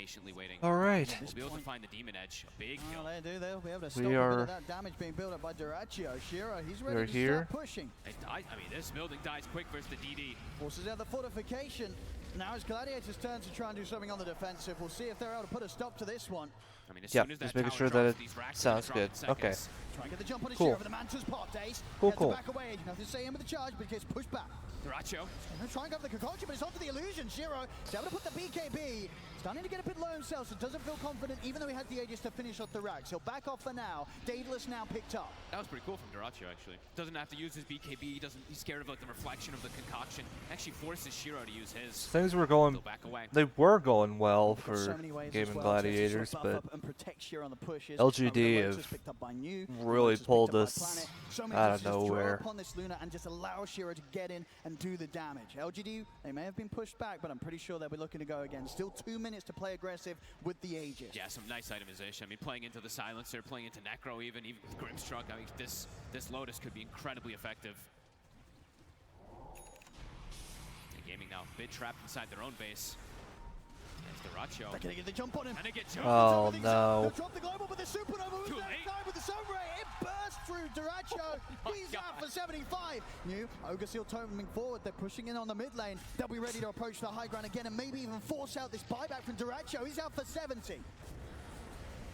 patiently waiting. All right. We'll be able to find the Demon Edge. A big kill. They do. They'll be able to stop a bit of that damage being built up by Duraccio. Shiro, he's ready to start pushing. I mean, this building dies quick versus the DD. Forces out the fortification. Now it's Gladiator's turn to try and do something on the defensive. We'll see if they're able to put a stop to this one. I mean, as soon as that just making tower sure drops, that these it racks sounds good. Okay. Try and get the jump on his Cool. Shiro for the Manta's pot, Ace. Cool. Back away. Nothing to say in with the charge, but he gets pushed back. Duraccio. Try and go for the concoction, but it's onto the illusion. Shiro is able to put the BKB. Starting to get a bit low himself, so doesn't feel confident, even though he had the Aegis to finish off the racks. He'll back off for now. Daedalus now picked up. That was pretty cool from Duraccio, actually. Doesn't have to use his BKB. He's scared of like the reflection of the concoction. Actually forces Shiro to use his. Things were going. Back away. They were going well for so Gaming Gladiators, but and protect Shiro on the pushes. LGD have really pulled us out of nowhere. Upon this Luna and just allow Shiro to get in and do the damage. LGD, they may have been pushed back, but I'm pretty sure they'll be looking to go again. Still 2 minutes to play aggressive with the Aegis. Yeah, some nice itemization. I mean, playing into the Silencer, playing into Necro, even with Grimstruck. I mean, this Lotus could be incredibly effective. And Gaming now a bit trapped inside their own base. It's Duraccio. They're gonna get the jump on him. And it gets jumped. Oh no. They'll drop the global, but the supernova was there time with the sun ray. It burst through Duraccio. He's out for 75. New Ogre Seal toteming forward. They're pushing in on the mid lane. They'll be ready to approach the high ground again and maybe even force out this buyback from Duraccio. He's out for 70.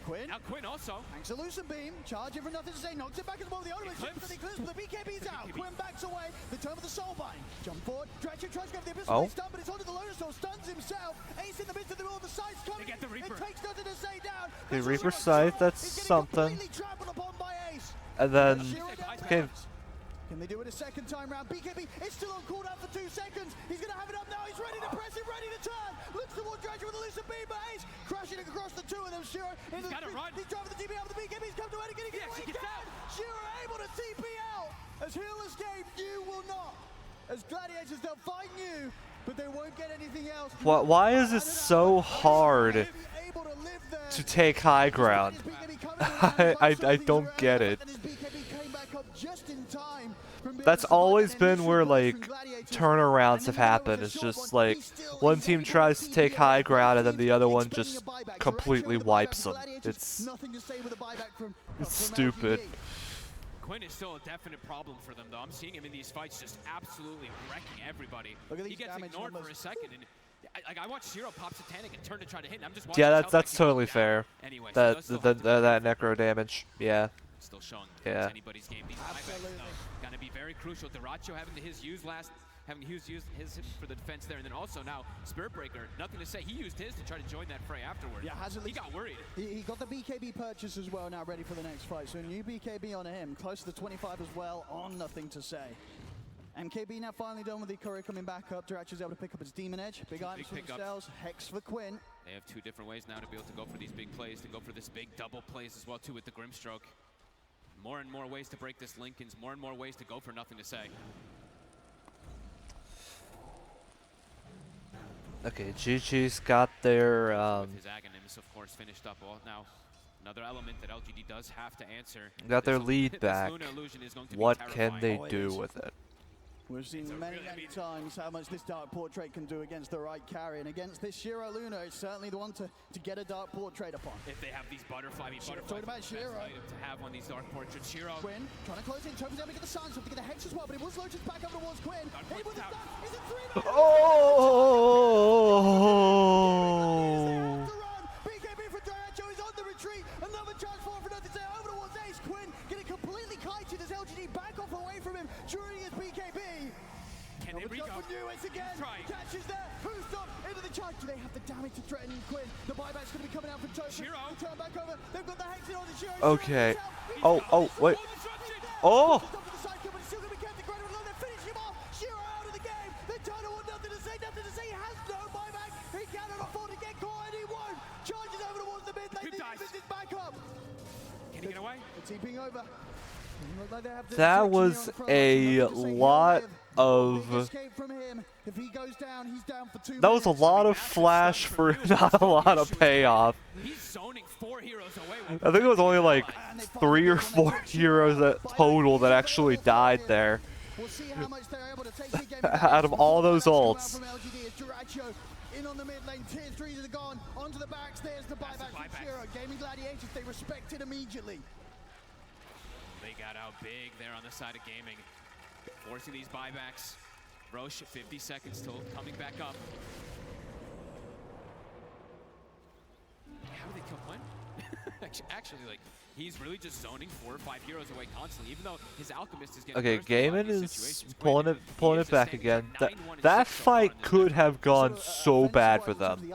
Quinn. Now Quinn also. Thanks to Lucent Beam. Charging for nothing to say. Knocks it back as well. The only shot for the Eclipse, but the BKB's out. Quinn backs away. The turn of the Soulbind. Jump forward. Duraccio tries to go for the Abyssal stun, but it's onto the Lotus Soul. Stuns himself. Ace in the midst of the middle of the sides coming. They get the Reaper. It takes nothing to say down. The Reaper Scythe, that's something. And then Can they do it a second time round? BKB is still on cooldown for 2 seconds. He's going to have it up now. He's ready to press it, ready to turn. Looks towards Dredger with a Lucent Beam, but Ace crashing across the two of them. Shiro in the run. He's driving the TP out with the BKB. He's come to it again. He gets down. Shiro able to TP out. As Healer's game, you will not. As Gladiators, they'll find you, but they won't get anything else. why is it so hard to take high ground? I don't get it. That's always been where like turnarounds have happened. It's just like one team tries to take high ground and then the other one just completely wipes them. It's stupid. Quinn is still a definite problem for them, though. I'm seeing him in these fights just absolutely wrecking everybody. He gets ignored for a second, and I watched Shiro pop Satanic and turn to try to hit, and I'm just watching. Yeah, that's totally fair. Anyway, that necro damage. Yeah. Still showing anybody's game. These gonna be very crucial. Duraccio having his use his for the defense there, and then also now Spirit Breaker. Nothing to say. He used his to try to join that fray afterward. Yeah, he got worried. He got the BKB purchase as well. Now ready for the next fight. So a new BKB on him, close to the 25 as well. On nothing to say. MKB now finally done with the Courier coming back up. Duraccio's able to pick up his Demon Edge. Big items for themselves. Hex for Quinn. They have 2 different ways now to be able to go for these big plays, to go for this big double plays as well too with the Grimstroke. More and more ways to break this Lincolns, more and more ways to go for nothing to say. Okay, GG's got their his Aghanim's of course finished up. Well, now another element that LGD does have to answer. Got their lead back. What can they do with it? We've seen many times how much this Dark Portrait can do against the right carry, and against this Shiro Luna, it's certainly the one to get a Dark Portrait upon. If they have these butterfly, talking about Shiro. To have on these Dark Portraits. Shiro. Quinn trying to close in, Toby's able to get the Silence, to get the Hex as well, but it was Lotus back up towards Quinn. Hit with the stun, is it 3-man? Oh! BKB for Duraccio is on the retreat. Another chance for nothing to say over towards Ace. Quinn getting completely kited as LGD back off away from him during his BKB. Can they re-go? Again. Catches there. Who's stopped into the charge? Do they have the damage to threaten Quinn? The buyback's going to be coming out from Toby. Shiro. Turn back over. They've got the Hex in on the Shiro. Okay. Oh, wait. Oh! He has no buyback. He cannot afford to get caught, and he won't. Charges over towards the mid lane. This is back up. Can he get away? The TPing over. That was a lot of. That was a lot of flash for not a lot of payoff. He's zoning 4 heroes away. I think it was only like 3 or 4 heroes total that actually died there. Out of all those ults. in on the mid lane. Tier 3s are gone. Onto the backs. There's the buyback from Shiro. Gaming Gladiators, they respect it immediately. They got out big there on the side of Gaming. Forcing these buybacks. Roche, 50 seconds till coming back up. How do they kill Quinn? Actually, like, he's really just zoning 4 or 5 heroes away constantly, even though his Alchemist is getting Okay, burst in a lot of Gaiman these is situations. pulling it back again. That fight could have gone so bad for them.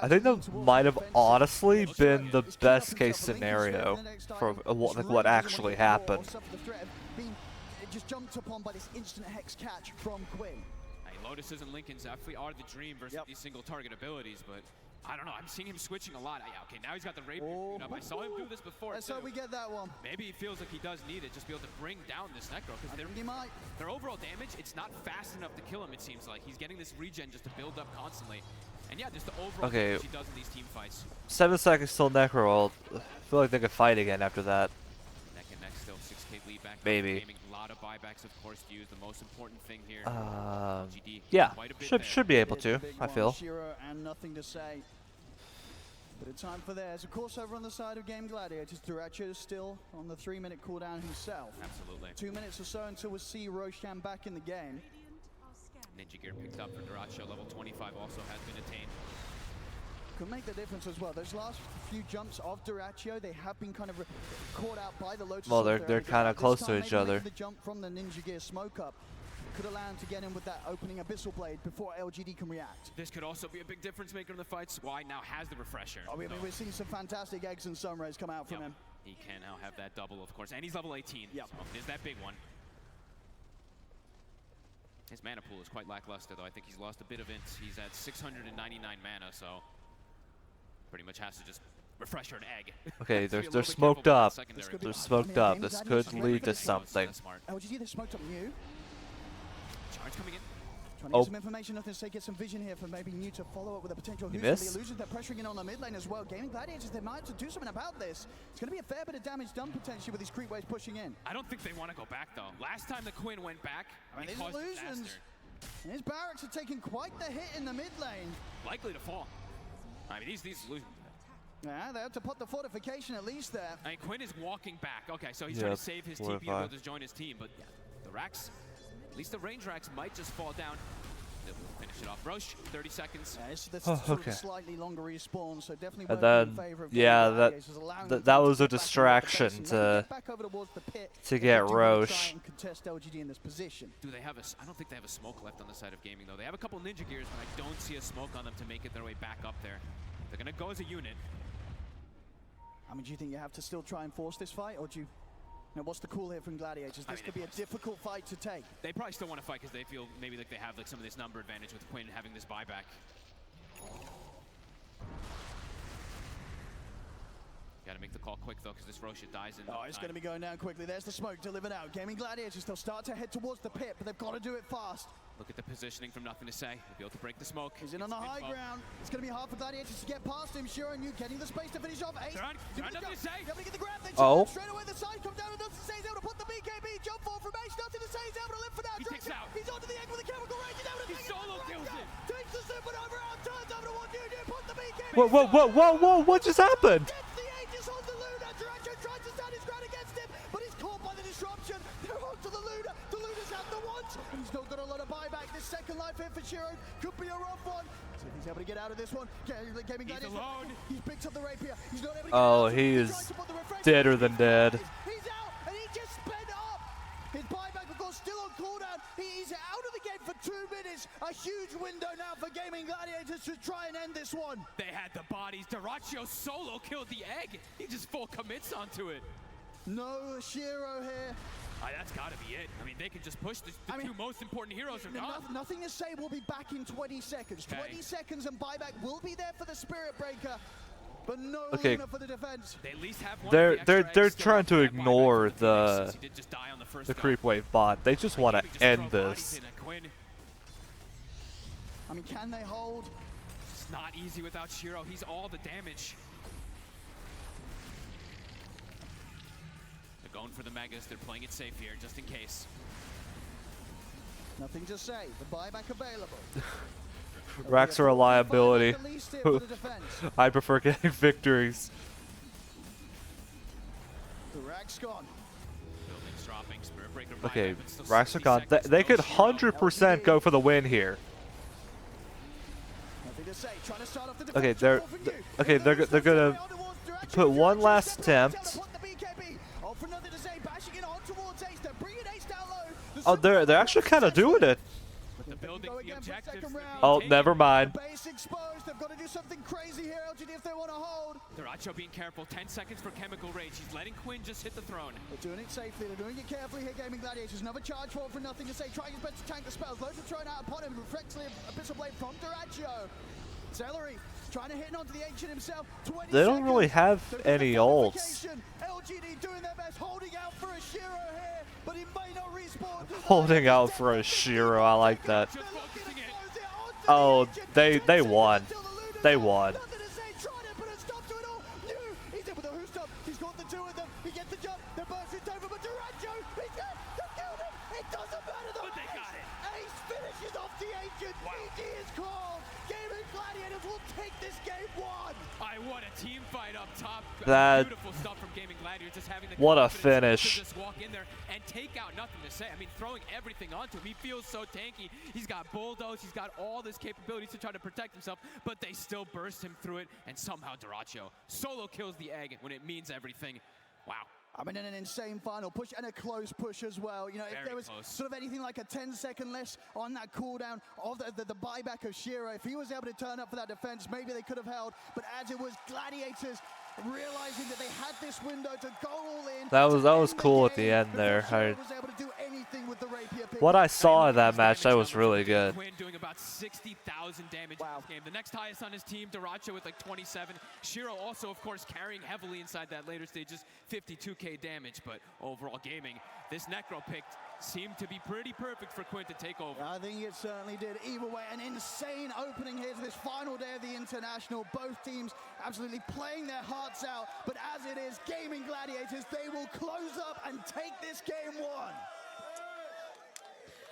I think that might have honestly been the best case scenario for what actually happened. Just jumped upon by this instant hex catch from Quinn. Hey, Lotuses and Lincolns definitely are the dream versus these single target abilities, but I don't know. I'm seeing him switching a lot. Okay, now he's got the rapier. I saw him do this before. So we get that one. Maybe he feels like he does need it, just be able to bring down this Necro, because their overall damage, it's not fast enough to kill him. It seems like he's getting this regen just to build up constantly. And yeah, just the overall damage he does in these team fights. 7 seconds till Necro. I feel like they could fight again after that. Neck and neck still, 6K lead back. Maybe. A lot of buybacks, of course, to use. The most important thing here. Yeah, should be able to. I feel. Shiro and nothing to say. Bit of time for theirs. Of course, over on the side of Game Gladiators, Duracho is still on the 3-minute cooldown himself. Absolutely. 2 minutes or so until we see Roshan back in the game. Ninja gear picked up for Duracho. Level 25 also has been attained. Could make the difference as well. Those last few jumps of Duracho, they have been kind of caught out by the Lotus. Well, they're kind of close to each other. The jump from the Ninja gear smoke up could allow him to get in with that opening Abyssal Blade before LGD can react. This could also be a big difference maker in the fights. Why now has the refresher. I mean, we're seeing some fantastic eggs and sunrays come out from him. He can now have that double, of course, and he's level 18. Yep. So there's that big one. His mana pool is quite lackluster, though. I think he's lost a bit of it. He's at 699 mana, so pretty much has to just refresh her an egg. Okay, they're smoked up. They're smoked up. This could lead to something. LGD, they're smoked up new. Charge coming in. Trying to get some information, nothing to say, get some vision here for maybe New to follow up with a potential You Who's miss? the illusions. They're pressuring in on the mid lane as well. Gaming Gladiators, they might have to do something about this. It's going to be a fair bit of damage done potentially with these creep waves pushing in. I don't think they want to go back, though. Last time the Quinn went back, I mean, it these caused illusions. disaster. And his barracks are taking quite the hit in the mid lane. Likely to fall. I mean, these illusions. Yeah, they have to put the fortification at least there. I mean, Quinn is walking back. Okay, so he's trying to save his TP to be able to join his team, but the racks, at least the range racks, might just fall down. We'll finish it off. Roche, 30 seconds. Yeah, it's sort of slightly longer respawn, so definitely And working then, in favor of yeah, that was a back distraction back over towards the pit. to get They do wanna Roche. try and contest LGD in this position. Do they have a? I don't think they have a smoke left on the side of Gaming, though. They have a couple Ninja Gears, but I don't see a smoke on them to make it their way back up there. They're going to go as a unit. I mean, do you think you have to still try and force this fight, or do you... Now, what's the call here from Gladiators? This could be a difficult fight to take. They probably still want to fight because they feel maybe like they have like some of this number advantage with Quinn having this buyback. Got to make the call quick, though, because this Rosha dies in it's going to be going down quickly. There's the smoke delivered out. Gaming Gladiators, they'll start to head towards the pit, but they've got to do it fast. Look at the positioning from nothing to say. They'll be able to break the smoke. He's in on the high ground. It's going to be hard for Gladiators to get past him. Shiro and you getting the space to finish off. Ace. They're nothing to say. Able to get the grab. Then straight away the side comes down and nothing to say. He's able to put the BKB jump forward from Ace. Nothing to say. He's able to live for now. He takes out. He's onto the egg with a chemical range. He's able to He solo kills it. Takes the supernova out. Turns over to one dude. Put the BKB. Whoa! What just happened? Gets the Aegis on the Luna. Duracho tries to stand his ground against him, but he's caught by the disruption. They're onto the Luna. The Luna's out the once. He's not got a lot of buyback. This second life hit for Shiro could be a rough one. So he's able to get out of this one. Gaming He's alone. He's picked up the rapier. He's not able to get Oh, out. he He's is trying to put the refresher. deader than dead. He's out, and he just sped up. His buyback, of course, still on cooldown. He's out of the game for 2 minutes. A huge window now for Gaming Gladiators to try and end this one. They had the bodies. Duracho solo killed the egg. He just full commits onto it. No Shiro here. That's got to be it. I mean, they can just push the two most important heroes are gone. Nothing to say. We'll be back in 20 seconds. 20 seconds and buyback will be there for the Spirit Breaker, but no Luna for the defense. They at least have one. They're trying to ignore the the creep wave bot. They just want to end this. I mean, can they hold? It's not easy without Shiro. He's all the damage. They're going for the megas. They're playing it safe here, just in case. Nothing to say. The buyback available. Racks are a liability. I prefer getting victories. The Racks gone. Buildings dropping, Spirit Breaker Okay, buyback, but still Racks are 60 gone. seconds They to could go. Shiro 100% go for the win here. Nothing to say. Trying to start off the Okay, defense. they're gonna put one last attempt. Oh, they're actually kind of doing it. The building, the objectives. Oh, never mind. Base exposed. They've got to do something crazy here, LGD, if they want to hold. Duracho being careful. 10 seconds for Chemical Rage. He's letting Quinn just hit the throne. They're doing it safely. They're doing it carefully here, Gaming Gladiators. Another charge forward for nothing to say. Trying his best to tank the spells. Loads are thrown out upon him. Reflexively, Abyssal Blade from Duracho. Celery trying to hit onto the Ancient himself. They don't really have any ults. LGD doing their best, holding out for a Shiro here, but he may not respawn. Holding out for a Shiro, I like that. Oh, they won. They won. He's in with a who stop. He's got the two of them. He gets the jump. The burst is over, but Duracho, he's dead. They killed him. It doesn't matter. But they got it. Ace finishes off the Ancient. GG is called. Gaming Gladiators will take this game one. I want a team fight up top. That- Beautiful stuff from Gaming Gladiators. Just having the What a confidence finish. to just walk in there and take out. Nothing to say. I mean, throwing everything onto him. He feels so tanky. He's got bulldoze. He's got all this capabilities to try to protect himself, but they still burst him through it. And somehow Duracho solo kills the egg when it means everything. Wow. I mean, an insane final push and a close push as well. You know, if Very there was close. sort of anything like a 10-second less on that cooldown of the buyback of Shiro, if he was able to turn up for that defense, maybe they could have held. But as it was, Gladiators realizing that they had this window to go all in. That was to end cool the at the game end before there. Shiro was able to do anything with the rapier pick. What I saw in that match, that was really good. Quinn doing about 60,000 damage in this game. The next highest on his team, Duracho with like 27. Shiro also, of course, carrying heavily inside that later stages, 52k damage. But overall gaming, this Necro pick seemed to be pretty perfect for Quinn to take over. I think it certainly did. Either way, an insane opening here to this final day of the International. Both teams absolutely playing their hearts out. But as it is, Gaming Gladiators, they will close up and take this game one.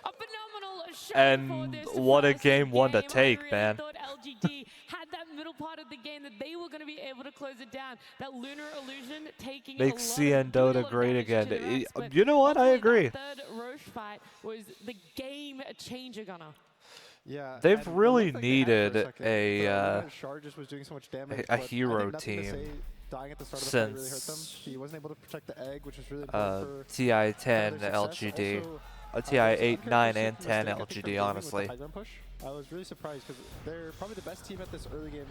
A phenomenal show And for this what a first game one to game. take, I really man. thought LGD had that middle part of the game that they were going to be able to close it down. That Lunar Illusion taking Make a lot CN doing a Dota lot of great damage to again. the Racks, but You know what? I ultimately agree. That third Roche fight was the game changer, Gunnar. Yeah, They've and it really looked like they had needed for a second. a, The Lunar Shard just was doing so much damage, a but I think hero nothing to team say, dying at the start of the fight really hurt them. since He wasn't able to protect the egg, which was really important for TI-10 their LGD. success. Also, TI it's 8, 9, and uncharacteristic 10 mistake, I think, from LGD, Gaming honestly. with the high ground push. I was really surprised because they're probably the best team at this early game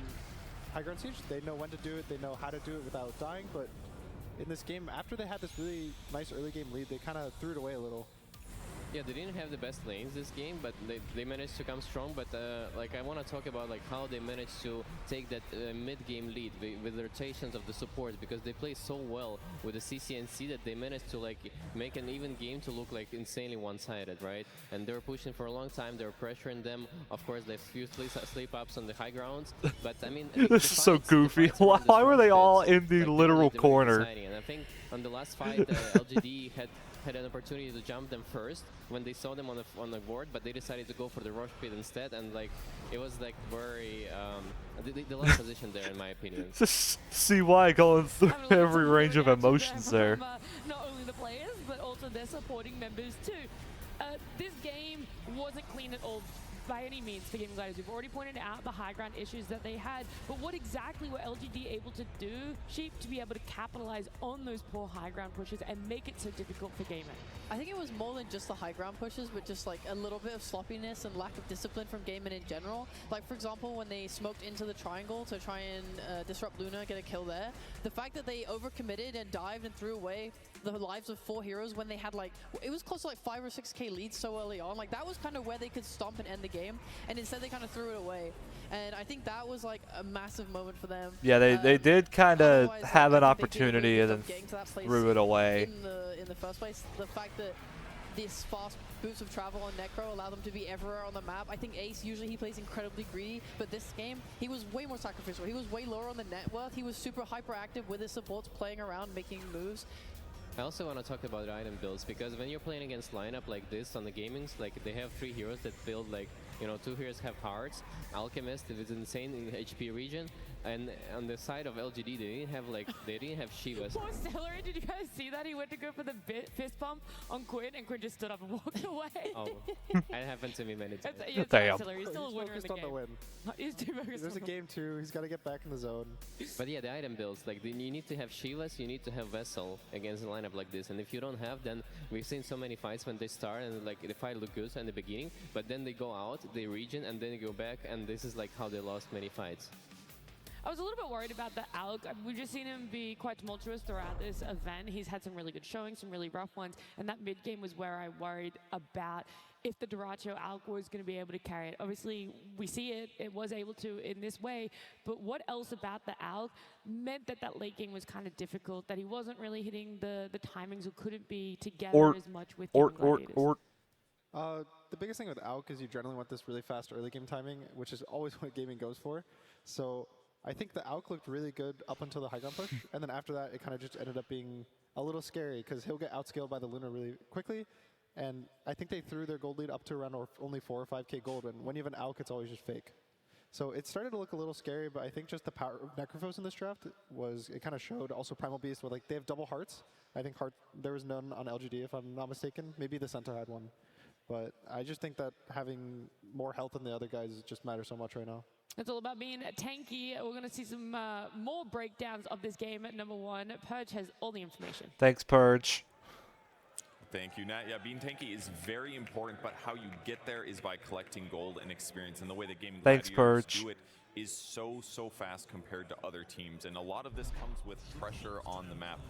high ground siege. They know when to do it, they know how to do it without dying, but in this game, after they had this really nice early game lead, they kind of threw it away a little. Yeah, they didn't have the best lanes this game, but they managed to come strong. But like I want to talk about like how they managed to take that mid-game lead with the rotations of the supports, because they play so well with the CCNC that they managed to like make an even game to look like insanely one-sided, right? And they were pushing for a long time. They were pressuring them. Of course, they few sleep-ups on the high grounds. But I mean, This is so goofy. Why were they all in the literal corner? And I think on the last fight, LGD had an opportunity to jump them first when they saw them on the board, but they decided to go for the rush pit instead, and like it was like very the last position there in my opinion. Just CY going through Having a lot every range of reaction emotions there. from, not only the players, but also their supporting members too. This game wasn't clean at all by any means for Gaming Gladiators. We've already pointed out the high ground issues that they had, but what exactly were LGD able to do, Sheep, to be able to capitalize on those poor high ground pushes and make it so difficult for gaming? I think it was more than just the high ground pushes, but just like a little bit of sloppiness and lack of discipline from Gaming in general. Like for example, when they smoked into the triangle to try and disrupt Luna, get a kill there, the fact that they overcommitted and dived and threw away the lives of 4 heroes when they had like, it was close to like 5 or 6k leads so early on. Like that was kind of where they could stomp and end the game, and instead they kind of threw it away. And I think that was like a massive moment for them. Yeah, they did kind of Otherwise, have like, an I think they did a opportunity really and good then job getting to that place threw it away. in the first place. The fact that this fast boots of travel on Necro allow them to be everywhere on the map. I think Ace, usually he plays incredibly greedy, but this game, he was way more sacrificial. He was way lower on the net worth. He was super hyperactive with his supports, playing around, making moves. I also want to talk about item builds, because when you're playing against lineup like this on the gamings, like they have 3 heroes that build like You know, two heroes have hearts. Alchemist is insane in HP region, and on the side of LGD, they didn't have Shivas. Poor Celery, did you guys see that? He went to go for the fist bump on Quinn, and Quinn just stood up and walked away. Oh, that happened to me many times. Yeah, Damn. Celery, he's still a He's winner in the focused on game. the win. He's too focused There's on a the game 2. He's got to get back in the zone. But yeah, the item builds, like you need to have Shivas, you need to have Vessel against a lineup like this. And if you don't have, then we've seen so many fights when they start and like the fight look good in the beginning, but then they go out, they regen, and then they go back, and this is like how they lost many fights. I was a little bit worried about the Alk. We've just seen him be quite tumultuous throughout this event. He's had some really good showings, some really rough ones, and that mid game was where I worried about if the Duracho Alk was going to be able to carry it. Obviously, we see it was able to in this way, but what else about the Alk meant that that late game was kind of difficult, that he wasn't really hitting the timings or couldn't be together as much with Gladiators? The biggest thing with AUK is you generally want this really fast early game timing, which is always what gaming goes for. So I think the AUK looked really good up until the high ground push, and then after that, it kind of just ended up being a little scary because he'll get outscaled by the Luna really quickly. And I think they threw their gold lead up to around only 4 or 5k gold, and when you have an AUK, it's always just fake. So it started to look a little scary, but I think just the power of Necrophos in this draft it kind of showed. Also Primal Beast, where like they have double hearts. I think there was none on LGD if I'm not mistaken. Maybe the center had one. But I just think that having more health than the other guys just matters so much right now. It's all about being tanky. We're going to see some more breakdowns of this game at number 1. Purge has all the information. Thanks, Purge. Thank you, Nat. Yeah, being tanky is very important, but how you get there is by collecting gold and experience. And the way that Gaming Gladiators do it is so fast compared to other teams. And a lot of this comes with pressure on the map.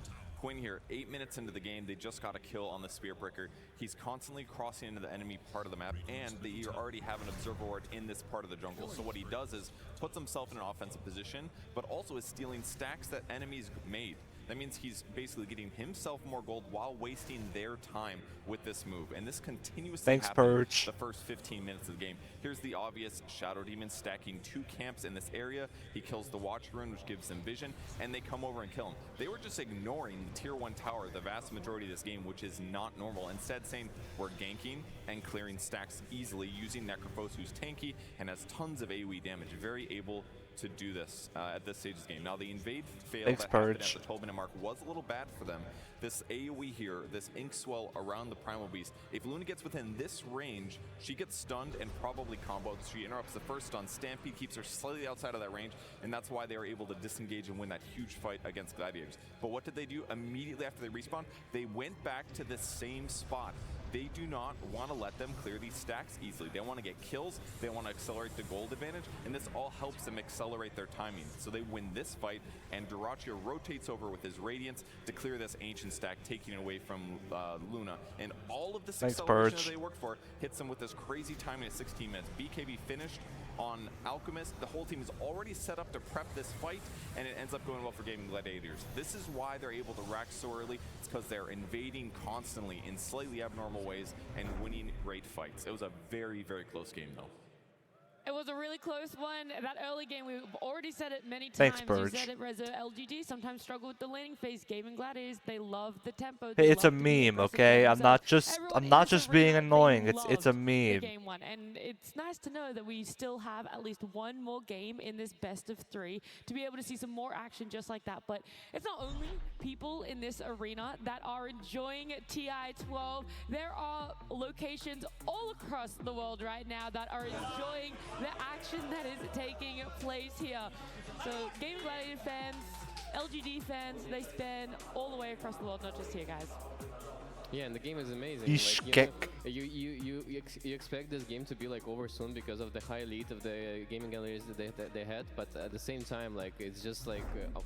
Quinn here, 8 minutes into the game, they just got a kill on the Spear Breaker. He's constantly crossing into the enemy part of the map, and they already have an Observer Ward in this part of the jungle. So what he does is puts himself in an offensive position, but also is stealing stacks that enemies made. That means he's basically getting himself more gold while wasting their time with this move. And this continuously happens the first 15 minutes of the game. Here's the obvious Shadow Demon stacking 2 camps in this area. He kills the Watch Rune, which gives them vision, and they come over and kill him. They were just ignoring the tier 1 tower the vast majority of this game, which is not normal. Instead saying we're ganking and clearing stacks easily using Necrophos, who's tanky and has tons of AoE damage. Very able to do this at this stage of the game. Now the invade fail that happened at the 12-minute mark was a little bad for them. This AoE here, this ink swell around the Primal Beast, if Luna gets within this range, she gets stunned and probably comboed. She interrupts the first stun. Stampede keeps her slightly outside of that range, and that's why they were able to disengage and win that huge fight against Gladiators. But what did they do immediately after they respawned? They went back to the same spot. They do not want to let them clear these stacks easily. They want to get kills, they want to accelerate the gold advantage, and this all helps them accelerate their timing. So they win this fight, and Duracho rotates over with his Radiance to clear this Ancient stack, taking it away from Luna. And all of this acceleration that they worked for hits them with this crazy timing at 16 minutes. BKB finished on Alchemist. The whole team is already set up to prep this fight, and it ends up going well for Gaming Gladiators. This is why they're able to rack so early. It's because they're invading constantly in slightly abnormal ways and winning great fights. It was a very close game, though. It was a really close one. That early game, we've already said it many times. Thanks, Purge. You said it, Reza. LGD sometimes struggle with the laning phase. Gaming Gladiators, they love the tempo. Hey, it's a meme, okay? I'm not just being annoying. It's a meme. Game 1, and it's nice to know that we still have at least one more game in this best of 3 to be able to see some more action just like that. But it's not only people in this arena that are enjoying TI-12. There are locations all across the world right now that are enjoying the action that is taking place here. So Gaming Gladiator fans, LGD fans, they span all the way across the world, not just here, guys. Yeah, and the game is amazing. You expect this game to be like over soon because of the high lead of the gaming galleries that they had, but at the same time, like it's just like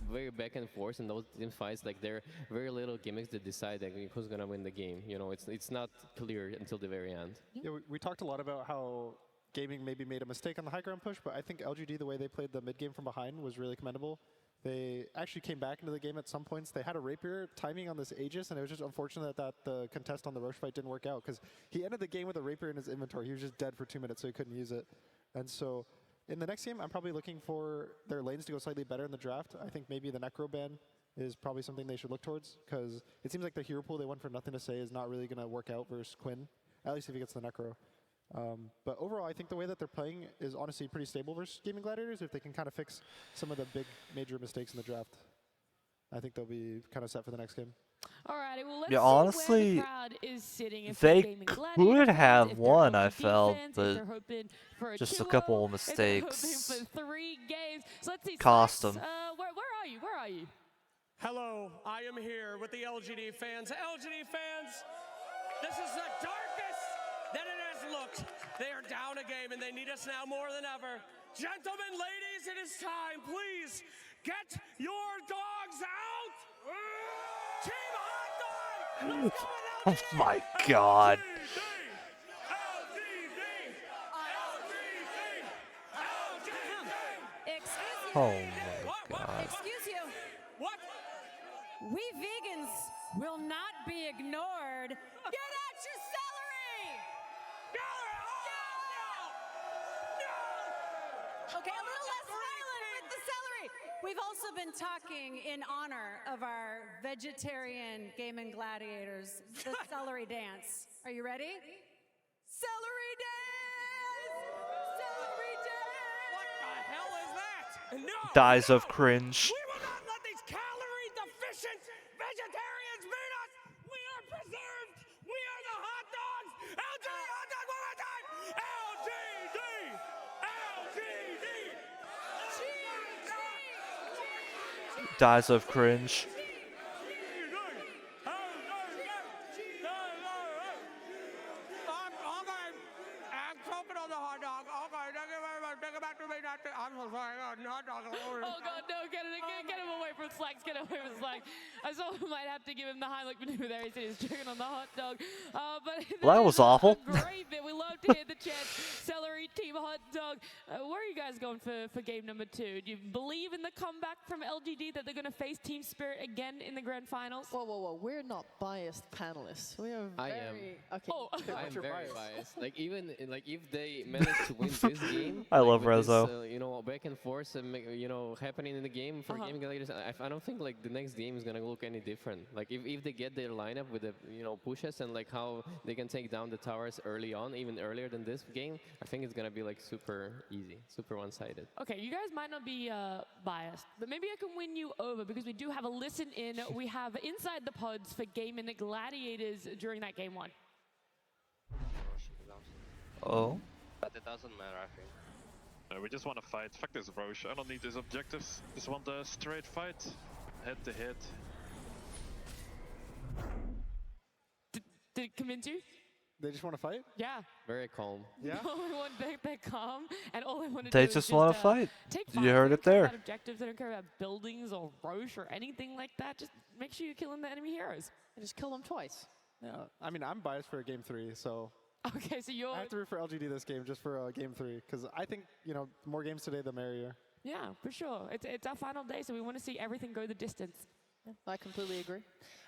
very back and forth, and those team fights, like there are very little gimmicks that decide like, who's gonna win the game. You know, it's not clear until the very end. Yeah, we talked a lot about how Gaming maybe made a mistake on the high ground push, but I think LGD, the way they played the mid game from behind was really commendable. They actually came back into the game at some points. They had a rapier timing on this Aegis, and it was just unfortunate that the contest on the Roche fight didn't work out, because he ended the game with a rapier in his inventory. He was just dead for 2 minutes, so he couldn't use it. And so in the next game, I'm probably looking for their lanes to go slightly better in the draft. I think maybe the Necro ban is probably something they should look towards, because it seems like the hero pool they went for Nothing to Say is not really going to work out versus Quinn, at least if he gets the Necro. But overall, I think the way that they're playing is honestly pretty stable versus Gaming Gladiators. If they can kind of fix some of the big major mistakes in the draft, I think they'll be kind of set for the next game. Alrighty, well, let's Yeah, see honestly, where the crowd is sitting. If they they're Gaming could Gladiator have fans, if they're won, I LGD felt, fans, if but they're hoping for a just a 2-0, couple if they're mistakes hoping for 3 games. So let's see. cost Slacks, them. Where are you? Where are you? Hello, I am here with the LGD fans. LGD fans, this is the darkest that it has looked. They are down a game and they need us now more than ever. Gentlemen, ladies, it is time. Please get your dogs out. Team Hot Dog, let's go with LGD. Oh my god. Oh my god. Excuse you. What? We vegans will not be ignored. Get out your celery! Okay, a little less violent with the celery. We've also been talking in honor of our vegetarian Gaming Gladiators, the celery dance. Are you ready? Celery dance! Celery dance! What the hell is that? No! Dies of cringe. We will not let these calorie-deficient vegetarians beat us! We are preserved! We are the hot dogs! LGD hot dog one more time! LGD! LGD! Dies of cringe. I'm choking on the hot dog. Okay, thank you very much. Take it back to me. I'm so sorry. Hot dog. Oh god, no, get him away from Slacks, get away from Slacks. I saw we might have to give him the Heimlich maneuver there. He said he's choking on the hot dog. But Well, that was awful. A great bit. We love to hear the chant. Celery, team hot dog. Where are you guys going for game number 2? Do you believe in the comeback from LGD that they're going to face Team Spirit again in the grand finals? Whoa, whoa, whoa. We're not biased panelists. We are I very... am. Okay. Oh, I'm very biased. Like even like if they manage to win this game, I like, love with Rezo. This, you know, back and forth, you know, happening in the game for Gaming Gladiators, I don't think like the next game is gonna look any different. Like if they get their lineup with the pushes and like how they can take down the towers early on, even earlier than this game, I think it's gonna be like super easy, super one-sided. Okay, you guys might not be biased, but maybe I can win you over because we do have a listen in. We have Inside the Pods for Gaming Gladiators during that game 1. Oh. But it doesn't matter, I think. No, we just want to fight. Fuck this Roche. I don't need these objectives. Just want a straight fight. Head to head. Did it convince you? They just want to fight? Yeah. Very calm. Yeah? Everyone they're calm, and all they want to do They is just want to fight. take You fights. heard They it don't care there. about objectives, they don't care about buildings or Roche or anything like that. Just make sure you're killing the enemy heroes. I just kill them twice. Yeah. I mean, I'm biased for game 3, so Okay, so you're... I have to root for LGD this game just for game 3, because I think, more games today, the merrier. Yeah, for sure. It's our final day, so we want to see everything go the distance. Yeah, I completely agree.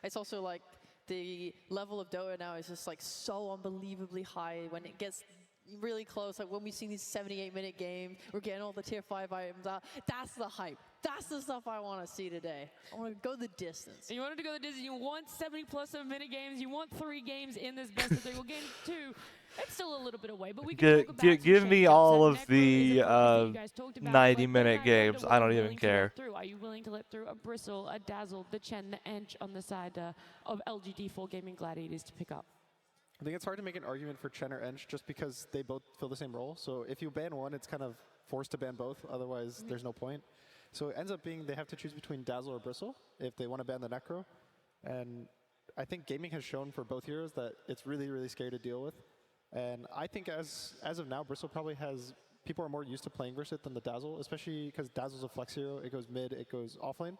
It's also like the level of Dota now is just like so unbelievably high when it gets really close. Like when we see these 78-minute games, we're getting all the tier 5 items out. That's the hype. That's the stuff I want to see today. I want to go the distance. And you wanted to go the distance. You want 70+ of minute games. You want 3 games in this best of 3. Well, game 2, it's still a little bit away, but we can talk about give some me changes. all That of Necro the is a focus that you guys talked about, 90-minute but games. what I are don't you even willing to care. let through? Are you willing to let through a Bristle, a Dazzle, the Chen, the Ench on the side of LGD for Gaming Gladiators to pick up? I think it's hard to make an argument for Chen or Ench just because they both fill the same role. So if you ban one, it's kind of forced to ban both. Otherwise, there's no point. So it ends up being they have to choose between Dazzle or Bristle if they want to ban the Necro. And I think gaming has shown for both heroes that it's really, really scary to deal with. And I think as of now, Bristle probably has... People are more used to playing versus it than the Dazzle, especially because Dazzle's a flex hero. It goes mid, it goes offlane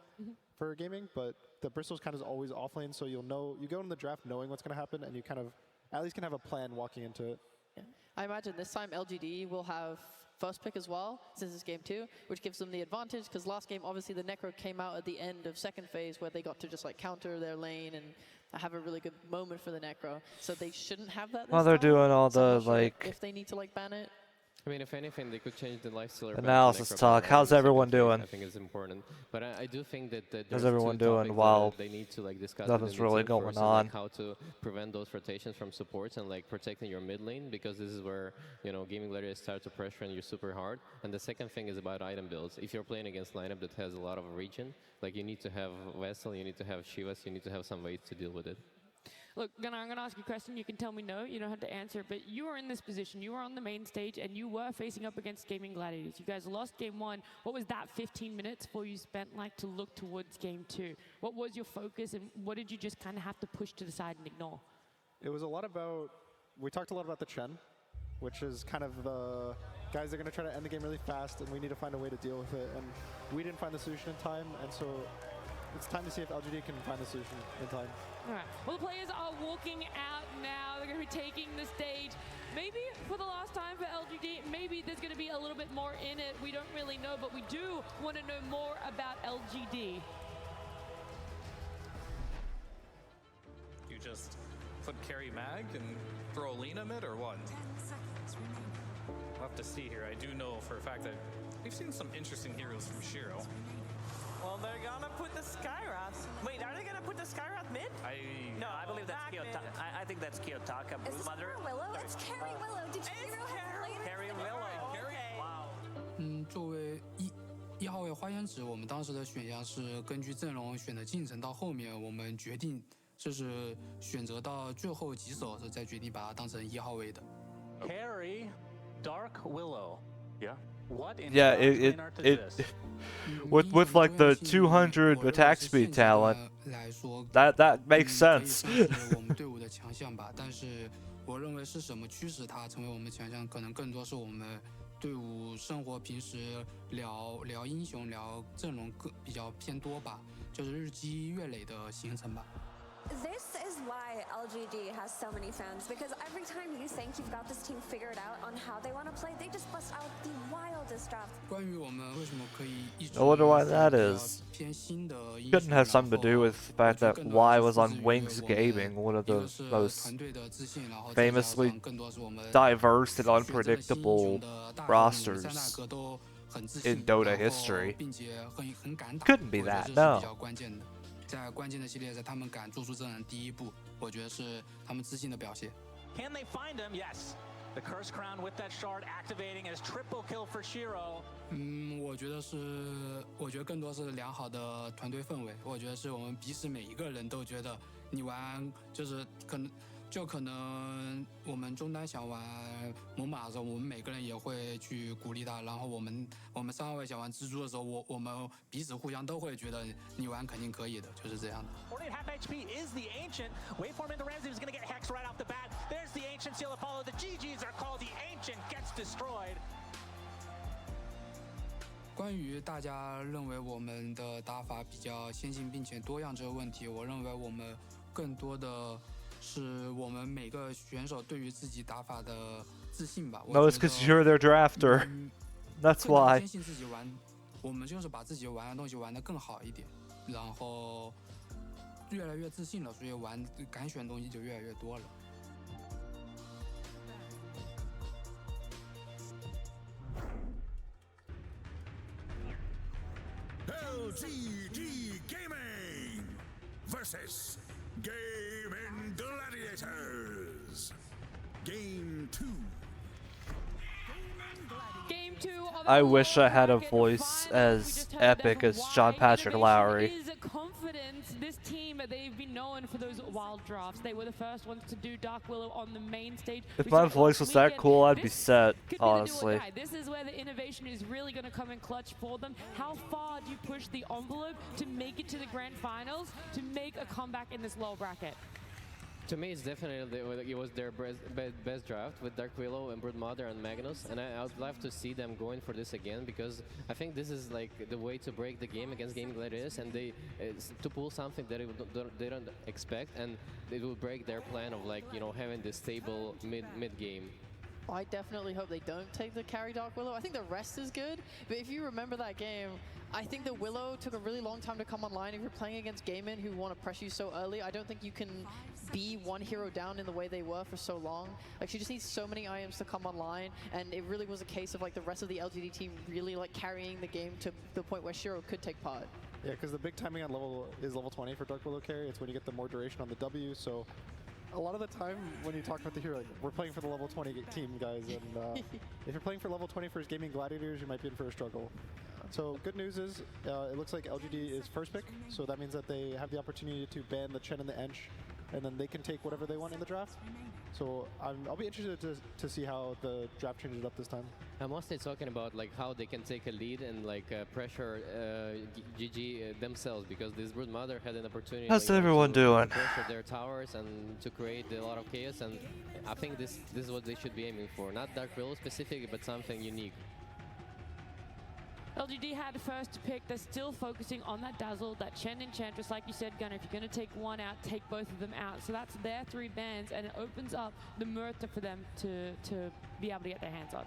for gaming. But the Bristle's kind of always offlane, so you'll know... You go in the draft knowing what's going to happen, and you kind of at least can have a plan walking into it. Yeah. I imagine this time LGD will have first pick as well, since it's game 2, which gives them the advantage, because last game, obviously, the Necro came out at the end of second phase, where they got to just like counter their lane and have a really good moment for the Necro. So they shouldn't have that this Well, they're time. doing all So I'm the, not sure like... if they need to like ban it. I mean, if anything, they could change the lifestealer. Analysis talk. How's everyone doing? I think it's important, but I do think that how's everyone doing? While they need to like discuss nothing's really going on. Like how to prevent those rotations from supports and like protecting your mid lane, because this is where Gaming Gladiators start to pressure you super hard. And the second thing is about item builds. If you're playing against lineup that has a lot of regen, like you need to have Vessel, you need to have Shivas, you need to have some ways to deal with it. Look, I'm going to ask you a question. You can tell me no. You don't have to answer. But you were in this position. You were on the main stage, and you were facing up against Gaming Gladiators. You guys lost game 1. What was that 15 minutes for you spent like to look towards game 2? What was your focus, and what did you just kind of have to push to the side and ignore? It was a lot about, we talked a lot about the Chen, which is kind of the guys that are going to try to end the game really fast, and we need to find a way to deal with it. And we didn't find the solution in time, and so it's time to see if LGD can find the solution in time. All right. Well, the players are walking out now. They're going to be taking the stage. Maybe for the last time for LGD, maybe there's going to be a little bit more in it. We don't really know, but we do want to know more about LGD. You just put carry mag and throw Lina mid or what? 10 seconds remaining. We'll have to see here. I do know for a fact that we've seen some interesting heroes from Shiro. Well, they're gonna put the Skyrath. Wait, are they gonna put the Skyrath mid? No, I believe that's Kiyotaka. I think that's Kiyotaka. Is this Mother. Willow? It's Carry Willow. Did you know Carry Willow. Okay. Wow. 作为一号位花仙子，我们当时的选项是根据阵容选择进程，到后面我们决定就是选择到最后几手再决定把它当成1号位的。Carry Dark Willow. Yeah. What in yeah, with like the 200 attack speed talent, that makes sense. 我们队伍的强项吧，但是我认为是什么驱使它成为我们的强项，可能更多是我们队伍生活平时聊英雄、聊阵容比较偏多吧，就是日积月累的形成吧。 This is why LGD has so many fans, because every time you think you've got this team figured out on how they want to play, they just bust out the wildest drafts. 关于我们为什么可以一直 I wonder why that is. Couldn't have something to do with the fact that Y was on Wings Gaming, one of the most famously diverse and unpredictable rosters in Dota history. Couldn't be that, no. 在关键的系列赛，他们敢做出这样的第一步，我觉得是他们自信的表现。Can they find him? Yes. The Curse Crown with that shard activating as triple kill for Shiro. 我觉得更多是良好的团队氛围。我觉得是我们彼此每一个人都觉得你玩就是可能我们中单想玩猛犸的时候，我们每个人也会去鼓励他。然后我们3号位想玩蜘蛛的时候，我们彼此互相都会觉得你玩肯定可以的，就是这样的。48 half HP is the Ancient. Waveform into Ramsey was going to get hexed right off the bat. There's the Ancient seal of follow. The GGs are called. The Ancient gets destroyed. 关于大家认为我们的打法比较先进并且多样这个问题，我认为我们更多的。 是我们每个选手对于自己打法的自信吧。No, it's because you're their drafter. That's why. 坚信自己玩，我们就是把自己玩的东西玩得更好一点，然后越来越自信了，所以敢选的东西就越来越多了。LGD Gaming versus Gaming Gladiators. Game 2. Game 2 of I wish I had a voice as epic as John Patrick Lowry. Is confident. This team, they've been known for those wild drafts. They were the first ones to do Dark Willow on the main stage. If my voice was that cool, I'd be set, honestly. This is where the innovation is really going to come in clutch for them. How far do you push the envelope to make it to the grand finals, to make a comeback in this low bracket? To me, it's definitely it was their best draft with Dark Willow and Broodmother and Magnus, and I would love to see them going for this again, because I think this is like the way to break the game against Gaming Gladiators, and to pull something that they don't expect, and it will break their plan of like having this stable mid game. I definitely hope they don't take the carry Dark Willow. I think the rest is good, but if you remember that game, I think the Willow took a really long time to come online. If you're playing against Gaimin who want to press you so early, I don't think you can be one hero down in the way they were for so long. Like, she just needs so many items to come online, and it really was a case of like the rest of the LGD team really like carrying the game to the point where Shiro could take part. Yeah, because the big timing on level 20 for Dark Willow carry. It's when you get the more duration on the W, so a lot of the time when you talk about the hero, like, we're playing for the level 20 team, guys, and if you're playing for level 20 for Gaming Gladiators, you might be in for a struggle. So good news is, it looks like LGD is first pick, so that means that they have the opportunity to ban the Chen and the Ench, and then they can take whatever they want in the draft. So I'll be interested to see how the draft changes up this time. I'm mostly talking about like how they can take a lead and like pressure GG themselves, because this Brood Mother had an opportunity. How's everyone doing? Pressure their towers and to create a lot of chaos, and I think this is what they should be aiming for. Not Dark Willow specific, but something unique. LGD had the first pick. They're still focusing on that Dazzle, that Chen Enchantress. Like you said, Gunnar, if you're going to take one out, take both of them out. So that's their 3 bans, and it opens up the Muerta for them to be able to get their hands on.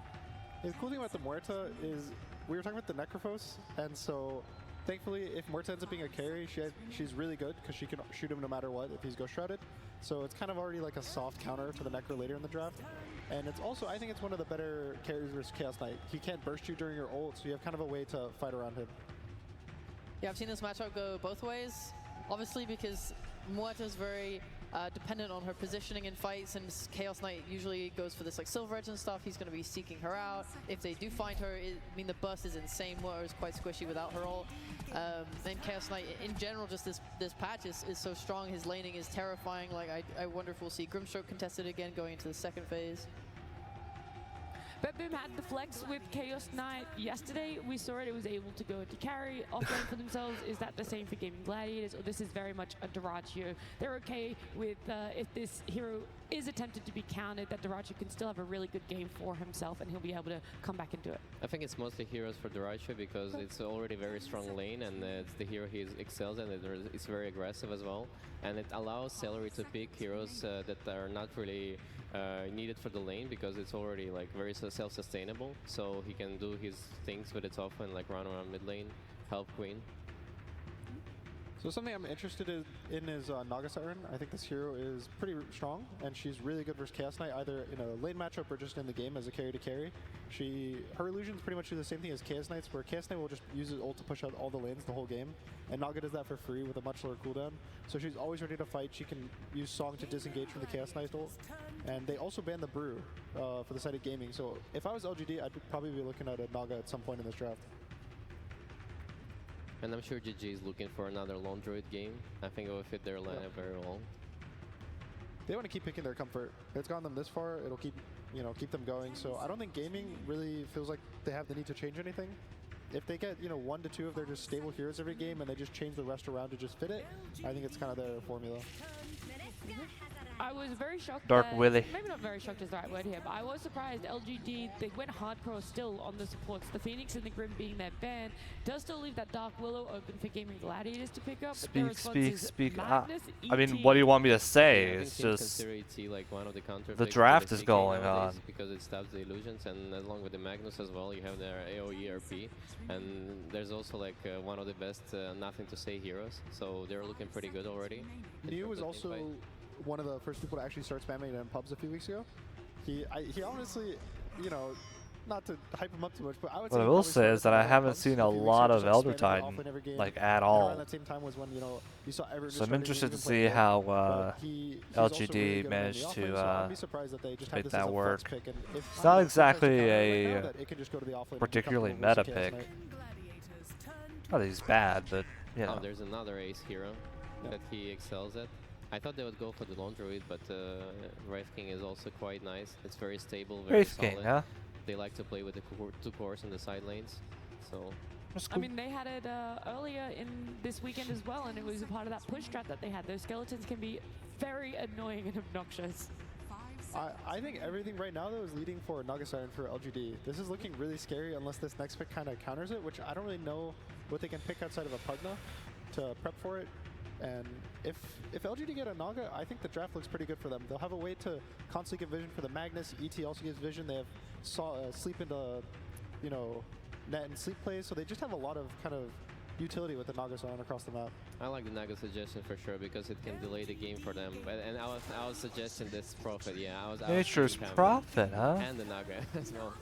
The cool thing about the Muerta is we were talking about the Necrophos, and so thankfully if Muerta ends up being a carry, she's really good because she can shoot him no matter what if he's Ghost Shrouded. So it's kind of already like a soft counter to the Necro later in the draft. And it's also, I think it's one of the better carries versus Chaos Knight. He can't burst you during your ult, so you have kind of a way to fight around him. Yeah, I've seen this matchup go both ways. Obviously, because Muerta is very dependent on her positioning in fights, and Chaos Knight usually goes for this like Silver Edge and stuff. He's going to be seeking her out. If they do find her, I mean, the burst is insane. Muerta is quite squishy without her ult. And Chaos Knight, in general, just this patch is so strong. His laning is terrifying. Like, I wonder if we'll see Grimstroke contested again going into the second phase. BetBoom had the flex with Chaos Knight yesterday. We saw it was able to go to carry, offlane for themselves. Is that the same for Gaming Gladiators, or this is very much a Dyrachyo? They're okay with if this hero is attempted to be countered, that Dyrachyo can still have a really good game for himself, and he'll be able to come back and do it. I think it's mostly heroes for Dyrachyo because it's already very strong lane, and it's the hero he excels in. It's very aggressive as well, and it allows Celery to pick heroes that are not really needed for the lane, because it's already like very self-sustainable, so he can do his things with it often, like run around mid lane, help Queen. So something I'm interested in is Naga Siren. I think this hero is pretty strong, and she's really good versus Chaos Knight, either in a lane matchup or just in the game as a carry to carry. Her illusions pretty much do the same thing as Chaos Knight's, where Chaos Knight will just use his ult to push out all the lanes the whole game, and Naga does that for free with a much lower cooldown. So she's always ready to fight. She can use Song to disengage from the Chaos Knight ult, and they also banned the Brew for the side of gaming. So if I was LGD, I'd probably be looking at a Naga at some point in this draft. And I'm sure GG is looking for another Lone Druid game. I think it will fit their lineup very well. They want to keep picking their comfort. It's gotten them this far. It'll keep them going. So I don't think gaming really feels like they have the need to change anything. If they get 1 to 2 of their just stable heroes every game, and they just change the rest around to just fit it, I think it's kind of their formula. I was very shocked. Dark Willy. Maybe not very shocked is the right word here, but I was surprised LGD, they went hardcore still on the supports. The Phoenix and the Grim being their ban does still leave that Dark Willow open for Gaming Gladiators to pick up. Speak. Madness, I mean, what do you want me to say? Yeah, it's just like one of the draft is going on. Because it stops the illusions, and along with the Magnus as well, you have their AoE RP, and there's also like one of the best nothing to say heroes. So they're looking pretty good already. Niu was also one of the first people to actually start spamming it in pubs a few weeks ago. He honestly, not to hype him up too much, but I would say what I will say is that I haven't seen a lot of Elder Titan, like, at all. Around that same time was when, you saw so I'm interested to see how LGD managed to make that work. It's not exactly a particularly meta pick. Not that he's bad, but, Oh, there's another ace hero that he excels at. I thought they would go for the Lone Druid, but Wraith King is also quite nice. It's very stable, very Wraith solid. King, huh? They like to play with the 2 cores in the side lanes, so... I mean, they had it earlier in this weekend as well, and it was a part of that push strat that they had. Those skeletons can be very annoying and obnoxious. I think everything right now, though, is leading for Naga Siren for LGD. This is looking really scary unless this next pick kind of counters it, which I don't really know what they can pick outside of a Pugna to prep for it. And if LGD get a Naga, I think the draft looks pretty good for them. They'll have a way to constantly give vision for the Magnus. ET also gives vision. They have sleep into, you know, net and sleep plays, so they just have a lot of kind of utility with the Naga on across the map. I like the Naga suggestion for sure because it can delay the game for them. And I was suggesting this Prophet. Yeah, I was Nature's Prophet, huh? And the Naga as well.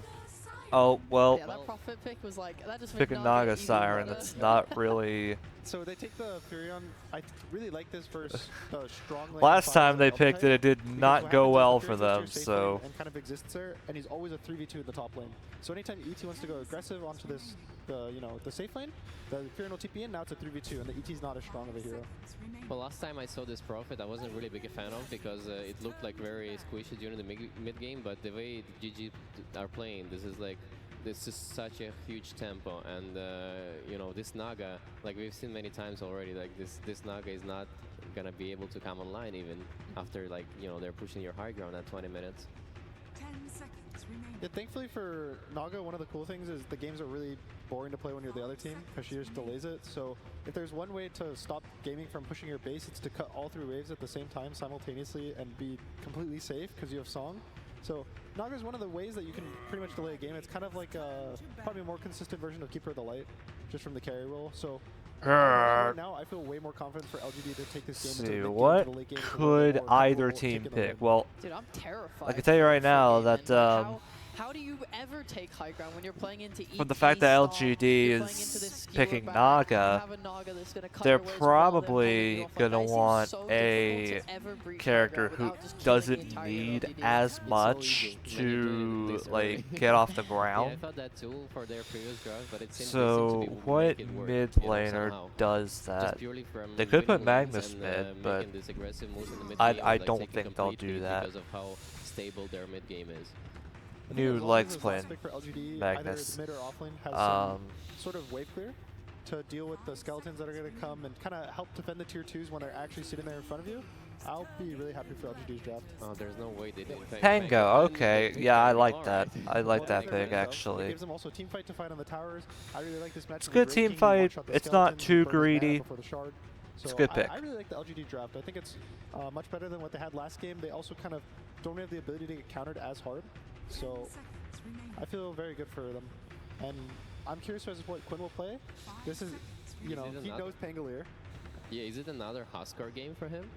Oh, well, Yeah, that Prophet pick was like, that just pick made a Naga Siren. better. That's not really. So they take the Furion. I really like this versus the strong lane. Last time they picked it, it did because not what go happens is well the for Furion goes to them. your safe So. lane and kind of exists there, and he's always a 3v2 in the top lane. So anytime ET wants to go aggressive onto this, the safe lane, the Furion will TP in. Now it's a 3v2, and the ET's not as strong of a hero. Well, last time I saw this Prophet, I wasn't really big a fan of because it looked like very squishy during the mid game. But the way the GG are playing, this is such a huge tempo, and you know, this Naga, like we've seen many times already, like this Naga is not gonna be able to come online even after, like, you know, they're pushing your high ground at 20 minutes. 10 seconds remaining. Yeah, thankfully for Naga, one of the cool things is the games are really boring to play when you're the other team because she just delays it. So if there's one way to stop gaming from pushing your base, it's to cut all 3 waves at the same time simultaneously and be completely safe because you have Song. So Naga is one of the ways that you can pretty much delay a game. It's kind of like probably a more consistent version of Keeper of the Light, just from the carry role. So right now, I feel way more confident for LGD to take this game into the What late game could either team pick? Well, Dude, I'm terrified. I can tell you right now that how do you ever take high ground when you're playing into from the fact that LGD is picking Naga, they're probably going to want a character who doesn't need as much to like get off the ground. Yeah, I thought that too for their previous draft, but it seems So what mid laner does that? They could put Magnus mid, but I don't think they'll do that. Because of how stable their mid game is. New likes playing for LGD, Magnus. either mid or offlane has some sort of wave clear to deal with the skeletons that are going to come and kind of help defend the tier 2s when they're actually sitting there in front of you. I'll be really happy for LGD's draft. Oh, there's no way they didn't. Tango, okay, yeah, I like that. I like that pick It actually. gives them also team fight to fight on the towers. I really like this match. It's a good team fight. It's not too greedy. It's a good pick. I really like the LGD draft. I think it's much better than what they had last game. They also kind of don't have the ability to get countered as hard. So I feel very good for them. And I'm curious as to what Quinn will play. This is, you know, he knows Pangolier. Yeah, is it another Huskar game for him?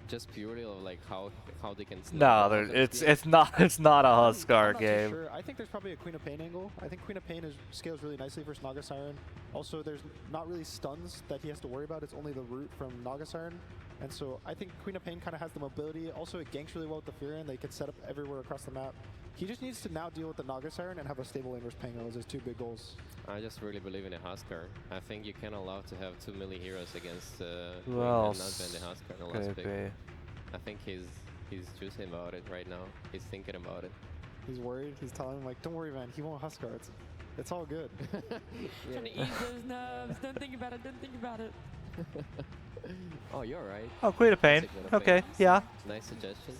Just purely of like how they can. No, it's not a Huskar game. Sure. I think there's probably a Queen of Pain angle. I think Queen of Pain scales really nicely versus Naga Siren. Also, there's not really stuns that he has to worry about. It's only the root from Naga Siren. And so I think Queen of Pain kind of has the mobility. Also, it ganks really well with the Furion. They can set up everywhere across the map. He just needs to now deal with the Naga Siren and have a stable lane versus Pango as his 2 big goals. I just really believe in a Huskar. I think you can allow to have 2 melee heroes against who and else not ban the Huskar in the could last it pick. be? I think he's choosing about it right now. He's thinking about it. He's worried. He's telling him like, "Don't worry, man. He won't Huskar. It's all good." Trying to ease those nerves. Don't think about it. Don't think about it. Oh, you're right. Oh, Queen of Pain. Okay, yeah. Nice suggestion.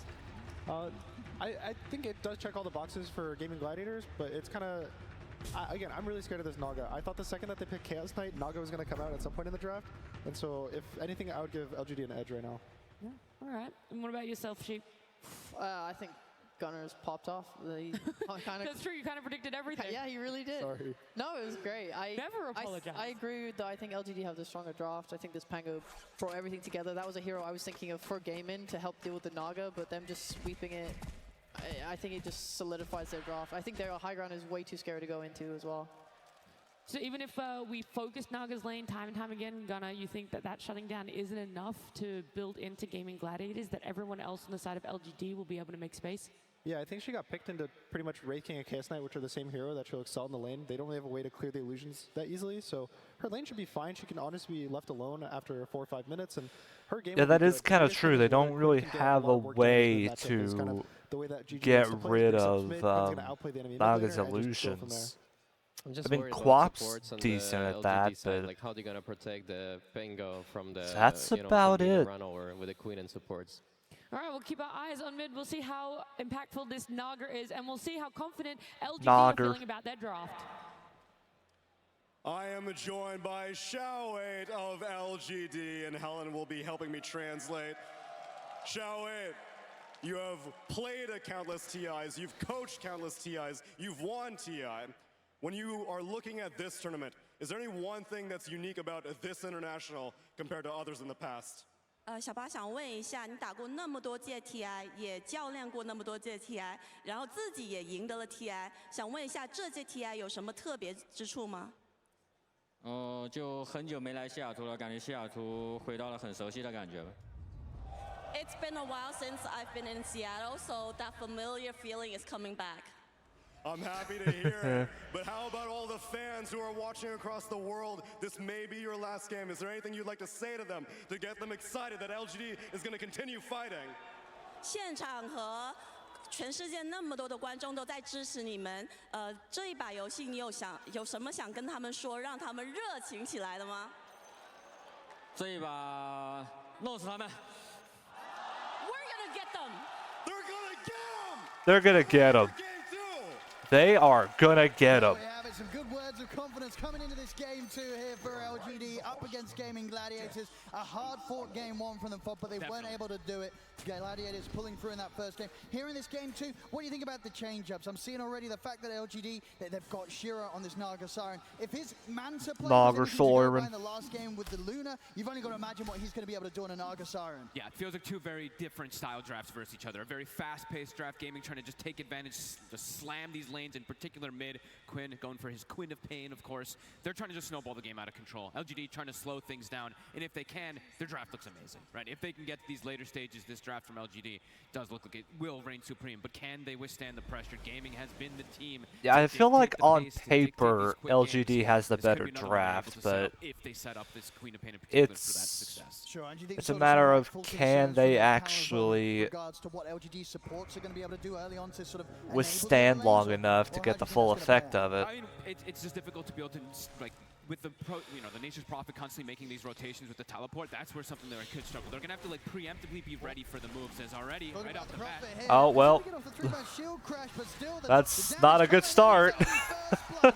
I think it does check all the boxes for Gaming Gladiators, but it's kind of... again, I'm really scared of this Naga. I thought the second that they picked Chaos Knight, Naga was going to come out at some point in the draft. And so, if anything, I would give LGD an edge right now. Yeah. All right. And what about yourself, Sheep? I think Gunner's popped off. That's true. You kind of predicted everything. Yeah, he really did. Sorry. No, it was great. Never apologize. I agree that I think LGD have the stronger draft. I think this Pango brought everything together. That was a hero I was thinking of for gaming to help deal with the Naga, but them just sweeping it, I think it just solidifies their draft. I think their high ground is way too scary to go into as well. So even if we focus Naga's lane time and time again, Gunnar, you think that shutting down isn't enough to build into Gaming Gladiators, that everyone else on the side of LGD will be able to make space? Yeah, I think she got picked into pretty much Wraith King and Chaos Knight, which are the same hero that she'll excel in the lane. They don't really have a way to clear the illusions that easily, so her lane should be fine. She can honestly be left alone after 4 or 5 minutes, and her game. Yeah, that is kind of true. They don't really have a way to get rid of Naga's illusions. I mean, Quap's decent at that, but like how they're gonna protect the Pango from the that's about it. Run over with the Queen and supports. All right, we'll keep our eyes on mid. We'll see how impactful this Naga is, and we'll see how confident LGD are feeling about their draft. I am joined by Xiao8 of LGD, and Helen will be helping me translate. Xiao8, you have played at countless TIs, you've coached countless TIs, you've won TI. When you are looking at this tournament, is there any one thing that's unique about this international compared to others in the past? 小八想问一下，你打过那么多届 TI， 也教练过那么多届 TI， 然后自己也赢得了 TI， 想问一下这届 TI 有什么特别之处吗？就很久没来西雅图了，感觉西雅图回到了很熟悉的感觉吧。It's been a while since I've been in Seattle, so that familiar feeling is coming back. I'm happy to hear it, but how about all the fans who are watching across the world? This may be your last game. Is there anything you'd like to say to them to get them excited that LGD is going to continue fighting? 现场和全世界那么多的观众都在支持你们，这一把游戏你有什么想跟他们说，让他们热情起来的吗？这一把弄死他们。We're gonna get them. They're gonna get them. They're gonna get him. They are gonna get him. Some good words of confidence coming into this game two here for LGD up against Gaming Gladiators. A hard-fought game one from them, but they weren't able to do it. Gladiators pulling through in that first game. Here in this game two, what do you think about the change-ups? I'm seeing already the fact that LGD, they've got Shira on this Naga Siren. If his Manta play in the last game with the Luna, you've only got to imagine what he's going to be able to do on a Naga Siren. Yeah, it feels like two very different style drafts versus each other. A very fast-paced draft, Gaming trying to just take advantage, just slam these lanes, in particular mid. Quinn going for his Quinn of Pain, of course. They're trying to just snowball the game out of control. LGD trying to slow things down, and if they can, their draft looks amazing, right? If they can get to these later stages, this draft from LGD does look like it will reign supreme, but can they withstand the pressure? Gaming has been the team. Yeah, I feel like on paper, LGD has the better draft, but it's a matter of can they actually withstand long enough to get the full effect of it. I mean, it's just difficult to be able to, like, with the the Nature's Prophet constantly making these rotations with the teleport, that's where something there could struggle. They're gonna have to like preemptively be ready for the moves as already right off the bat. Oh well, that's not a good start. The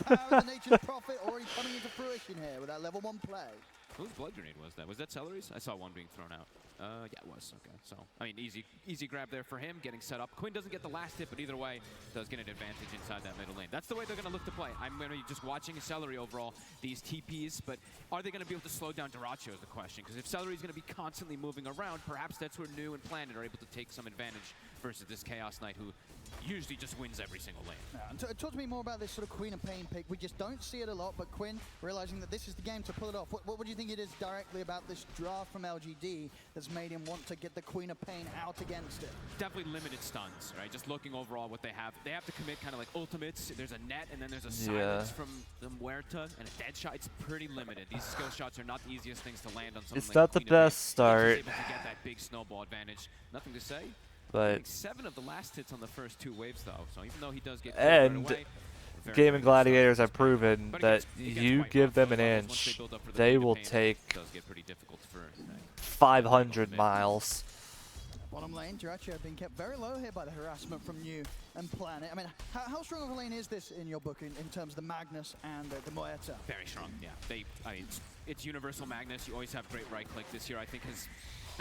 power of the Nature's Prophet already coming into fruition here with that level 1 play. Whose blood grenade was that? Was that Celery's? I saw one being thrown out. Yeah, it was. Okay, so, I mean, easy grab there for him, getting set up. Quinn doesn't get the last hit, but either way, does get an advantage inside that middle lane. That's the way they're going to look to play. I'm going to be just watching Celery overall, these TPs, but are they going to be able to slow down Duracho is the question, because if Celery's going to be constantly moving around, perhaps that's where New and Planet are able to take some advantage versus this Chaos Knight who usually just wins every single lane. Yeah, talk to me more about this sort of Queen of Pain pick. We just don't see it a lot, but Quinn, realizing that this is the game to pull it off. What would you think it is directly about this draft from LGD that's made him want to get the Queen of Pain out against it? Definitely limited stuns, right? Just looking overall what they have. They have to commit kind of like ultimates. There's a net, and then there's a silence from the Muerta, and a dead shot. It's pretty limited. These skill shots are not the easiest things to land on someone It's like not the Queen of Pain. best start. Able to get that big snowball advantage. Nothing to say. But I think 7 of the last hits on the first 2 waves, though. So even though he does get and right away, Gaming Gladiators have proven that you give them an inch, they will take 500 miles. Bottom lane, Duracho being kept very low here by the harassment from New and Planet. I mean, how strong of a lane is this in your book in terms of the Magnus and the Muerta? Very strong, yeah. I mean, it's universal Magnus. You always have great right click. This year, I think,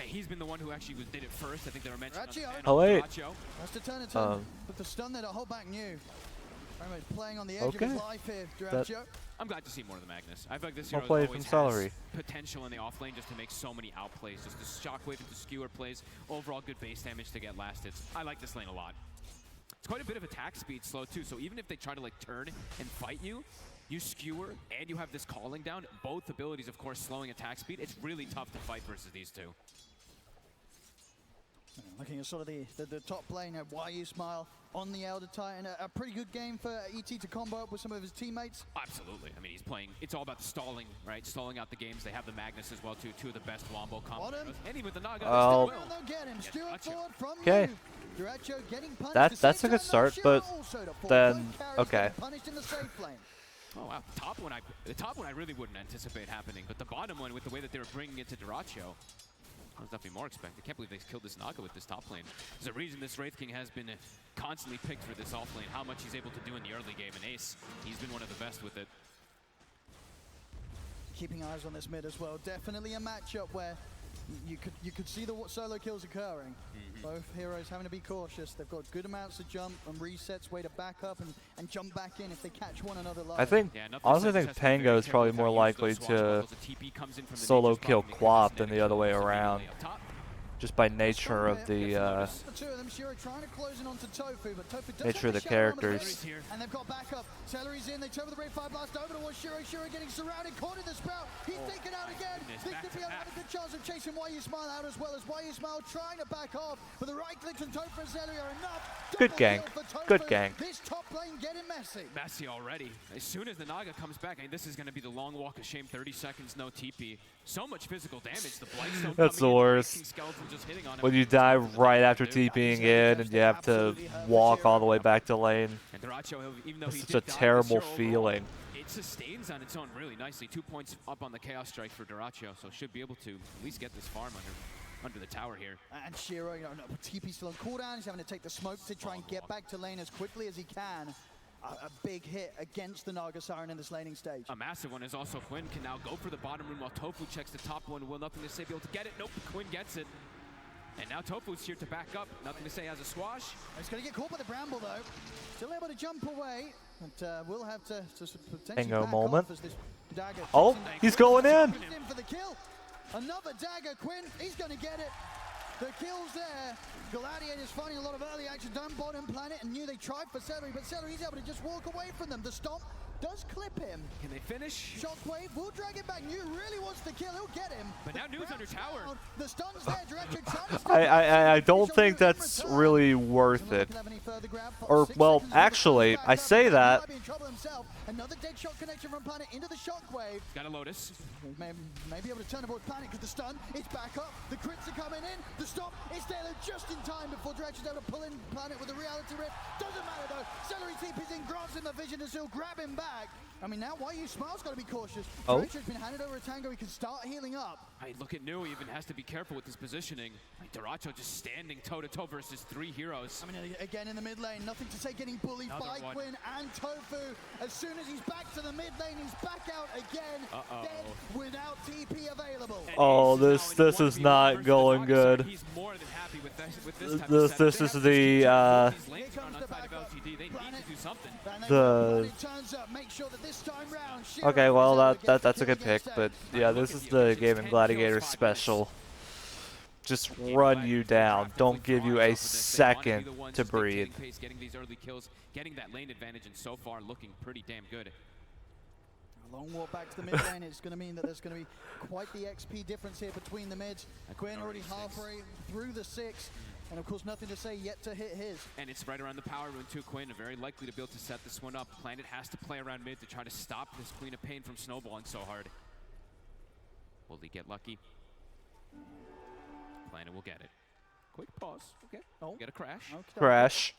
he's been the one who actually did it first. I think they were mentioning. Oh wait. Has to turn it on, but the stun there to hold back New. Very much playing on the edge of his life here, Duracho. I'm glad to see more of the Magnus. I feel like this hero always has potential in the off lane just to make so many outplays. Just the shockwave into skewer plays. Overall good base damage to get last hits. I like this lane a lot. It's quite a bit of attack speed slow too, so even if they try to like turn and fight you, you skewer and you have this calling down, both abilities of course slowing attack speed, it's really tough to fight versus these two. Looking at sort of the top lane, YU Smile on the Elder Titan. A pretty good game for ET to combo up with some of his teammates. Absolutely. I mean, he's playing, it's all about the stalling, right? Stalling out the games. They have the Magnus as well, too. 2 of the best wombo combos. And even with the Naga, oh. Get him. Stuart forward from okay. That's a good start, but then, okay. Oh wow, the top one I really wouldn't anticipate happening, but the bottom one with the way that they were bringing it to Duracho. I was definitely more expected. I can't believe they killed this Naga with this top lane. There's a reason this Wraith King has been constantly picked for this off lane, how much he's able to do in the early game. And Ace, he's been one of the best with it. Keeping eyes on this mid as well. Definitely a matchup where you could see the solo kills occurring. Both heroes having to be cautious. They've got good amounts of jump and resets, way to back up and jump back in if they catch one another live. I think, honestly, I think Pango is probably more likely to solo kill Quap than the other way around. Just by nature of the nature of the characters. And they've got backup. Celery's in. They turn with the Ray 5 blast over towards Shiro. Shiro getting surrounded, caught in the spout. He's taken out again. This could be able to have a good chance of chasing Why You Smile out as well as Why You Smile trying to back off. But the right clicks from Topher and Celery are enough. Good gank. Good gank. This top lane getting messy. Messy already. As soon as the Naga comes back, I mean, this is going to be the long walk of shame. 30 seconds, no TP. So much physical damage. The Blightstone That's the worst. When you die right after TPing in and you have to walk all the way back to lane. It's such a terrible feeling. It sustains on its own really nicely. 2 points up on the Chaos Strike for Duracho, so should be able to at least get this farm under the tower here. And Shiro, you know, TP still on cooldown. He's having to take the smoke to try and get back to lane as quickly as he can. A big hit against the Naga Siren in this laning stage. A massive one is also Quinn can now go for the bottom room while Tofu checks the top one. Will nothing to say be able to get it. Nope, Quinn gets it. And now Tofu's here to back up. Nothing to say has a swash. He's going to get caught by the bramble though. Still able to jump away. But we'll have to potentially Bingo back moment. off as this dagger. Oh, he's going in. For the kill. Another dagger. Quinn, he's going to get it. The kills there. Gladiators finding a lot of early action down bottom planet and knew they tried for Celery, but Celery's able to just walk away from them. The stomp does clip him. Can they finish? Shockwave will drag it back. New really wants to kill. He'll get him. But now New's under tower. The stun's there. Direction trying to I don't think that's really worth it. Or, well, actually, I say that. Another dead shot connection from Planet into the Shockwave. Got a Lotus. Maybe able to turn aboard Planet because the stun, it's back up. The crits are coming in. The stop, it's there just in time before Direction's able to pull in Planet with a reality rift. Doesn't matter though. Celery TP's in, grabs in the vision to still grab him back. I mean, now Why You Smile's got to be cautious. Oh. Direction's been handed over to Tango. He can start healing up. I look at New, he even has to be careful with his positioning. Duracho just standing toe-to-toe versus 3 heroes. I mean, again in the mid lane, nothing to say, getting bullied by Quinn and Tofu. As soon as he's back to the mid lane, he's back out again, dead without TP available. Oh, this is not going good. He's more than happy with this. This is the okay, well that's a good pick, but yeah, this is the Gaming Gladiator special. Just run you down. Don't give you a second to breathe. Getting these early kills, getting that lane advantage, and so far looking pretty damn good. A long walk back to the mid lane. It's going to mean that there's going to be quite the XP difference here between the mids. Quinn already halfway through the 6. And of course, nothing to say yet to hit his. And it's right around the power rune too. Quinn very likely to be able to set this one up. Planet has to play around mid to try to stop this Queen of Pain from snowballing so hard. Will he get lucky? Planet will get it. Quick pause. Okay. Oh, get a crash. Okay. Crash.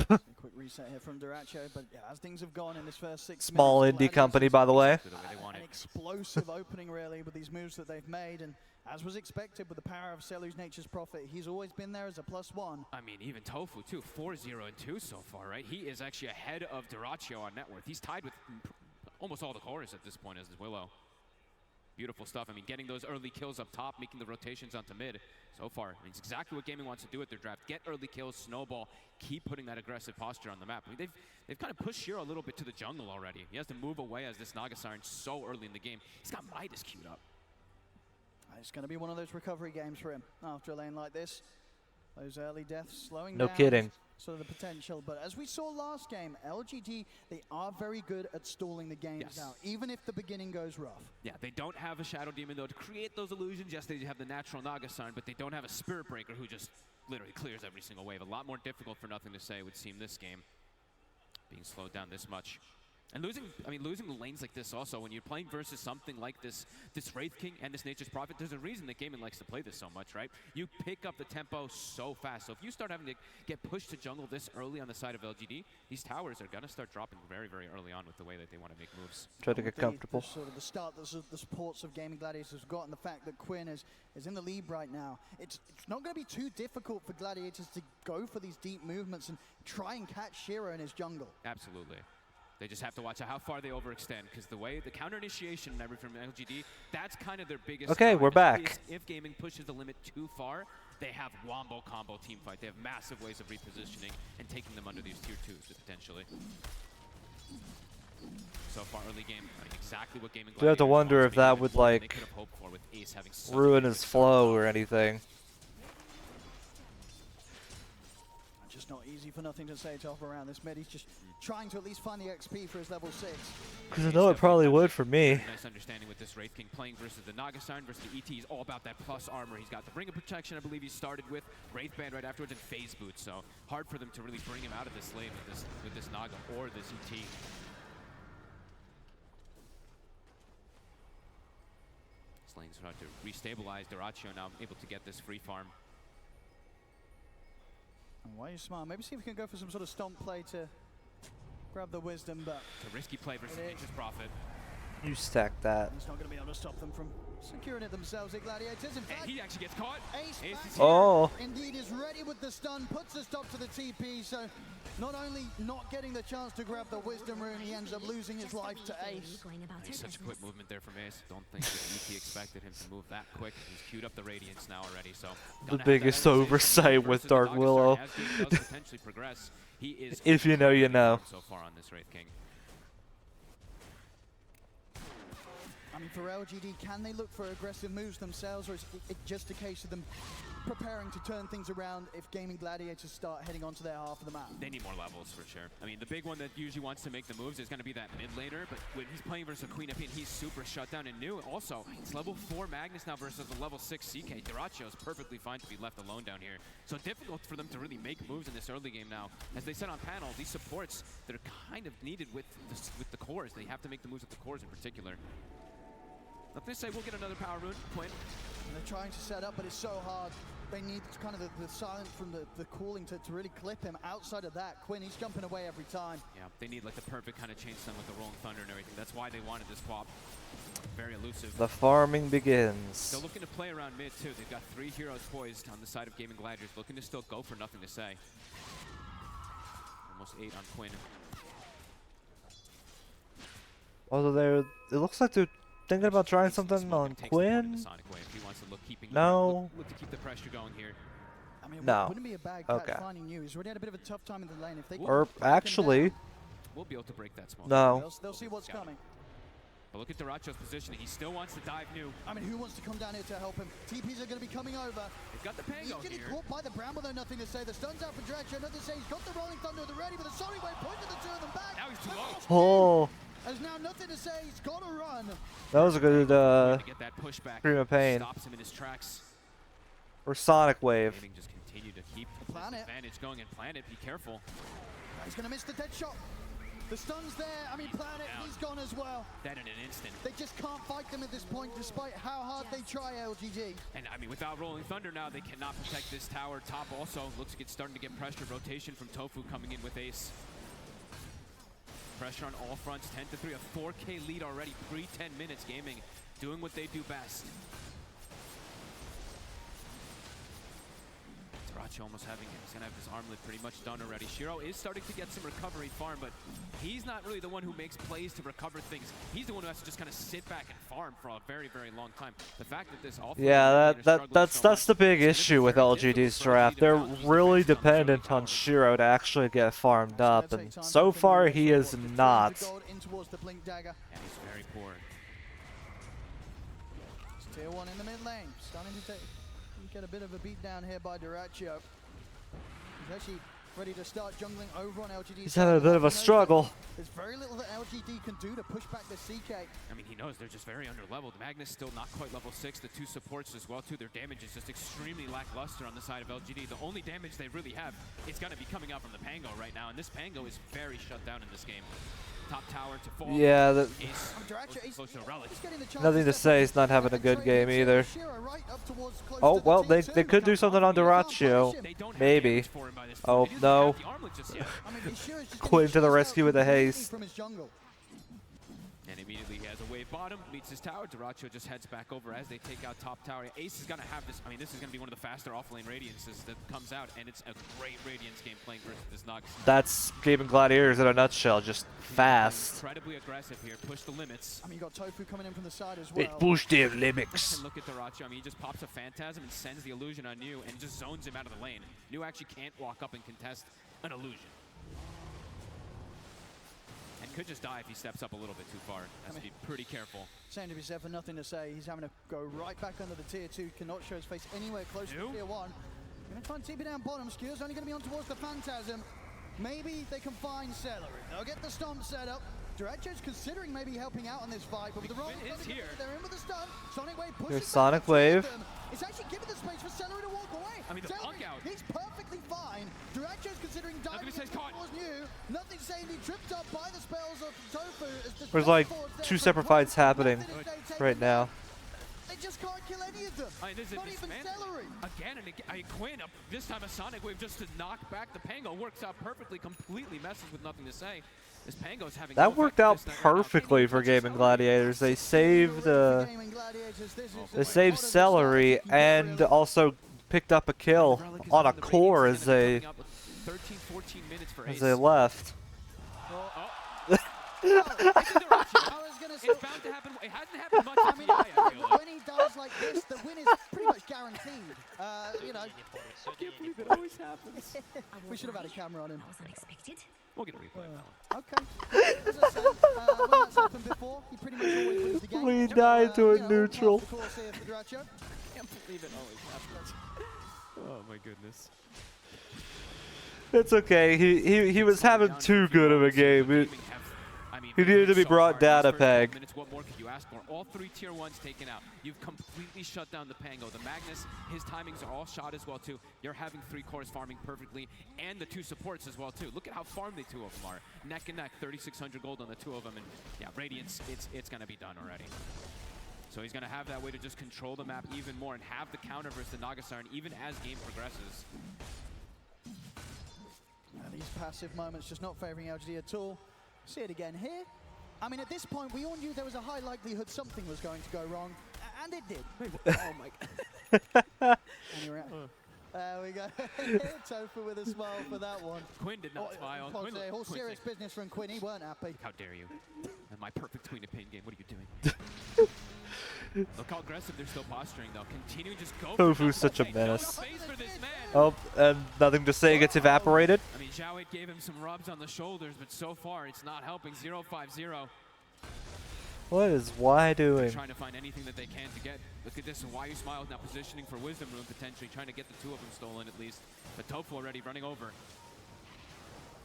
A quick reset here from Duracho, but yeah, as things have gone in this first 6 Small minutes, indie company, by the way. An explosive opening, really, with these moves that they've made, and as was expected with the power of Celu's Nature's Prophet, he's always been there as a +1. I mean, even Tofu too, 4-0 and 2 so far, right? He is actually ahead of Duracho on net worth. He's tied with almost all the cores at this point as is Willow. Beautiful stuff. I mean, getting those early kills up top, making the rotations onto mid. So far, I mean, it's exactly what Gaming wants to do with their draft. Get early kills, snowball, keep putting that aggressive posture on the map. I mean, they've kind of pushed Shiro a little bit to the jungle already. He has to move away as this Naga Siren so early in the game. He's got Midas queued up. It's going to be one of those recovery games for him after a lane like this. Those early deaths slowing down. No kidding. Sort of the potential, but as we saw last game, LGD, they are very good at stalling the games out, even if the beginning goes rough. Yeah, they don't have a Shadow Demon, though, to create those illusions. Yes, they have the natural Naga Siren, but they don't have a Spirit Breaker who just literally clears every single wave. A lot more difficult for Nothing to Say, it would seem, this game, being slowed down this much. And losing lanes like this also, when you're playing versus something like this Wraith King and this Nature's Prophet, there's a reason that Gaming likes to play this so much, right? You pick up the tempo so fast. So if you start having to get pushed to jungle this early on the side of LGD, these towers are going to start dropping very, very early on with the way that they want to make moves. Try to get comfortable. Sort of the start that the supports of Gaming Gladiators have got, and the fact that Quinn is in the lead right now, it's not going to be too difficult for Gladiators to go for these deep movements and try and catch Shiro in his jungle. Absolutely. They just have to watch out how far they overextend, because the way the counter initiation and everything from LGD, that's kind of their biggest. Okay, we're back. If Gaming pushes the limit too far, they have wombo combo team fight. They have massive ways of repositioning and taking them under these tier 2s potentially. So far, early game, exactly what Gaming. You have to wonder if that would like ruin his flow or anything. Just not easy for nothing to say to offer around this mid. He's just trying to at least find the XP for his level 6. Because I know it probably would for me. Nice understanding with this Wraith King playing versus the Naga Siren versus the ET. He's all about that plus armor. He's got the Ring of Protection, I believe he started with, Wraith Band right afterwards, and Phase Boot. So hard for them to really bring him out of this lane with this Naga or this ET. This lane's hard to restabilize. Dyrachyo now able to get this free farm. Why are you smart? Maybe see if we can go for some sort of stomp play to grab the wisdom, but it's a risky play versus Nature's Prophet. You stack that. He's not going to be able to stop them from securing it themselves, the Gladiators. In fact, and he actually gets caught. Ace oh. Indeed is ready with the stun, puts a stop to the TP, so not only not getting the chance to grab the wisdom rune, he ends up losing his life to Ace. Nice, such a quick movement there from Ace. Don't think that ET expected him to move that quick. He's queued up the Radiance now already, so the biggest oversight with Dark Willow. If you know, you know. So far on this Wraith King. I mean, for LGD, can they look for aggressive moves themselves, or is it just a case of them preparing to turn things around if Gaming Gladiators start heading onto their half of the map? They need more levels for sure. I mean, the big one that usually wants to make the moves is going to be that mid laner, but when he's playing versus a Queen Epi, he's super shut down and new. Also, it's level 4 Magnus now versus a level 6 CK. Dyrachyo is perfectly fine to be left alone down here. So difficult for them to really make moves in this early game now. As they said on panel, these supports that are kind of needed with the cores. They have to make the moves with the cores in particular. If they say we'll get another power rune, Quinn. And they're trying to set up, but it's so hard. They need kind of the silence from the cooling to really clip him. Outside of that, Quinn, he's jumping away every time. Yeah, they need like the perfect kind of chain stun with the Rolling Thunder and everything. That's why they wanted this pop. Very elusive. The farming begins. Still looking to play around mid too. They've got 3 heroes poised on the side of Gaming Gladiators, looking to still go for nothing to say. Almost 8 on Quinn. Although it looks like they're thinking about trying something on Quinn? No. Look to keep the pressure going here. I mean, no. Wouldn't be a bad catch finding you. He's already had a bit of a tough time in the lane. If they or actually, we'll be able to break that smoke. No. They'll see what's coming. But look at Dyrachyo's positioning. He still wants to dive new. I mean, who wants to come down here to help him? TPs are going to be coming over. They've got the Pango He's getting here. caught by the Bramble, though, nothing to say. The stun's out for Dyrachyo, nothing to say. He's got the Rolling Thunder at the ready, but the Sonic Wave pointed the two of them back. Now he's too low. Oh. There's now nothing to say. He's got to run. That was a good get that pushback. Scream of pain. Stops him in his tracks. Or Sonic Wave. Gaming just continue to keep the Planet advantage going, and Planet, be careful. He's going to miss the dead shot. The stun's there. I mean, Planet, he's gone as well. That in an instant. They just can't fight them at this point, despite how hard they try, LGD. And I mean, without Rolling Thunder now, they cannot protect this tower. Top also looks like it's starting to get pressure. Rotation from Tofu coming in with Ace. Pressure on all fronts, 10-3, a 4K lead already, pre-10 minutes. Gaming doing what they do best. Dyrachyo almost he's gonna have his armlet pretty much done already. Shiro is starting to get some recovery farm, but he's not really the one who makes plays to recover things. He's the one who has to just kind of sit back and farm for a very, very long time. The fact that this that's the big issue with LGD's draft. They're really dependent on Shiro to actually get farmed up, and so far he is not. In towards the Blink Dagger. And he's very poor. It's tier 1 in the mid lane, starting to get a bit of a beat down here by Dyrachyo. He's actually ready to start jungling over on LGD. He's having a bit of a struggle. There's very little that LGD can do to push back the CK. I mean, he knows they're just very under-leveled. Magnus still not quite level 6. The 2 supports as well, too. Their damage is just extremely lackluster on the side of LGD. The only damage they really have is going to be coming out from the Pango right now, and this Pango is very shut down in this game. Top tower to fall. Yeah, Ace close to a relic. nothing to say. He's not having a good game either. Oh, well, they could do something on Duracio. Maybe. Oh, no. Quinn to the rescue with a haste. And immediately he has a wave bottom, meets his tower. Duracio just heads back over as they take out top tower. Ace is going to have this. I mean, this is going to be one of the faster offlane Radiances that comes out, and it's a great Radiance game playing versus this Nux. That's Gaming Gladiators in a nutshell, just fast. Incredibly aggressive here, push the limits. I mean, you got Tofu coming in from the side as well. It pushed their limits. And look at Duracio. I mean, he just pops a Phantasm and sends the illusion on New and just zones him out of the lane. New actually can't walk up and contest an illusion. And could just die if he steps up a little bit too far. Has to be pretty careful. Saying to be said for nothing to say, he's having to go right back under the tier 2, cannot show his face anywhere close to tier 1. Gonna try and TP down bottom, Skewer's only gonna be on towards the Phantasm. Maybe they can find Celery. They'll get the stomp set up. Duracio's considering maybe helping out on this fight, but with the wrong they're in with the stun. Sonic Wave pushes. Here's Sonic Wave. It's actually giving the space for Celery to walk away. I mean, the punk out. He's perfectly fine. Duracio's considering diving towards New. Nothing saying he tripped up by the spells of Tofu. There's like 2 separate fights happening right now. They just can't kill any of them. I mean, not even Celery. Again and again. Quinn, this time a Sonic Wave just to knock back the Pango. Works out perfectly, completely messes with nothing to say. This Pango's having that worked out perfectly for Gaming Gladiators. They saved Celery and also picked up a kill on a core as they left. It's bound to happen. It hasn't happened much. I mean, when he dies like this, the win is pretty much guaranteed. You know. I can't believe it always happens. We should have had a camera on him. We'll get a replay of that one. Okay. As I said, when that's happened before, he pretty much always wins the game. We died to a neutral. Can't believe it always happens. Oh my goodness. It's okay. He was having too good of a game. He needed to be brought down a peg. What more could you ask for? All 3 tier 1s taken out. You've completely shut down the Pango. The Magnus, his timings are all shot as well too. You're having 3 cores farming perfectly, and the 2 supports as well too. Look at how farmed the 2 of them are. Neck and neck, 3,600 gold on the 2 of them, and yeah, Radiance, it's gonna be done already. So he's gonna have that way to just control the map even more and have the counter versus the Nagasarn even as game progresses. These passive moments just not favoring LGD at all. See it again here. I mean, at this point, we all knew there was a high likelihood something was going to go wrong, and it did. Oh my God. Anyway, there we go. Tofu with a smile for that one. Quinn did not smile. All serious business from Quinn. He weren't happy. How dare you? And my perfect Queen of Pain game. What are you doing? Look how aggressive they're still posturing, though. Continue to just go. Tofu's such a menace. Oh, and nothing to say, gets evaporated. I mean, Xiao gave him some rubs on the shoulders, but so far it's not helping. 0-5-0. What is Y doing? They're trying to find anything that they can to get. Look at this. Why you smile now positioning for Wisdom Rune, potentially trying to get the 2 of them stolen at least. But Tofu already running over.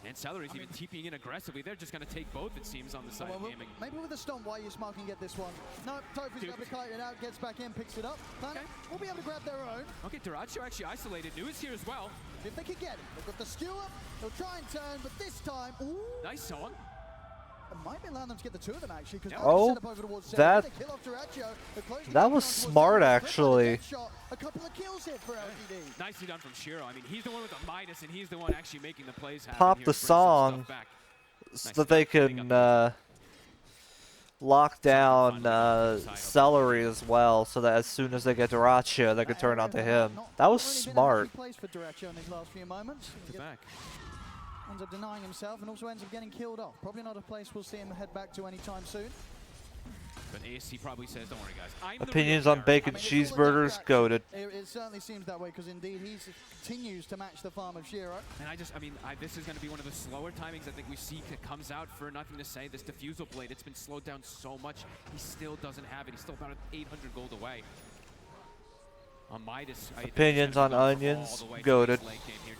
And Celery's even TPing in aggressively. They're just going to take both, it seems, on the side of gaming. Maybe with a stomp, why you smile can get this one. No, Tofu's able to kite it out, gets back in, picks it up. Planet will be able to grab their own. Okay, Duracio actually isolated. New is here as well. If they can get it. They've got the skewer. They'll try and turn, but this time, ooh. Nice song. It might be allowing them to get the 2 of them, actually. Oh, that was smart, actually. A couple of kills here for LGD. Nicely done from Shiro. I mean, he's the one with the Midas, and he's the one actually making the plays happen. Pop the song so that they can lock down Celery as well, so that as soon as they get Duracio, they can turn onto him. That was smart. Plays for Duracio in these last few moments. Ends up denying himself and also ends up getting killed off. Probably not a place we'll see him head back to anytime soon. But ASC probably says, don't worry, guys. Opinions on bacon cheeseburgers, goated. It certainly seems that way because indeed he continues to match the farm of Shiro. And this is going to be one of the slower timings I think we see comes out for nothing to say. This Diffusal Blade, it's been slowed down so much. He still doesn't have it. He's still about 800 gold away. On Midas, opinions on onions, goated.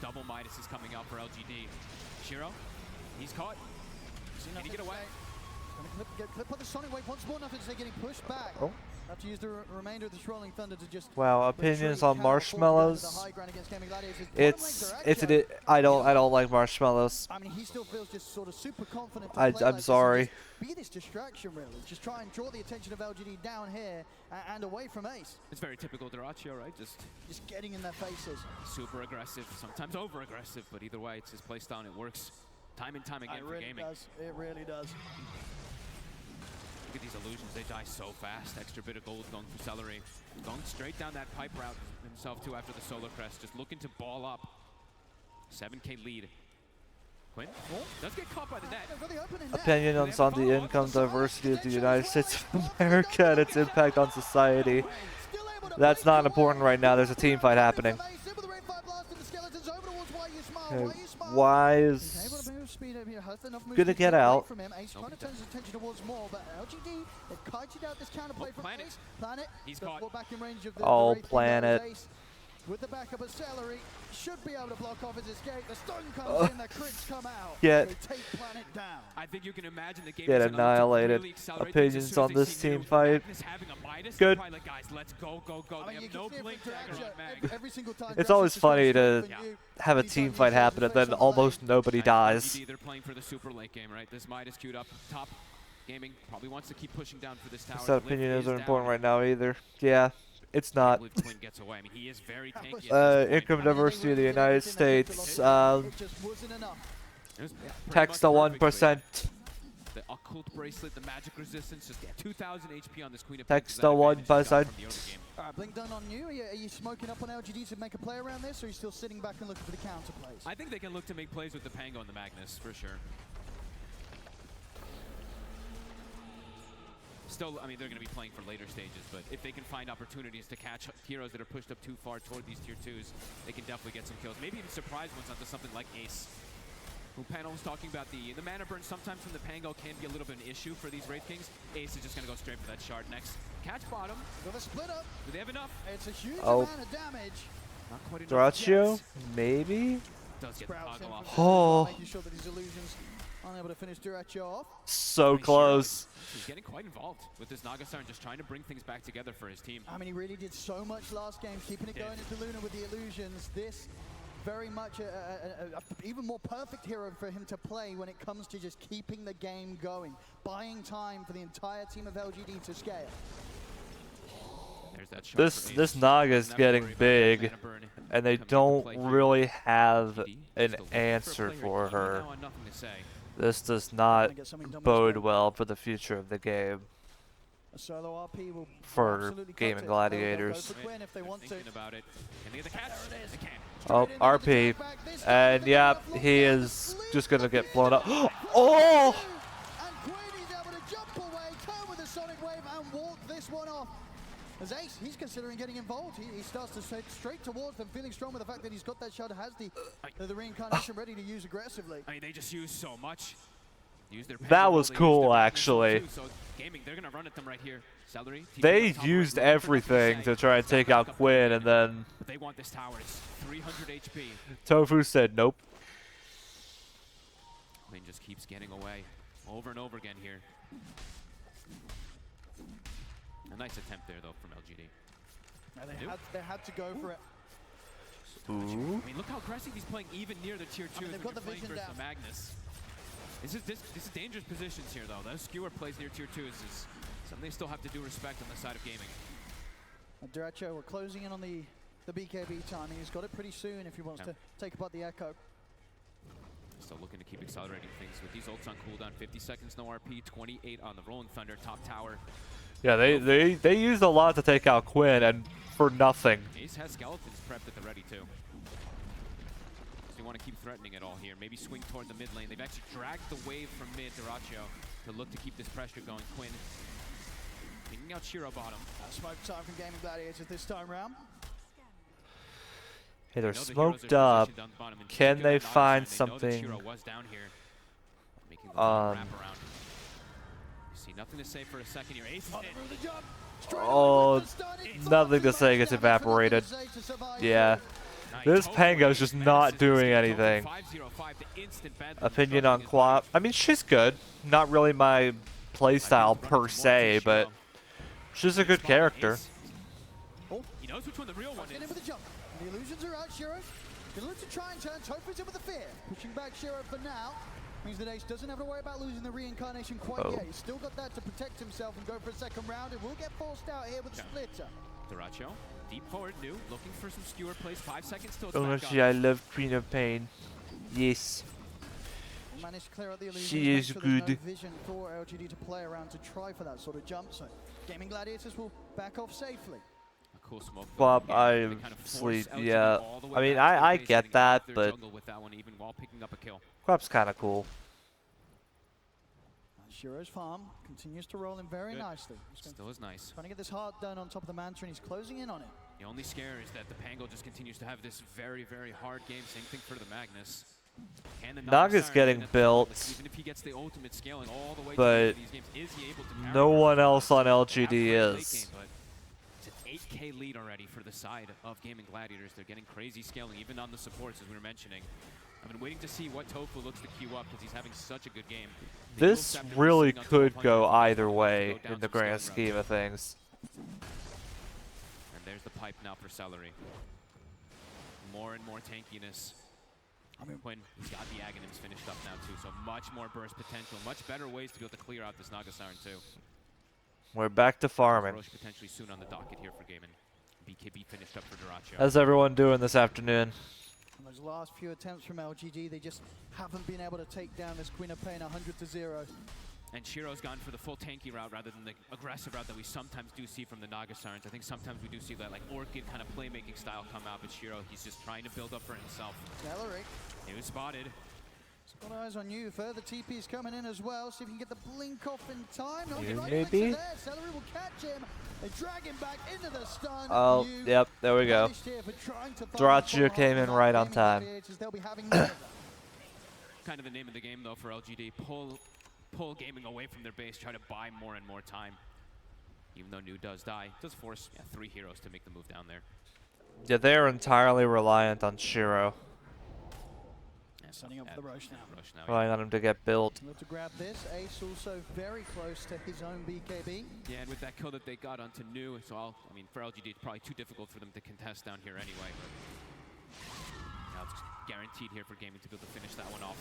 Double Midas is coming out for LGD. Shiro, he's caught. Can he get away? Clip on the Sonic Wave once more, nothing to say, getting pushed back. Oh. Have to use the remainder of this Rolling Thunder to just. Wow, opinions on marshmallows. I don't like marshmallows. I mean, he still feels just sort of super confident. I'm sorry. Be this distraction, really. Just try and draw the attention of LGD down here and away from Ace. It's very typical Dyrachyo, right? Just getting in their faces. Super aggressive, sometimes over aggressive, but either way, it's his play style and it works time and time again for gaming. It really does. Look at these illusions, they die so fast. Extra bit of gold going through Celery. Going straight down that pipe route himself too after the Solar Crest, just looking to ball up. 7K lead. Quinn does get caught by the net. Opinions on the income diversity of the United States of America and its impact on society. That's not important right now, there's a team fight happening. Okay, Y is gonna get out. Oh, Planet. With the backup of Celery, should be able to block off his escape. The stun comes in, the crits come out. Get, they take Planet down. I think you can imagine the game get annihilated. Opinions on this team fight. Good. Guys, let's go, go, go. They have no blink dagger on Mag. Every single time it's always funny to have a team fight happen and then almost nobody dies. They're playing for the super late game, right? This Midas queued up top. Gaming probably wants to keep pushing down for this tower. That opinion isn't important right now either. Yeah. It's not. Income diversity of the United States. Text the 1%. The occult bracelet, the magic resistance, just 2,000 HP on this Queen of Text the 1%. Alright, Blink done on you. Are you smoking up on LGD to make a play around this, or are you still sitting back and looking for the counter plays? I think they can look to make plays with the Pango and the Magnus, for sure. Still, I mean, they're going to be playing for later stages, but if they can find opportunities to catch heroes that are pushed up too far toward these tier 2s, they can definitely get some kills. Maybe even surprise ones onto something like Ace. Who Panel was talking about the mana burn sometimes from the Pango can be a little bit of an issue for these Wraith Kings. Ace is just going to go straight for that shard next. Catch bottom. Got a split up. Do they have enough? It's a huge amount of damage. Not quite enough. Dyrachyo? Maybe? Does get the toggle off. Oh. Making sure that these illusions unable to finish Dyrachyo off. So close. He's getting quite involved with this Nagastar and just trying to bring things back together for his team. I mean, he really did so much last game, keeping it going into Luna with the illusions. This very much a even more perfect hero for him to play when it comes to just keeping the game going, buying time for the entire team of LGD to scale. This Naga's getting big, and they don't really have an answer for her. This does not bode well for the future of the game. A solo RP will for Gaming Gladiators. Oh, RP. And yep, he is just gonna get blown up. Oh! And Quinn is able to jump away, turn with the Sonic Wave and walk this one off. As Ace, he's considering getting involved. He starts to head straight towards them, feeling strong with the fact that he's got that shot, has the reincarnation ready to use aggressively. I mean, they just use so much. Use their that was cool, actually. So Gaming, they're gonna run at them right here. Celery, they used everything to try and take out Quinn, and then they want this tower. It's 300 HP. Tofu said nope. Quinn just keeps getting away over and over again here. A nice attempt there, though, from LGD. Yeah, they had to go for it. Ooh. I mean, look how aggressive he's playing even near the tier 2s when you're playing versus the Magnus. This is dangerous positions here, though. Those skewer plays near tier 2s is something they still have to do respect on the side of gaming. Dyrachyo, we're closing in on the BKB timing. He's got it pretty soon if he wants to take apart the Echo. Still looking to keep accelerating things with these ults on cooldown. 50 seconds, no RP, 28 on the Rolling Thunder, top tower. Yeah, they used a lot to take out Quinn, and for nothing. Ace has skeletons prepped at the ready, too. So you want to keep threatening it all here. Maybe swing toward the mid lane. They've actually dragged the wave from mid, Dyrachyo, to look to keep this pressure going. Quinn picking out Shiro bottom. Smoke time from Gaming Gladiators this time round. Hey, they're smoked up. Can they find something? See nothing to say for a second here. Ace is oh, nothing to say gets evaporated. Yeah. This Pango's just not doing anything. Opinion on Quap. I mean, she's good. Not really my playstyle per se, but she's a good character. He knows which one the real one In is. with the jump. The illusions are out, Shiro. Gonna look to try and turn. Tofu's in with the fear. Pushing back Shiro for now. Means that Ace doesn't have to worry about losing the reincarnation quite yet. He's still got that to protect himself and go for a second round. It will get forced out here with Splitter. Duracho, deep forward, new, looking for some skewer plays. 5 seconds till it's Oh, back she, up. I love Queen of Pain. Yes. Managed to clear out the illusions. She is Make sure there's good. no vision for LGD to play around to try for that sort of jump. So Gaming Gladiators will back off safely. A cool smoke. Bob, Again, I they kind of force sleep. LGD Yeah. all the way I mean, back to their I base, get getting that, out their but jungle with that one, even while picking up a kill. Quap's kind of cool. Shiro's farm continues to roll in very Good. nicely. Still is nice. Trying to get this hard done on top of the Manta, and he's closing in on it. The only scare is that the Pango just continues to have this very, very hard game. Same thing for the Magnus. And the Naga's Siren, getting even at built, the even if he gets the ultimate scaling all the way but to these games, is he able to carry no her one for else on the LGD late game, is. but it's an 8K lead already for the side of Gaming Gladiators. They're getting crazy scaling, even on the supports, as we were mentioning. I've been waiting to see what Tofu looks to queue up because he's having such a good game. The This Eagle Scepter really sitting on could 1200 go if he either wants to way go down in the some grand scaling scheme routes. of things. And there's the pipe now for Celery. More and more tankiness. When he's got the Aghanims finished up now too, so much more burst potential, much better ways to be able to clear out this Naga Siren too. We're back to farming. Roche potentially soon on the docket here for Gaiman. BKB finished up for Duracho. How's everyone doing this afternoon? And those last few attempts from LGD, they just haven't been able to take down this Queen of Pain 100-0. And Shiro's gone for the full tanky route rather than the aggressive route that we sometimes do see from the Naga Sirens. I think sometimes we do see that like Orchid kind of playmaking style come out, but Shiro, he's just trying to build up for himself. Celery. He was spotted. Got eyes on you. Further TP's coming in as well. See if he can get the blink off in time. Not You right maybe? next to there. Celery will catch him. They drag him back into the stun. Oh, You yep, there we go. punished here for trying to find Duracho the came in right on Gaming time. Gladiators. They'll be having none of that. Kind of the name of the game though for LGD. Pull gaming away from their base, try to buy more and more time. Even though New does die, it does force 3 heroes to make the move down there. Yeah, they're entirely reliant on Shiro. Setting up for the Roche now. Relying on him to get built. Look to grab this. Ace also very close to his own BKB. Yeah, and with that kill that they got onto New, so I mean, for LGD, it's probably too difficult for them to contest down here anyway. But now it's guaranteed here for Gaming to be able to finish that one off.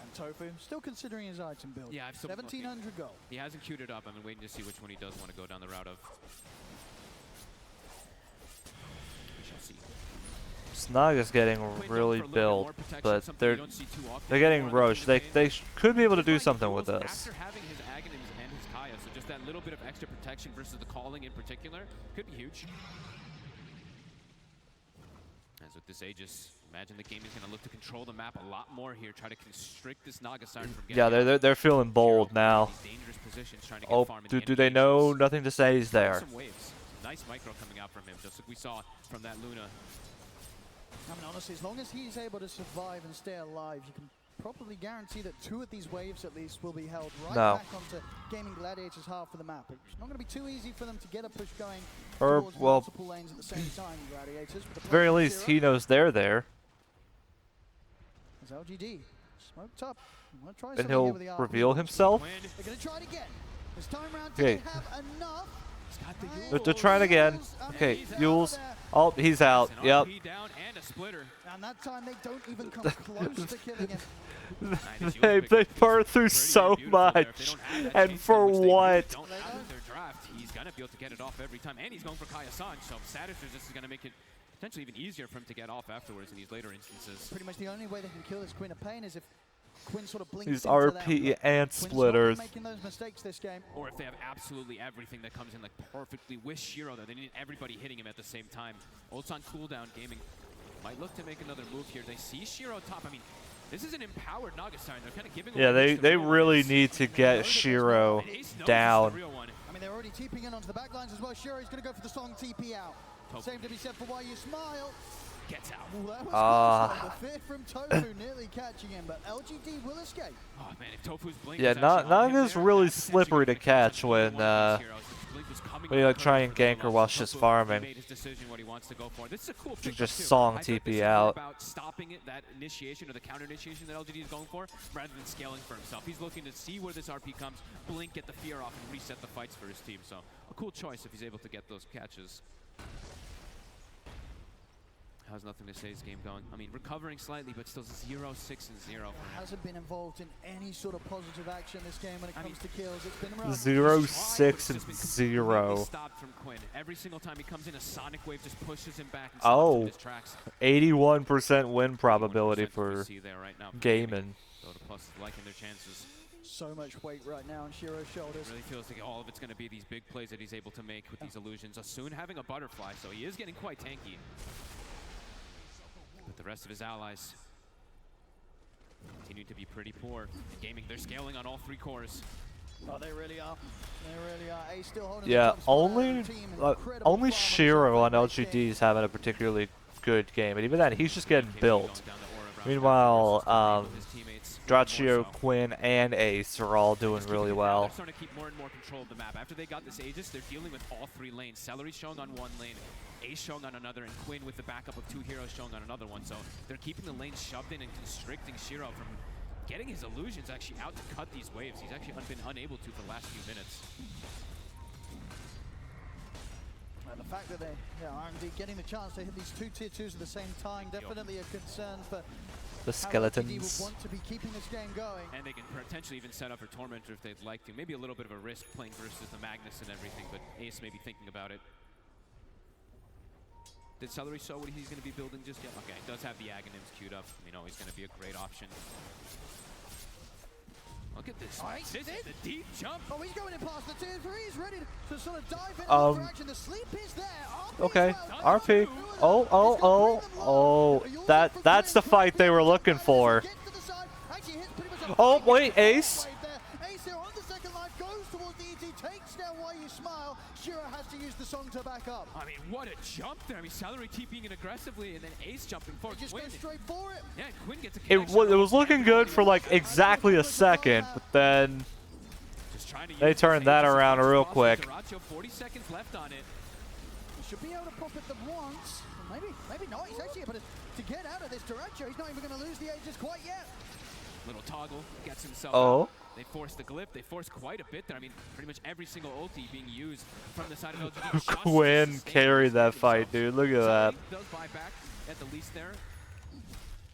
And Tofu still considering his item build. Yeah, I've still 1700 gold. He hasn't queued it up. I've been waiting to see which one he does want to go down the route of. We shall see. Snaga's getting really built, but they're getting Roche. They could be able to do something with this. After having his Aghanims and his Kaya, so just that little bit of extra protection versus the calling in particular could be huge. As with this Aegis, imagine the game is going to look to control the map a lot more here, try to constrict this Naga Siren from getting Yeah, they're feeling bold now. dangerous positions trying to get Oh, farm in the do they know nothing to say he's there? Some waves. Nice micro coming out from him, just like we saw from that Luna. I mean, honestly, as long as he's able to survive and stay alive, you can probably guarantee that 2 of these waves at least will be held right back onto Gaming Gladiators' half of the map. It's not going to be too easy for them to get a push going towards multiple lanes at the same time, Gladiators. At the very least, he knows they're there. As LGD smoked up. Try And he'll reveal himself. They're going to try it again. This time round, Okay. they have enough? They're trying again. Okay, Yules. Oh, he's out. Yep. And that time they don't even come close to killing him. They burned through so much. And for what? Don't have their draft. He's going to be able to get it off every time. And he's going for Kaya-san, so Satisfy this is going to make it potentially even easier for him to get off afterwards in these later instances. Pretty much the only way they can kill this Queen of Pain is if Quinn sort of blinks These into RP them. and Quinn's splitters. not making those mistakes this game. Or if they have absolutely everything that comes in like perfectly with Shiro, though. They need everybody hitting him at the same time. Ult's on cooldown. Gaming might look to make another move here. They see Shiro top. I mean, this is an empowered Naga Siren. They're kind of giving Yeah, away they really need to get Shiro down. I mean, they're already TPing in onto the back lines as well. Shiro's going to go for the strong TP out. Same to be said for Why You Smile. gets out. Well, that was close, the fear from Tofu nearly catching him, but LGD will escape. Oh man, if Tofu's blink Yeah, was actually not on him is there, really that's potentially slippery to gonna catch catch either when one of these heroes. If Blink was coming you on like try curve and for the gank or low, while she's Tofu farming. made his decision what he wants to go for. This is a cool You pickup just too. song I think this TP is more out. about stopping it, that initiation or the counter initiation that LGD is going for, rather than scaling for himself. He's looking to see where this RP comes, blink, get the fear off, and reset the fights for his team. So a cool choice if he's able to get those catches. Has nothing to say his game going. I mean, recovering slightly, but still 0, 6, and 0 for him. Hasn't been involved in any sort of positive action this game when it comes to kills. It's been around 0, 6, and 0. Stopped from Quinn. Every single time he comes in, a sonic wave just pushes him back and stops him in his tracks. 81% win probability for right now gaming. Dota Plus is liking their chances. So much weight right now on Shiro's shoulders. It really feels like all of it's going to be these big plays that he's able to make with these illusions. Soon having a butterfly, so he is getting quite tanky. But the rest of his allies continue to be pretty poor. In gaming, they're scaling on all 3 cores. Oh, they really are. They really are. Ace still holding Yeah, the top spot of the team. only Shiro on LGD is having a particularly good game, and even then, he's just getting built. Meanwhile, Draccio, Quinn, and Ace are all doing really well. They're starting to keep more and more control of the map. After they got this Aegis, they're dealing with all 3 lanes. Celery showing on one lane, Ace showing on another, and Quinn with the backup of 2 heroes showing on another one. So they're keeping the lanes shoved in and constricting Shiro from getting his illusions actually out to cut these waves. He's actually been unable to for the last few minutes. And the fact that they are indeed getting the chance to hit these 2 tier 2s at the same time, definitely a concern for the skeletons. Would want to be keeping this game going. And they can potentially even set up for Tormentor if they'd like to. Maybe a little bit of a risk playing versus the Magnus and everything, but Ace may be thinking about it. Did Celery show what he's going to be building just yet? Okay, does have the Aghanims queued up. I mean, always going to be a great option. Look at this. This is the deep jump. Oh, he's going in past the tier 3. He's ready to sort of dive in for action. The sleep is there. Okay, RP. Oh, that's the fight they were looking for. Oh, wait, Ace. Ace here on the second life goes towards the ET, takes down Why You Smile. Shiro has to use the song to back up. I mean, what a jump there. I mean, Celery TPing it aggressively and then Ace jumping forward. He just goes straight for it. Yeah, Quinn gets a It was looking good for like exactly a second, but then they turned that around real quick. Duracho, 40 seconds left on it. He should be able to pop it the once. Maybe not. He's actually able to get out of this Duracho. He's not even going to lose the Aegis quite yet. Little toggle, gets himself out. They forced the glyph. They forced quite a bit there. I mean, pretty much every single ulti being used from the side of LGD. Quinn carried that fight, dude. Look at that. Does buy back at the least there.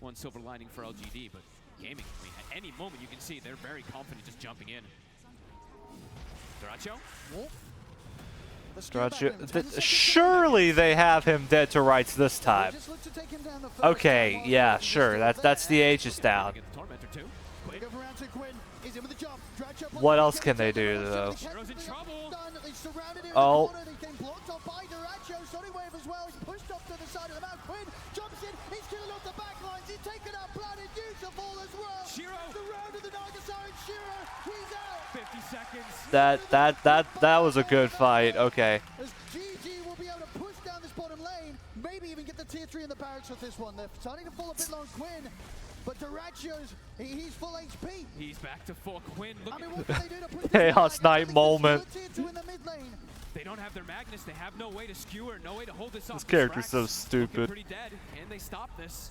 One silver lining for LGD, but gaming, I mean, at any moment you can see they're very confident just jumping in. Duracho? Surely they have him dead to rights this time. Okay, yeah, sure. That's the Aegis down. What else can they do, though? Oh. That was a good fight. Okay. GG will be able to push down this bottom lane, maybe even get the tier 3 in the barracks with this one. They're starting to fall a bit low on Quinn, but Duracio's, he's full HP. He's back to full. Quinn, look what can they do to push Chaos Knight moment. They don't have their Magnus. They have no way to skewer, no way to hold this off. This character's so stupid. Pretty dead. Can they stop this?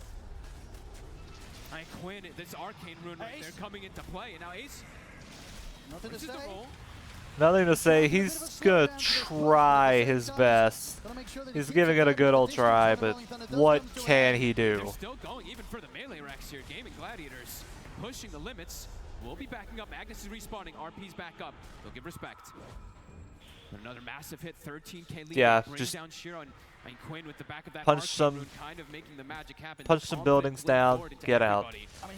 And Quinn, this arcane rune right there coming into play, and now Ace. Nothing to say. Nothing to say. He's gonna try his best. He's giving it a good old try, but what can he do? They're still going even for the melee racks here. Gaming Gladiators pushing the limits. We'll be backing up. Magnus is respawning. RP's back up. They'll give respect. But another massive hit. 13k lead. Yeah, brings just down Shiro and Quinn with the back of that punch some, kind of making the magic happen. punch some buildings down, get out.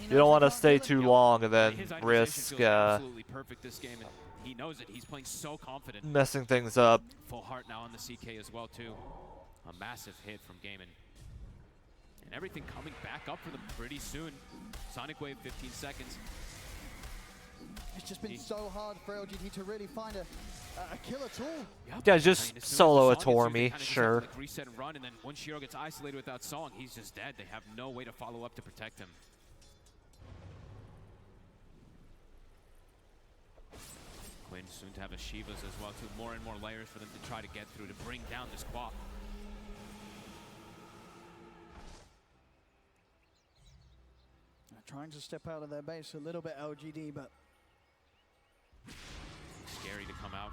You don't want to stay too long and then risk absolutely perfect this game. And he knows it. He's playing so confident. Messing things up. Full heart now on the CK as well too. A massive hit from Gaiman. And everything coming back up for them pretty soon. Sonic Wave, 15 seconds. It's just been so hard for LGD to really find a a kill at all. Yeah, just solo a Tormy, sure. Like reset and run, and then when Shiro gets isolated without Song, he's just dead. They have no way to follow up to protect him. Quinn soon to have a Shivas as well, too. More and more layers for them to try to get through to bring down this Quap. Trying to step out of their base a little bit, LGD, but scary to come out.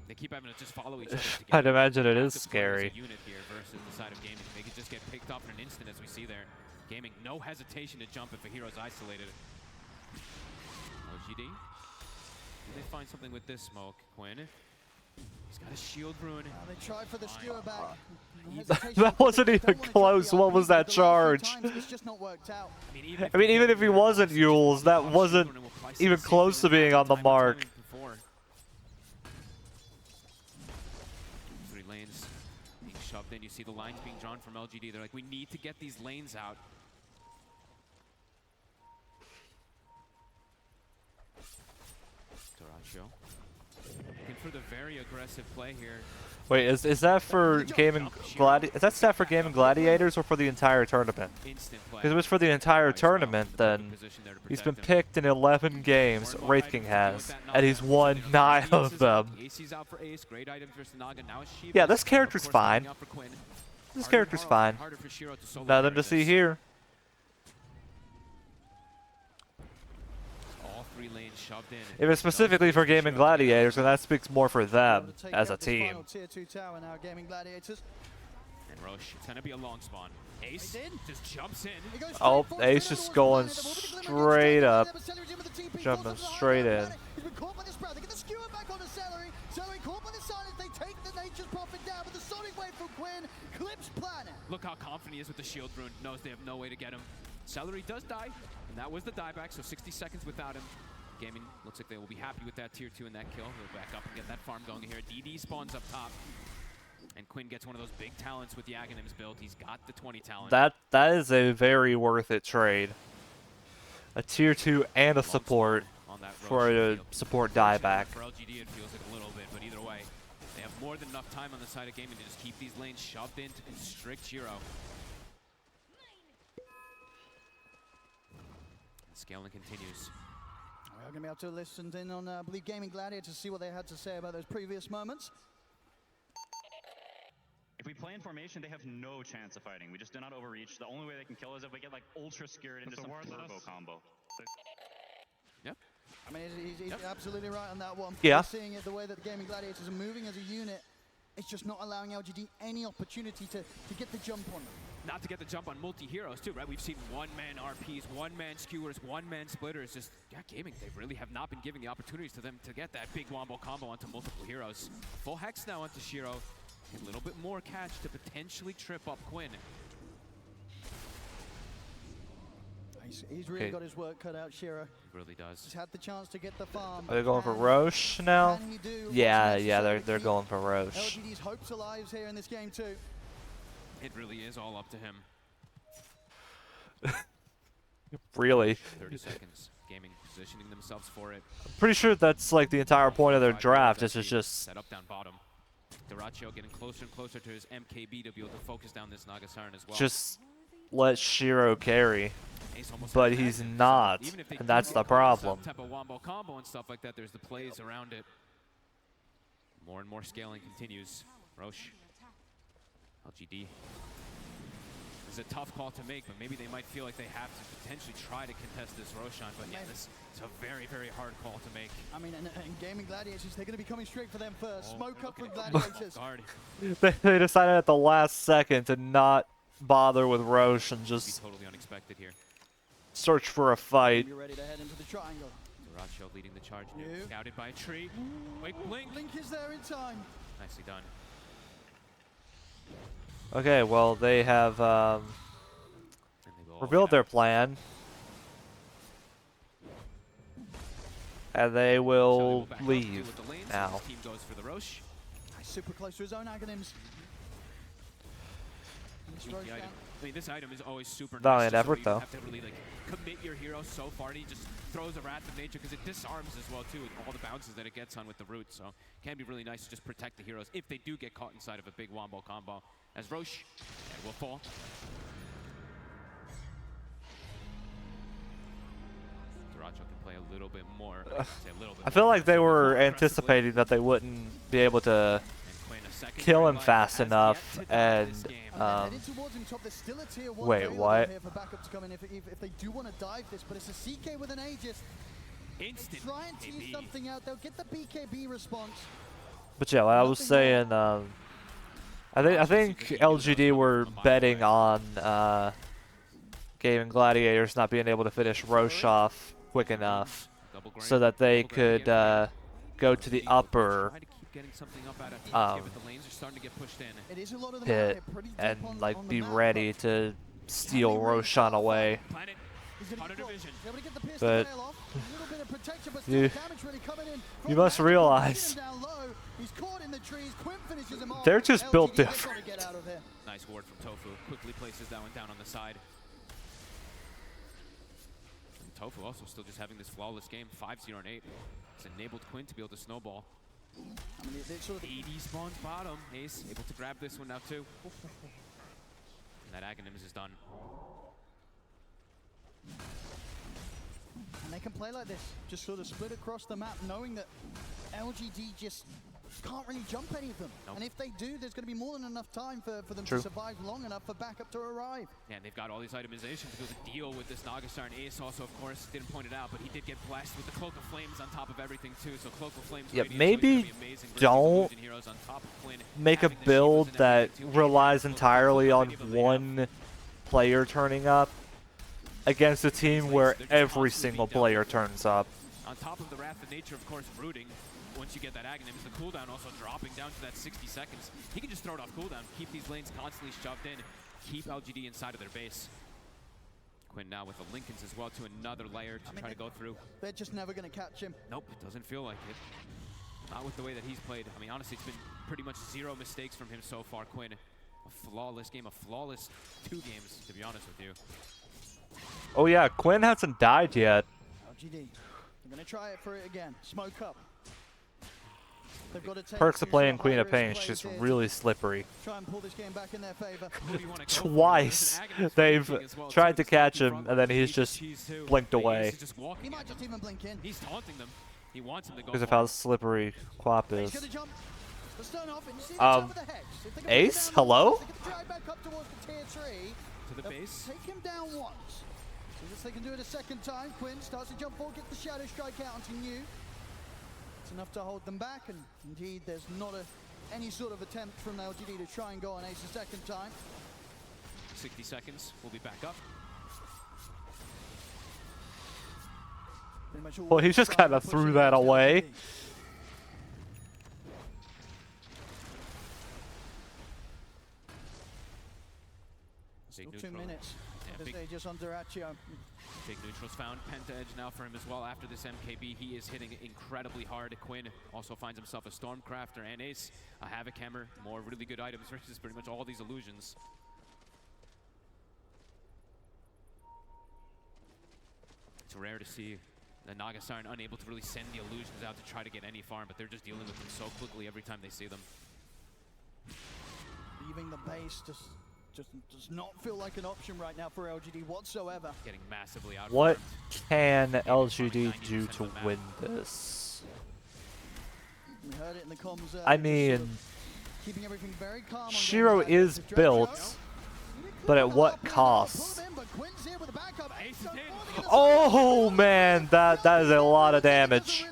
They keep having to just follow each other together. I'd imagine it is scary. Unit here versus the side of Gaming. They could just get picked off in an instant, as we see there. Gaming, no hesitation to jump if a hero's isolated. LGD. Can they find something with this smoke? Quinn. He's got a shield rune. They tried for the skewer back. That wasn't even close. What was that charge? It's just not worked out. I mean, even if he wasn't Yules, that wasn't even close to being on the mark. 3 lanes being shoved in. You see the lines being drawn from LGD. They're like, we need to get these lanes out. Duracho. Looking for the very aggressive play here. Wait, is that for Gaming Is that set for Gaming Gladiators or for the entire tournament? Because if it was for the entire tournament, then he's been picked in 11 games, Wraith King has, and he's won 9 of them. Yeah, this character's fine. This character's fine. Nothing to see here. If it's specifically for Gaming Gladiators, then that speaks more for them as a team. And Roche, it's going to be a long spawn. Ace just jumps in. Oh, Ace just going straight up. Jumping straight in. Look how confident he is with the shield rune. Knows they have no way to get him. Celery does die, and that was the dieback, so 60 seconds without him. Gaming looks like they will be happy with that tier 2 and that kill. He'll back up and get that farm going here. DD spawns up top. And Quinn gets one of those big talents with the Aghanims build. He's got the 20 talent. That is a very worth it trade. A tier 2 and a support for a support dieback. For LGD it feels like a little bit, but either way, they have more than enough time on the side of Gaming to just keep these lanes shoved in to constrict Shiro. Scaling continues. We're going to be able to listen in on, I believe, Gaming Gladiator to see what they had to say about those previous moments. If we play in formation, they have no chance of fighting. We just do not overreach. The only way they can kill is if we get like ultra skewered into some turbo combo. Yep. I mean, he's absolutely right on that one. Yeah. We're seeing it the way that the Gaming Gladiators are moving as a unit. It's just not allowing LGD any opportunity to get the jump on them. Not to get the jump on multi-heroes too, right? We've seen one-man RPs, one-man skewers, one-man splitters. Just, yeah, Gaming, they really have not been giving the opportunities to them to get that big wombo combo onto multiple heroes. Full hex now onto Shiro. A little bit more catch to potentially trip up Quinn. He's really got his work cut out, Shiro. He really does. He's had the chance to get the farm. Are they going for Roche now? Yeah, they're going for Roche. LGD's hopes are lives here in this game too. It really is all up to him. Really? 30 seconds. Gaming positioning themselves for it. I'm pretty sure that's like the entire point of their draft. This is just set up down bottom. Duracho getting closer and closer to his MKB to be able to focus down this Naga Siren as well. just let Shiro carry, but he's not, and that's the problem. Type of wombo combo and stuff like that. There's the plays around it. More and more scaling continues. Roche. LGD. This is a tough call to make, but maybe they might feel like they have to potentially try to contest this Roshan. But yeah, this is a very, very hard call to make. I mean, and Gaming Gladiators, they're going to be coming straight for them first. Smoke up from Gladiators. They decided at the last second to not bother with Roche and just totally unexpected here. Search for a fight. You're ready to head into the triangle. Duracho leading the charge. Scouted by a tree. Wait, Blink. Blink is there in time. Nicely done. Okay, well, they have revealed their plan. And they will leave now. Team goes for the Roche. Super close to his own Aghanims. mean, this item is always super Valiant nice. effort, You though. have to really like commit your hero so far, and he just throws a Wrath of Nature because it disarms as well too, with all the bounces that it gets on with the root. So it can be really nice to just protect the heroes if they do get caught inside of a big wombo combo. As Roche will fall. Duracho can play a little bit more. I feel like they were anticipating that they wouldn't be able to kill him fast enough, and wait, what? If they do want to dive this, but it's a CK with an Aegis. Instant Try and tease something out. They'll get the BKB response. But yeah, like I was saying, I think LGD were betting on Gaming Gladiators not being able to finish Roche off quick enough, so that they could go to the upper pit and like be ready to steal Roshan away. But you must realize they're just built different. Nice ward from Tofu. Quickly places that one down on the side. And Tofu also still just having this flawless game, 5-0 and 8. It's enabled Quinn to be able to snowball. 80 spawns bottom. Ace able to grab this one now too. And that Aghanims is done. And they can play like this, just sort of split across the map, knowing that LGD just can't really jump any of them. Nope. And if they do, there's going to be more than enough time for them to survive long enough for backup to arrive. Yeah, and they've got all these itemizations to be able to deal with this Nagastar. And Ace also, of course, didn't point it out, but he did get blessed with the Cloak of Flames on top of everything too. So Cloak of Flames. Yeah, maybe don't make a build that relies entirely on one player turning up against a team where every single player turns up. On top of the Wrath of Nature, of course, rooting. Once you get that Aghanims, the cooldown also dropping down to that 60 seconds. He can just throw it off cooldown, keep these lanes constantly shoved in, keep LGD inside of their base. Quinn now with the Lincolns as well to another layer to try to go through. They're just never going to catch him. Nope, it doesn't feel like it. Not with the way that he's played. I mean, honestly, it's been pretty much 0 mistakes from him so far, Quinn. A flawless game, a flawless 2 games, to be honest with you. Oh yeah, Quinn hasn't died yet. LGD, they're going to try it for it again. Smoke up. Perks of playing Queen of Pain is just really slippery. Try and pull this game back in their favor. Twice they've tried to catch him, and then he's just blinked away. He might just even blink in. He's taunting them. He wants him to go Because of how slippery Quap is. Ace, hello? To the base. Take him down once. So this they can do it a second time. Quinn starts to jump forward, get the Shadow Strike out onto New. It's enough to hold them back, and indeed there's not any sort of attempt from LGD to try and go on Ace a second time. 60 seconds, we'll be back up. Well, he just kind of threw that away. Still 2 minutes. They just under Accio. Big neutrals found. Penta Edge now for him as well. After this MKB, he is hitting incredibly hard. Quinn also finds himself a Stormcrafter and Ace, a Havoc Hammer, more really good items versus pretty much all these illusions. It's rare to see the Nagasarn unable to really send the illusions out to try to get any farm, but they're just dealing with them so quickly every time they see them. Leaving the base just does not feel like an option right now for LGD whatsoever. Getting massively out. What can LGD do to win this? We heard it in the comms, I mean, keeping everything very calm. Shiro is built, but at what cost? Oh man, that is a lot of damage.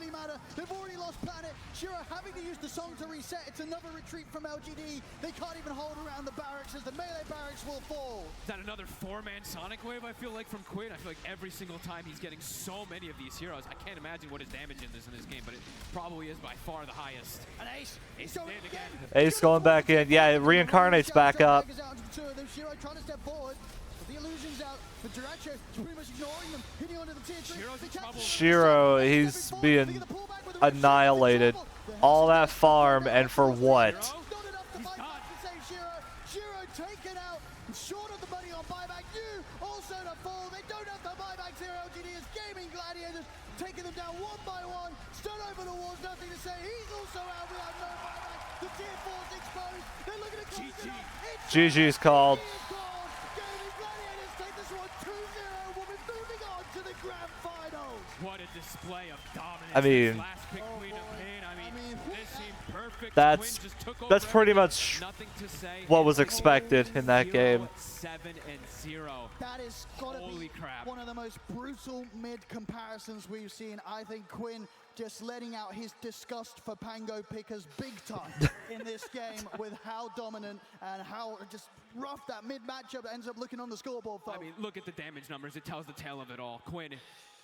They've already lost planet. Shiro having to use the song to reset. It's another retreat from LGD. They can't even hold around the barracks as the melee barracks will fall. Is that another 4-man Sonic Wave, I feel like, from Quinn? I feel like every single time he's getting so many of these heroes. I can't imagine what his damage in this game, but it probably is by far the highest. And Ace did again. Ace going back in. Yeah, it reincarnates back up. Shiro trying to step forward. The illusions out, but Duracho pretty much ignoring them, hitting onto the tier 3. Shiro, he's being annihilated. All that farm, and for what? Shiro taken out, short of the money on Gladiators, taking them down one by one. Stun over the walls, nothing to say. He's also out without no buyback. The tier 4's exposed. They're looking to close it up. GG's called. Gaming Gladiators take this one 2-0. We'll be moving on to the grand finals. What a display of dominance. I mean, This last pick, Queen of Pain. I mean, this seemed perfect. that's Quinn just took over that's pretty everything. much Nothing to say. what was expected in that game. 7-0. That is gotta Holy be crap. one of the most brutal mid comparisons we've seen. I think Quinn just letting out his disgust for Pango pickers big time in this game with how dominant and how just rough that mid matchup ends up looking on the scoreboard. I mean, look at the damage numbers. It tells the tale of it all. Quinn,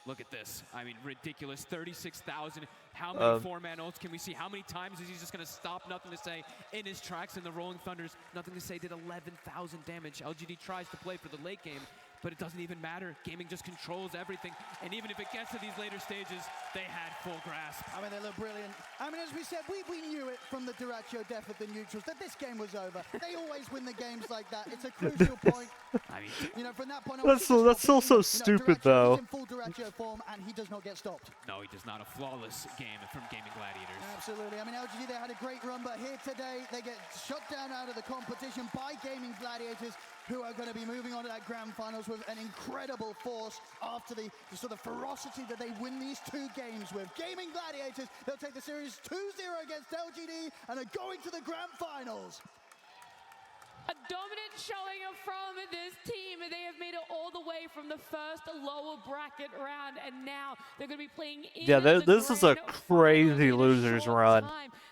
look at this. I mean, ridiculous. 36,000. How many four-man ults can we see? How many times is he just going to stop? Nothing to say in his tracks. And the Rolling Thunders, nothing to say, did 11,000 damage. LGD tries to play for the late game, but it doesn't even matter. Gaming just controls everything. And even if it gets to these later stages, they had full grasp. I mean, they look brilliant. I mean, as we said, we knew it from the Duracho death of the neutrals that this game was over. They always win the games like that. It's a crucial point. I mean, you know, from that point on, That's still so stupid though. He's in full Duracho form and he does not get stopped. No, he does not. A flawless game from Gaming Gladiators. Absolutely. I mean, LGD, they had a great run, but here today, they get shut down out of the competition by Gaming Gladiators, who are going to be moving on to that grand finals with an incredible force after the sort of ferocity that they win these two games with. Gaming Gladiators, they'll take the series 2-0 against LGD and are going to the grand finals. A dominant showing from this team. They have made it all the way from the first lower bracket round, and now they're going to be playing in this is a crazy losers run.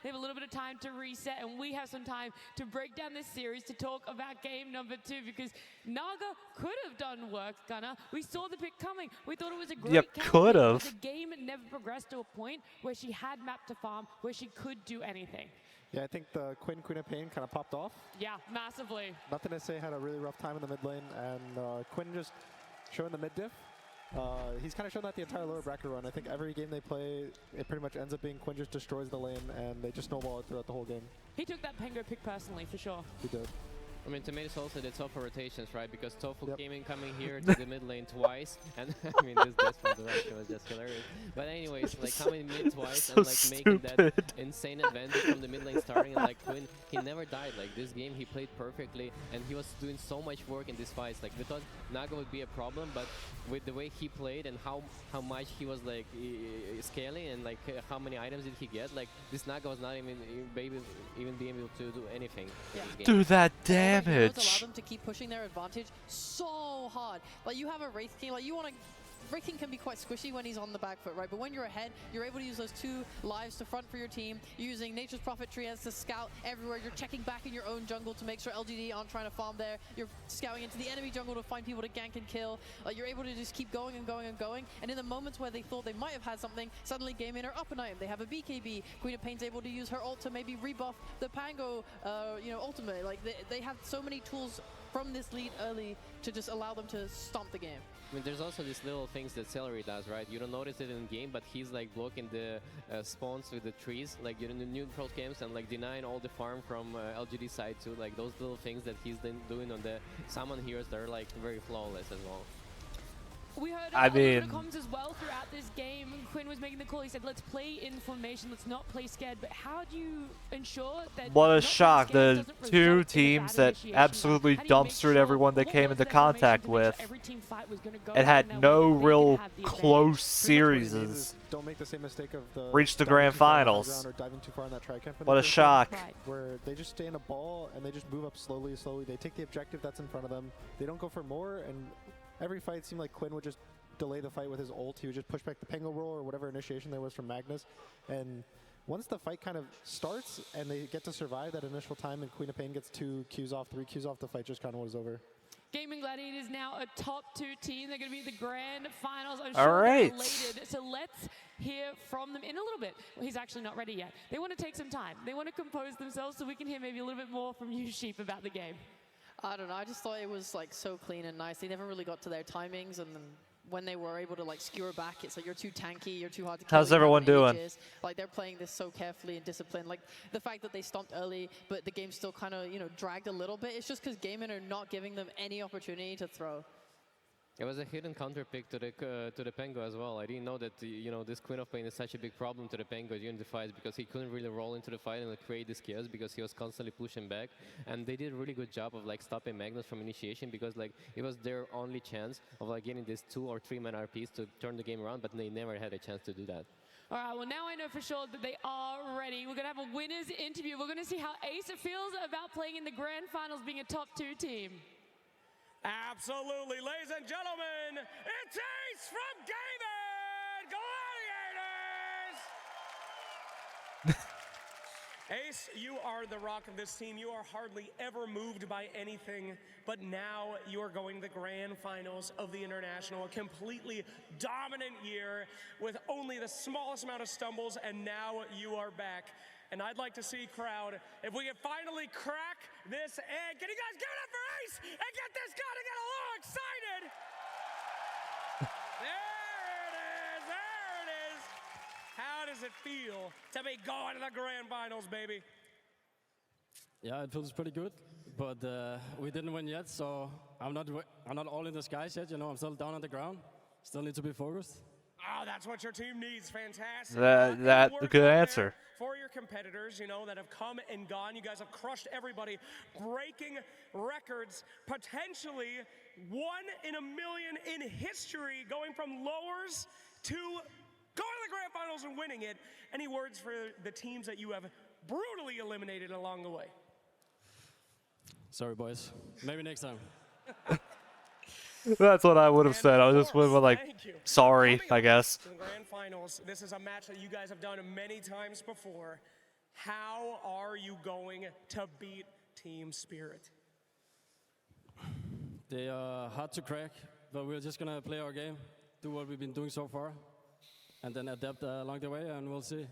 They have a little bit of time to reset, and we have some time to break down this series to talk about game number 2, because Naga could have done work, Gunnar. We saw the pick coming. We thought it was a great could have. The game never progressed to a point where she had map to farm, where she could do anything. Yeah, I think the Queen of Pain kind of popped off. Yeah, massively. Nothing to say, had a really rough time in the mid lane, and Quinn just showing the mid diff. He's kind of shown that the entire lower bracket run. I think every game they play, it pretty much ends up being Quinn just destroys the lane, and they just snowball it throughout the whole game. He took that Pango pick personally, for sure. He did. I mean, to me, it's also the Tofu rotations, right? Because Tofu came in coming here to the mid lane twice, and I mean, this death from direction was just hilarious. But anyways, like coming mid twice so and like making that stupid. insane advantage from the mid lane starting, and like Quinn, he never died. Like this game, he played perfectly, and he was doing so much work in these fights. Like we thought Naga would be a problem, but with the way he played and how much he was like scaling and like how many items did he get, like this Naga was not even being able to do anything. Yeah. In this game. Dude, that Allow damage. them to keep pushing their advantage so hard. Like you have a Wraith King, like you want to. Wraith King can be quite squishy when he's on the back foot, right? But when you're ahead, you're able to use those 2 lives to front for your team. You're using Nature's Prophet Trias to scout everywhere. You're checking back in your own jungle to make sure LGD aren't trying to farm there. You're scouting into the enemy jungle to find people to gank and kill. You're able to just keep going and going and going. And in the moments where they thought they might have had something, suddenly Game In are up an item. They have a BKB. Queen of Pain's able to use her ult to maybe rebuff the Pango, ultimate. Like they have so many tools from this lead early to just allow them to stomp the game. I mean, there's also these little things that Celery does, right? You don't notice it in game, but he's like blocking the spawns with the trees, like in the neutral camps, and like denying all the farm from LGD side too. Like those little things that he's then doing on the summon heroes, they're like very flawless as well. We heard I a lot mean, of comments as well throughout this game. Quinn was making the call. He said, let's play in formation. Let's not play scared. But how do you ensure that... What a not shock. playing The scared doesn't two result in a teams bad that initiation? absolutely How do you make dumpstered sure everyone they what came was into their formation contact to make sure with. every team fight was gonna go It had down no their way, they real could have the advantage? close Pretty much what he series. needs is don't make the same mistake of the Reach the diving grand too far in the high finals. ground or diving too far in that tri-camp in the What a first shock. game, where they just stay in a ball and they just move up slowly. They take the objective that's in front of them. They don't go for more, and every fight seemed like Quinn would just delay the fight with his ult. He would just push back the Pango roll or whatever initiation there was from Magnus. And once the fight kind of starts and they get to survive that initial time and Queen of Pain gets 2 Qs off, 3 Qs off, the fight just kind of was over. Gaming Gladiators now a top 2 team. They're going to be the grand finals. I'm All sure right. they're elated. So let's hear from them in a little bit. Well, he's actually not ready yet. They want to take some time. They want to compose themselves so we can hear maybe a little bit more from you, Sheep, about the game. I don't know. I just thought it was like so clean and nice. They never really got to their timings, and then when they were able to like skewer back, it's like you're too tanky, you're too hard to kill. How's everyone doing? Like they're playing this so carefully and disciplined. Like the fact that they stomped early, but the game still kind of dragged a little bit. It's just because Game In are not giving them any opportunity to throw. It was a hidden counter pick to the Pengo as well. I didn't know that this Queen of Pain is such a big problem to the Pengo during the fights because he couldn't really roll into the fight and create this chaos because he was constantly pushing back. And they did a really good job of like stopping Magnus from initiation because like it was their only chance of like getting these 2 or 3 man RPs to turn the game around, but they never had a chance to do that. All right, well, now I know for sure that they are ready. We're going to have a winner's interview. We're going to see how Ace feels about playing in the grand finals, being a top 2 team. Absolutely, ladies and gentlemen, it's Ace from Gaming Gladiators! Ace, you are the rock of this team. You are hardly ever moved by anything, but now you are going to the grand finals of the International, a completely dominant year with only the smallest amount of stumbles, and now you are back. And I'd like to see, crowd, if we can finally crack this egg. Can you guys give it up for Ace and get this guy to get a little excited? There it is. How does it feel to be going to the grand finals, baby? Yeah, it feels pretty good, but we didn't win yet, so I'm not all in the skies yet. You know, I'm still down on the ground. Still need to be focused. Oh, that's what your team needs. Fantastic. That a good answer. For your competitors, you know, that have come and gone. You guys have crushed everybody, breaking records, potentially 1 in a million in history, going from lowers to going to the grand finals and winning it. Any words for the teams that you have brutally eliminated along the way? Sorry, boys. Maybe next time. That's what I would have said. I just would have like, sorry, I guess. To the grand finals, this is a match that you guys have done many times before. How are you going to beat Team Spirit? They are hard to crack, but we're just gonna play our game, do what we've been doing so far, and then adapt along the way, and we'll see.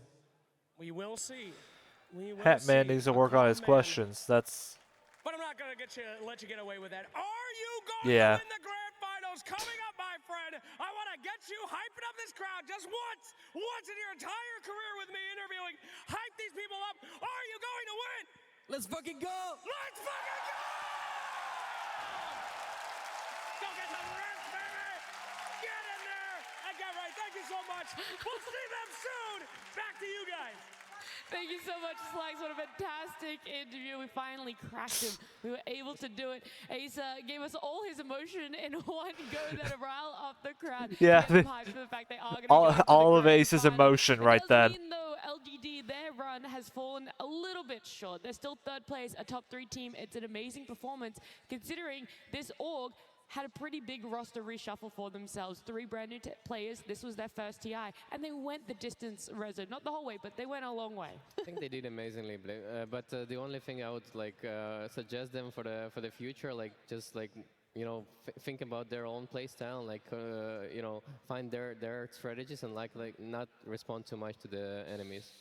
We will see. Hatman needs to work on his questions. That's. But I'm not gonna let you get away with that. Are you going to win the grand finals? Coming up, my friend. I want to get you hyping up this crowd just once in your entire career with me interviewing. Hype these people up. Are you going to win? Let's fucking go! Let's fucking go! Go get some rest, baby! Get in there and get right. Thank you so much. We'll see them soon. Back to you guys. Thank you so much, Slacks. What a fantastic interview. We finally cracked him. We were able to do it. Ace gave us all his emotion in one go that rile up the crowd. Yeah. For the fact they are gonna all of Ace's emotion right then. Even though LGD, their run has fallen a little bit short. They're still 3rd place, a top 3 team. It's an amazing performance considering this org had a pretty big roster reshuffle for themselves. 3 brand new players. This was their first TI, and they went the distance, Rezo. Not the whole way, but they went a long way. I think they did amazingly, but the only thing I would like suggest them for the future, like just like think about their own play style, like find their strategies and like not respond too much to the enemies.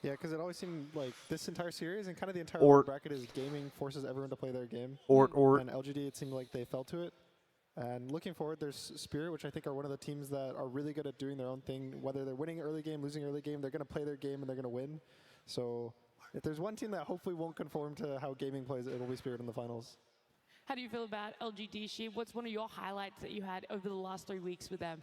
Yeah, because it always seemed like this entire series and kind of the entire bracket is gaming forces everyone to play their game. And LGD, it seemed like they fell to it. And looking forward, there's Spirit, which I think are one of the teams that are really good at doing their own thing. Whether they're winning early game, losing early game, they're going to play their game and they're going to win. So if there's one team that hopefully won't conform to how gaming plays, it'll be Spirit in the finals. How do you feel about LGD, Sheep? What's one of your highlights that you had over the last 3 weeks with them?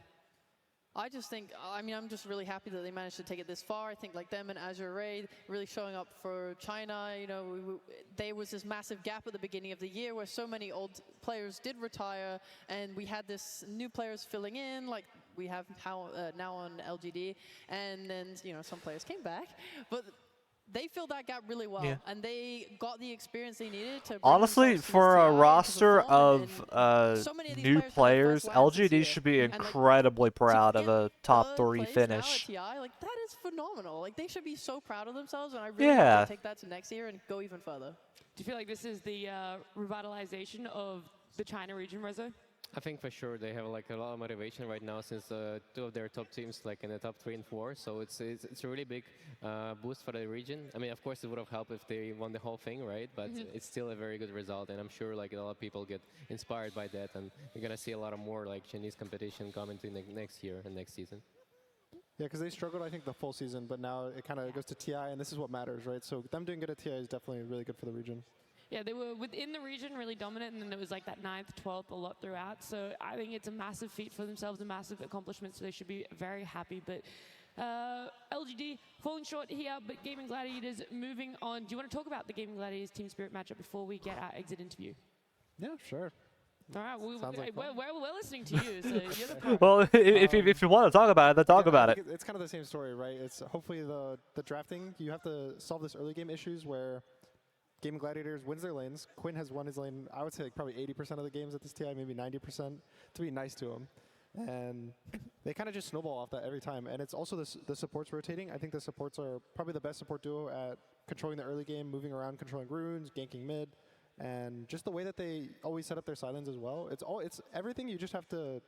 I just think, I mean, I'm just really happy that they managed to take it this far. I think like them and Azure Raid really showing up for China. You know, there was this massive gap at the beginning of the year where so many old players did retire, and we had this new players filling in, like we have now on LGD, and then some players came back, but they filled that gap really well, and they got the experience they needed to. Honestly, for a roster of new players, LGD should be incredibly proud of a top 3 finish. Like that is phenomenal. Like they should be so proud of themselves, and I really hope they take that to next year and go even further. Do you feel like this is the revitalization of the China region, Rezo? I think for sure they have like a lot of motivation right now since 2 of their top teams like in the top 3 and 4. So it's a really big boost for the region. I mean, of course, it would have helped if they won the whole thing, right? But it's still a very good result, and I'm sure like a lot of people get inspired by that, and you're gonna see a lot of more like Chinese competition coming to next year and next season. Yeah, because they struggled, I think, the full season, but now it kind of goes to TI, and this is what matters, right? So them doing good at TI is definitely really good for the region. Yeah, they were within the region really dominant, and then it was like that 9th, 12th a lot throughout. So I think it's a massive feat for themselves, a massive accomplishment, so they should be very happy. But LGD falling short here, but Gaming Gladiators moving on. Do you want to talk about the Gaming Gladiators Team Spirit matchup before we get our exit interview? Yeah, sure. All right, Like we're listening to you, so you're the pro. Well, if you want to talk about it, then talk about it. It's kind of the same story, right? It's hopefully the drafting. You have to solve this early game issues where Gaming Gladiators wins their lanes. Quinn has won his lane, I would say like probably 80% of the games at this TI, maybe 90%, to be nice to him. And they kind of just snowball off that every time. And it's also the supports rotating. I think the supports are probably the best support duo at controlling the early game, moving around, controlling runes, ganking mid. And just the way that they always set up their silence as well. It's everything you just have to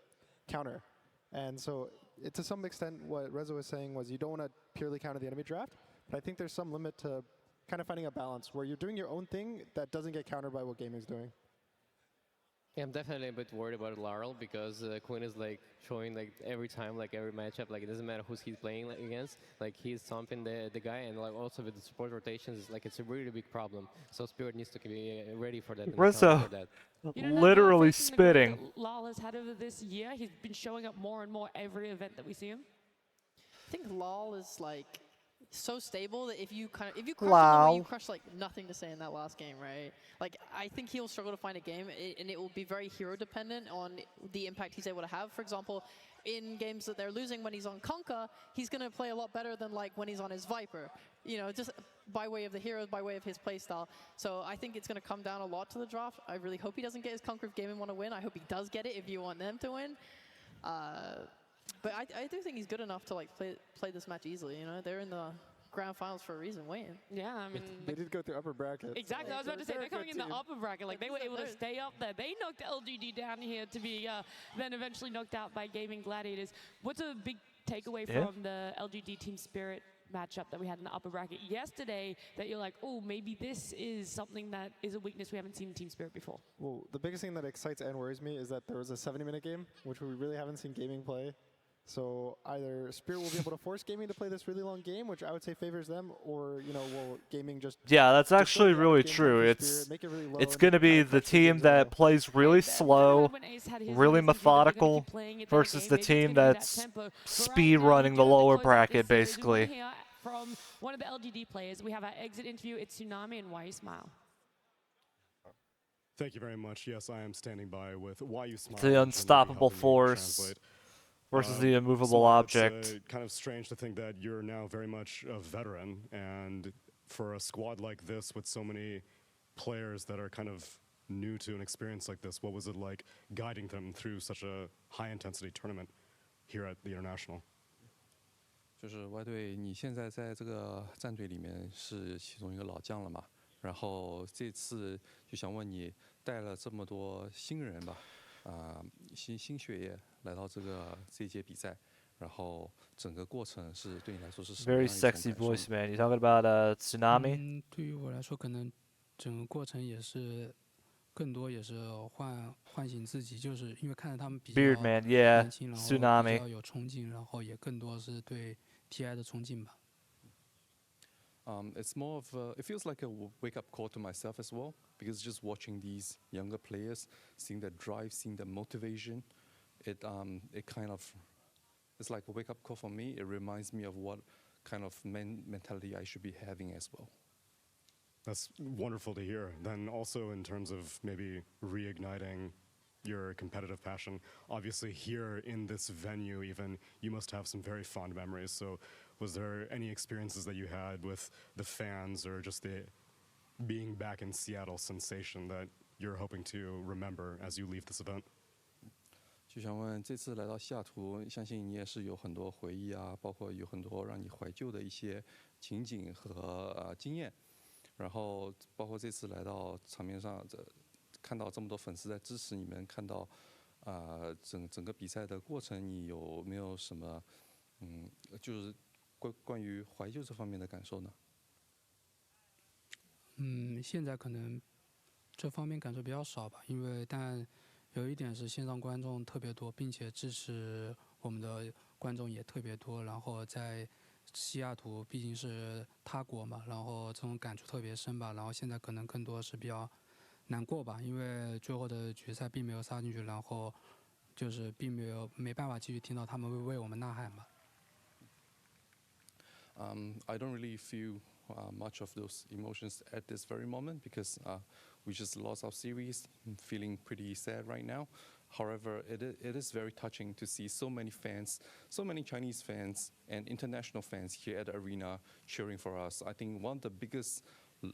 counter. And so to some extent what Reza was saying was you don't want to purely counter the enemy draft, but I think there's some limit to kind of finding a balance where you're doing your own thing that doesn't get countered by what gaming's doing. Yeah, I'm definitely a bit worried about Laurel because Quinn is like showing like every time, like every matchup, like it doesn't matter who's he's playing against, like he's stomping the guy, and like also with the support rotations, like it's a really big problem. So Spirit needs to be ready for that. Rizzo, literally spitting. Lal has had over this year. He's been showing up more and more every event that we see him. I think Lal is like so stable that if you crush him the way you crush like nothing to say in that last game, right? Like I think he'll struggle to find a game, and it will be very hero dependent on the impact he's able to have. For example, in games that they're losing when he's on Conquer, he's gonna play a lot better than like when he's on his Viper. You know, just by way of the heroes, by way of his playstyle. So I think it's gonna come down a lot to the draft. I really hope he doesn't get his Conquer if gaming want to win. I hope he does get it if you want them to win. But I do think he's good enough to like play this match easily. You know, they're in the grand finals for a reason, waiting. Yeah, I mean they did go through upper bracket. Exactly, I was about to say they're coming in the upper bracket. Like they were able to stay up there. They knocked LGD down here to be then eventually knocked out by Gaming Gladiators. What's a big takeaway from the LGD Team Spirit matchup that we had in the upper bracket yesterday that you're like, oh, maybe this is something that is a weakness we haven't seen in Team Spirit before? Well, the biggest thing that excites and worries me is that there was a 70-minute game, which we really haven't seen gaming play. So either Spirit will be able to force gaming to play this really long game, which I would say favors them, or will gaming just that's actually really true. It's going to be the team that plays really slow, really methodical, versus the team that's speed running the lower bracket, basically. From one of the LGD players, we have our exit interview. It's Tsunami, and Why You Smile. Thank you very much. Yes, I am standing by with Why You Smile. The unstoppable force versus the immovable object. It's kind of strange to think that you're now very much a veteran, and for a squad like this with so many players that are kind of new to an experience like this, what was it like guiding them through such a high-intensity tournament here at the International? 就是歪队，你现在在这个战队里面是其中一个老将了嘛？然后这次就想问你，带了这么多新人吧，新血液来到这届比赛，然后整个过程是对你来说是什么样 Very 的一种感 sexy 受 voice, man. You talking about Tsunami? 对于我来说，可能整个过程也是更多也是唤醒自己，就是因为看着他们比较 Beardman, 年轻，然后 Tsunami. 比较有冲劲，然后也更多是对 TI 的冲劲吧。It's more of it feels like a wake-up call to myself as well, because just watching these younger players, seeing their drive, seeing their motivation, it kind of it's like a wake-up call for me. It reminds me of what kind of mentality I should be having as well. That's wonderful to hear. Then also in terms of maybe reigniting your competitive passion, obviously here in this venue even, you must have some very fond memories. So was there any experiences that you had with the fans or just the being back in Seattle sensation that you're hoping to remember as you leave this event? 就想问，这次来到西雅图，相信你也是有很多回忆啊，包括有很多让你怀旧的一些情景和经验。然后包括这次来到场面上，看到这么多粉丝在支持你们，看到整个比赛的过程，你有没有什么就是关于怀旧这方面的感受呢？现在可能这方面感受比较少吧，但有一点是线上观众特别多，并且支持我们的观众也特别多，然后在西雅图毕竟是他国嘛，然后这种感触特别深吧。然后现在可能更多是比较难过吧，因为最后的决赛并没有杀进去，然后就是并没办法继续听到他们为我们呐喊吧。I don't really feel much of those emotions at this very moment because we just lost our series. I'm feeling pretty sad right now. However, it is very touching to see so many fans, so many Chinese fans and international fans here at the arena cheering for us. I think one of the biggest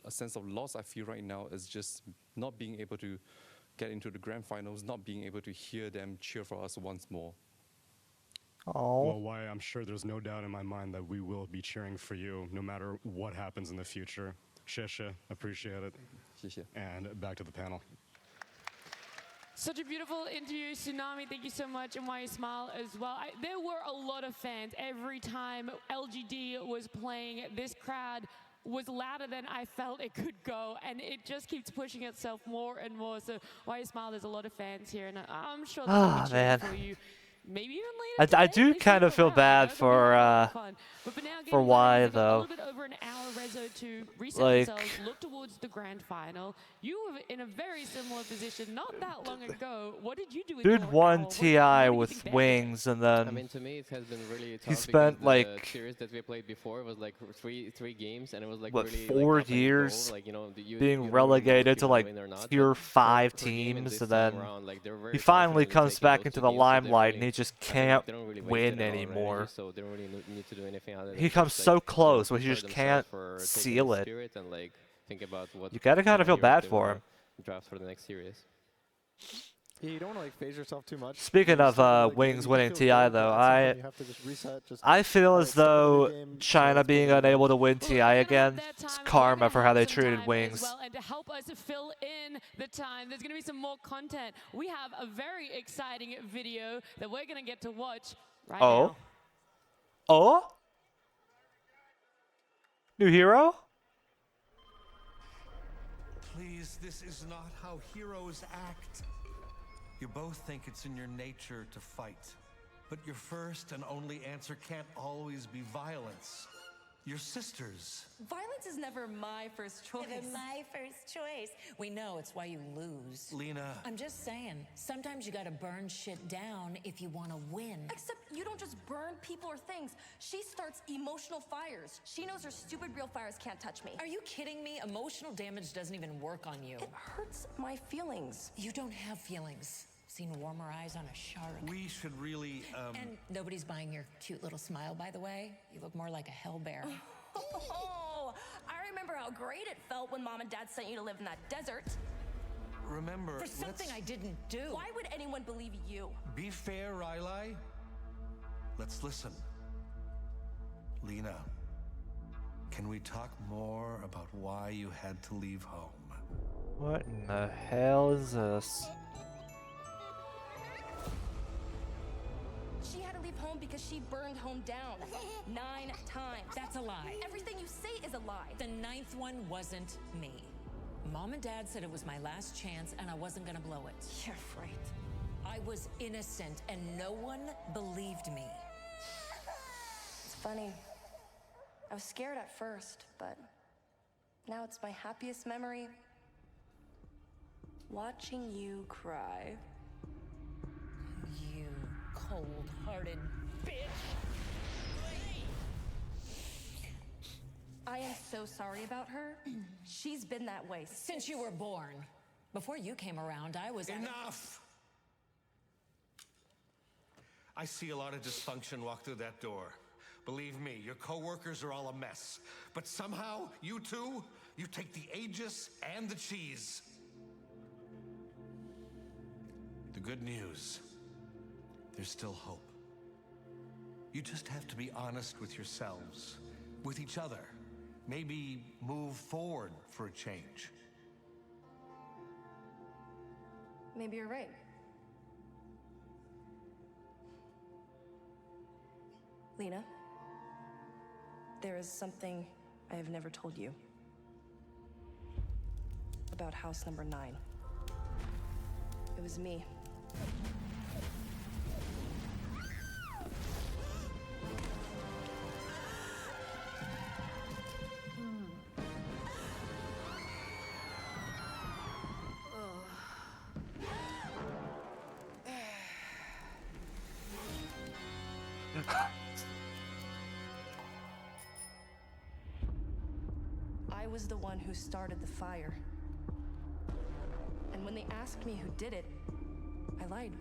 sense of loss I feel right now is just not being able to get into the grand finals, not being able to hear them cheer for us once more. Oh. Well, why I'm sure there's no doubt in my mind that we will be cheering for you no matter what happens in the future. Shesha, appreciate it. 谢谢. And back to the panel. Such a beautiful interview, Tsunami. Thank you so much, and why you smile as well. There were a lot of fans every time LGD was playing. This crowd was louder than I felt it could go, and it just keeps pushing itself more and more. So why you smile? There's a lot of fans here, and I'm sure they'll be cheering for you. Maybe even later I today, do kind of feel bad for Y though. A little bit over an hour, Rezo, to reset Like, themselves, look towards the grand final. You were in a very similar position not that long ago. What did you do with dude your won hour? TI with wings, and then I mean, to me, it has been really tough he spent because like the series that we played before was like three games, and it was like what, really 4 like years like, you know, being relegated to like tier 5 teams, and then he finally comes back into the limelight, and he just can't win anymore. So they don't really need to do anything other than He comes just, so like, close, but he prepare just themselves can't for taking seal the it. spirit and like think about what You gotta kind of feel bad for him. Draft for the next series. Yeah, you don't want to like phase yourself too much. Speaking of Wings winning TI though, I feel as though China being unable to win TI again, it's karma for how they treated Wings. Well, and to help us fill in the time, there's going to be some more content. We have a very exciting video that we're going to get to watch right now. Oh? New hero? Please, this is not how heroes act. You both think it's in your nature to fight, but your first and only answer can't always be violence. You're sisters. Violence is never my first choice. Never my first choice. We know it's why you lose. Lena. I'm just saying, sometimes you gotta burn shit down if you wanna win. Except you don't just burn people or things. She starts emotional fires. She knows her stupid real fires can't touch me. Are you kidding me? Emotional damage doesn't even work on you. It hurts my feelings. You don't have feelings. Seen warmer eyes on a shark. We should really, And nobody's buying your cute little smile, by the way. You look more like a hell bear. Oh, I remember how great it felt when Mom and Dad sent you to live in that desert. Remember, For something I didn't do. Why would anyone believe you? Be fair, Riley. Let's listen. Lena, can we talk more about why you had to leave home? What in the hell is this? She had to leave home because she burned home down 9 times. That's a lie. Everything you say is a lie. The 9th one wasn't me. Mom and Dad said it was my last chance and I wasn't gonna blow it. You're right. I was innocent and no one believed me. It's funny. I was scared at first, but now it's my happiest memory. Watching you cry. You cold-hearted bitch. I am so sorry about her. She's been that way Since you were born. Before you came around, I was... Enough! I see a lot of dysfunction walk through that door. Believe me, your coworkers are all a mess. But somehow, you two, you take the Aegis and the cheese. The good news, there's still hope. You just have to be honest with yourselves, with each other. Maybe move forward for a change. Maybe you're right. Lena, there is something I have never told you about house number 9. It was me. I was the one who started the fire. And when they asked me who did it, I lied.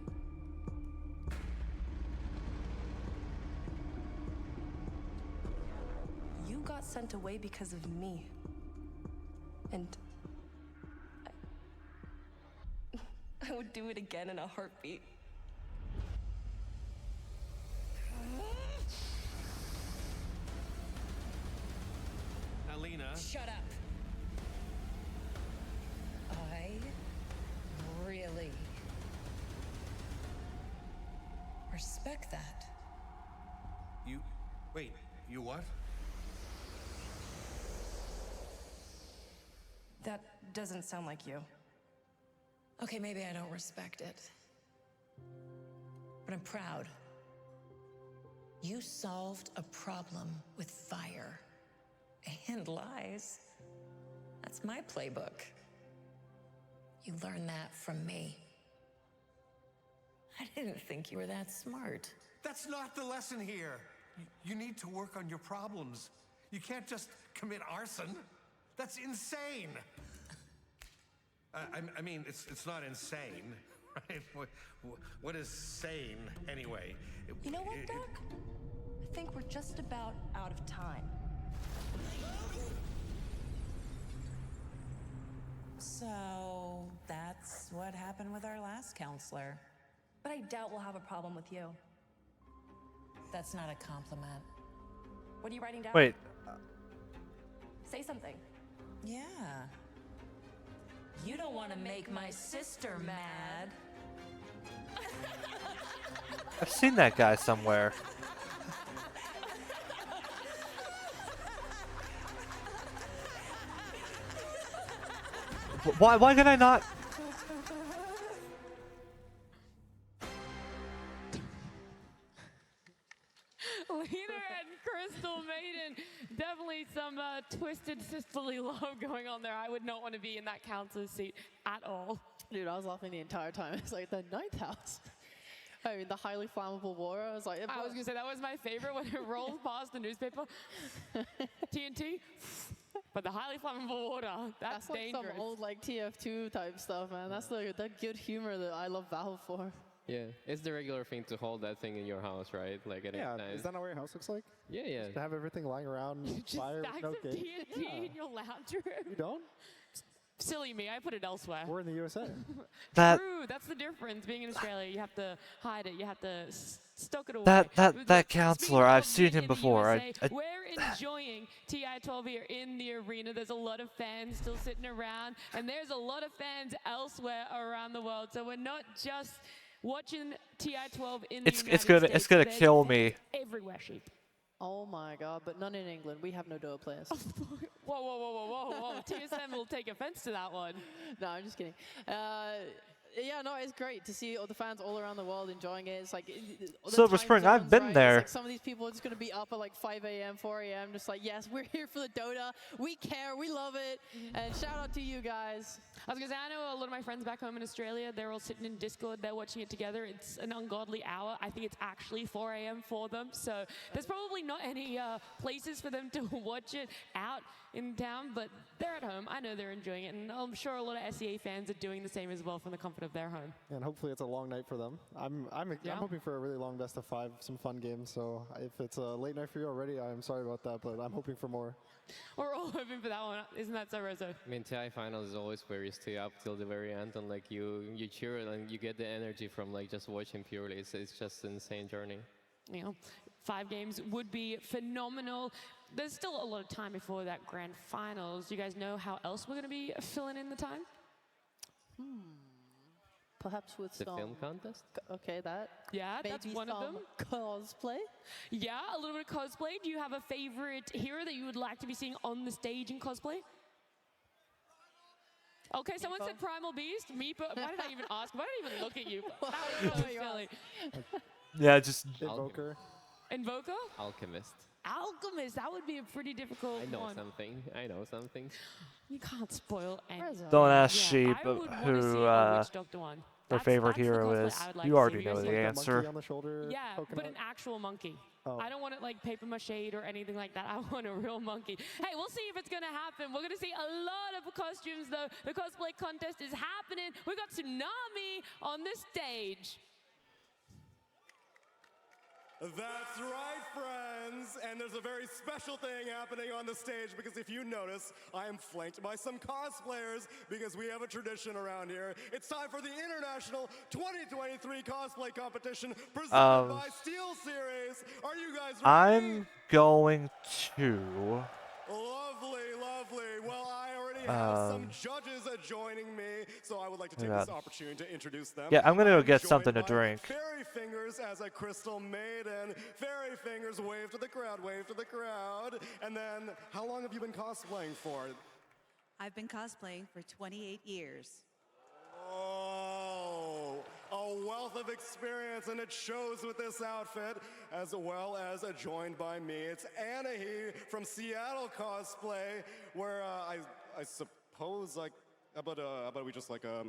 You got sent away because of me. And I would do it again in a heartbeat. Alina. Shut up. I really respect that. You. Wait, you what? That doesn't sound like you. Okay, maybe I don't respect it, but I'm proud. You solved a problem with fire and lies. That's my playbook. You learned that from me. I didn't think you were that smart. That's not the lesson here. You need to work on your problems. You can't just commit arson. That's insane. I mean, it's not insane, right? What is sane, anyway? You know what, Doc? I think we're just about out of time. So that's what happened with our last counselor. But I doubt we'll have a problem with you. That's not a compliment. What are you writing down? Wait. Say something. Yeah. You don't want to make my sister mad. I've seen that guy somewhere. Why can I not? Leader and Crystal Maiden, definitely some twisted sisterly love going on there. I would not want to be in that counselor's seat at all. Dude, I was laughing the entire time. It's like the ninth house. I mean, the highly flammable water. I was like, I was gonna say that was my favorite when it rolls past the newspaper. TNT. But the highly flammable water, that's like dangerous. some old like TF2 type stuff, man. That's the that good humor that I love Valve for. Yeah, it's the regular thing to hold that thing in your house, right? Like at any time. Is that not what your house looks like? Yeah, yeah. Just to have everything lying around, fire, Stacks no of gate. TNT in your lounge room. You don't? Silly me, I put it elsewhere. We're in the USA. True, that's the difference. Being in Australia, you have to hide it. You have to stock it away. That counselor, I've seen him before. We're enjoying TI-12 here in the arena. There's a lot of fans still sitting around, and there's a lot of fans elsewhere around the world. So we're not just watching TI-12 in the United States. It's gonna kill me. Everywhere, sheep. Oh my god, but none in England. We have no Dota players. Whoa. TSM will take offense to that one. No, I'm just kidding. Yeah, no, it's great to see all the fans all around the world enjoying it. It's like Silver Spring, I've been there. It's like some of these people are just going to be up at like 5 a.m., 4 a.m. just like, yes, we're here for the Dota. We care. We love it. And shout out to you guys. I was going to say, I know a lot of my friends back home in Australia, they're all sitting in Discord. They're watching it together. It's an ungodly hour. I think it's actually 4 a.m. for them. So there's probably not any places for them to watch it out in town, but they're at home. I know they're enjoying it, and I'm sure a lot of SEA fans are doing the same as well from the comfort of their home. And hopefully it's a long night for them. I'm hoping for a really long best of 5, some fun games. So if it's a late night for you already, I'm sorry about that, but I'm hoping for more. We're all hoping for that one. Isn't that so, Rosa? I mean, TI finals is always where you stay up till the very end, and like you cheer and you get the energy from like just watching purely. It's just an insane journey. You know, 5 games would be phenomenal. There's still a lot of time before that grand finals. Do you guys know how else we're going to be filling in the time? Perhaps with the some film contest. Okay, that. Yeah, maybe that's one of them. Cosplay. Yeah, a little bit of cosplay. Do you have a favorite hero that you would like to be seeing on the stage in cosplay? Okay, someone said Primal Beast. Meepo. Why did I even ask? Why did I even look at you? That was so silly. Yeah, just Invoker. Invoker? Alchemist. Alchemist. That would be a pretty difficult I know one. something. I know something. You can't spoil anything. Don't ask Yeah, Sheep I would wanna who see a Witch Doctor one. their That's favorite the hero cosplay is. I would like You to see. already You know guys the see answer. Monkey on the shoulder. Yeah, poking but out. an actual monkey. Oh. I don't want it like paper mache or anything like that. I want a real monkey. Hey, we'll see if it's gonna happen. We're gonna see a lot of costumes though. The cosplay contest is happening. We got Tsunami on the stage. That's right, friends. And there's a very special thing happening on the stage because if you notice, I am flanked by some cosplayers because we have a tradition around here. It's time for the International 2023 Cosplay Competition presented by SteelSeries. Are you guys ready? I'm going to. Lovely, lovely. Well, I already have some judges joining me, so I would like to take this opportunity to introduce them. Yeah, I'm gonna go I'm get joined something to by drink. Fairy Fingers as a Crystal Maiden. Fairy Fingers, wave to the crowd, wave to the crowd. And then, how long have you been cosplaying for? I've been cosplaying for 28 years. Oh, a wealth of experience, and it shows with this outfit, as well as joined by me. It's Anahi from Seattle Cosplay, where I suppose like, how about we just like I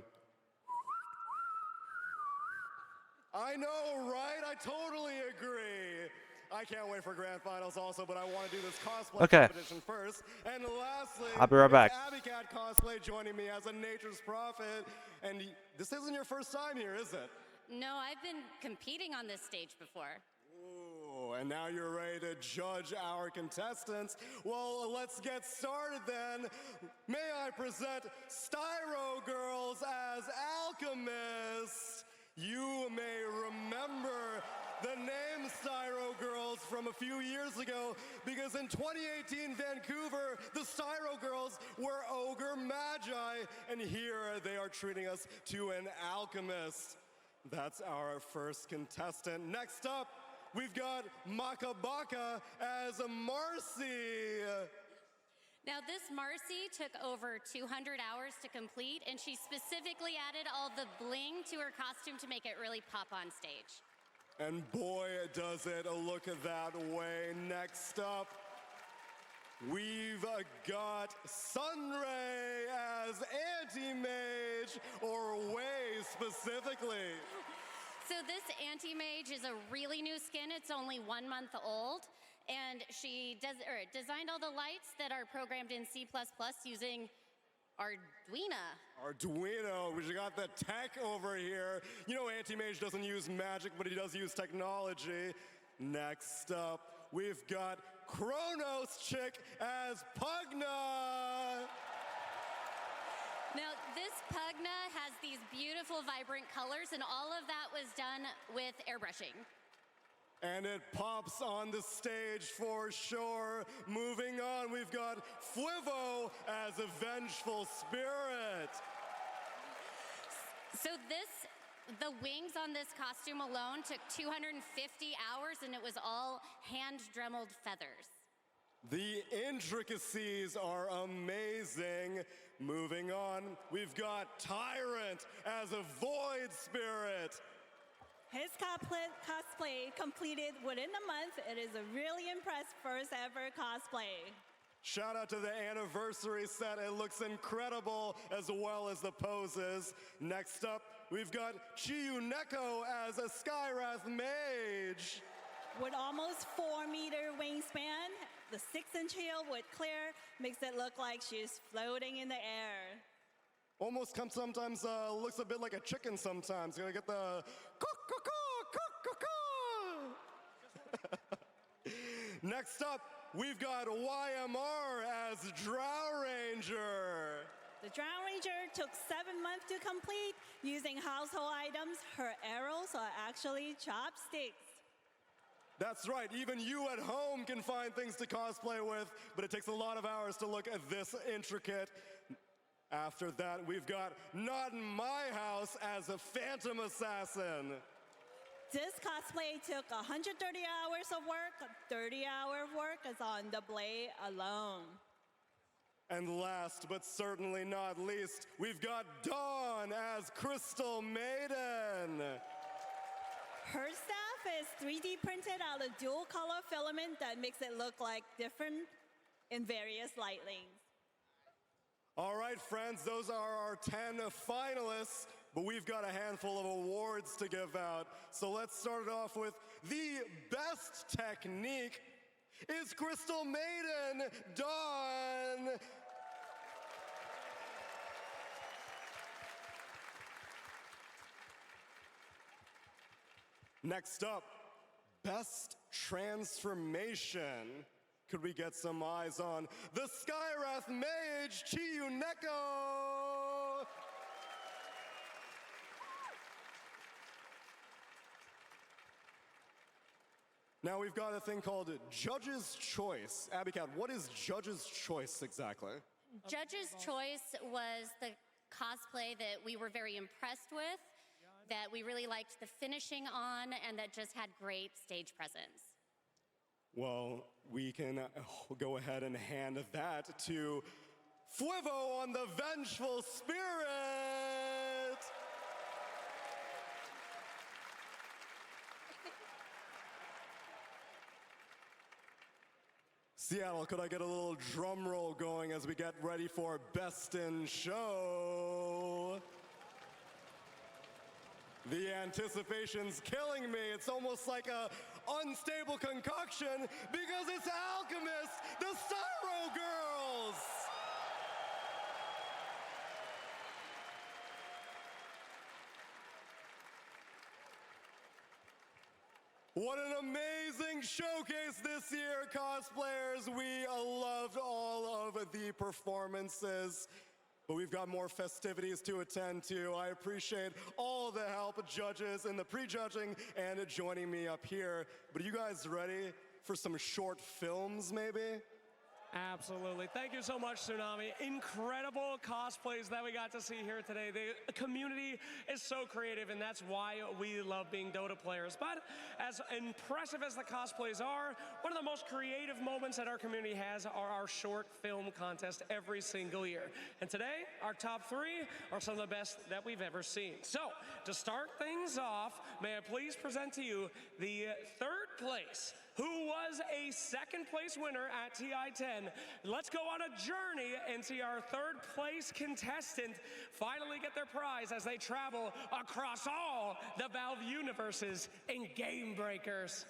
know, right? I totally agree. I can't wait for grand finals also, but I want to do this cosplay competition first. And lastly, I'll be right back. Abby Cat Cosplay joining me as a nature's prophet. And this isn't your first time here, is it? No, I've been competing on this stage before. Ooh, and now you're ready to judge our contestants. Well, let's get started then. May I present Styro Girls as alchemists. You may remember the name Styro Girls from a few years ago because in 2018 Vancouver, the Styro Girls were ogre magi, and here they are treating us to an alchemist. That's our first contestant. Next up, we've got Makabaka as Marcy. Now this Marcy took over 200 hours to complete, and she specifically added all the bling to her costume to make it really pop on stage. And boy, does it look that way. Next up, we've got Sunray as Anti-Mage, or Way specifically. So this Anti-Mage is a really new skin. It's only 1 month old. And she designed all the lights that are programmed in C++ using Arduino, we got the tech over here. You know Anti-Mage doesn't use magic, but he does use technology. Next up, we've got Kronos Chick as Pugna. Now, this Pugna has these beautiful, vibrant colors, and all of that was done with airbrushing. And it pops on the stage for sure. Moving on, we've got Fwivo as a vengeful spirit. So the wings on this costume alone took 250 hours, and it was all hand-dremeled feathers. The intricacies are amazing. Moving on, we've got Tyrant as a void spirit. His cosplay completed within a month. It is a really impressive first ever cosplay. Shout out to the anniversary set. It looks incredible, as well as the poses. Next up, we've got Chiyuneko as a Skyrath mage. With almost 4-meter wingspan, the 6-inch heel with clear makes it look like she's floating in the air. Almost sometimes looks a bit like a chicken sometimes. You gotta get the Next up, we've got YMR as Drow Ranger. The Drow Ranger took 7 months to complete. Using household items, her arrows are actually chopsticks. That's right, even you at home can find things to cosplay with, but it takes a lot of hours to look at this intricate. After that, we've got Not in My House as a Phantom Assassin. This cosplay took 130 hours of work. 30 hours of work is on the blade alone. And last but certainly not least, we've got Dawn as Crystal Maiden. Her staff is 3D printed out of dual color filament that makes it look like different in various lightlings. All right, friends, those are our 10 finalists, but we've got a handful of awards to give out. So let's start it off with the best technique is Crystal Maiden Dawn. Next up, best transformation. Could we get some eyes on the Skywrath Mage, Chiyuneko? Now we've got a thing called Judge's Choice. Abby Cat, what is Judge's Choice exactly? Judge's Choice was the cosplay that we were very impressed with, that we really liked the finishing on, and that just had great stage presence. Well, we can go ahead and hand that to Fuevo on the Vengeful Spirit. Seattle, could I get a little drum roll going as we get ready for Best in Show? The anticipation's killing me. It's almost like a unstable concoction because it's Alchemist, the Styro Girls! What an amazing showcase this year, cosplayers. We loved all of the performances. But we've got more festivities to attend to. I appreciate all the help, judges, in the prejudging and joining me up here. But are you guys ready for some short films, maybe? Absolutely. Thank you so much, Tsunami. Incredible cosplays that we got to see here today. The community is so creative, and that's why we love being Dota players. But as impressive as the cosplays are, one of the most creative moments that our community has are our short film contest every single year. And today, our top 3 are some of the best that we've ever seen. So, to start things off, may I please present to you the 3rd place, who was a 2nd place winner at TI10. Let's go on a journey and see our 3rd place contestant finally get their prize as they travel across all the Valve universes in Game Breakers.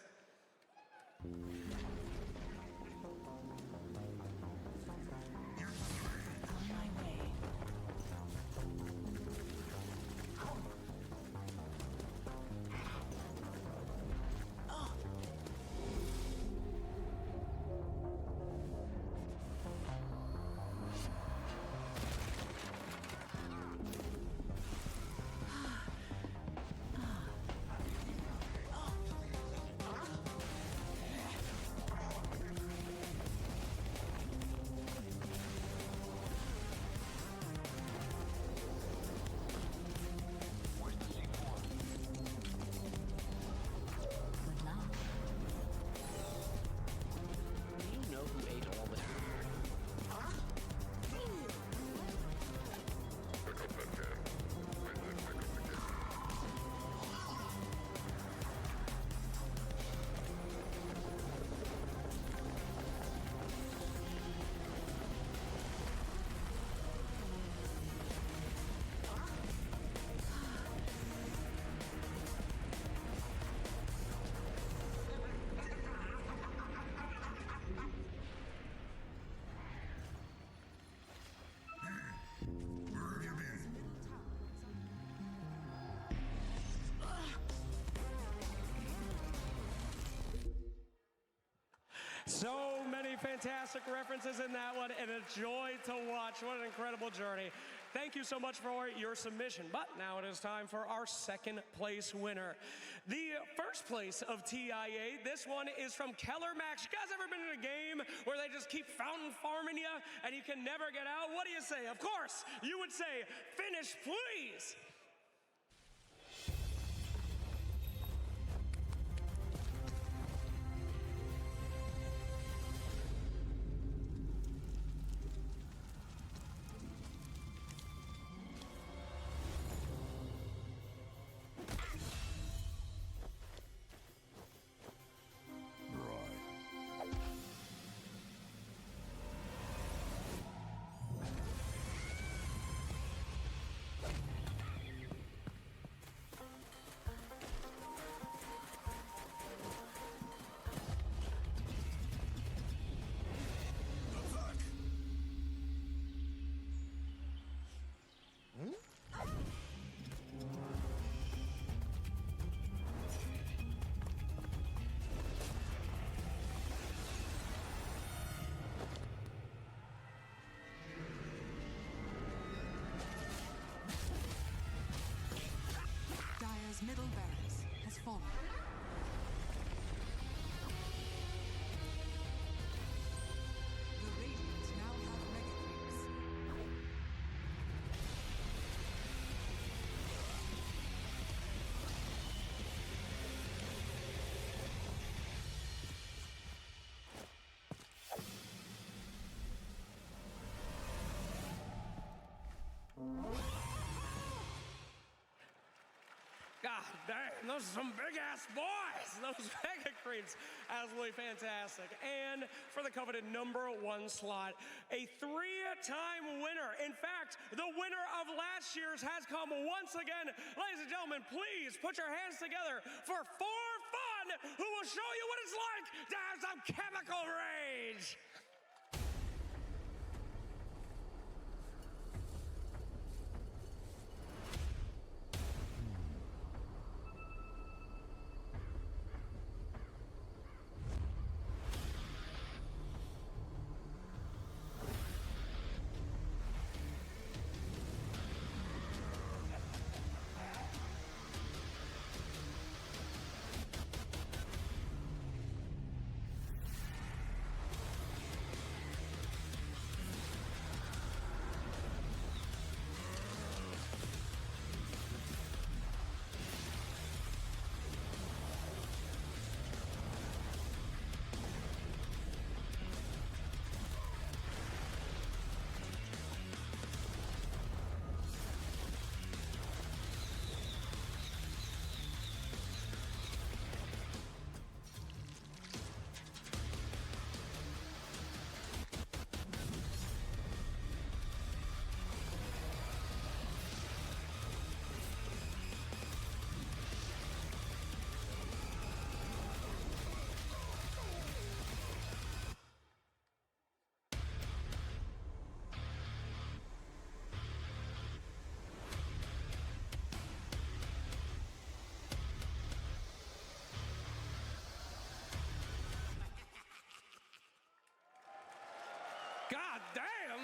So many fantastic references in that one, and a joy to watch. What an incredible journey. Thank you so much for your submission. But now it is time for our 2nd place winner. The 1st place of TI8, this one is from Keller Max. You guys ever been in a game where they just keep fountain farming you and you can never get out? What do you say? Of course, you would say, finish, please. God damn, those are some big-ass boys. Those Mega Creeps, absolutely fantastic. And for the coveted #1 slot, a 3-time winner. In fact, the winner of last year's has come once again. Ladies and gentlemen, please put your hands together for For Fun, who will show you what it's like to have some chemical rage. God damn!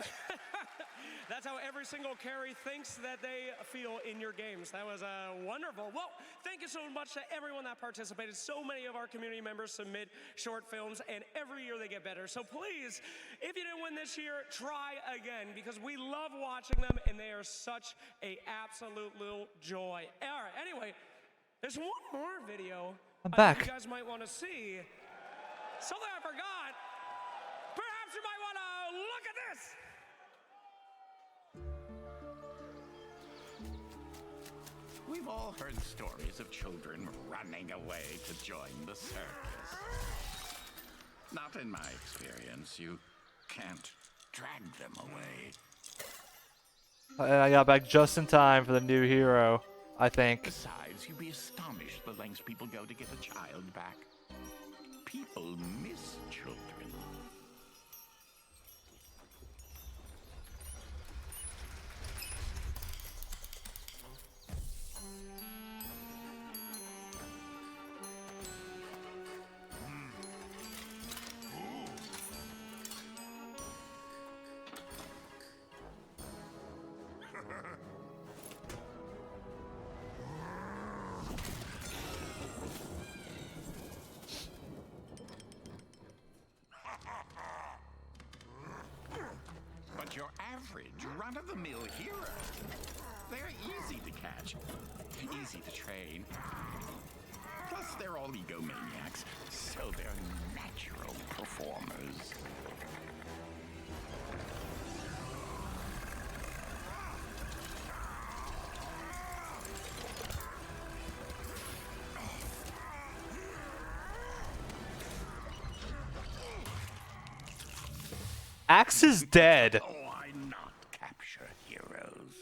That's how every single carry thinks that they feel in your games. That was wonderful. Well, thank you so much to everyone that participated. So many of our community members submit short films, and every year they get better. So please, if you didn't win this year, try again, because we love watching them, and they are such a absolute little joy. All right, anyway, there's one more video I'm I back. think you guys might want to see. Something I forgot. Perhaps you might want to look at this. We've all heard stories of children running away to join the circus. Not in my experience. You can't drag them away. And I got back just in time for the new hero, I think. Besides, you'd be astonished the lengths people go to get a child back. People miss children. But your average run-of-the-mill hero, they're easy to catch, easy to train. Plus, they're all egomaniacs, so they're natural performers. Axe is dead. Why not capture heroes?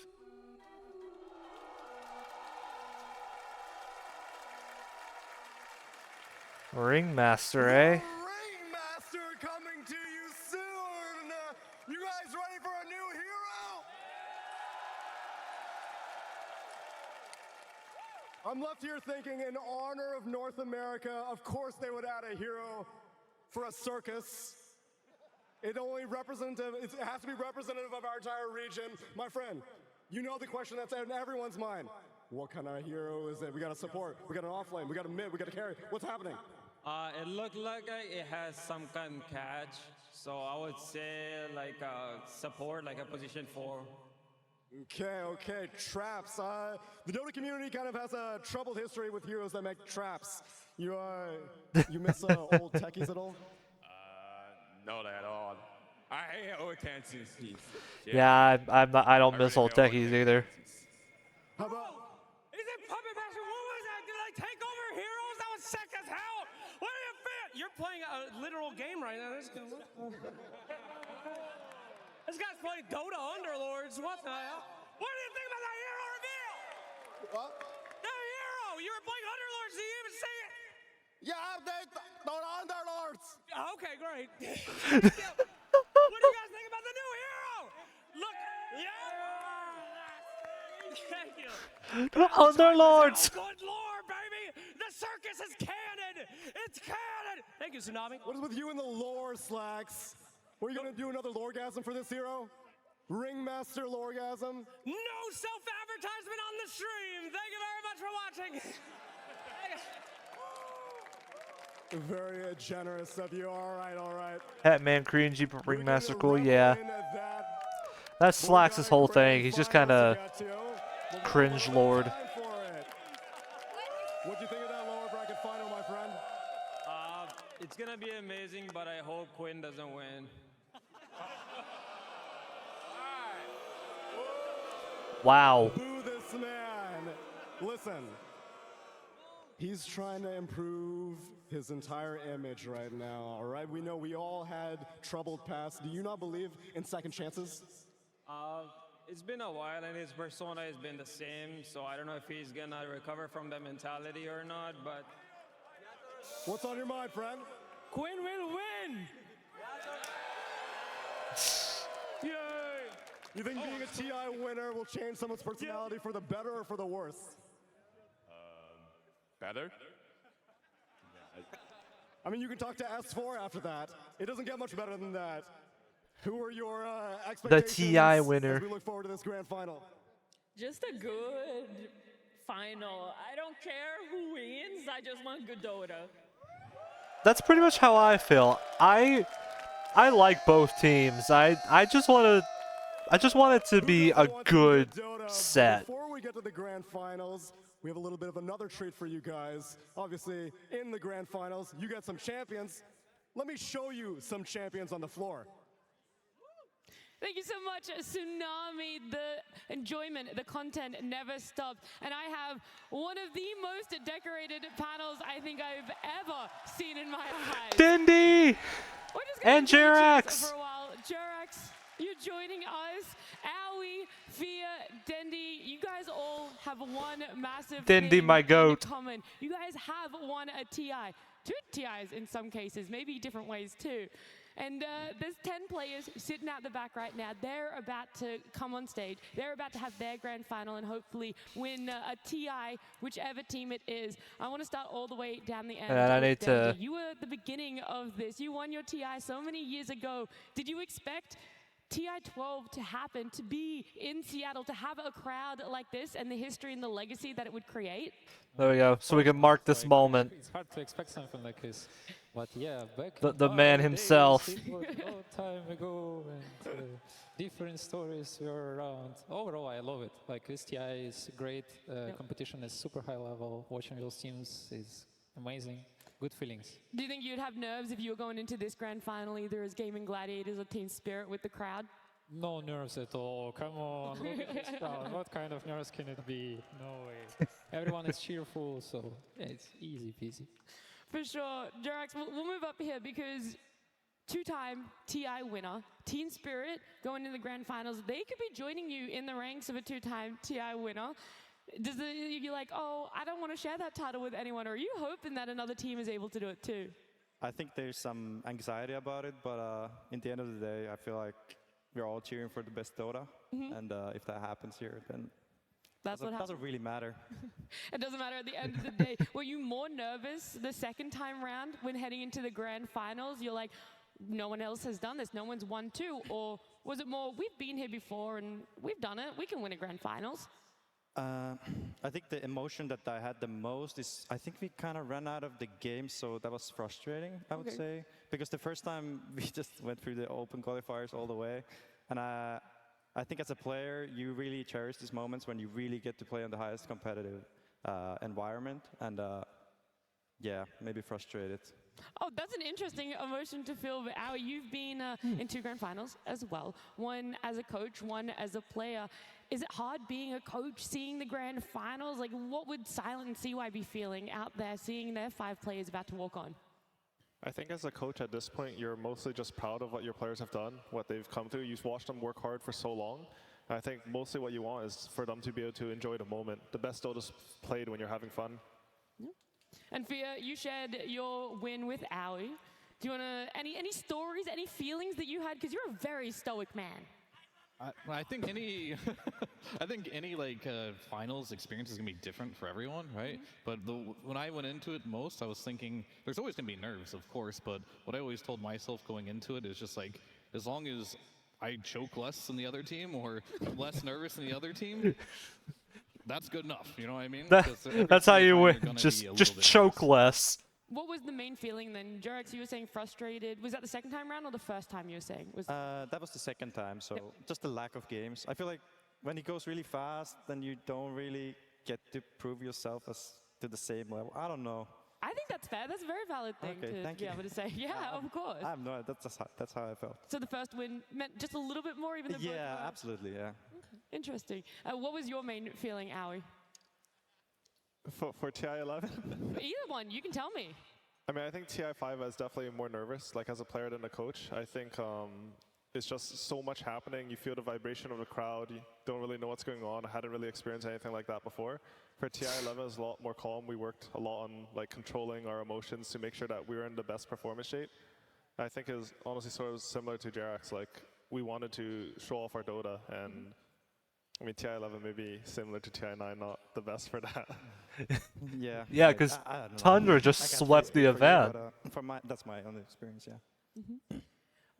Ringmaster, eh? Ringmaster coming to you soon! You guys ready for a new hero? I'm left here thinking, in honor of North America, of course they would add a hero for a circus. It has to be representative of our entire region. My friend, you know the question that's in everyone's mind. What kind of hero is it? We got a support, we got an offlane, we got a mid, we got a carry. What's happening? It looked like it has some kind of catch, so I would say like support, like a position 4. Okay, traps. The Dota community kind of has a troubled history with heroes that make traps. You miss old techies at all? Not at all. I hate old tendencies. Yeah, I don't miss old techies either. How about? Is it Puppet Master? What was playing a literal game right now. This guy's playing Dota Underlords. What the hell? What do you think about that hero reveal? What? The hero! You were playing Underlords. Did you even see it? Yeah, they Dota Underlords. Okay, great. What do you guys think about the new hero? Look, thank you. Underlords. Good lore, baby. The circus is canon. It's canon. Thank you, Tsunami. What is with you and the lore, Slacks? Were you gonna do another loregasm for this hero? Ringmaster loregasm? No self-advertisement on the stream. Thank you very much for watching. Very generous of you. All right, all right. Hatman, Korean Jeep, Ringmaster, cool, yeah. That Slacks his whole thing. He's just kind of cringe lord. What do you think of that lower bracket final, my friend? It's gonna be amazing, but I hope Quinn doesn't win. Wow. Boo this man. Listen, he's trying to improve his entire image right now, all right? We know we all had troubled past. Do you not believe in second chances? It's been a while and his persona has been the same, so I don't know if he's gonna recover from that mentality or not, but... What's on your mind, friend? Quinn will win! Yay! You think being a TI winner will change someone's personality for the better or for the worse? Better? I mean, you can talk to S4 after that. It doesn't get much better than that. Who are your expectations The TI winner. as we look forward to this grand final? Just a good final. I don't care who wins. I just want good Dota. That's pretty much how I feel. I like both teams. I just want it to be a good set. Before we get to the grand finals, we have a little bit of another treat for you guys. Obviously, in the grand finals, you got some champions. Let me show you some champions on the floor. Thank you so much, Tsunami. The enjoyment, the content never stops. And I have one of the most decorated panels I think I've ever seen in my eyes. Dindy! And Jerax! For a while. Jerax, you're joining us. Owie, Fia, Dendi, you guys all have one massive Dendi, thing my goat. in common. You guys have won a TI. 2 TIs in some cases, maybe different ways too. And there's 10 players sitting out the back right now. They're about to come on stage. They're about to have their grand final and hopefully win a TI, whichever team it is. I want to start all the way down the end. And I need to... You were at the beginning of this. You won your TI so many years ago. Did you expect TI-12 to happen, to be in Seattle, to have a crowd like this and the history and the legacy that it would create? There we go. So we can mark this moment. It's hard to expect something like this. But yeah, back The man himself. Days, it was a long time ago, and different stories were around. Overall, I love it. Like, this TI is great. Competition is super high level. Watching those teams is amazing. Good feelings. Do you think you'd have nerves if you were going into this grand final, either as Gaming Gladiators or Team Spirit with the crowd? No nerves at all. Come on, look at this crowd. What kind of nerves can it be? No way. Everyone is cheerful, so yeah, it's easy peasy. For sure. Jerax, we'll move up here because 2-time TI winner, Team Spirit, going into the grand finals, they could be joining you in the ranks of a 2-time TI winner. You're like, oh, I don't want to share that title with anyone, or are you hoping that another team is able to do it too? I think there's some anxiety about it, but in the end of the day, I feel like we're all cheering for the best Dota, and if that happens here, then it doesn't really matter. It doesn't matter at the end of the day. Were you more nervous the second time round when heading into the grand finals? You're like, no one else has done this, no one's won too, or was it more, we've been here before and we've done it, we can win a grand finals? I think the emotion that I had the most is, I think we kind of ran out of the game, so that was frustrating, I would say. Because the first time we just went through the open qualifiers all the way. And I think as a player, you really cherish these moments when you really get to play on the highest competitive environment. And yeah, maybe frustrated. Oh, that's an interesting emotion to feel. But Owie, you've been in 2 grand finals as well. One as a coach, one as a player. Is it hard being a coach, seeing the grand finals? Like, what would Silent and CY be feeling out there, seeing their 5 players about to walk on? I think as a coach at this point, you're mostly just proud of what your players have done, what they've come through. You've watched them work hard for so long. And I think mostly what you want is for them to be able to enjoy the moment. The best Dota's played when you're having fun. And Fia, you shared your win with Aoi. Do you want to, any stories, any feelings that you had? Because you're a very stoic man. I think any, I think any finals experience is gonna be different for everyone, right? But when I went into it most, I was thinking there's always gonna be nerves, of course. But what I always told myself going into it is just like, as long as I choke less than the other team or less nervous than the other team, that's good enough. You know what I mean? That's how you win. Just choke less. What was the main feeling then? Jurex, you were saying frustrated. Was that the second time round or the first time you were saying? That was the second time, so just the lack of games. I feel like when it goes really fast, then you don't really get to prove yourself as to the same level. I don't know. I think that's fair. That's a very valid thing to be able to say. Yeah, of course. I have no idea. That's how I felt. So the first win meant just a little bit more, even though Yeah, absolutely, yeah. Okay. Interesting. What was your main feeling, Aoi? For TI11? Either one, you can tell me. I mean, I think TI5 is definitely more nervous, like as a player than a coach. I think it's just so much happening. You feel the vibration of the crowd. You don't really know what's going on. I hadn't really experienced anything like that before. For TI11, it's a lot more calm. We worked a lot on controlling our emotions to make sure that we were in the best performance shape. I think it was honestly sort of similar to Jerax. We wanted to show off our Dota, and I mean, TI11 may be similar to TI9, not the best for that. Yeah. Yeah, because Tundra just swept the event. That's my only experience, yeah.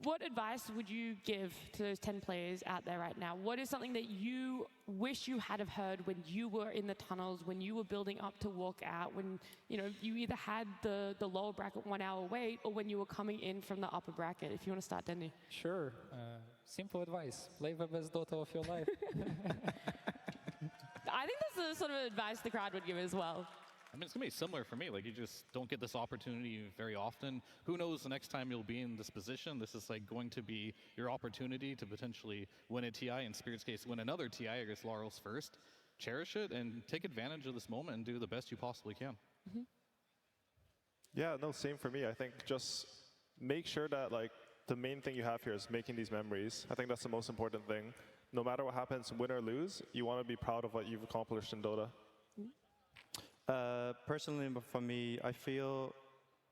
What advice would you give to those 10 players out there right now? What is something that you wish you had have heard when you were in the tunnels, when you were building up to walk out, when you either had the lower bracket 1 hour wait, or when you were coming in from the upper bracket? If you want to start, Denny. Sure. Simple advice. Play the best Dota of your life. I think that's the sort of advice the crowd would give as well. I mean, it's going to be similar for me. You just don't get this opportunity very often. Who knows the next time you'll be in this position? This is going to be your opportunity to potentially win a TI, in Spirit's case, win another TI against Laurels first. Cherish it and take advantage of this moment and do the best you possibly can. Yeah, no, same for me. I think just make sure that the main thing you have here is making these memories. I think that's the most important thing. No matter what happens, win or lose, you want to be proud of what you've accomplished in Dota. Personally, for me, I feel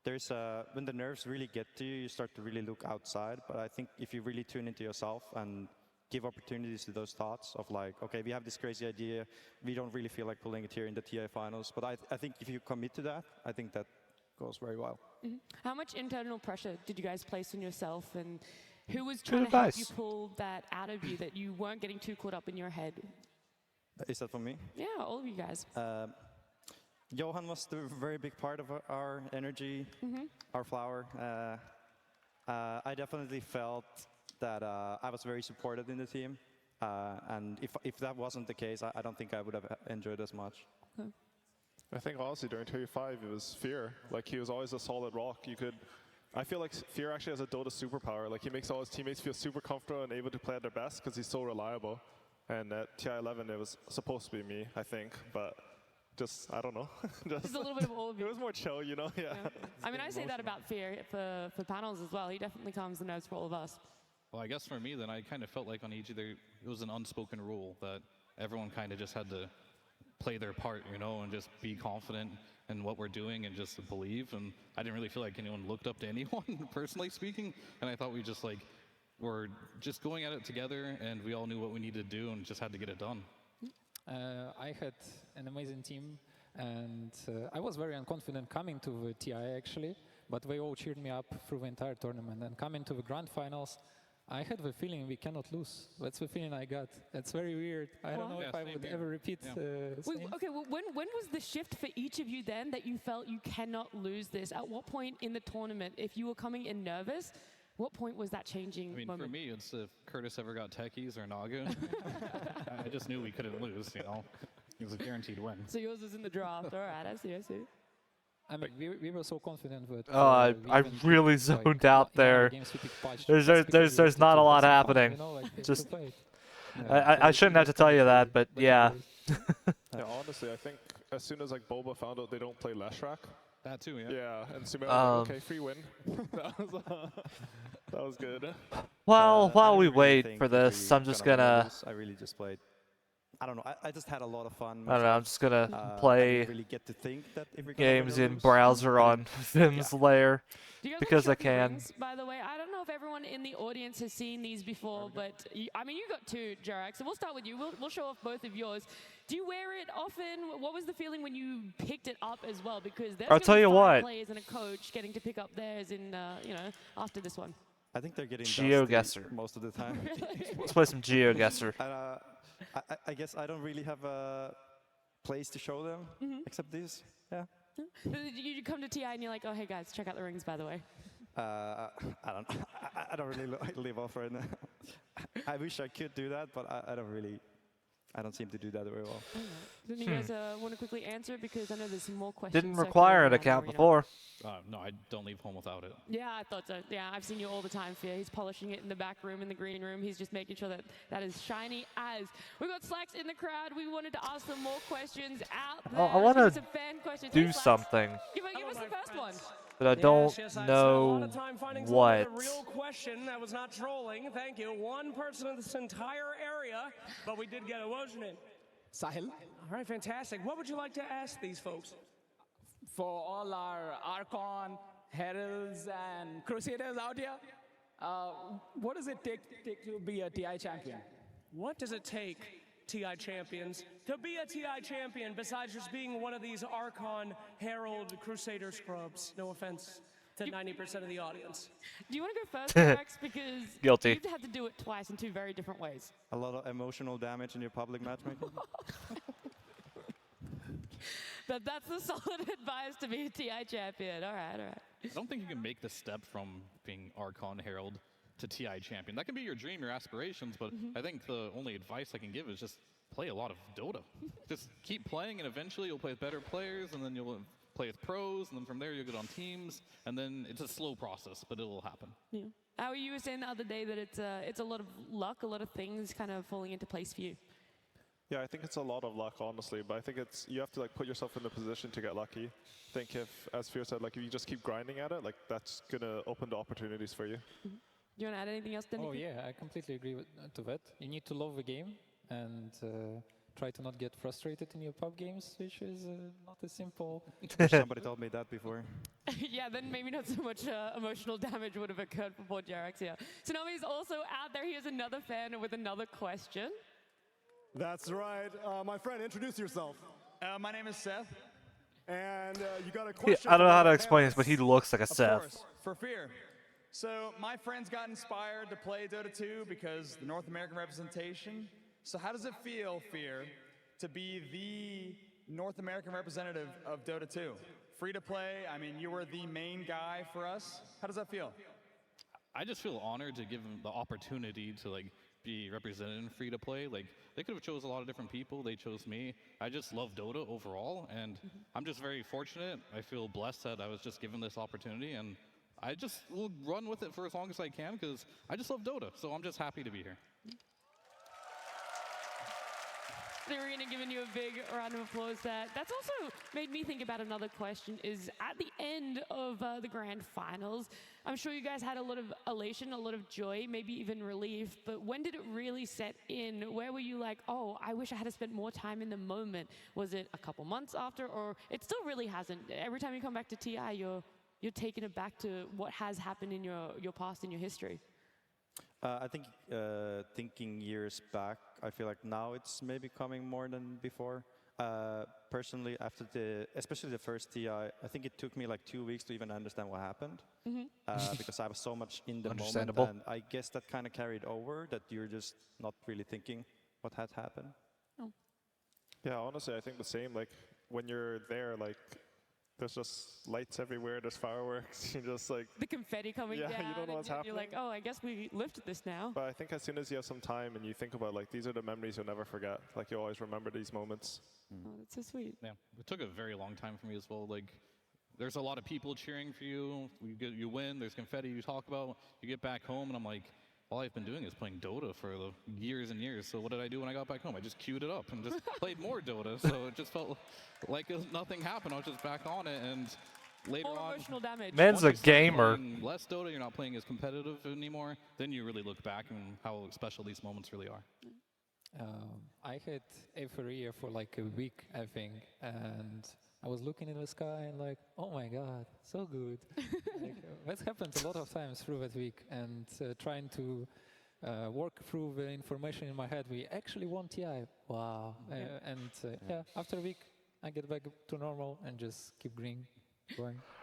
there's when the nerves really get to you, you start to really look outside. But I think if you really tune into yourself and give opportunities to those thoughts of okay, we have this crazy idea, we don't really feel like pulling it here in the TI finals. But I think if you commit to that, I think that goes very well. How much internal pressure did you guys place on yourself, and who was trying to help you pull that out of you, that you weren't getting too caught up in your head? Is that for me? Yeah, all of you guys. Johan was the very big part of our energy, our flower. I definitely felt that I was very supported in the team. And if that wasn't the case, I don't think I would have enjoyed as much. Okay. I think honestly during 2v5 it was Fear. He was always a solid rock. I feel like Fear actually has a Dota superpower. He makes all his teammates feel super comfortable and able to play at their best because he's so reliable. And at TI11 it was supposed to be me, I think, but I don't know. Just a little bit of all of you. It was more chill, yeah. I mean, I say that about Fear for panels as well. He definitely calms the nerves for all of us. Well, I guess for me, then, I kind of felt like on EG it was an unspoken rule that everyone kind of just had to play their part, and just be confident in what we're doing and just believe. And I didn't really feel like anyone looked up to anyone, personally speaking. And I thought we just were just going at it together, and we all knew what we needed to do and just had to get it done. I had an amazing team, and I was very unconfident coming to the TI actually, but they all cheered me up through the entire tournament. And coming to the grand finals, I had the feeling we cannot lose. That's the feeling I got. It's very weird. I don't know if I would ever repeat. Wait, okay, well, when was the shift for each of you then that you felt you cannot lose this? At what point in the tournament, if you were coming in nervous, what point was that changing? I mean, moment? for me, it's if Curtis ever got techies or Naga. I just knew we couldn't lose, It was a guaranteed win. So yours was in the draft. All right, I see. I mean, we were so confident with. I really zoned out there. There's not a lot happening. Just, I shouldn't have to tell you that, but yeah. Yeah, honestly, I think as soon as Boba found out they don't play Leshrac, That too, yeah. Yeah, and Sumer was like, okay, free win. That was good. Well, while we I didn't really wait think for if this, we I'm just win or gonna. lose. I really just played. I don't know. I just had a lot of fun. I don't know. I'm myself. just gonna I play didn't really get to think that if we're gonna win games or in lose. browser I on mean, Vim's lair Do you guys because I like trophy can. rings, by the way? I don't know if everyone in the audience has seen these before, but I mean, you got two, Jarak, so we'll start with you. We'll show off both of yours. Do you wear it often? What was the feeling when you picked it up as well? Because there's I'll tell you 5 what. players and a coach getting to pick up theirs in, after this one. I think they're getting GeoGuessr. dusty most of the time. Let's play some GeoGuessr. I guess I don't really have a place to show them except these. Yeah. You come to TI and you're like, oh, hey guys, check out the rings, by the way. I don't really live off right now. I wish I could do that, but I don't really. I don't seem to do that very well. Do you guys want to quickly answer? Because I know there's some more questions. Didn't circling require an around the account arena. before. No, I don't leave home without it. Yeah, I thought so. Yeah, I've seen you all the time, Fear. He's polishing it in the back room, in the green room. He's just making sure that that is shiny as. We've got Slacks in the crowd. We wanted to ask some more questions out there. I want Some to fan questions. do Hey, Slacks, something, Give us the first one. but I don't Yes, I spent a lot know of time finding what. a real question that was not trolling. Thank you. One person in this entire area, but we did get a what's your name? Sahil. All right, fantastic. What would you like to ask these folks? For all our Archon, Heralds, and Crusaders out here, what does it take to be a TI champion? What does it take, TI champions, to be a TI champion besides just being one of these Archon, Herald, Crusader scrubs? No offense to 90% of the audience. Do you want to go first, Rex? Because Guilty. you've had to do it twice in 2 very different ways. A lot of emotional damage in your public matchmaking. But that's the solid advice to be a TI champion. All right, all right. I don't think you can make the step from being Archon Herald to TI champion. That can be your dream, your aspirations, but I think the only advice I can give is just play a lot of Dota. Just keep playing, and eventually you'll play with better players, and then you'll play with pros, and then from there you'll get on teams, and then it's a slow process, but it will happen. Yeah. How you were saying the other day that it's a lot of luck, a lot of things kind of falling into place for you. Yeah, I think it's a lot of luck, honestly. But I think it's you have to like put yourself in a position to get lucky. I think if, as Fear said, like if you just keep grinding at it, like that's gonna open the opportunities for you. Do you want to add anything else, Danny? Oh yeah, I completely agree to that. You need to love the game and try to not get frustrated in your pub games, which is not as simple. Somebody told me that before. Yeah, then maybe not so much emotional damage would have occurred for poor Jarex here. So now he's also out there. Here's another fan with another question. That's right. My friend, introduce yourself. My name is Seth. And you got a question. I don't know how for to our explain this, but he panelists. looks like a Of Seth. course, for Fear. So my friends got inspired to play Dota 2 because the North American representation. So how does it feel, Fear, to be the North American representative of Dota 2? Free to play, I mean, you were the main guy for us. How does that feel? I just feel honored to give them the opportunity to like be represented in free to play. Like they could have chose a lot of different people. They chose me. I just love Dota overall, and I'm just very fortunate. I feel blessed that I was just given this opportunity, and I just will run with it for as long as I can because I just love Dota. So I'm just happy to be here. The arena giving you a big round of applause there. That's also made me think about another question is at the end of the grand finals, I'm sure you guys had a lot of elation, a lot of joy, maybe even relief, but when did it really set in? Where were you like, oh, I wish I had spent more time in the moment? Was it a couple months after, or it still really hasn't? Every time you come back to TI, you're taking it back to what has happened in your past, in your history. I think thinking years back, I feel like now it's maybe coming more than before. Personally, after especially the first TI, I think it took me like 2 weeks to even understand what happened because I was so much in the moment. Understandable. And I guess that kind of carried over that you're just not really thinking what had happened. Oh. Yeah, honestly, I think the same. Like when you're there, like there's just lights everywhere. There's fireworks. You just like The confetti coming down. you don't know what's and happening. You're like, oh, I guess we lifted this now. But I think as soon as you have some time and you think about like these are the memories you'll never forget. Like you always remember these moments. Oh, that's so sweet. Yeah, it took a very long time for me as well. Like, there's a lot of people cheering for you. You win. There's confetti you talk about. You get back home, and I'm like, all I've been doing is playing Dota for years and years. So what did I do when I got back home? I just queued it up and just played more Dota. So it just felt like nothing happened. I was just back on it, and later More on, emotional damage. Man's a once you start gamer. playing less Dota, you're not playing as competitive anymore. Then you really look back and how special these moments really are. I had euphoria for like a week, I think, and I was looking in the sky and like, oh my god, so good. Like, that happened a lot of times through that week, and trying to work through the information in my head. We actually won TI. Wow. Yeah, after a week, I get back to normal and just keep going.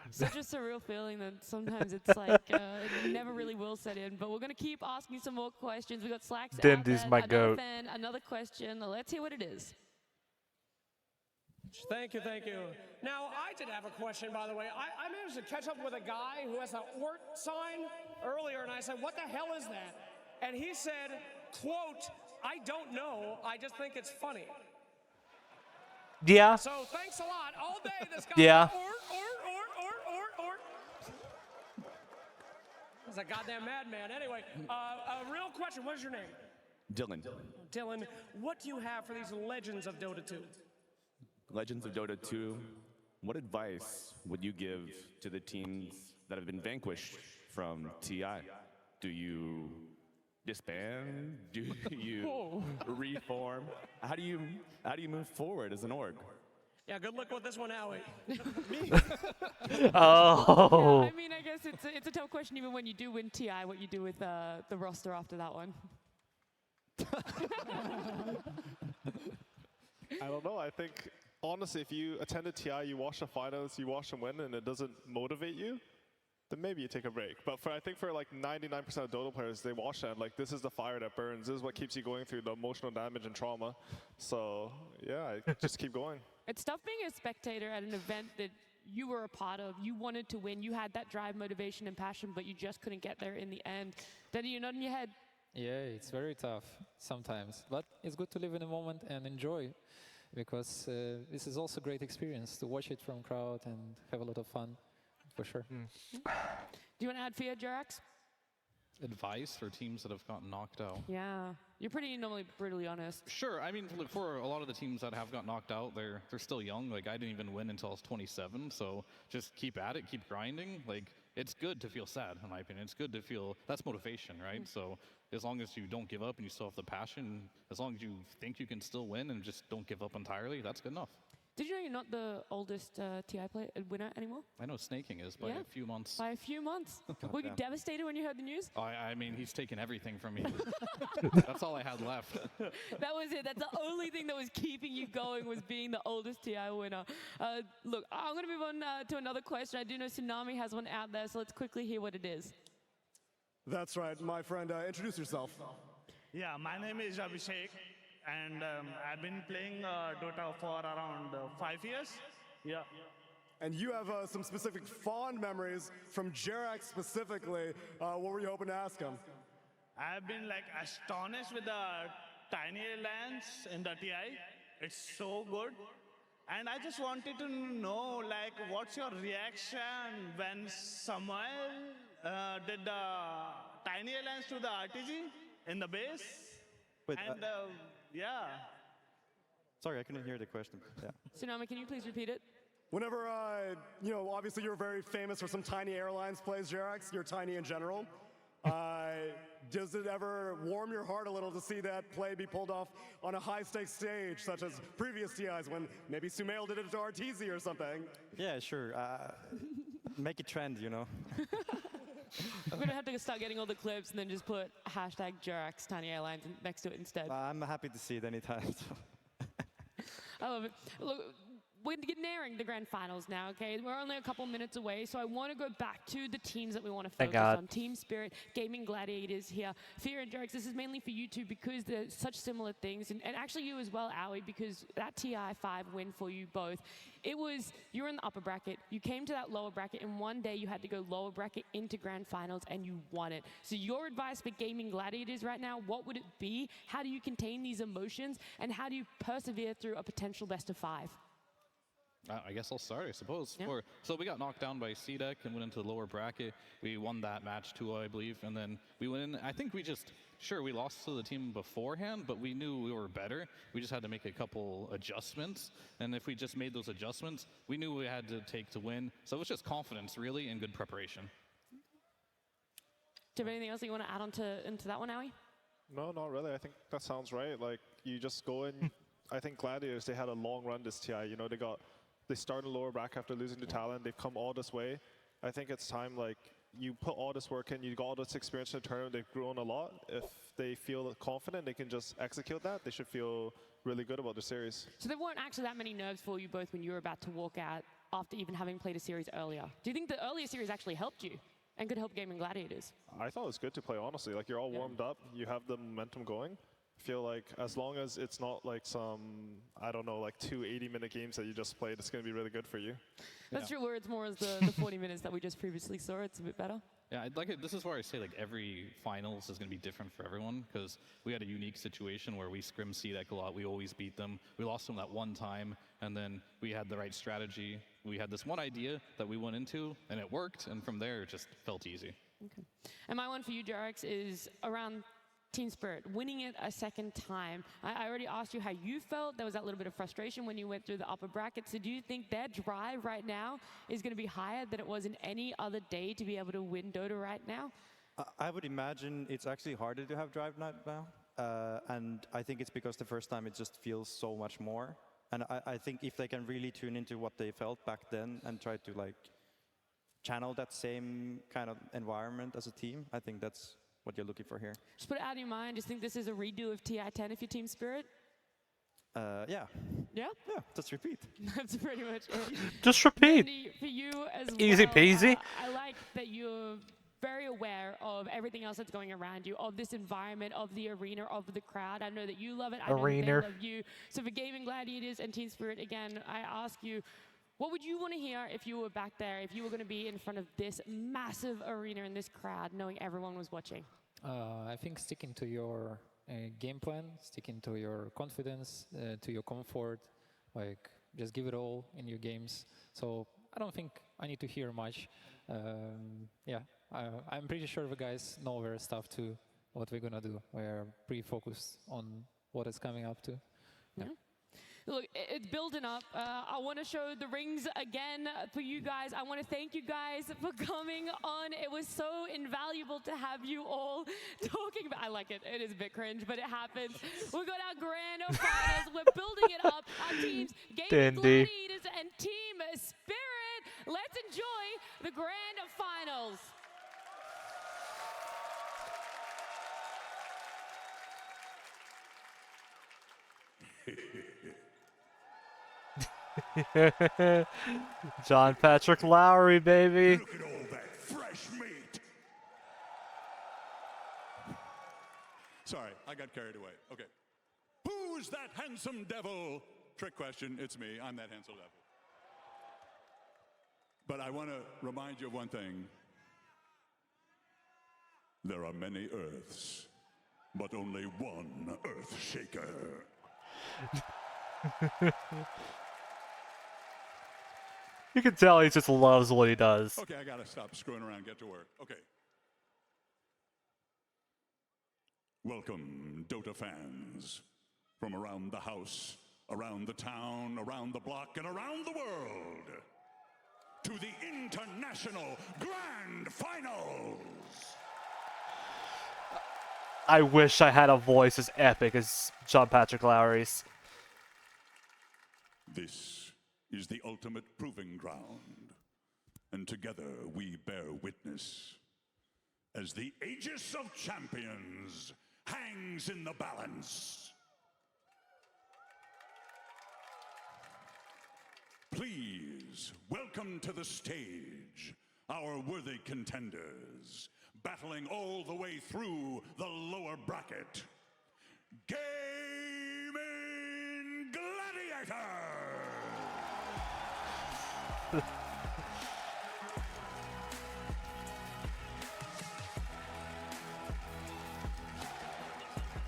Such a surreal feeling that sometimes it's like it never really will set in. But we're going to keep asking some more questions. We got Slacks out Dindy's there, my another goat. fan, another question. Let's hear what it is. Thank you, thank you. Now, I did have a question, by the way. I managed to catch up with a guy who has an ORT sign earlier, and I said, what the hell is that? And he said, quote, I don't know, I just think it's funny. Yeah. So thanks a lot. All day, this guy. Yeah. Ort. He's a goddamn madman. Anyway, a real question. What's your name? Dylan. Dylan, what do you have for these legends of Dota 2? Legends of Dota 2, what advice would you give to the teams that have been vanquished from TI? Do you disband? Do you reform? How do you move forward as an org? Yeah, good luck with this one, Howie. Oh. Yeah, I mean, I guess it's a tough question even when you do win TI, what you do with the roster after that one. I don't know. I think, honestly, if you attended TI, you watch the finals, you watch them win, and it doesn't motivate you, then maybe you take a break. But I think for like 99% of Dota players, they watch that, like, this is the fire that burns. This is what keeps you going through the emotional damage and trauma. So, yeah, just keep going. It's tough being a spectator at an event that you were a part of. You wanted to win. You had that drive, motivation, and passion, but you just couldn't get there in the end. Then you're not in your head. Yeah, it's very tough sometimes, but it's good to live in the moment and enjoy, because this is also a great experience to watch it from crowd and have a lot of fun, for sure. Do you want to add fear, Jerax? Advice for teams that have gotten knocked out. Yeah, you're pretty normally brutally honest. Sure, I mean, look, for a lot of the teams that have got knocked out, they're still young. Like, I didn't even win until I was 27, so just keep at it, keep grinding. Like, it's good to feel sad, in my opinion. It's good to feel, that's motivation, right? So as long as you don't give up and you still have the passion, as long as you think you can still win and just don't give up entirely, that's good enough. Did you know you're not the oldest TI winner anymore? I know Snaking is by a few months. By a few months. Were you devastated when you heard the news? I mean, he's taken everything from me. That's all I had left. That was it. That's the only thing that was keeping you going, was being the oldest TI winner. Look, I'm going to move on to another question. I do know Tsunami has one out there, so let's quickly hear what it is. That's right, my friend. Introduce yourself. Yeah, my name is Abhishek, and I've been playing Dota for around 5 years. Yeah. And you have some specific fond memories from Jerax specifically. What were you hoping to ask him? I've been like astonished with the tiny lands in the TI. It's so good. And I just wanted to know, like, what's your reaction when Samuel did the tiny lands to the RTG in the base? Wait, and yeah. Sorry, I couldn't hear the question. Yeah. Tsunami, can you please repeat it? Whenever, you know, obviously you're very famous for some Tiny Airlines plays, Jerax. You're tiny in general. Does it ever warm your heart a little to see that play be pulled off on a high-stakes stage, such as previous TIs, when maybe Sumail did it to RTZ or something? Yeah, sure. Make a trend, you know. I'm going to have to start getting all the clips and then just put hashtag Jerax Tiny Airlines next to it instead. I'm happy to see it anytime. I love it. Look, we're nearing the grand finals now, okay? We're only a couple minutes away, so I want to go back to the teams that we want to Thank focus God. on. Team Spirit, Gaming Gladiators here. Fear and Jerax, this is mainly for you two because they're such similar things, and actually you as well, Aoi, because that TI5 win for you both, it was, you were in the upper bracket, you came to that lower bracket, and one day you had to go lower bracket into grand finals, and you won it. So your advice for Gaming Gladiators right now, what would it be? How do you contain these emotions, and how do you persevere through a potential best of 5? I guess I'll start, I suppose. Yeah. So we got knocked down by CDEC and went into the lower bracket. We won that match 2-0, I believe, and then we went in. I think we just, sure, we lost to the team beforehand, but we knew we were better. We just had to make a couple adjustments, and if we just made those adjustments, we knew we had to take to win. So it was just confidence, really, and good preparation. Do you have anything else that you want to add on into that one, Howie? No, not really. I think that sounds right. Like, you just go in. I think Gladiators, they had a long run this TI. You know, they started lower bracket after losing to Talon. They've come all this way. I think it's time, like, you put all this work in, you got all this experience in the tournament, they've grown a lot. If they feel confident, they can just execute that. They should feel really good about the series. So there weren't actually that many nerves for you both when you were about to walk out after even having played a series earlier. Do you think the earlier series actually helped you and could help Gaming Gladiators? I thought it was good to play, honestly. Like, you're all warmed up, you have the momentum going. I feel like as long as it's not like some, I don't know, like 2 80-minute games that you just played, it's going to be really good for you. That's true, where it's more as the 40 minutes that we just previously saw. It's a bit better. Yeah, I'd like it. This is where I say like every finals is going to be different for everyone, because we had a unique situation where we scrimmed CDEC a lot. We always beat them. We lost them that one time, and then we had the right strategy. We had this one idea that we went into, and it worked, and from there it just felt easy. Okay. And my one for you, Jarex, is around Team Spirit, winning it a second time. I already asked you how you felt. There was that little bit of frustration when you went through the upper bracket. So do you think their drive right now is going to be higher than it was in any other day to be able to win Dota right now? I would imagine it's actually harder to have drive now. And I think it's because the first time it just feels so much more. And I think if they can really tune into what they felt back then and try to like channel that same kind of environment as a team, I think that's what you're looking for here. Just put it out of your mind. Just think this is a redo of TI-10 if you're Team Spirit? Yeah. Yeah? Yeah, just repeat. That's pretty much it. Just repeat. Randy, for you as Easy well, peasy. I like that you're very aware of everything else that's going around you, of this environment, of the arena, of the crowd. I know that you love it. I know that they love you. So for Gaming Gladiators and Team Spirit, again, I ask you, what would you want to hear if you were back there, if you were going to be in front of this massive arena and this crowd, knowing everyone was watching? I think sticking to your game plan, sticking to your confidence, to your comfort, like just give it all in your games. So I don't think I need to hear much. Yeah, I'm pretty sure the guys know their stuff too, what we're gonna do. We're pretty focused on what it's coming up to. Yeah. Look, it's building up. I want to show the rings again for you guys. I want to thank you guys for coming on. It was so invaluable to have you all talking about. I like it. It is a bit cringe, but it happens. We got our grand finals. We're building it up. Our teams, Gaming Gladiators and Team Spirit. Let's enjoy the grand finals. John Patrick Lowry, baby. Look at all that fresh meat. Sorry, I got carried away. Okay. Who's that handsome devil? Trick question. It's me. I'm that handsome devil. But I want to remind you of one thing. There are many Earths, but only one Earth Shaker. You can tell he just loves what he does. Okay, I gotta stop screwing around, get to work. Okay. Welcome, Dota fans, from around the house, around the town, around the block, and around the world, to the International Grand Finals! I wish I had a voice as epic as John Patrick Lowry's. This is the ultimate proving ground, and together we bear witness as the Aegis of Champions hangs in the balance. Please welcome to the stage our worthy contenders, battling all the way through the lower bracket. Gaming Gladiators!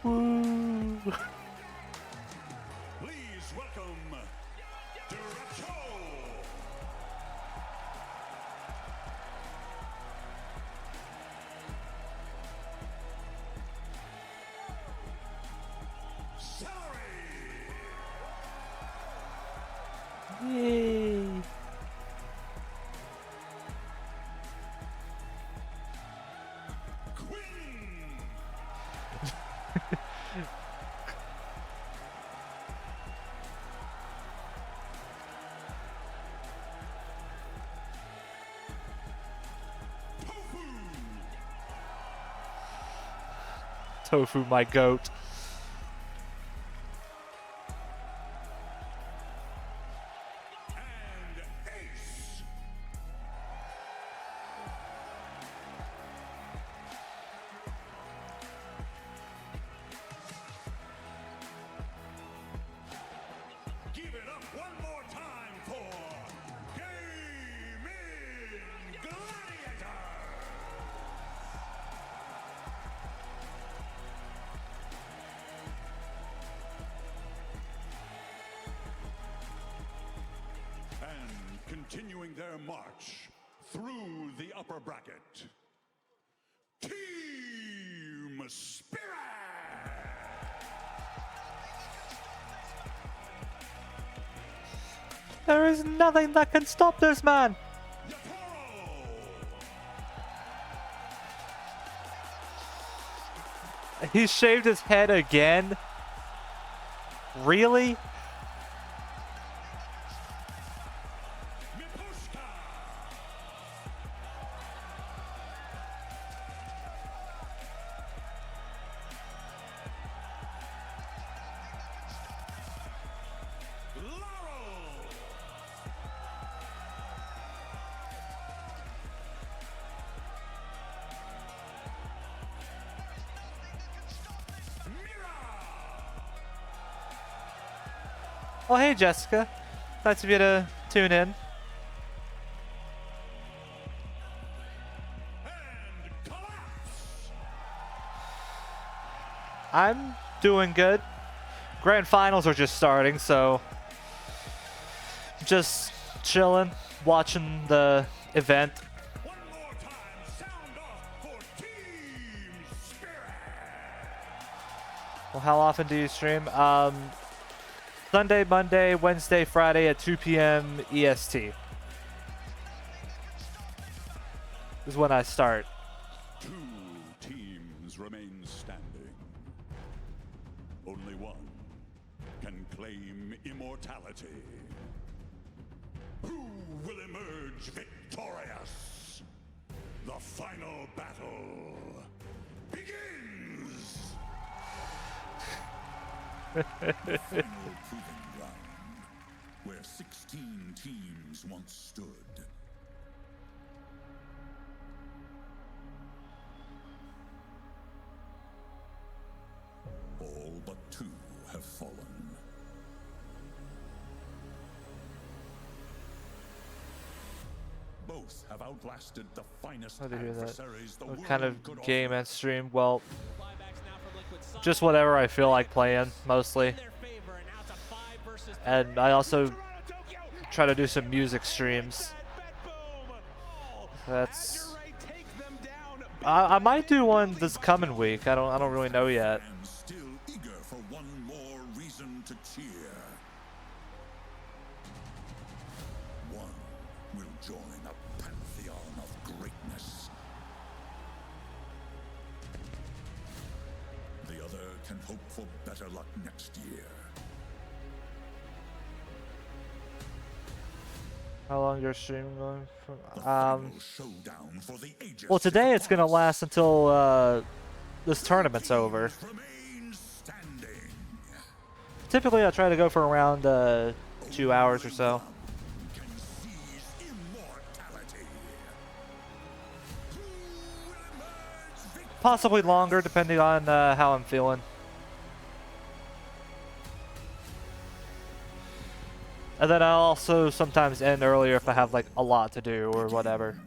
Woo. Please welcome Duracho! Tofu, my goat. Give it up one more time for Gaming Gladiator! And continuing their march through the upper bracket, Team Spirit! There is nothing that can stop this man. He shaved his head again? Really? Oh, hey, Jessica. Nice of you to tune in. I'm doing good. Grand finals are just starting, so just chilling, watching the event. Well, how often do you stream? Sunday, Monday, Wednesday, Friday at 2 p.m. EST is when I start. 2 teams remain standing. Only one can claim immortality. Who will emerge victorious? The final battle begins! The final proving ground, where 16 teams once stood. All but 2 have fallen. Both have outlasted the finest How do you hear that? adversaries the What kind world of could game offer. and stream? Well, just whatever I feel like playing, mostly. And I also try to do some music streams. That's. I might do one this coming week. I don't really know yet. Still eager for one more reason to cheer. One will join a pantheon of greatness. The other can hope for better luck next year. How long your stream going for? Showdown for the ages. Well, today it's gonna last until this tournament's over. Typically, I try to go for around 2 hours or so. Possibly longer, depending on how I'm feeling. And then I'll also sometimes end earlier if I have like a lot to do or whatever.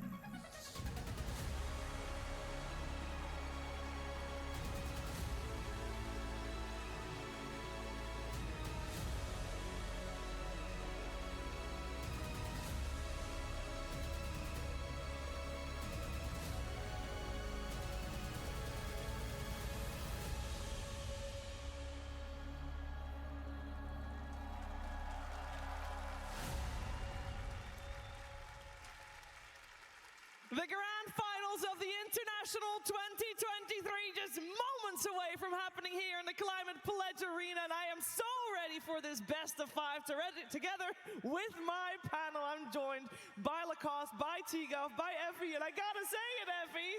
The grand finals of the International 2023 just moments moments away from happening here in the Climate Pledge Arena, and I am so ready for this best of 5 together with my panel. I'm joined by Lacoste, by T-Guff, by Effie, and I gotta say it, Effie,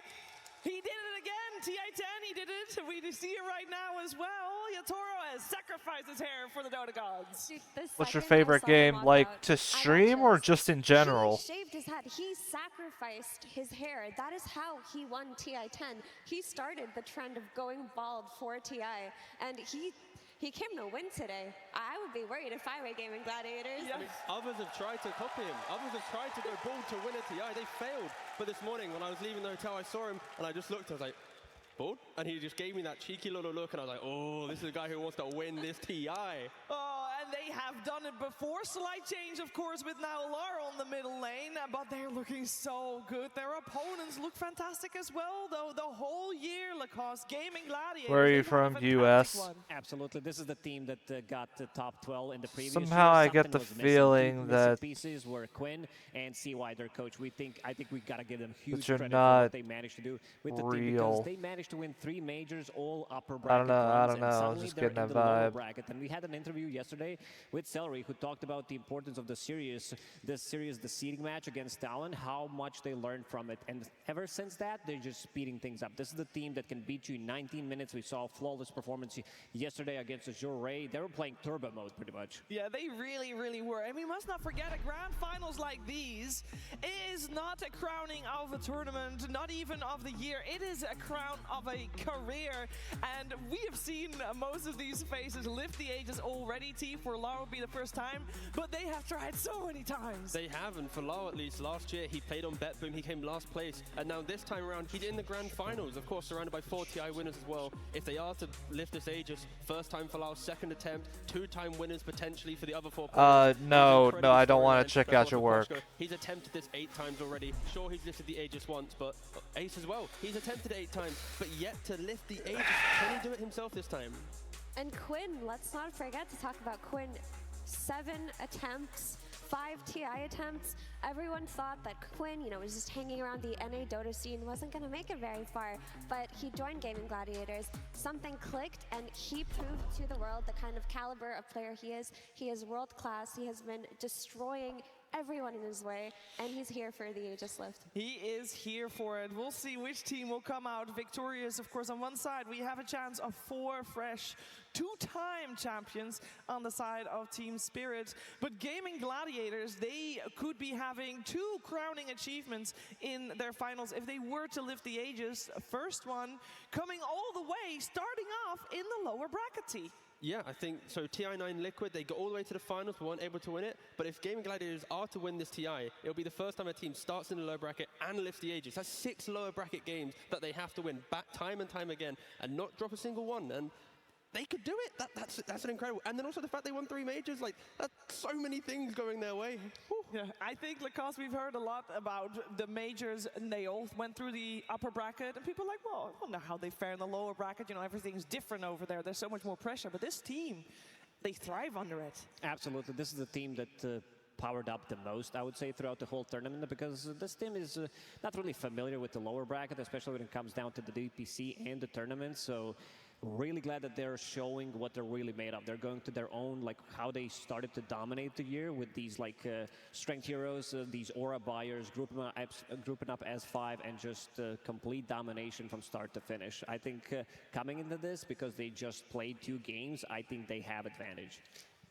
he did it again. TI10, he did it. We see it right now as well. Yatoro has sacrificed his hair for the Dota gods. What's your favorite game, like to stream or just in general? He shaved his head. He sacrificed his hair. That is how he won TI10. He started the trend of going bald for TI, and he came to win today. I would be worried if I were Gaming Gladiators. I mean, others have tried to copy him. Others have tried to go bald to win a TI. They failed. But this morning, when I was leaving the hotel, I saw him, and I just looked. I was like, bald? And he just gave me that cheeky little look, and I was like, oh, this is a guy who wants to win this TI. Oh, and they have done it before. Slight change, of course, with now Lara on the middle lane, but they're looking so good. Their opponents look fantastic as well, though. The whole year, Lacoste, Gaming Gladiators. Where are you from, US? Absolutely. This is the team that got the top 12 in the previous Somehow year. I get the feeling that pieces were Quinn and CY, their coach. I think we gotta give them huge you're credit not for what they managed to do with the team, because they managed to win 3 majors, all upper bracket. I don't runs, know. and I was suddenly just they're getting in that the lower vibe. bracket. And we had an interview yesterday with Celery, who talked about the importance of the series, the seeding match against Talon, how much they learned from it. And ever since that, they're just speeding things up. This is the team that can beat you in 19 minutes. We saw a flawless performance yesterday against Azure Ray. They were playing turbo mode pretty much. Yeah, they really, really were. And we must not forget, a grand finals like these is not a crowning of a tournament, not even of the year. It is a crown of a career. And we have seen most of these faces lift the ages already. T, for Lara will be the first time, but they have tried so many times. They have, and for Lau at least, last year he played on BetBoom, he came last place, and now this time around he's in the grand finals, of course surrounded by 4 TI winners as well. If they are to lift this Aegis, first time for Lau, second attempt, 2-time winners potentially for the other 4 players. No, I don't want to check out your work. He's attempted this 8 times already. Sure, he's lifted the Aegis once, but Ace as well. He's attempted it 8 times, but yet to lift the Aegis. Can he do it himself this time? And Quinn, let's not forget to talk about Quinn. 7 attempts, 5 TI attempts. Everyone thought that Quinn, was just hanging around the NA Dota scene, wasn't going to make it very far, but he joined Gaming Gladiators. Something clicked, and he proved to the world the kind of caliber of player he is. He is world class. He has been destroying everyone in his way, and he's here for the Aegis lift. He is here for it. We'll see which team will come out victorious. Of course, on one side, we have a chance of 4 fresh 2-time champions on the side of Team Spirit. But Gaming Gladiators, they could be having 2 crowning achievements in their finals if they were to lift the Aegis. First one coming all the way, starting off in the lower bracket. T. Yeah, I think so. TI9 Liquid, they got all the way to the finals but weren't able to win it. But if Gaming Gladiators are to win this TI, it'll be the first time a team starts in the low bracket and lifts the Aegis. That's 6 lower bracket games that they have to win back time and time again and not drop a single one. And they could do it. That's an incredible. And then also the fact they won 3 majors, like that's so many things going their way. Yeah, I think Lacoste, we've heard a lot about the majors, and they all went through the upper bracket, and people are like, well, I wonder how they fare in the lower bracket. Everything's different over there. There's so much more pressure. But this team, they thrive under it. Absolutely. This is the team that powered up the most, I would say, throughout the whole tournament, because this team is not really familiar with the lower bracket, especially when it comes down to the DPC and the tournament. So really glad that they're showing what they're really made of. They're going to their own, like how they started to dominate the year with these strength heroes, these aura buyers, grouping up as 5, and just complete domination from start to finish. I think coming into this, because they just played 2 games, I think they have advantage.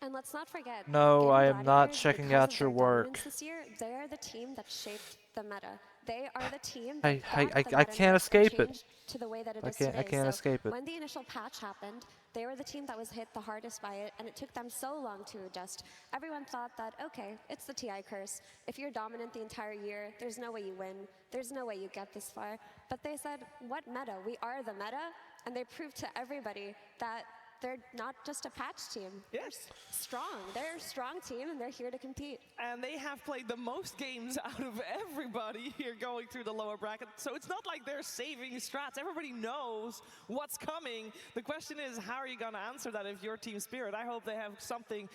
And let's not forget, No, I am not Gladiators, checking because out of your their work. dominance this year, they are the team that shaped the meta. They are the team I that got the I meta can't nerfed escape and it. changed to the way that it I is can't- I today. can't So escape it. when the initial patch happened, they were the team that was hit the hardest by it, and it took them so long to adjust. Everyone thought that, okay, it's the TI curse. If you're dominant the entire year, there's no way you win. There's no way you get this far. But they said, what meta? We are the meta, and they proved to everybody that they're not just a patch team. Yes. They're strong. They're a strong team, and they're here to compete. And they have played the most games out of everybody here going through the lower bracket. So it's not like they're saving strats. Everybody knows what's coming. The question is, how are you going to answer that if you're Team Spirit? I hope they have something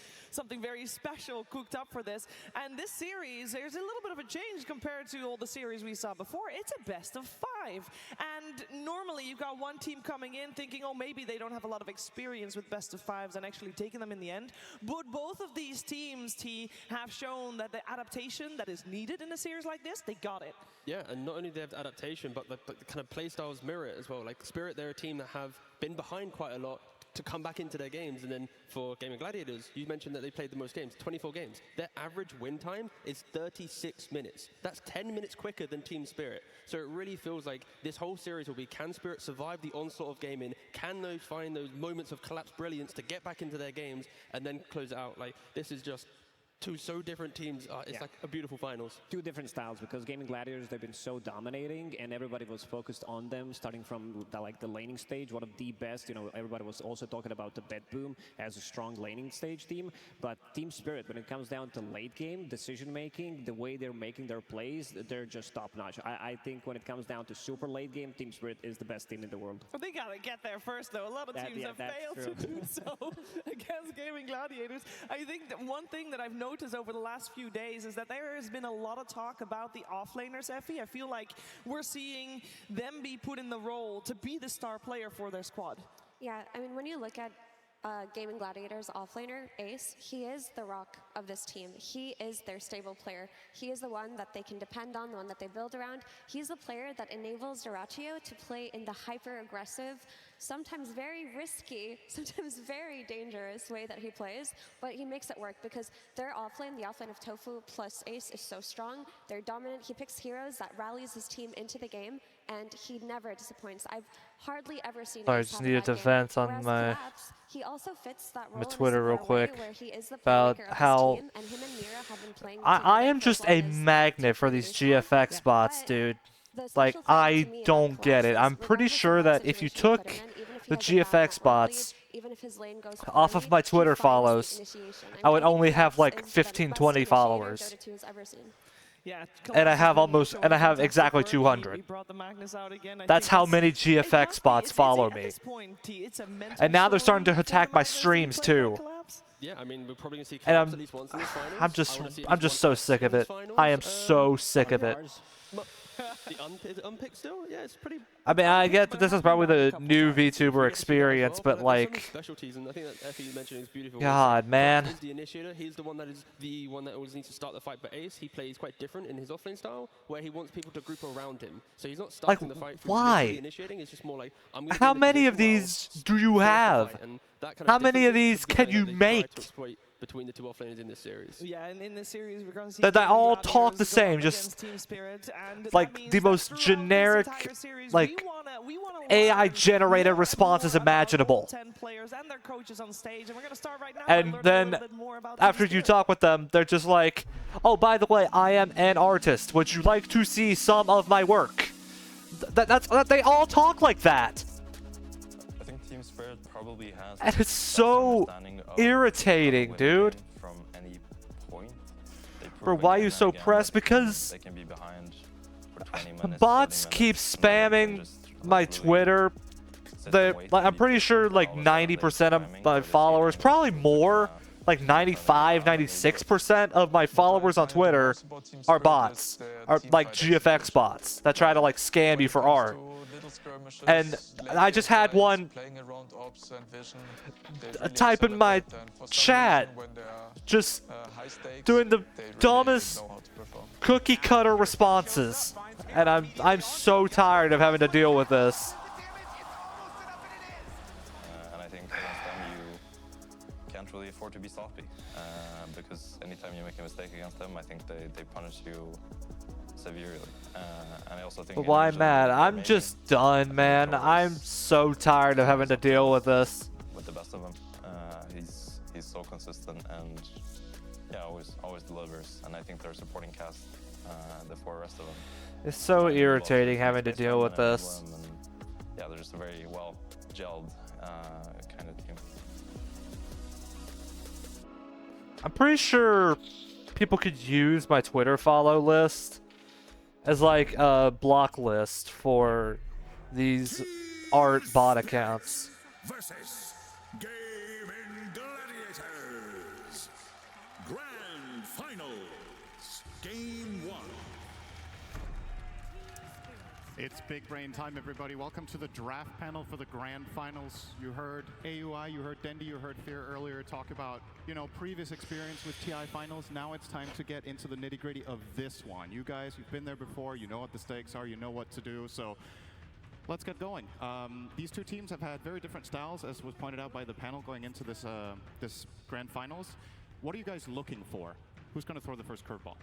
very special cooked up for this. And this series, there's a little bit of a change compared to all the series we saw before. It's a best of 5. 5. And normally you've got one team coming in thinking, oh, maybe they don't have a lot of experience with best of 5s and actually taking them in the end. But both of these teams, have shown that the adaptation that is needed in a series like this, they got it. Yeah, and not only do they have the adaptation, but the kind of play styles mirror it as well. Like Spirit, they're a team that have been behind quite a lot to come back into their games. And then for Gaming Gladiators, you mentioned that they played the most games, 24 games. Their average win time is 36 minutes. That's 10 minutes quicker than Team Spirit. So it really feels like this whole series will be, can Spirit survive the onslaught of gaming? Can they find those moments of collapsed brilliance to get back into their games and then close it out? Like, this is just two so different teams. It's like a beautiful finals. Two different styles, because Gaming Gladiators, they've been so dominating, and everybody was focused on them, starting from the laning stage, one of the best. You know, everybody was also talking about the Bet Boom as a strong laning stage team. But Team Spirit, when it comes down to late game decision making, the way they're making their plays, they're just top notch. I think when it comes down to super late game, Team Spirit is the best team in the world. But they gotta get there first, though. A lot of teams have failed to do so against Gaming Gladiators. I think that one thing that I've noticed over the last few days is that there has been a lot of talk about the offlaners, Effie. I feel like we're seeing them be put in the role to be the star player for their squad. Yeah, I mean, when you look at Gaming Gladiators offlaner, Ace, he is the rock of this team. He is their stable player. He is the one that they can depend on, the one that they build around. He's the player that enables Duraccio to play in the hyper-aggressive, sometimes very risky, sometimes very dangerous way that he plays, but he makes it work because their offlane, the offlane of Tofu plus Ace, is so strong. They're dominant. He picks heroes that rallies his team into the game, and he never disappoints. I've hardly ever seen I Ace just have a need a bad game. defense on Whereas my Collapse, he also fits that role in a Twitter real similar way quick where he is the about playmaker of his how team, and him and Mira have been playing I am together for just as a long as magnet for these GFX bots, dude. Like, I don't get it. I'm pretty sure that if you took the GFX bots off of my Twitter follows, I would only have like 15, 20 followers. Yeah, And I have exactly 200. That's how many GFX bots follow me. And now they're starting to attack my streams too. Yeah, I mean, we're probably going to see And collapse at least once in this finals. I'm just so sick of it. I am so sick of it. The unpick still? Yeah, it's pretty... I mean, I get that this is probably the new VTuber experience, but like... specialties, and I think that Effie mentioned is beautiful. God, man. He's the initiator. He's the one that always needs to start the fight. But Ace, he plays quite different in his offlane style, where he wants people to group around him. So he's not starting the fight through literally initiating. It's just more like, I'm how many of these do you have? How many of these can you make? Between the two offlaners in this series. Yeah, and in this series we're going to see that they all talk the same, just like the most generic, like AI-generated responses imaginable. And then after you talk with them, they're just like, "Oh, by the way, I am an artist. Would you like to see some of my work?" They all talk like that. Team Spirit probably has, and it's so irritating, dude. From any point. Bro, why are you so pressed? Because they can be behind for 20 minutes, bots keep spamming my Twitter. I'm pretty sure like 90% of my followers, probably more, like 95, 96% of my followers on Twitter are bots, are like GFX bots that try to like scam you for art. And I just had one type in my chat, just doing the dumbest cookie cutter responses, and I'm so tired of having to deal with this. And I think against them you can't really afford to be sloppy, because anytime you make a mistake against them, I think they punish you severely. And I also think. But why mad? I'm just done, man. I'm so tired of having to deal with this. With the best of them, he's so consistent and yeah, always delivers. And I think their supporting cast, the four rest of them. It's so irritating having to deal with this. And, yeah, they're just a very well gelled kind of team. I'm pretty sure people could use my Twitter follow list as like a block list for these art bot accounts. Versus Gaming Gladiators. Grand Finals. Game 1. It's big brain time, everybody. Welcome to the draft panel for the grand finals. You heard AUI, you heard Dendi, you heard Fear earlier talk about, previous experience with TI finals. Now it's time to get into the nitty-gritty of this one. You guys, you've been there before, you know what the stakes are, you know what to do, so let's get going. These two teams have had very different styles, as was pointed out by the panel going into this, this grand finals. What are you guys looking for? Who's going to throw the first curveball?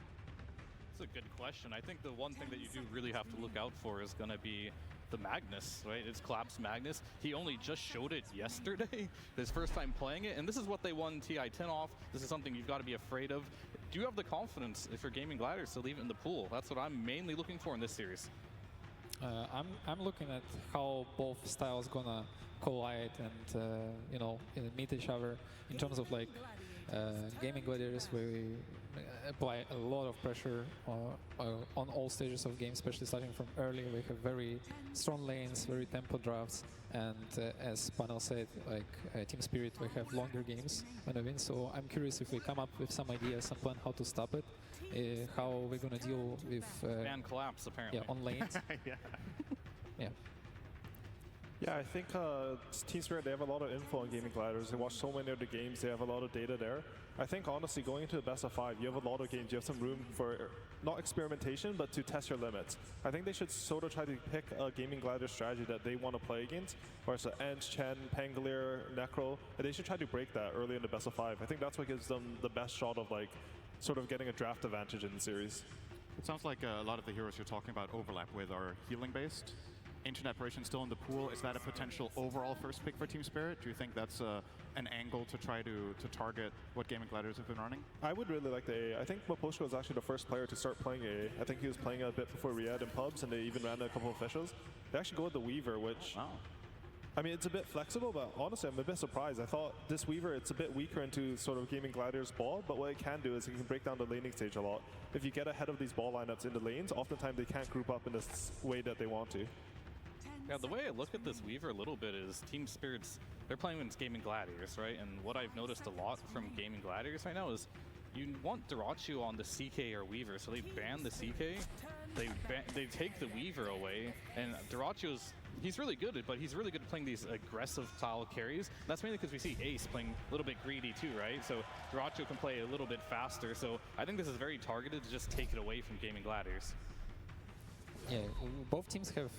That's a good question. I think the one thing that you do really have to look out for is going to be the Magnus, right? It's Collapse Magnus. He only just showed it yesterday, his first time playing it, and this is what they won TI-10 off. This is something you've got to be afraid of. Do you have the confidence, if you're Gaming Gliders, to leave it in the pool? That's what I'm mainly looking for in this series. I'm looking at how both styles gonna collide and meet each other in terms of like Gaming Gladiators, where we apply a lot of pressure on all stages of game, especially starting from early. We have very strong lanes, very tempo drafts, and as panel said, like Team Spirit, we have longer games when we win. So I'm curious if we come up with some ideas, some plan how to stop it, how we're gonna deal with ban collapse apparently. Yeah, on lanes. Yeah. Yeah. Yeah, I think Team Spirit, they have a lot of info on Gaming Gliders. They watch so many of the games. They have a lot of data there. I think, honestly, going into the best of 5, you have a lot of games. You have some room for, not experimentation, but to test your limits. I think they should sort of try to pick a Gaming Glider strategy that they want to play against, where it's Ench, Chen, Pangolier, Necro, and they should try to break that early in the best of 5. I think that's what gives them the best shot of, like, sort of getting a draft advantage in the series. It sounds like a lot of the heroes you're talking about overlap with are healing-based. Ancient Apparition still in the pool. Is that a potential overall first pick for Team Spirit? Do you think that's an angle to try to target what Gaming Gliders have been running? I would really like the A. I think Maposhko was actually the first player to start playing A. I think he was playing a bit before Riyadh in pubs, and they even ran a couple of officials. They actually go with the Weaver, which... Wow. I mean, it's a bit flexible, but honestly, I'm a bit surprised. I thought this Weaver, it's a bit weaker into sort of Gaming Gliders ball, but what it can do is it can break down the laning stage a lot. If you get ahead of these ball lineups in the lanes, oftentimes they can't group up in this way that they want to. Yeah, the way I look at this Weaver a little bit is Team Spirits, they're playing against Gaming Gladiators, right? And what I've noticed a lot from Gaming Gladiators right now is you want Dirachu on the CK or Weaver, so they ban the CK, they take the Weaver away, and Dirachu's, he's really good, but he's really good at playing these aggressive style carries. That's mainly because we see Ace playing a little bit greedy too, right? So Dirachu can play a little bit faster, so I think this is very targeted to just take it away from Gaming Gladiators. Yeah, both teams have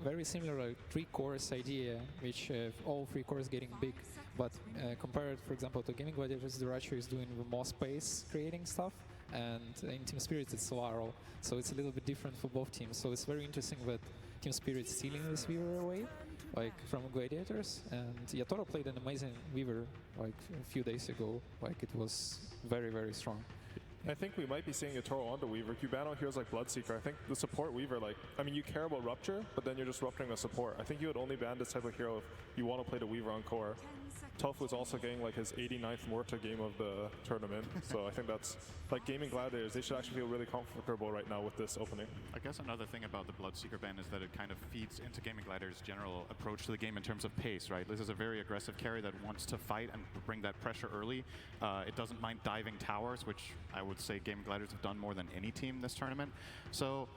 very similar like 3 cores idea, which all 3 cores getting big, but compared, for example, to Gaming Gladiators, Dirachu is doing the more space creating stuff, and in Team Spirit it's Laurel, so it's a little bit different for both teams. So it's very interesting that Team Spirit stealing this Weaver away, like from Gladiators, and Yatoro played an amazing Weaver like a few days ago. Like it was very, very strong. I think we might be seeing a Toro on the Weaver. Cubano heroes like Bloodseeker. I think the support Weaver, like, I mean, you care about Rupture, but then you're just rupturing a support. I think you would only ban this type of hero if you want to play the Weaver on core. Tofu is also getting like his 89th Morta game of the tournament. So I think that's, like, Gaming Gladiators, they should actually feel really comfortable right now with this opening. I guess another thing about the Bloodseeker ban is that it kind of feeds into Gaming Gladiators' general approach to the game in terms of pace, right? This is a very aggressive carry that wants to fight and bring that pressure early. It doesn't mind diving towers, which I would say Gaming Gladiators have done more than any team this tournament. So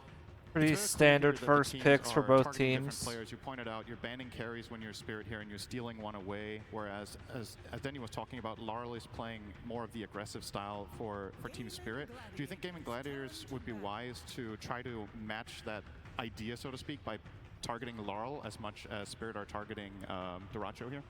pretty standard first picks for both teams. Players. You pointed out you're banning carries when you're Spirit here and you're stealing one away, whereas as Denny was talking about, Laurel is playing more of the aggressive style for Team Spirit. Do you think Gaming Gladiators would be wise to try to match that idea, so to speak, by targeting Laurel as much as Spirit are targeting Dirachu here?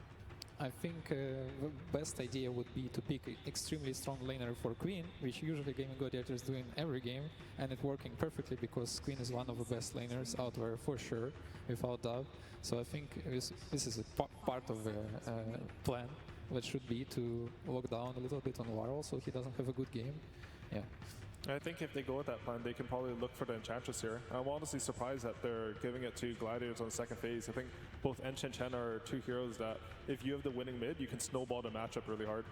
I think the best idea would be to pick extremely strong laner for Queen, which usually Gaming Gladiators do in every game, and it's working perfectly because Queen is one of the best laners out there for sure, without doubt. So I think this is a part of the plan, which should be to lock down a little bit on Laurel so he doesn't have a good game. Yeah. I think if they go with that plan, they can probably look for the Enchantress here. I'm honestly surprised that they're giving it to Gladiators on the second phase. I think both Ench and Chen are 2 heroes that, if you have the winning mid, you can snowball the matchup really hard.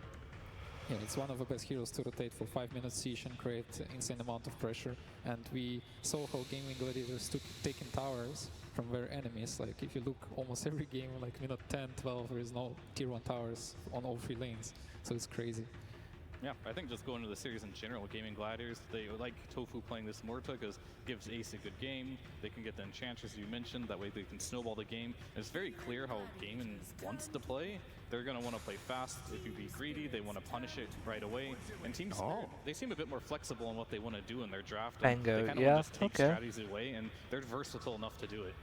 Yeah, it's one of the best heroes to rotate for 5 minutes siege and create insane amount of pressure. And we saw how Gaming Gladiators took taking towers from their enemies. Like if you look almost every game, like minute 10, 12, there is no tier 1 towers on all 3 lanes. So it's crazy. Yeah, I think just going to the series in general, Gaming Gladiators, they like Tofu playing this Morta because gives Ace a good game. They can get the Enchantress you mentioned, that way they can snowball the game. And it's very clear how Gaming wants to play. They're going to want to play fast. If you be greedy, they want to punish it right away. And Team Spirit, they seem a bit more flexible in what they want to do in their draft. Pango, they kind of yeah, want to just take okay. strategies away, and they're versatile enough to do it.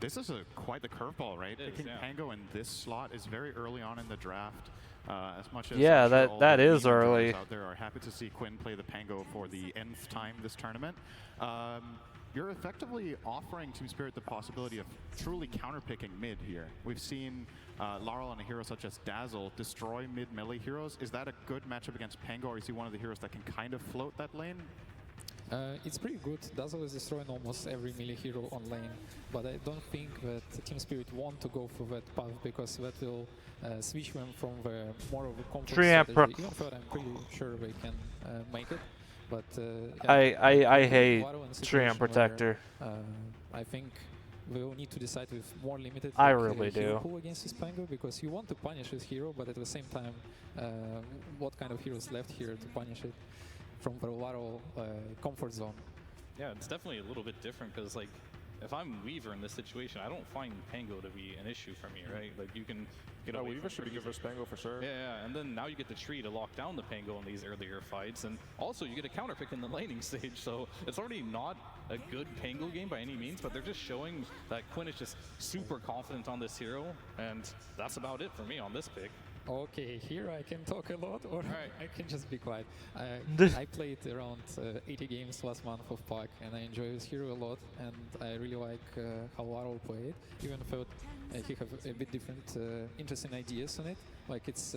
This is quite the curveball, right? It is, Picking yeah. Pango in this slot is very early on in the draft. As much as Yeah, I'm sure all that the is Demon early. viewers out there are happy to see Quinn play the Pango for the nth time this tournament. You're effectively offering Team Spirit the possibility of truly counterpicking mid here. We've seen Laurel and a hero such as Dazzle destroy mid melee heroes. Is that a good matchup against Pango, or is he one of the heroes that can kind of float that lane? It's pretty good. Dazzle is destroying almost every melee hero on lane, but I don't think that Team Spirit want to go for that path because that will switch them from the more of a comfort strategy. Even though I'm pretty sure they can make it, but yeah, I hate Waddle in a Tree situation Protector. where, I think we'll need to decide with more limited I like, really hero do. pool against this Pango because you want to punish this hero, but at the same time, what kind of heroes left here to punish it from the Waddle comfort zone? Yeah, it's definitely a little bit different because, like, if I'm Weaver in this situation, I don't find Pango to be an issue for me, right? Like, you can get away Weaver from should be good versus Pango for sure. Yeah, and then now you get the tree to lock down the Pango in these earlier fights, and also you get a counter pick in the laning stage, so it's already not a good Pango game by any means, but they're just showing that Quinn is just super confident on this hero, and that's about it for me on this pick. Okay, here I can talk a lot, or I can just be quiet. I played around 80 games last month of PUC, and I enjoy this hero a lot, and I really like how Laurel played, even though he have a bit different interesting ideas on it. Like it's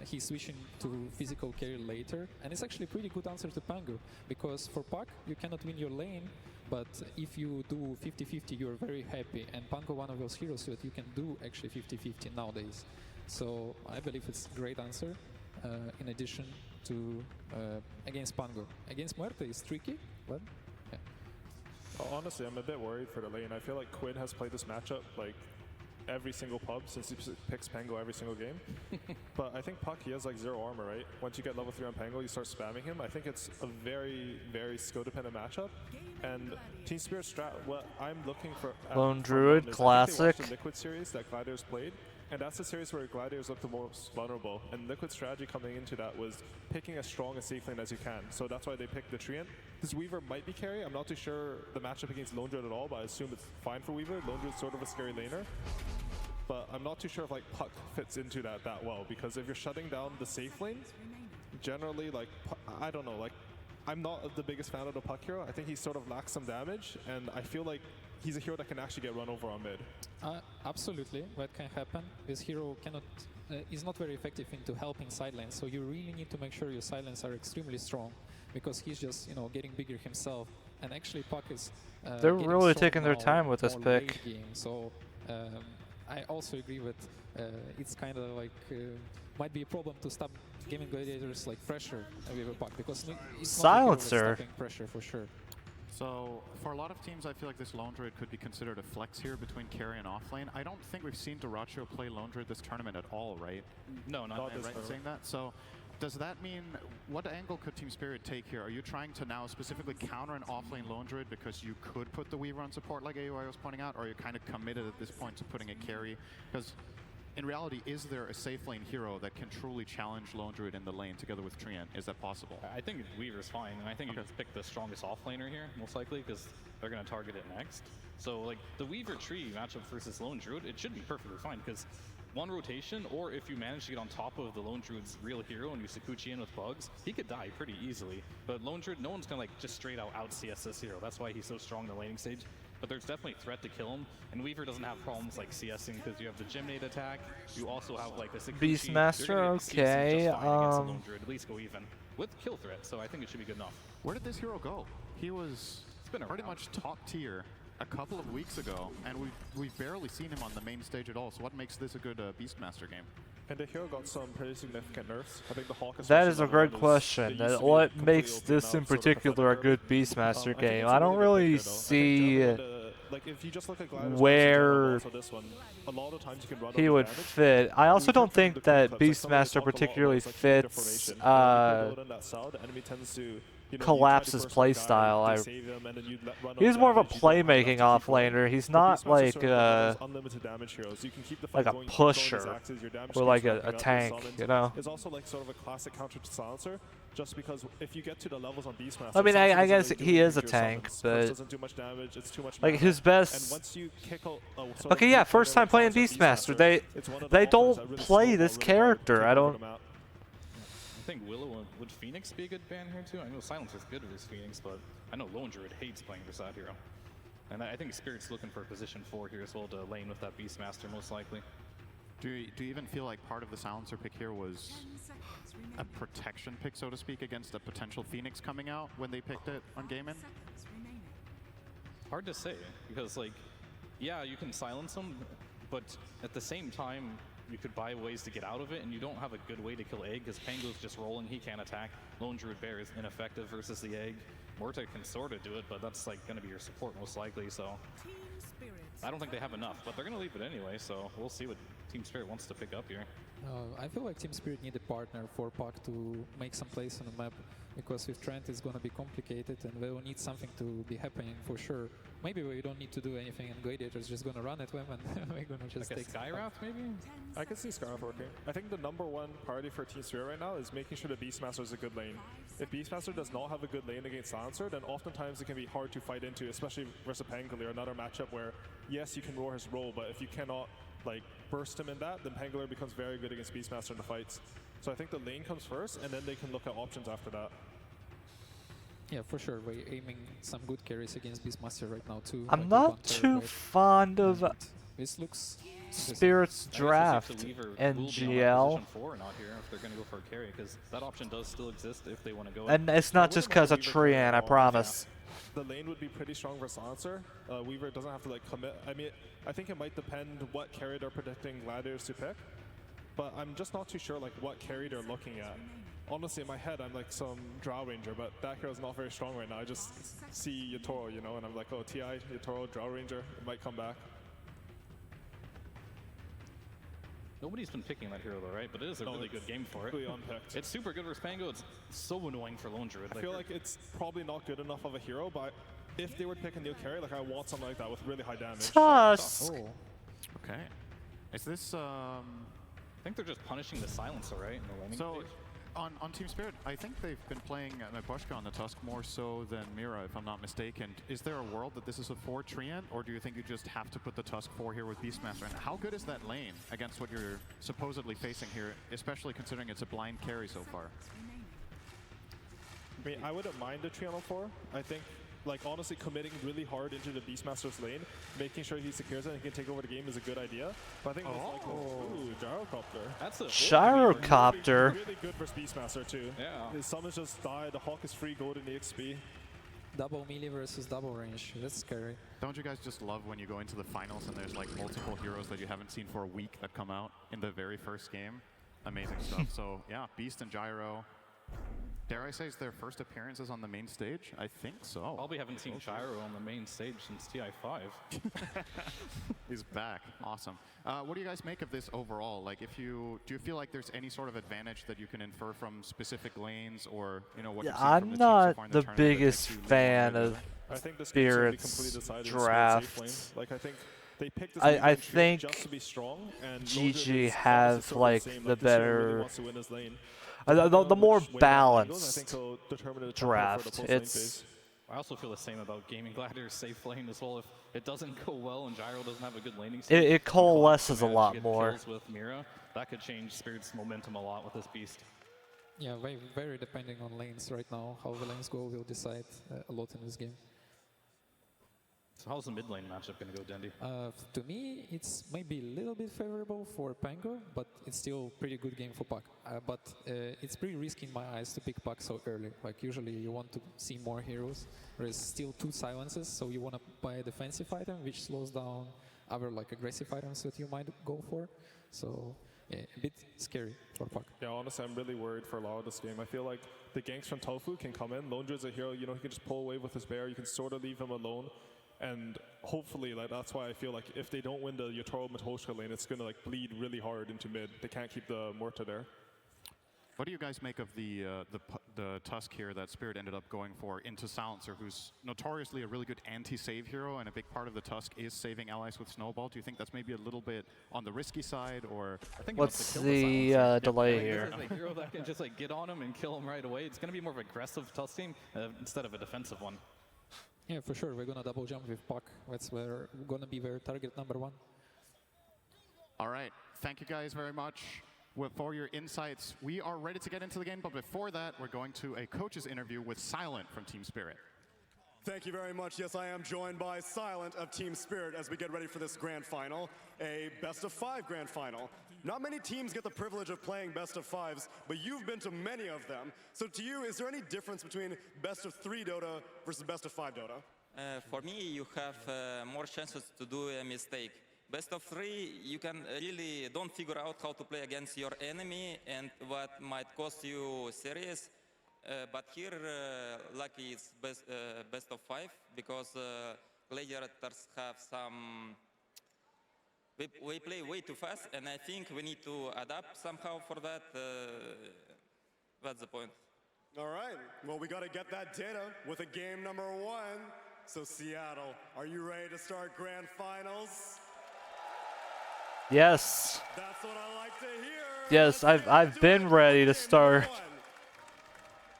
he's switching to physical carry later, and it's actually a pretty good answer to Pango, because for PUC you cannot win your lane, but if you do 50-50 you're very happy, and Pango one of those heroes that you can do actually 50-50 nowadays. So I believe it's a great answer, in addition to against Pango. Against Muerte is tricky, but yeah. Honestly, I'm a bit worried for the lane. I feel like Quinn has played this matchup like every single pub since he picks Pango every single game. But I think PUC, he has like 0 armor, right? Once you get level 3 on Pango, you start spamming him. I think it's a very, very skill-dependent matchup. And Team Spirit strat, what I'm looking for... Lone Druid, classic. The Liquid series that Gladiators played. And that's the series where Gladiators looked the most vulnerable. And Liquid's strategy coming into that was picking as strong a safe lane as you can. So that's why they picked the Treant. This Weaver might be carry. I'm not too sure the matchup against Lone Druid at all, but I assume it's fine for Weaver. Lone Druid's sort of a scary laner. But I'm not too sure if like PUC fits into that well, because if you're shutting down the safe lane, generally like, I don't know, like I'm not the biggest fan of the PUC hero. I think he sort of lacks some damage, and I feel like he's a hero that can actually get run over on mid. Absolutely, that can happen. This hero cannot is not very effective into helping side lanes, so you really need to make sure your side lanes are extremely strong, because he's just getting bigger himself. And actually, PUC is they're really taking their time with this pick. Game, so I also agree with it's kind of like might be a problem to stop Gaming Gladiators like pressure with a PUC, because it's Silencer. Not pressure for sure. So for a lot of teams, I feel like this Lone Druid could be considered a flex here between carry and offlane. I don't think we've seen Duracho play Lone Druid this tournament at all, right? No, not this right in saying that. So does that mean, what angle could Team Spirit take here? Are you trying to now specifically counter an offlane Lone Druid because you could put the Weaver on support like AUI was pointing out, or are you kind of committed at this point to putting a carry? Because in reality, is there a safe lane hero that can truly challenge Lone Druid in the lane together with Treant? Is that possible? I think Weaver's fine, and I think you just pick the strongest offlaner here, most likely, because they're going to target it next. So, like, the Weaver tree matchup versus Lone Druid, it should be perfectly fine, because one rotation, or if you manage to get on top of the Lone Druid's real hero and you Sakuchi in with bugs, he could die pretty easily. But Lone Druid, no one's going to, like, just straight out CS this hero. That's why he's so strong in the laning stage. But there's definitely a threat to kill him, and Weaver doesn't have problems like CSing because you have the Gymnade attack, you also have like the Sakuchi. Beastmaster, okay. At least go even with kill threat, so I think it should be good enough. Where did this hero go? He was pretty much top tier a couple of weeks ago, and we've barely seen him on the main stage at all. So what makes this a good Beastmaster game? And the hero got some pretty significant nerfs. I think the Hawk. That is a great question. What makes this in particular a good Beastmaster game? I don't really see like if you just look at Gliders where also this one, a lot of times you can run he up would damage. fit. I also We've don't heard from think the that clips, like some of they Beastmaster talk a lot particularly about, like, keeping fits the formation. When you play Dota in that style, the enemy tends to, you know, Collapse's playstyle. He's more of a playmaking offlaner. He's not like unlimited damage heroes. You can keep the like fight a going, keep pusher throwing his axes, your damage or keeps like a racking up. tank, Summons you know. is also like sort of a classic counter to Silencer, just because if you get to the levels on Beastmaster, I mean, I Silencer guess doesn't really he do is a anything to your tank, summons. but Burst doesn't do much damage. It's too much like mana. his best. And once you kick sort of Okay, yeah, weak first time playing Beastmaster, they don't play this character. I don't. I think Willow would Phoenix be a good ban here too? I know Silencer's good versus Phoenix, but I know Lone Druid hates playing versus that hero. And I think Spirit's looking for position 4 here as well to lane with that Beastmaster most likely. Do you even feel like part of the Silencer pick here was a protection pick, so to speak, against a potential Phoenix coming out when they picked it on Game In? Hard to say, because like, yeah, you can silence them, but at the same time, you could buy ways to get out of it, and you don't have a good way to kill Egg, because Pango's just rolling, he can't attack. Lone Druid Bear is ineffective versus the Egg. Morta can sort of do it, but that's like going to be your support most likely, so I don't think they have enough, but they're going to leave it anyway, so we'll see what Team Spirit wants to pick up here. I feel like Team Spirit need a partner for Puck to make some plays on the map, because with Trent it's going to be complicated and we will need something to be happening for sure. Maybe we don't need to do anything and Gladiator's just going to run at them and we're going to just like take a Skywrath maybe? I can see Skywrath working. I think the #1 priority for Team Spirit right now is making sure that Beastmaster is a good lane. If Beastmaster does not have a good lane against Silencer, then oftentimes it can be hard to fight into, especially versus Pangolier, another matchup where, yes, you can roar his role, but if you cannot like burst him in that, then Pangolier becomes very good against Beastmaster in the fights. So I think the lane comes first, and then they can look at options after that. Yeah, for sure. We're aiming some good carries against Beastmaster right now too. I'm like not too fond of this looks Spirit's draft NGL. 4 not here if they're going to go for a carry, because that option does still exist if they want to go. And it's not just because of Trian, I promise. The lane would be pretty strong for Silencer. Weaver doesn't have to like commit. I mean, I think it might depend what carry they're predicting Gladiators to pick, but I'm just not too sure like what carry they're looking at. Honestly, in my head, I'm like some Drow Ranger, but that hero's not very strong right now. I just see Yatoro, you know, and I'm like, oh, TI, Yatoro, Drow Ranger, it might come back. Nobody's been picking that hero though, right? But it is a really good game for it. Unpicked. It's super good versus Pango. It's so annoying for Lone Druid. I feel like it's probably not good enough of a hero, but if they were to pick a new carry, like I want something like that with really high damage. Tusk! Oh. Okay. Is this, I think they're just punishing the Silencer, right? In the laning stage. On Team Spirit, I think they've been playing Nabushka on the Tusk more so than Mira, if I'm not mistaken. Is there a world that this is a 4 Treant, or do you think you just have to put the Tusk 4 here with Beastmaster? And how good is that lane against what you're supposedly facing here, especially considering it's a blind carry so far? I mean, I wouldn't mind a Treant on 4. I think, like, honestly, committing really hard into the Beastmaster's lane, making sure he secures it and can take over the game is a good idea. But I think most likely, ooh, Gyrocopter. That's a Gyrocopter. Really good for Beastmaster too. Yeah. His summons just die, the Hawk is free golden EXP. Double melee versus double range. That's scary. Don't you guys just love when you go into the finals and there's like multiple heroes that you haven't seen for a week that come out in the very first game? Amazing stuff. So yeah, Beast and Gyro. Dare I say it's their first appearances on the main stage? I think so. Probably haven't seen Gyro on the main stage since TI5. He's back. Awesome. What do you guys make of this overall? Like, do you feel like there's any sort of advantage that you can infer from specific lanes, or you know what? Yeah, you've seen from I'm the team so not far in the tournament biggest that makes you fan lean of I think this Spirit's draft. Like I think they picked this I think just to be strong, and GG have like the better, lane. the more I think balanced he'll determine the draft. for the post-lane It's phase. I also feel the same about Gaming Gladiator's safe lane as well. If it doesn't go well and Gyro doesn't have a good laning scheme, it coalesces a manage to lot get more. kills with Mira, that could change Spirit's momentum a lot with this beast. Yeah, very depending on lanes right now. How the lanes go will decide a lot in this game. So how's the mid lane matchup going to go, Dendy? To me, it's maybe a little bit favorable for Pango, but it's still pretty good game for Puck. But it's pretty risky in my eyes to pick Puck so early. Like usually you want to see more heroes. There's still 2 silences, so you want to buy a defensive item, which slows down other like aggressive items that you might go for. So yeah, a bit scary for Puck. Yeah, honestly, I'm really worried for Lara this game. I feel like the ganks from Tofu can come in. Lone Druid's a hero, you know, he can just pull away with his bear. You can sort of leave him alone. And hopefully, like that's why I feel like if they don't win the Yotaro Matoshka lane, it's gonna like bleed really hard into mid. They can't keep the Morta there. What do you guys make of the Tusk here that Spirit ended up going for into Silencer, who's notoriously a really good anti-save hero, and a big part of the Tusk is saving allies with Snowball? Do you think that's maybe a little bit on the risky side, or I think what's the delay here? This is a hero that can just like get on him and kill him right away. It's going to be more of an aggressive Tusk team instead of a defensive one. Yeah, for sure. We're gonna double jump with Puck. That's where we're gonna be their target number 1. All right, thank you guys very much for your insights. We are ready to get into the game, but before that, we're going to a coach's interview with Silent from Team Spirit. Thank you very much. Yes, I am joined by Silent of Team Spirit as we get ready for this grand final, a best-of-5 grand final. Not many teams get the privilege of playing best-of-5s, but you've been to many of them. So to you, is there any difference between best-of-3 Dota versus best-of-5 Dota? For me, you have more chances to do a mistake. Best of 3, you can really don't figure out how to play against your enemy and what might cost you serious. But here, lucky it's best of 5 because gladiators have some. We play way too fast, and I think we need to adapt somehow for that. That's the point. All right. Well, we got to get that data with a game number 1. So Seattle, are you ready to start grand finals? Yes. That's what I like to hear. Yes, I've been ready to start.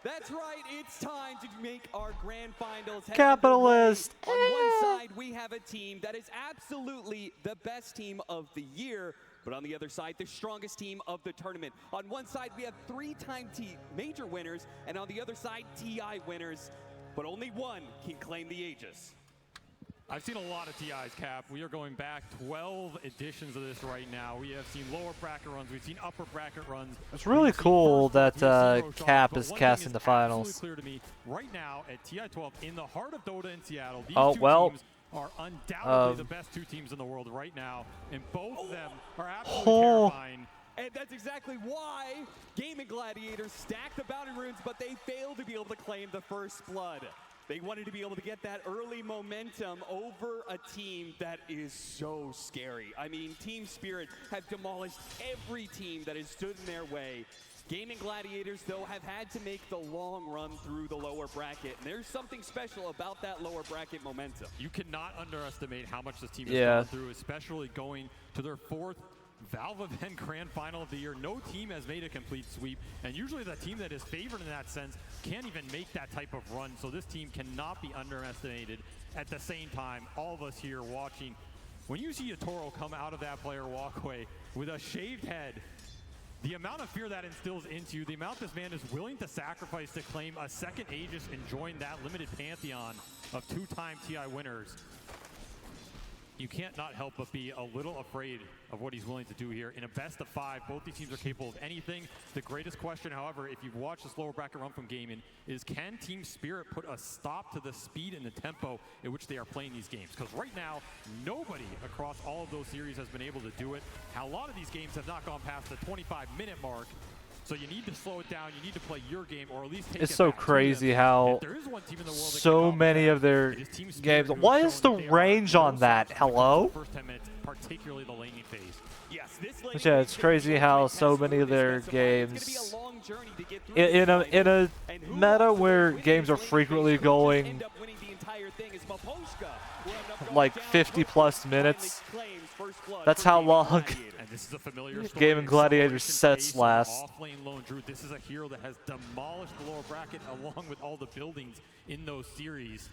That's right, it's time to make our grand finals. Capitalist. On one side, we have a team that is absolutely the best team of the year, but on the other side, the strongest team of the tournament. On one side, we have 3-time major winners, and on the other side, TI winners, but only one can claim the Aegis. I've seen a lot of TIs, Cap. We are going back 12 editions of this right now. We have seen lower bracket runs. We've seen upper bracket runs. It's really cool that Cap is casting the finals. Clear to me right now at TI 12 in the heart of Dota in Seattle. These two teams are undoubtedly the best 2 teams in the world right now, and both of them are absolutely terrifying. And that's exactly why Gaming Gladiators stacked the bounty runes, but they failed to be able to claim the first blood. They wanted to be able to get that early momentum over a team that is so scary. I mean, Team Spirit have demolished every team that has stood in their way. Gaming Gladiators, though, have had to make the long run through the lower bracket. And there's something special about that lower bracket momentum. You cannot underestimate how much this team has gone through, especially going to their 4th Valve event grand final of the year. No team has made a complete sweep, and usually the team that is favored in that sense can't even make that type of run, so this team cannot be underestimated. At the same time, all of us here watching, when you see Yotaro come out of that player walkway with a shaved head, the amount of fear that instills into you, the amount this man is willing to sacrifice to claim a second Aegis and join that limited pantheon of 2-time TI winners, you can't not help but be a little afraid of what he's willing to do here. In a best of 5, both these teams are capable of anything. The greatest question, however, if you've watched this lower bracket run from Gaming, is can Team Spirit put a stop to the speed and the tempo in which they are playing these games? Because right now, nobody across all of those series has been able to do it. A lot of these games have not gone past the 25-minute mark. So you need to slow it down, you need to play your game, or at least take It's so crazy how so many of their games. What is the range on that? Hello? First 10 minutes, particularly the laning phase. Yes, this Yeah, it's crazy how so many of their games in a meta where games are frequently going like 50+ minutes. That's how long Gaming Gladiators sets last. Off-lane Lone Drew, this is a hero that has demolished the lower bracket along with all the buildings in those series.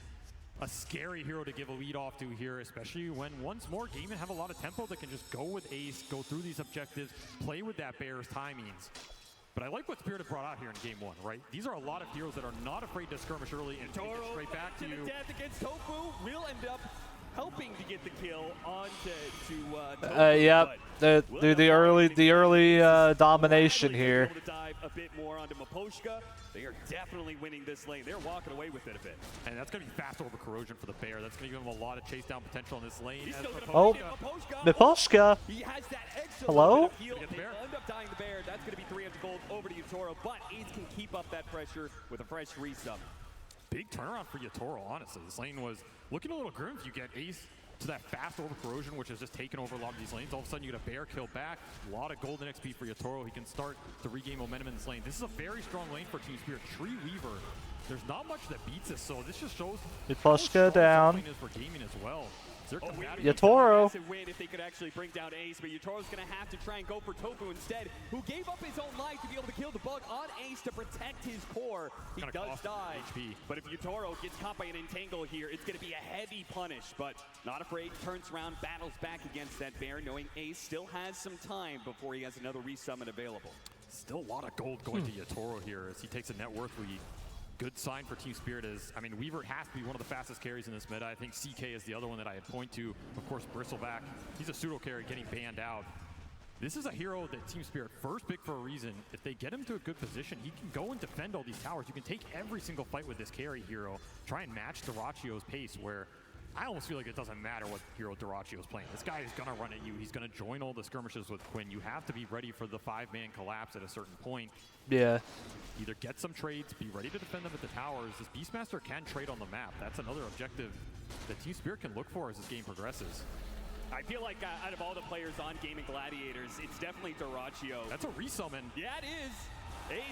A scary hero to give a lead off to here, especially when once more Gaming have a lot of tempo that can just go with ace, go through these objectives, play with that Bear's timings. But I like what Spirit have brought out here in game 1, right? These are a lot of heroes that are not afraid to skirmish early and take it straight back to you. Death against Tofu will end up helping to get the kill onto Tofu. Yep, the early domination here. To dive a bit more onto Maposhka. They are definitely winning this lane. They're walking away with it a bit. And that's going to be fast over corrosion for the Bear. That's going to give him a lot of chase down potential in this lane. Oh, Maposhka. He has that extra Hello? heal. If they end up dying the Bear, that's going to be 300 gold over to Yotaro. But Ace can keep up that pressure with a fresh resub. big turnaround for Yatoro, honestly. This lane was looking a little grim if you get Ace to that fast over corrosion, which has just taken over a lot of these lanes. All of a sudden, you get a bear kill back. A lot of golden XP for Yatoro. He can start to regain momentum in this lane. This is a very strong lane for Team Spirit. Tree Weaver, there's not much that beats this, so this just shows Pushka down. is for gaming as well. Yatoro. Win if they could actually bring down Ace, but Yatoro's going to have to try and go for Tofu instead, who gave up his own life to be able to kill the bug on Ace to protect his core. He does die, but if Yatoro gets caught by an entangle here, it's going to be a heavy punish, but not afraid, turns around, battles back against that bear, knowing Ace still has some time before he has another resummon available. Still a lot of gold going to Yatoro here as he takes a net worth lead. Good sign for Team Spirit is, I mean, Weaver has to be one of the fastest carries in this meta. I think CK is the other one that I'd point to. Of course, Bristleback, he's a pseudo carry getting banned out. This is a hero that Team Spirit first picked for a reason. If they get him to a good position, he can go and defend all these towers. You can take every single fight with this carry hero, try and match Duracio's pace, where I almost feel like it doesn't matter what hero Duracio's playing. This guy is going to run at you. He's going to join all the skirmishes with Quinn. You have to be ready for the 5-man collapse at a certain point. Yeah. Either get some trades, be ready to defend them at the towers. This Beastmaster can trade on the map. That's another objective that Team Spirit can look for as this game progresses. I feel like out of all the players on Gaming Gladiators, it's definitely Duracio. That's a resummon. Yeah, it is. Ace,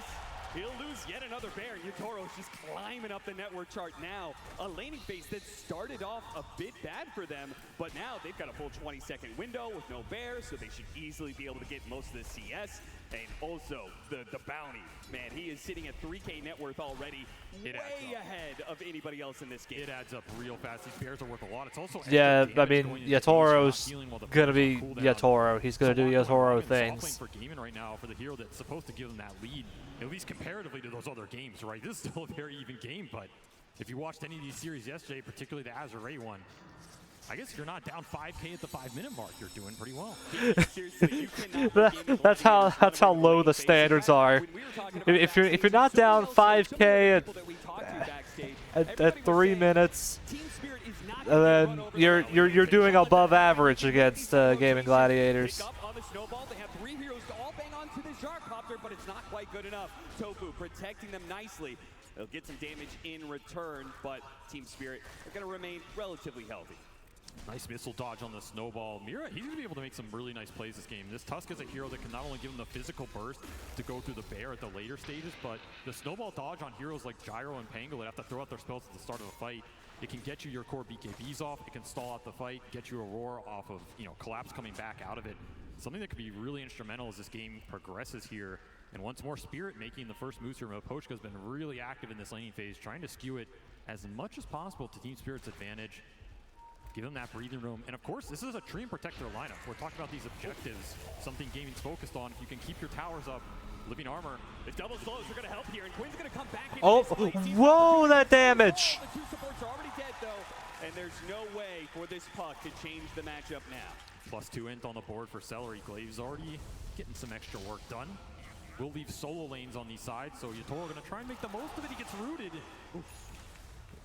he'll lose yet another bear. Yatoro's just climbing up the network chart now. A laning phase that started off a bit bad for them, but now they've got a full 20-second window with no bear, so they should easily be able to get most of the CS. And also, the bounty. Man, he is sitting at 3K net worth already, way ahead of anybody else in this game. It adds up real fast. These bears are worth a lot. It's also yeah, I mean, Yatoro's gonna be Yatoro. He's gonna do Yatoro things. For gaming right now for the hero that's supposed to give them that lead, at least comparatively to those other games, right? This is still a very even game, but if you watched any of these series yesterday, particularly the Azure one, I guess if you're not down 5K at the 5-minute mark, you're doing pretty well. that's how low the standards are. If you're not down 5K at 3 minutes, then you're doing above average against Gaming Gladiators. On the snowball, they have 3 heroes to all bang onto the Jarcopter, but it's not quite good enough. Tofu protecting them nicely. They'll get some damage in return, but Team Spirit are going to remain relatively healthy. Nice missile dodge on the snowball. Mira, he's going to be able to make some really nice plays this game. This Tusk is a hero that can not only give him the physical burst to go through the bear at the later stages, but the snowball dodge on heroes like Gyro and Pango that have to throw out their spells at the start of the fight. It can get you your core BKBs off. It can stall out the fight, get you a roar off of, collapse coming back out of it. Something that could be really instrumental as this game progresses here. And once more, Spirit making the first moves here. Pochka's been really active in this laning phase, trying to skew it as much as possible to Team Spirit's advantage. Give them that breathing room. And of course, this is a Tree and Protector lineup. We're talking about these objectives, something gaming's focused on. If you can keep your towers up, living armor. The double slows are going to help here, and Quinn's going to come back. Oh, whoa, that damage! The 2 supports are already dead, though, and there's no way for this puck to change the matchup now. +2 int on the board for Celery. Glaive's already getting some extra work done. We'll leave solo lanes on these sides, so Yatoro going to try and make the most of it. He gets rooted. Oof.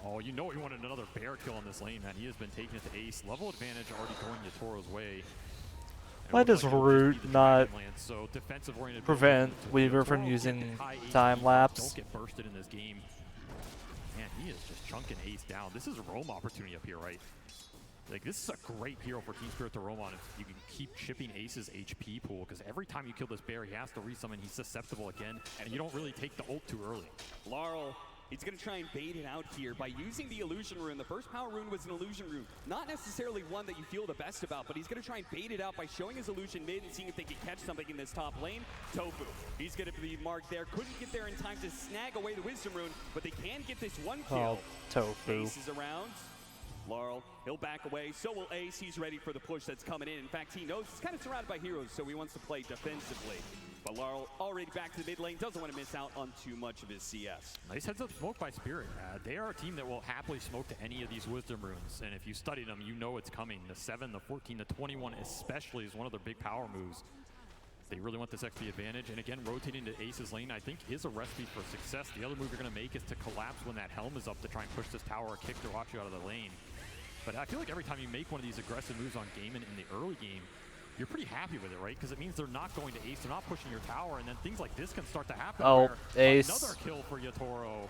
Oh, you know he wanted another bear kill on this lane, man. He has been taking it to Ace. Level advantage already going Yatoro's way. Why does Root not so prevent Weaver from using time lapse? Don't get bursted in this game. Man, he is just chunking Ace down. This is a roam opportunity up here, right? Like, this is a great hero for Team Spirit to roam on if you can keep chipping Ace's HP pool, because every time you kill this bear, he has to resummon. He's susceptible again, and you don't really take the ult too early. Laurel, he's going to try and bait it out here by using the illusion rune. The first power rune was an illusion rune. Not necessarily one that you feel the best about, but he's going to try and bait it out by showing his illusion mid and seeing if they can catch something in this top lane. Tofu, he's going to be marked there. Couldn't get there in time to snag away the wisdom rune, but they can get this one kill. Oh, Tofu. Ace is around. Laurel, he'll back away. So will Ace. He's ready for the push that's coming in. In fact, he knows he's kind of surrounded by heroes, so he wants to play defensively. But Laurel already back to the mid lane, doesn't want to miss out on too much of his CS. Nice heads up smoke by Spirit. They are a team that will happily smoke to any of these wisdom runes. And if you study them, you know it's coming. The 7, the 14, the 21 especially is one of their big power moves. They really want this XP advantage. And again, rotating to Ace's lane, I think is a recipe for success. The other move you're going to make is to collapse when that helm is up to try and push this tower or kick Duracio out of the lane. But I feel like every time you make one of these aggressive moves on Gaimin in the early game, you're pretty happy with it, right? Because it means they're not going to Ace, they're not pushing your tower, and then things like this can start to happen. Oh, Ace. Another kill for Yatoro.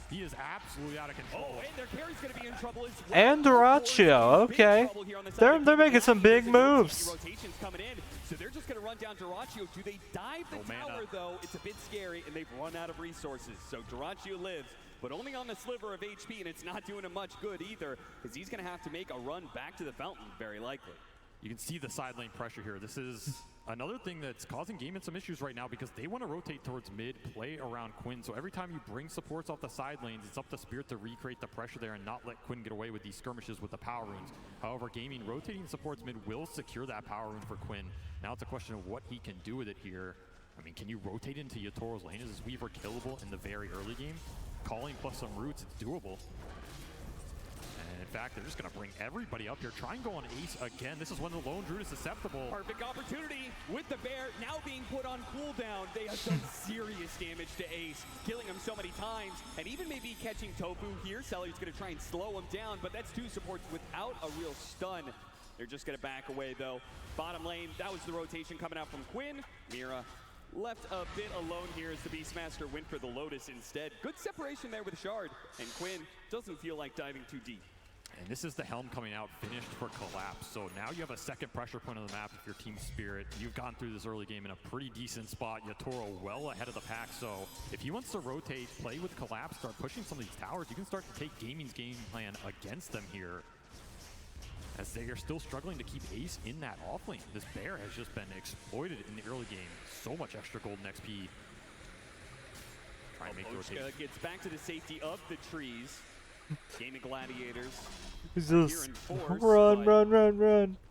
He is absolutely out of control. Oh, and their carry's going to be in trouble as well. And Dyrachyo, okay. They're making some big moves. Rotations coming in, so they're just going to run down Dyrachyo. Do they dive the tower, though? It's a bit scary, and they've run out of resources. So Dyrachyo lives, but only on the sliver of HP, and it's not doing him much good either, because he's going to have to make a run back to the fountain, very likely. You can see the side lane pressure here. This is another thing that's causing Game some issues right now because they want to rotate towards mid, play around Quinn. So every time you bring supports off the side lanes, it's up to Spirit to recreate the pressure there and not let Quinn get away with these skirmishes with the power runes. However, Gaming rotating supports mid will secure that power rune for Quinn. Now it's a question of what he can do with it here. I mean, can you rotate into Yatoro's lane? Is this Weaver killable in the very early game? Calling plus some roots, it's doable. And in fact, they're just going to bring everybody up here. Try and go on Ace again. This is when the lone druid is susceptible. Perfect opportunity with the bear now being put on cooldown. They have done serious damage to Ace, killing him so many times, and even maybe catching Tofu here. Selly's going to try and slow him down, but that's two supports without a real stun. They're just going to back away, though. Bottom lane, that was the rotation coming out from Quinn. Mira left a bit alone here as the Beastmaster went for the Lotus instead. Good separation there with Shard, and Quinn doesn't feel like diving too deep. And this is the Helm coming out finished for Collapse. So now you have a second pressure point on the map if you're Team Spirit. You've gone through this early game in a pretty decent spot. Yatoro well ahead of the pack. So if he wants to rotate, play with Collapse, start pushing some of these towers, you can start to take Gaming's game plan against them here, as they are still struggling to keep Ace in that off lane. This bear has just been exploited in the early game. So much extra golden XP. Try and make the rotation. Gets back to the safety of the trees. Gaming Gladiators. He's just run.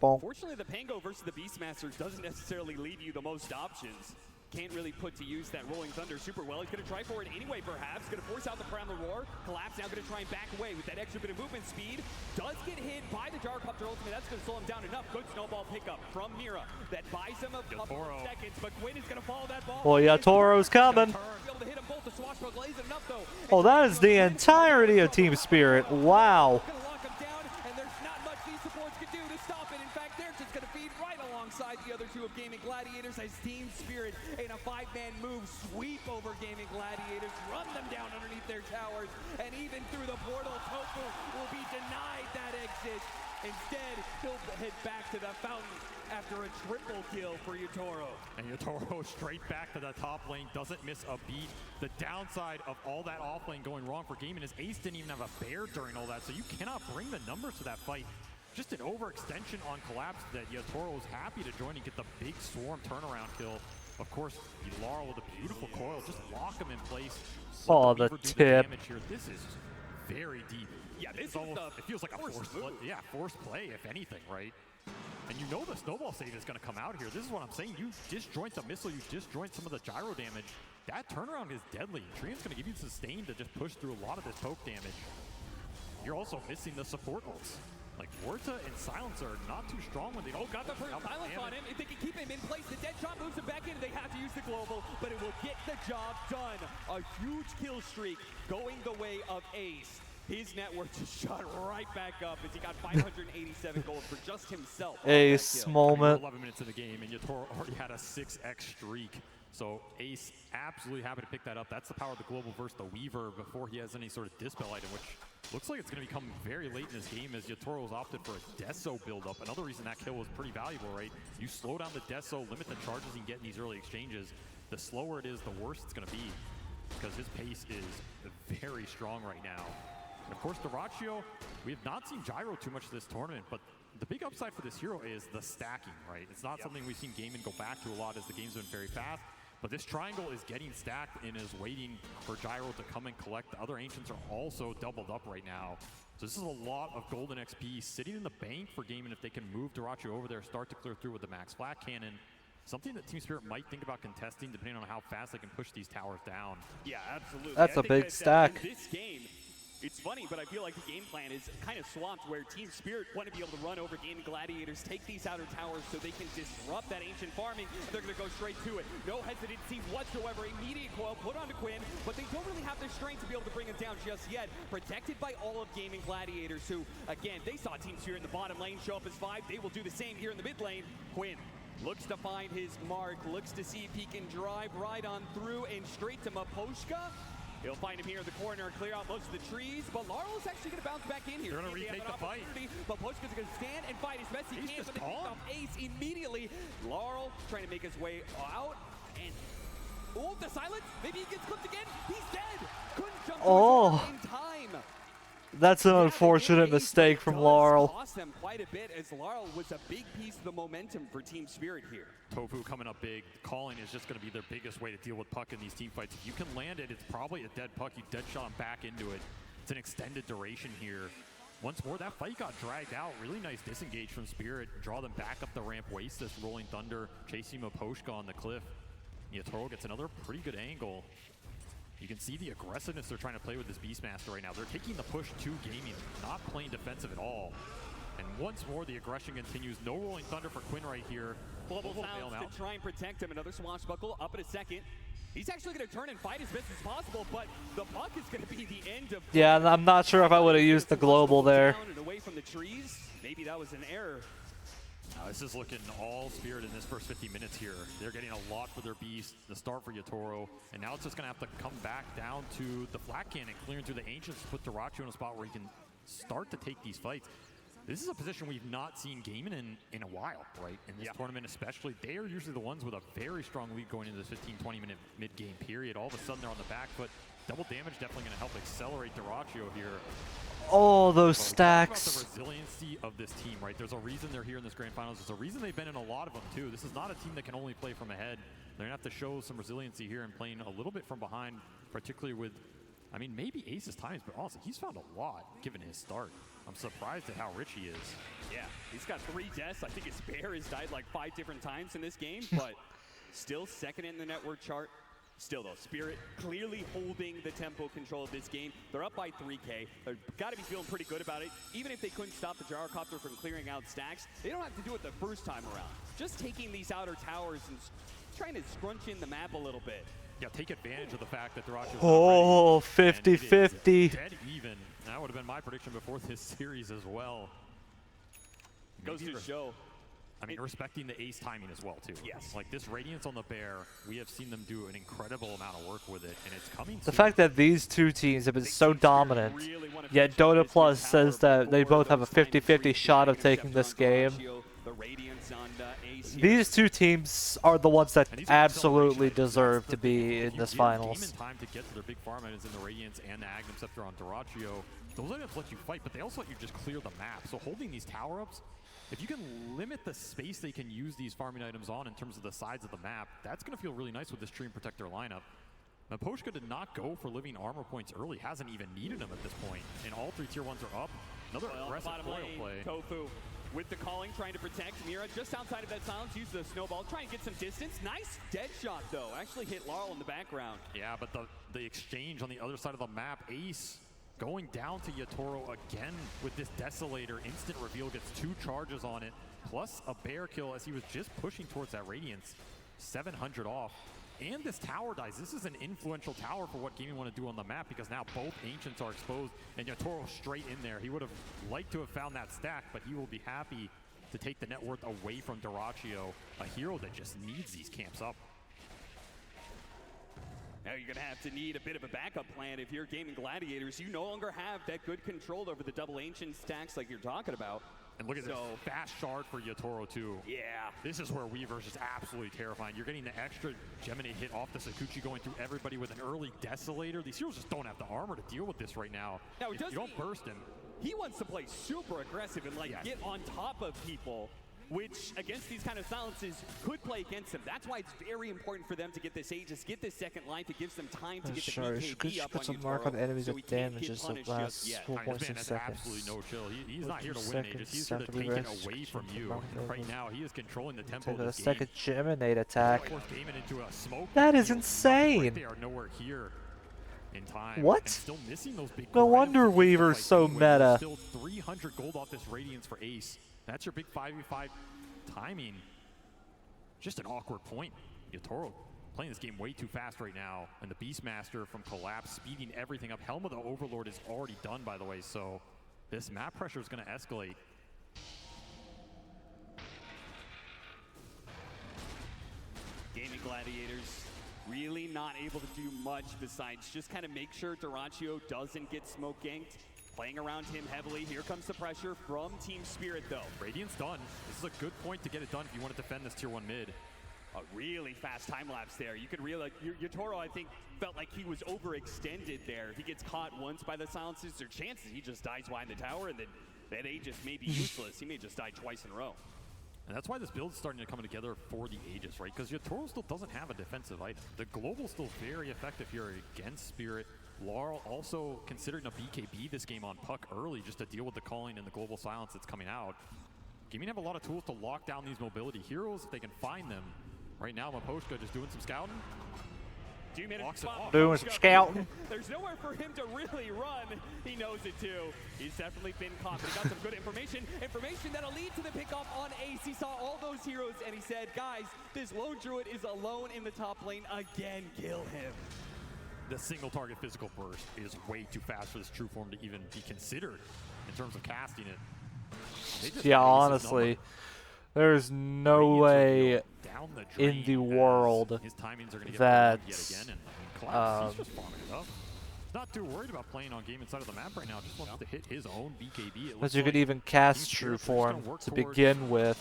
Bonk. Fortunately, the Pango versus the Beastmaster doesn't necessarily leave you the most options. Can't really put to use that Rolling Thunder super well. He's going to try for it anyway, perhaps. Going to force out the Primal Roar. Collapse now going to try and back away with that extra bit of movement speed. Does get hit by the Gyrocopter ultimate. That's going to slow him down enough. Good snowball pickup from Mira. That buys him a couple of seconds, but Quinn is going to follow that ball. Well, yeah, Toro's coming. Oh, that is the entirety of Team Spirit. Wow. Alongside the other two of Gaming Gladiators as Team Spirit in a 5-man move sweep over Gaming Gladiators, run them down underneath their towers, and even through the portal, Tofu will be denied that exit. Instead, he'll head back to the fountain after a triple kill for Yatoro. And Yatoro straight back to the top lane, doesn't miss a beat. The downside of all that off lane going wrong for Gaming is Ace didn't even have a bear during all that, so you cannot bring the numbers to that fight. Just an overextension on Collapse that Yatoro was happy to join and get the big swarm turnaround kill. Of course, Laurel with a beautiful coil, just lock him in place. Oh, the tip. Here. This is very deep. Yeah, this is almost, it feels like a forced play. Yeah, forced play, if anything, right? And you know the snowball save is going to come out here. This is what I'm saying. You disjoint the missile, you disjoint some of the gyro damage. That turnaround is deadly. Treant's going to give you sustain to just push through a lot of this poke damage. You're also missing the support ults. Like, Warta and Silencer are not too strong when they don't. Got the first silence on him. If they can keep him in place, the dead shot moves him back in. They have to use the global, but it will get the job done. A huge kill streak going the way of Ace. His net worth just shot right back up as he got 587 gold for just himself. Ace moment. 11 minutes in the game, and Yatoro already had a 6x streak. So Ace absolutely happy to pick that up. That's the power of the global versus the Weaver before he has any sort of dispel item, which looks like it's going to become very late in this game as Yatoro's opted for a Deso build-up. Another reason that kill was pretty valuable, right? You slow down the Deso, limit the charges you can get in these early exchanges. The slower it is, the worse it's going to be, because his pace is very strong right now. And of course, Dyrachyo, we have not seen Gyro too much this tournament, but the big upside for this hero is the stacking, right? It's not something we've seen Gaming go back to a lot as the game's been very fast. But this triangle is getting stacked and is waiting for Gyro to come and collect. The other Ancients are also doubled up right now. So this is a lot of golden XP sitting in the bank for Gaming if they can move Dyrachyo over there, start to clear through with the max flat cannon. Something that Team Spirit might think about contesting depending on how fast they can push these towers down. Yeah, absolutely. That's a big stack. In this game, it's funny, but I feel like the game plan is kind of swamped where Team Spirit want to be able to run over Gaming Gladiators, take these outer towers so they can disrupt that ancient farming. They're going to go straight to it. No hesitancy whatsoever. Immediate coil put onto Quinn, but they don't really have the strength to be able to bring him down just yet. Protected by all of Gaming Gladiators who, again, they saw Team Spirit in the bottom lane show up as 5. They will do the same here in the mid lane. Quinn looks to find his mark, looks to see if he can drive right on through and straight to Maposhka. He'll find him here in the corner, clear out most of the trees, but Laurel's actually going to bounce back in here. They're going to retake the fight. But Pochka's going to stand and fight as best he can, but they pick off Ace immediately. Laurel trying to make his way out, and oh, the silence. Maybe he gets clipped again. He's dead. Couldn't jump in time. That's an unfortunate mistake from Laurel. Cost them quite a bit, as Laurel was a big piece of the momentum for Team Spirit here. Tofu coming up big. Calling is just going to be their biggest way to deal with puck in these team fights. If you can land it, it's probably a dead puck. You dead shot him back into it. It's an extended duration here. Once more, that fight got dragged out. Really nice disengage from Spirit. Draw them back up the ramp, waste this Rolling Thunder, chasing Maposhka on the cliff. Yatoro gets another pretty good angle. You can see the aggressiveness they're trying to play with this Beastmaster right now. They're taking the push to Gaming, not playing defensive at all. And once more, the aggression continues. No Rolling Thunder for Quinn right here. Global sounds to try and protect him. Another swashbuckle up in a second. He's actually going to turn and fight as best as possible, but the puck is going to be the end of... Yeah, I'm not sure if I would have used the global there. Down and away from the trees. Maybe that was an error. This is looking all Spirit in this first 50 minutes here. They're getting a lot for their Beast, the start for Yatoro, and now it's just going to have to come back down to the flat cannon, clearing through the Ancients to put Diracho in a spot where he can start to take these fights. This is a position we've not seen Gaiman in a while, right? In this tournament especially. They are usually the ones with a very strong lead going into this 15-20 minute mid-game period. All of a sudden they're on the back foot. Double damage definitely going to help accelerate Diracho here. Oh, those stacks. About the resiliency of this team, right? There's a reason they're here in this grand finals. There's a reason they've been in a lot of them too. This is not a team that can only play from ahead. They're gonna have to show some resiliency here and playing a little bit from behind, particularly with, I mean, maybe Ace's times, but honestly, he's found a lot given his start. I'm surprised at how rich he is. Yeah, he's got 3 deaths. I think his bear has died like 5 different times in this game, but still second in the network chart. Still though, Spirit clearly holding the tempo control of this game. They're up by 3K. They've got to be feeling pretty good about it. Even if they couldn't stop the gyrocopter from clearing out stacks, they don't have to do it the first time around. Just taking these outer towers and trying to scrunch in the map a little bit. Yeah, take advantage of the fact that Diracho's Oh, 50-50. Dead even. That would have been my prediction before this series as well. Goes to show. I mean, respecting the Ace timing as well, too. Yes. Like, this Radiance on the Bear, we have seen them do an incredible amount of work with it, and it's coming The fact that these two teams have been so dominant, yet Dota Plus says that they both have a 50-50 shot of taking this game. These two teams are the ones that absolutely deserve to be in this finals. Game in time to get to their big farm items in the Radiance and the Agnum Scepter on Diracho. Those items let you fight, but they also let you just clear the map. So holding these tower-ups, if you can limit the space they can use these farming items on in terms of the sides of the map, that's going to feel really nice with this Stream Protector lineup. Maposhka did not go for living armor points early, hasn't even needed them at this point, and all 3 tier 1s are up. Another aggressive foil play. Tofu with the calling, trying to protect Mira just outside of that silence, use the snowball, try and get some distance. Nice dead shot though, actually hit Laurel in the background. Yeah, but the exchange on the other side of the map, Ace going down to Yatoro again with this Desolator. Instant reveal, gets 2 charges on it, plus a bear kill as he was just pushing towards that Radiance. 700 off. And this tower dies. This is an influential tower for what Gaming want to do on the map, because now both Ancients are exposed and Yatoro straight in there. He would have liked to have found that stack, but he will be happy to take the net worth away from Diracho, a hero that just needs these camps up. Now you're going to have to need a bit of a backup plan if you're Gaming Gladiators. You no longer have that good control over the double Ancient stacks like you're talking about. And look at this fast shard for Yatoro too. Yeah. This is where Weaver's just absolutely terrifying. You're getting the extra Gemini hit off the Sakuchi, going through everybody with an early Desolator. These heroes just don't have the armor to deal with this right now. Now, if you don't burst him. He wants to play super aggressive and get on top of people, which against these kind of silences could play against them. That's why it's very important for them to get this Aegis, get this second line to give them time to get the BKB up on some mark on enemies with damages that last 4.6 seconds. Absolutely no chill. He's not here to win Aegis. He's here to take it away from you. Right now, he is controlling the tempo of this game. Second Geminate attack. Into a smoke. That is insane. They are nowhere here in time. What? And still missing those big no wonder Weaver's so meta. Still 300 gold off this Radiance for Ace. That's your big 5v5 timing. Just an awkward point. Yatoro playing this game way too fast right now. And the Beastmaster from Collapse speeding everything up. Helm of the Overlord is already done, by the way, so this map pressure is going to escalate. Gaming Gladiators really not able to do much besides just kind of make sure Dyrachyo doesn't get smoke ganked. Playing around him heavily. Here comes the pressure from Team Spirit, though. Radiant's done. This is a good point to get it done if you want to defend this tier 1 mid. A really fast time lapse there. You could really, Yotoro, I think, felt like he was overextended there. If he gets caught once by the silences, there are chances he just dies behind the tower, and then that Aegis may be useless. He may just die twice in a row. And that's why this build is starting to come together for the Aegis, right? Because Yotoro still doesn't have a defensive item. The Global's still very effective here against Spirit. Laurel also considering a BKB this game on Puck early just to deal with the calling and the global silence that's coming out. Gaming have a lot of tools to lock down these mobility heroes if they can find them. Right now, Maposhka just doing some scouting. Doing some scouting. There's nowhere for him to really run. He knows it too. He's definitely been caught, but he got some good information. Information that'll lead to the pickoff on Ace. He saw all those heroes and he said, guys, this lone druid is alone in the top lane again. Kill him. The single target physical burst is way too fast for this true form to even be considered in terms of casting it. Yeah, honestly, there's no way in the world that not too worried about playing on game inside of the map right now. Just wants to hit his own BKB. that you could even cast True Form to begin with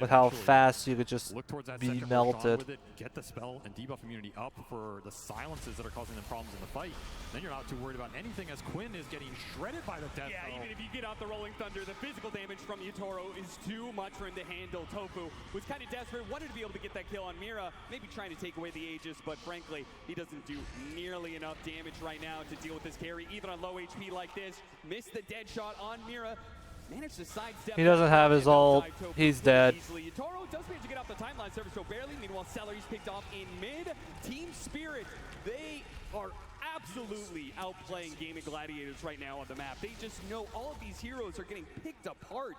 how fast you could just be melted. Get the spell and debuff immunity up for the silences that are causing them problems in the fight. Then you're not too worried about anything as Quinn is getting shredded by the death. Yeah, even if you get out the Rolling Thunder, the physical damage from Yotoro is too much for him to handle. Tofu was kind of desperate, wanted to be able to get that kill on Mira, maybe trying to take away the Aegis, but frankly, he doesn't do nearly enough damage right now to deal with this carry, even on low HP like this. Missed the dead shot on Mira. Managed to sidestep. He doesn't have his ult. He's dead. Yotoro does manage to get off the timeline server so barely. Meanwhile, Celery's picked off in mid. Team Spirit, they are absolutely outplaying Gaming Gladiators right now on the map. They just know all of these heroes are getting picked apart.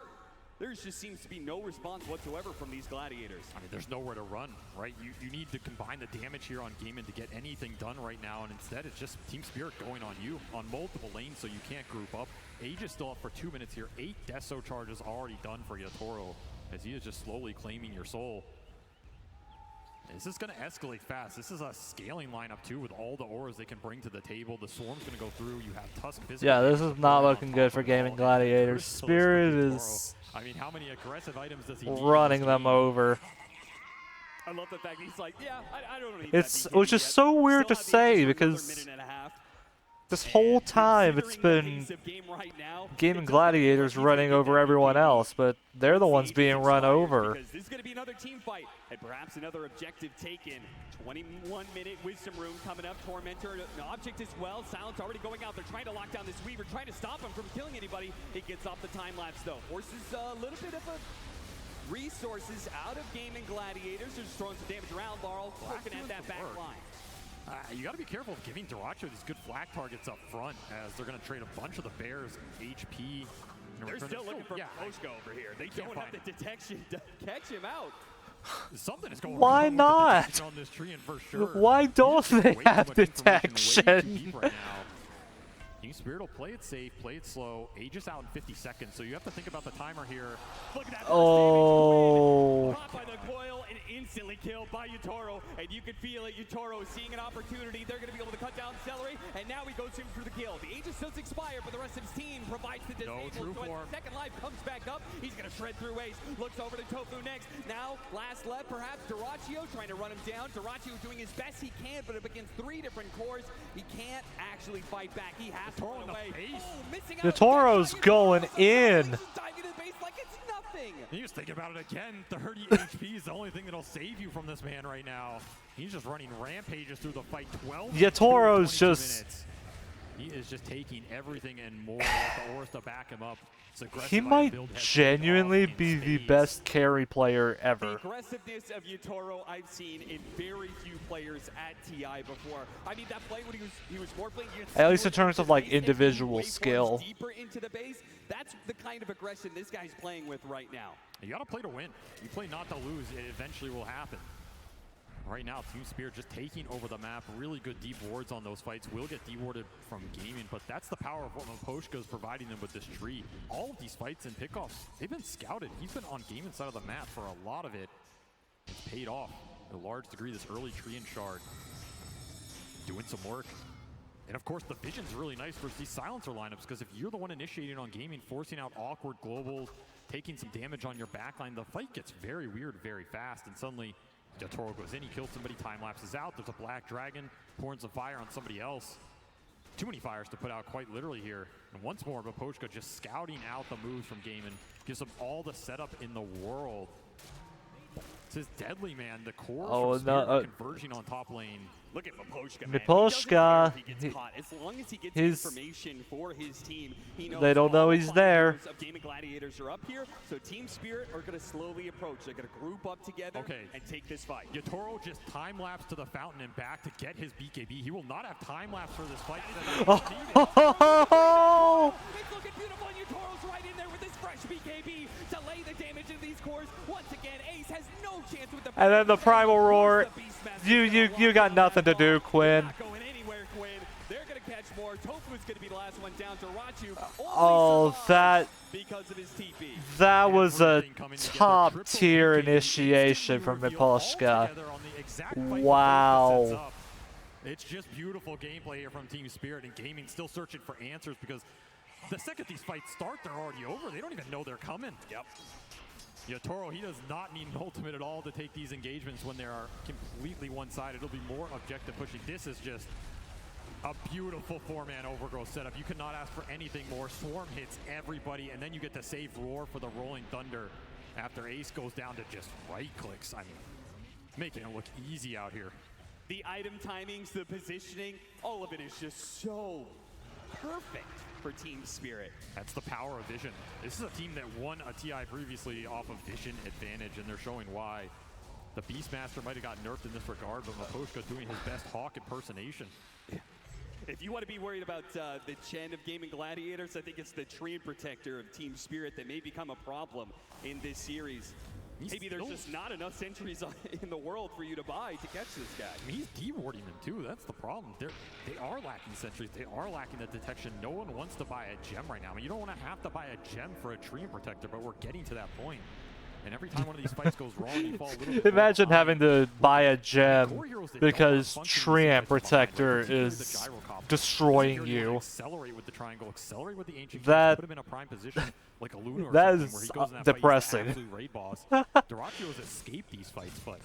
There just seems to be no response whatsoever from these Gladiators. I mean, there's nowhere to run, right? You need to combine the damage here on Gaimin to get anything done right now, and instead it's just Team Spirit going on you on multiple lanes so you can't group up. Aegis still up for 2 minutes here. 8 Deso charges already done for Yotoro as he is just slowly claiming your soul. This is going to escalate fast. This is a scaling lineup too with all the auras they can bring to the table. The Swarm's going to go through. You have Tusk physical. Yeah, this is not looking good for Gaming Gladiators. Spirit is I mean, how many aggressive items does he running them over. I love the fact he's like, yeah, I don't need It's which is so weird to say because this whole time it's been Gaming Gladiators running over everyone else, but they're the ones being run over. This is going to be another team fight and perhaps another objective taken. 21-minute Wisdom Rune coming up. Tormentor, an object as well. Silence already going out. They're trying to lock down this Weaver, trying to stop him from killing anybody. It gets off the time lapse though. Forces a little bit of a resources out of Gaming Gladiators. They're just throwing some damage around. Laurel looking at that back line. You got to be careful of giving Dyrachyo these good flak targets up front as they're going to trade a bunch of the Bears HP. They're still looking for Poshko over here. They don't have the detection to catch him out. Something is going Why on not? on this tree, and for sure. Why don't they have detection? Right now. Team Spirit will play it safe, play it slow. Aegis out in 50 seconds, so you have to think about the timer here. Look at that. Oh. Caught by the coil and instantly killed by Yotoro, and you can feel it. Yotoro seeing an opportunity. They're going to be able to cut down Celery, and now he goes in for the kill. The Aegis does expire, but the rest of his team provides the disable. So as the second life comes back up, he's going to shred through Ace. Looks over to Tofu next. Now, last left, perhaps Dyrachyo trying to run him down. Dyrachyo doing his best he can, but up against 3 different cores, he can't actually fight back. He has to run away. Yotoro's going in. He was thinking about it again. 30 HP is the only thing that'll save you from this man right now. He's just running rampages through the fight. 12 Yotoro's just minutes. He is just taking everything and more with the auras to back him up. He might genuinely be the best carry player ever. The aggressiveness of Yotoro I've seen in very few players at TI before. I mean, that play when he was more playing at least in terms of like individual skill. Deeper into the base, that's the kind of aggression this guy's playing with right now. You gotta play to win. You play not to lose, it eventually will happen. Right now, Team Spirit just taking over the map. Really good deep wards on those fights. Will get dewarded from gaming, but that's the power of what Maposhka is providing them with this tree. All of these fights and pickoffs, they've been scouted. He's been on gaming side of the map for a lot of it. It's paid off. a large degree, this early tree and shard. Doing some work. And of course, the vision's really nice for these silencer lineups, because if you're the one initiating on gaming, forcing out awkward globals, taking some damage on your backline, the fight gets very weird very fast, and suddenly Yotaro goes in, he kills somebody, time lapses out, there's a black dragon, pours the fire on somebody else. Too many fires to put out quite literally here. And once more, Miposhka just scouting out the moves from Gaimin, gives them all the setup in the world. This is deadly, man. The core converging on top lane. Look at Miposhka, man. Miposhka, He doesn't care if he gets caught. As long as he gets information for his team, he knows they don't know all he's 5 there. members of Gaming Gladiators are up here, so Team Spirit are going to slowly approach. They're going to group up together and take this fight. Yotaro just time-lapse to the fountain and back to get his BKB. He will not have time-lapse for this fight. It's looking beautiful, and Yotoro's right in there with his fresh BKB to lay the damage in these cores. Once again, Ace has no chance with the And then the primal roar. You got nothing to do, Quinn. Going anywhere, Quinn. They're going to catch more. Tofu's going to be the last one down. Darachu Oh, that because of his TP. that was a top tier initiation from Miposhka. Wow. It's just beautiful gameplay here from Team Spirit, and Gaming still searching for answers, because the second these fights start, they're already over. They don't even know they're coming. Yep. Yotaro, he does not need an ultimate at all to take these engagements when they are completely one-sided. It'll be more objective pushing. This is just a beautiful 4-man overgrowth setup. You cannot ask for anything more. Swarm hits everybody, and then you get to save Roar for the Rolling Thunder after Ace goes down to just right clicks. I mean, making it look easy out here. The item timings, the positioning, all of it is just so perfect for Team Spirit. That's the power of Vision. This is a team that won a TI previously off of Vision advantage, and they're showing why. The Beastmaster might have got nerfed in this regard, but Miposhka doing his best Hawk impersonation. If you want to be worried about the Chen of Gaming Gladiators, I think it's the Treant Protector of Team Spirit that may become a problem in this series. Maybe there's just not enough sentries in the world for you to buy to catch this guy. I mean, he's dewarding them too. That's the problem. They are lacking sentries. They are lacking the detection. No one wants to buy a gem right now. I mean, you don't want to have to buy a gem for a Treant Protector, but we're getting to that point. And every time one of these fights goes wrong, you fall a little bit. Imagine having to buy a gem because Treant Protector is destroying you. Accelerate with the triangle, accelerate with the ancient. That put him in a prime position like a Luna or that something, where he is goes in that depressing. Fight, he's the absolute raid boss. Darachu has escaped these fights, but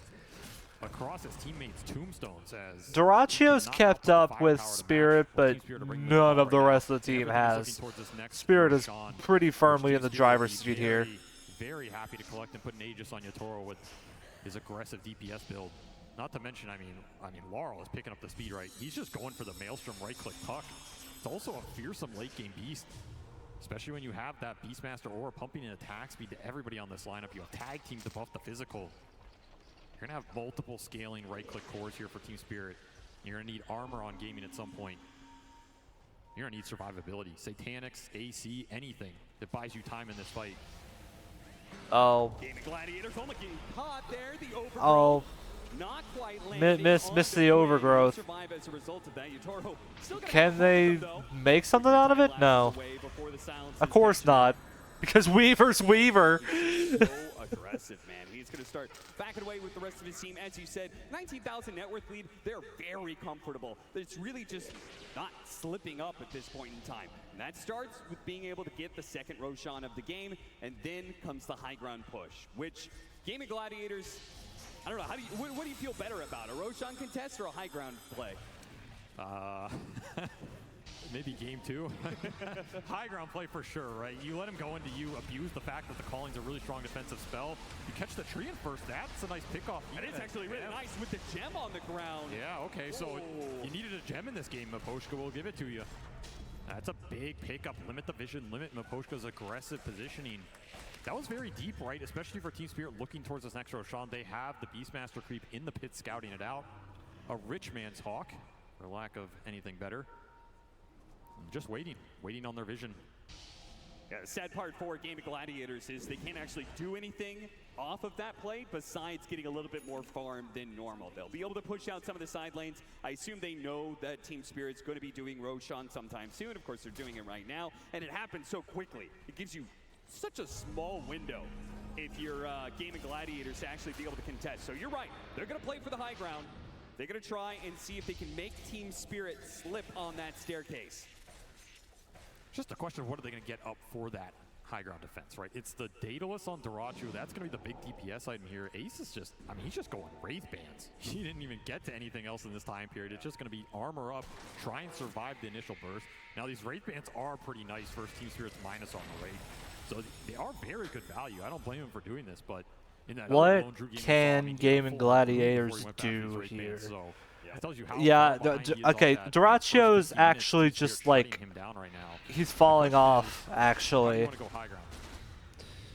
across his teammates' tombstones as Duracio's kept up with Spirit, but none of the rest of the team has. Spirit is pretty firmly in the driver's seat here. Very happy to collect and put an Aegis on Yotaro with his aggressive DPS build. Not to mention, I mean, Laurel is picking up the speed right. He's just going for the Maelstrom right-click tuck. It's also a fearsome late-game beast, especially when you have that Beastmaster Aura pumping in attack speed to everybody on this lineup. You have tag teams to buff the physical. You're going to have multiple scaling right-click cores here for Team Spirit. You're going to need armor on Gaming at some point. You're going to need survivability. Satanics, AC, anything that buys you time in this fight. Oh. Gaming Gladiators only getting caught there. The overgrowth. Oh. Not quite Miss the overgrowth. Survive as a result of that. Yotaro still got Can they make something out of it? No. Of course not. Because Weaver's Weaver. So aggressive, man. He's going to start backing away with the rest of his team. As you said, 19,000 net worth lead. They're very comfortable. It's really just not slipping up at this point in time. And that starts with being able to get the second Roshan of the game, and then comes the high ground push, which Gaming Gladiators, I don't know, what do you feel better about, a Roshan contest or a high ground play? Maybe game 2. High ground play for sure, right? You let him go into you, abuse the fact that the Calling's a really strong defensive spell. You catch the tree in first, that's a nice pickoff. And it's actually really nice with the gem on the ground. Yeah, okay, so you needed a gem in this game. Miposhka will give it to you. That's a big pickup. Limit the vision, limit Miposhka's aggressive positioning. That was very deep, right? Especially for Team Spirit looking towards this next Roshan. They have the Beastmaster creep in the pit scouting it out. A rich man's Hawk, for lack of anything better. Just waiting on their vision. Yeah, the sad part for Gaming Gladiators is they can't actually do anything off of that play besides getting a little bit more farm than normal. They'll be able to push out some of the side lanes. I assume they know that Team Spirit's going to be doing Roshan sometime soon. Of course, they're doing it right now, and it happens so quickly. It gives you such a small window if you're Gaming Gladiators to actually be able to contest. So you're right. They're going to play for the high ground. They're going to try and see if they can make Team Spirit slip on that staircase. Just a question of what are they going to get up for that high ground defense, right? It's the Daedalus on Dyrachyo. That's going to be the big DPS item here. Ace is just, I mean, he's just going Wraith Bands. He didn't even get to anything else in this time period. It's just going to be armor up, try and survive the initial burst. Now, these Wraith Bands are pretty nice versus Team Spirit's minus on the Wraith. So they are very good value. I don't blame him for doing this, but in that what can Gaming Gladiators do here? So, it tells you how okay, Dyrachyo's actually just like, he's falling off, actually.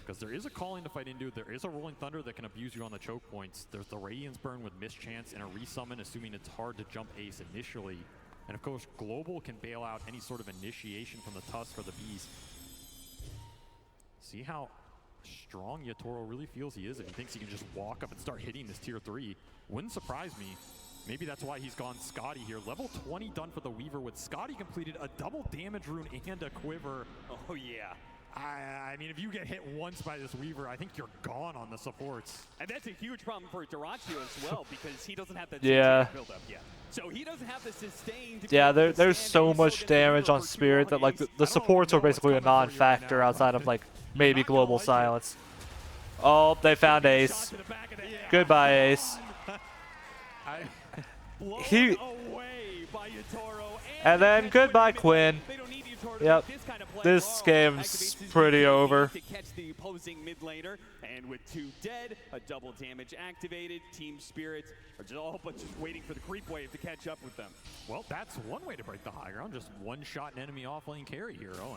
Because there is a calling to fight into, there is a Rolling Thunder that can abuse you on the choke points. There's the Radiance Burn with Mischance and a resummon, assuming it's hard to jump Ace initially. And of course, Global can bail out any sort of initiation from the Tusk or the Beast. See how strong Yatoro really feels he is if he thinks he can just walk up and start hitting this tier 3. Wouldn't surprise me. Maybe that's why he's gone Scotty here. Level 20 done for the Weaver with Scotty completed a double damage rune and a quiver. Oh yeah. I mean, if you get hit once by this Weaver, I think you're gone on the supports. And that's a huge problem for Dyrachyo as well, because he doesn't have that build up yet. So he doesn't have the sustain to there's so much damage on Spirit that like the supports are basically a non-factor outside of like maybe Global Silence. Oh, they found Ace. Goodbye, Ace. And then goodbye, Quinn. Yep, this game's pretty over. To catch the opposing mid laner, and with 2 dead, a double damage activated, Team Spirit are just all but just waiting for the creep wave to catch up with them. Well, that's one way to break the high ground, just one-shot an enemy off-lane carry hero,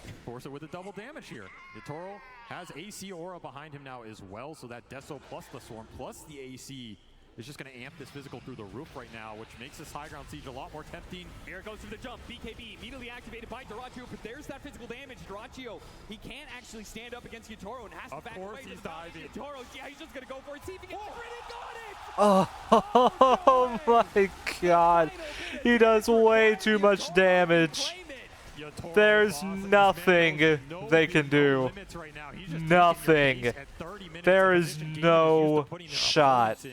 and force it with a double damage here. Yatoro has AC aura behind him now as well, so that Deso plus the Swarm plus the AC is just going to amp this physical through the roof right now, which makes this high ground siege a lot more tempting. Here goes to the jump. BKB immediately activated by Dyrachyo, but there's that physical damage. Dyrachyo, he can't actually stand up against Yatoro and has to back away. Of course he's diving. Yatoro, yeah, he's just going to go for it. See if he can got it! Oh my god. He does way too much damage. There's nothing they can do. Nothing. There is no shot.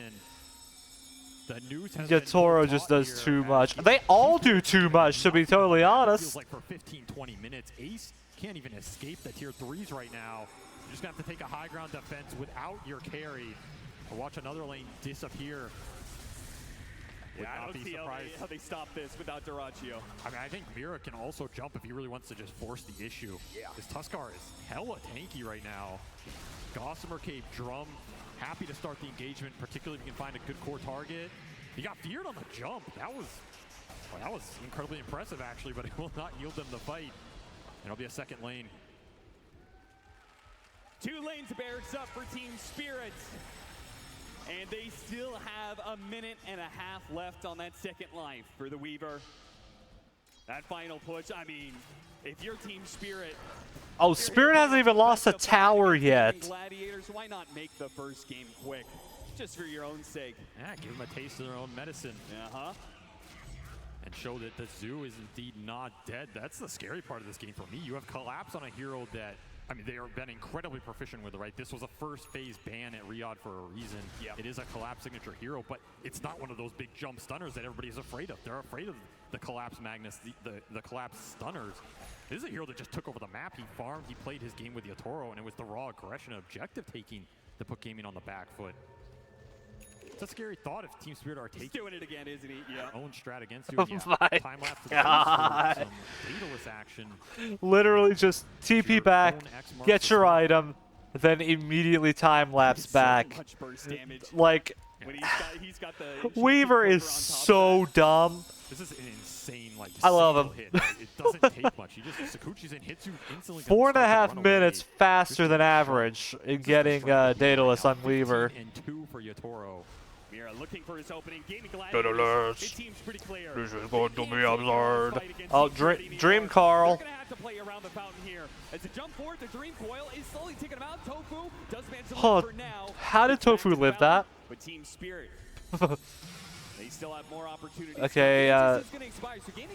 Yatoro just does too much. They all do too much, to be totally honest. Like for 15-20 minutes, Ace can't even escape the tier 3s right now. You're just gonna have to take a high ground defense without your carry. Or watch another lane disappear. Yeah, I don't see how they stop this without Dyrachyo. I mean, I think Mira can also jump if he really wants to just force the issue. Yeah. This Tuskar is hella tanky right now. Gossamer Cape, Drum, happy to start the engagement, particularly if you can find a good core target. He got feared on the jump. That was incredibly impressive, actually, but it will not yield them the fight. And it'll be a second lane. 2 lanes barracks up for Team Spirit. And they still have a minute and a half left on that second life for the Weaver. That final push, I mean, if you're Team Spirit... Oh, Spirit hasn't even lost a tower yet. Gladiators, why not make the first game quick? Just for your own sake. Yeah, give them a taste of their own medicine. Uh-huh. And show that the Zoo is indeed not dead. That's the scary part of this game for me. You have Collapse on a hero that, I mean, they have been incredibly proficient with it, right? This was a first phase ban at Riyadh for a reason. Yep. It is a Collapse signature hero, but it's not one of those big jump stunners that everybody's afraid of. They're afraid of the Collapse Magnus, the Collapse stunners. This is a hero that just took over the map. He farmed, he played his game with Yatoro, and it was the raw aggression and objective taking that put gaming on the back foot. It's a scary thought if Team Spirit are taking doing it again, isn't he? Yeah. Their own strat against you. Oh my god. Some Daedalus action. Literally just TP back, get your item, then immediately time lapse back. So much burst damage. Like, when he's got the Weaver is so dumb. This is an insane, like, I love him. Hit, right? It doesn't take much. He just Sakuchi's in, hits you instantly. 4.5 minutes faster than average in getting Daedalus on Weaver. And 2 for Yatoro. Mira looking for his opening. Gaming Gladiators. It seems pretty clear. This is going to be absurd. Oh, Dream Carl. They're gonna have to play around the fountain here. As a jump forward, the Dream Coil is slowly taking him out. Tofu does manage to live for now. How did Tofu live that? But Team Spirit. They still have more opportunities. Okay,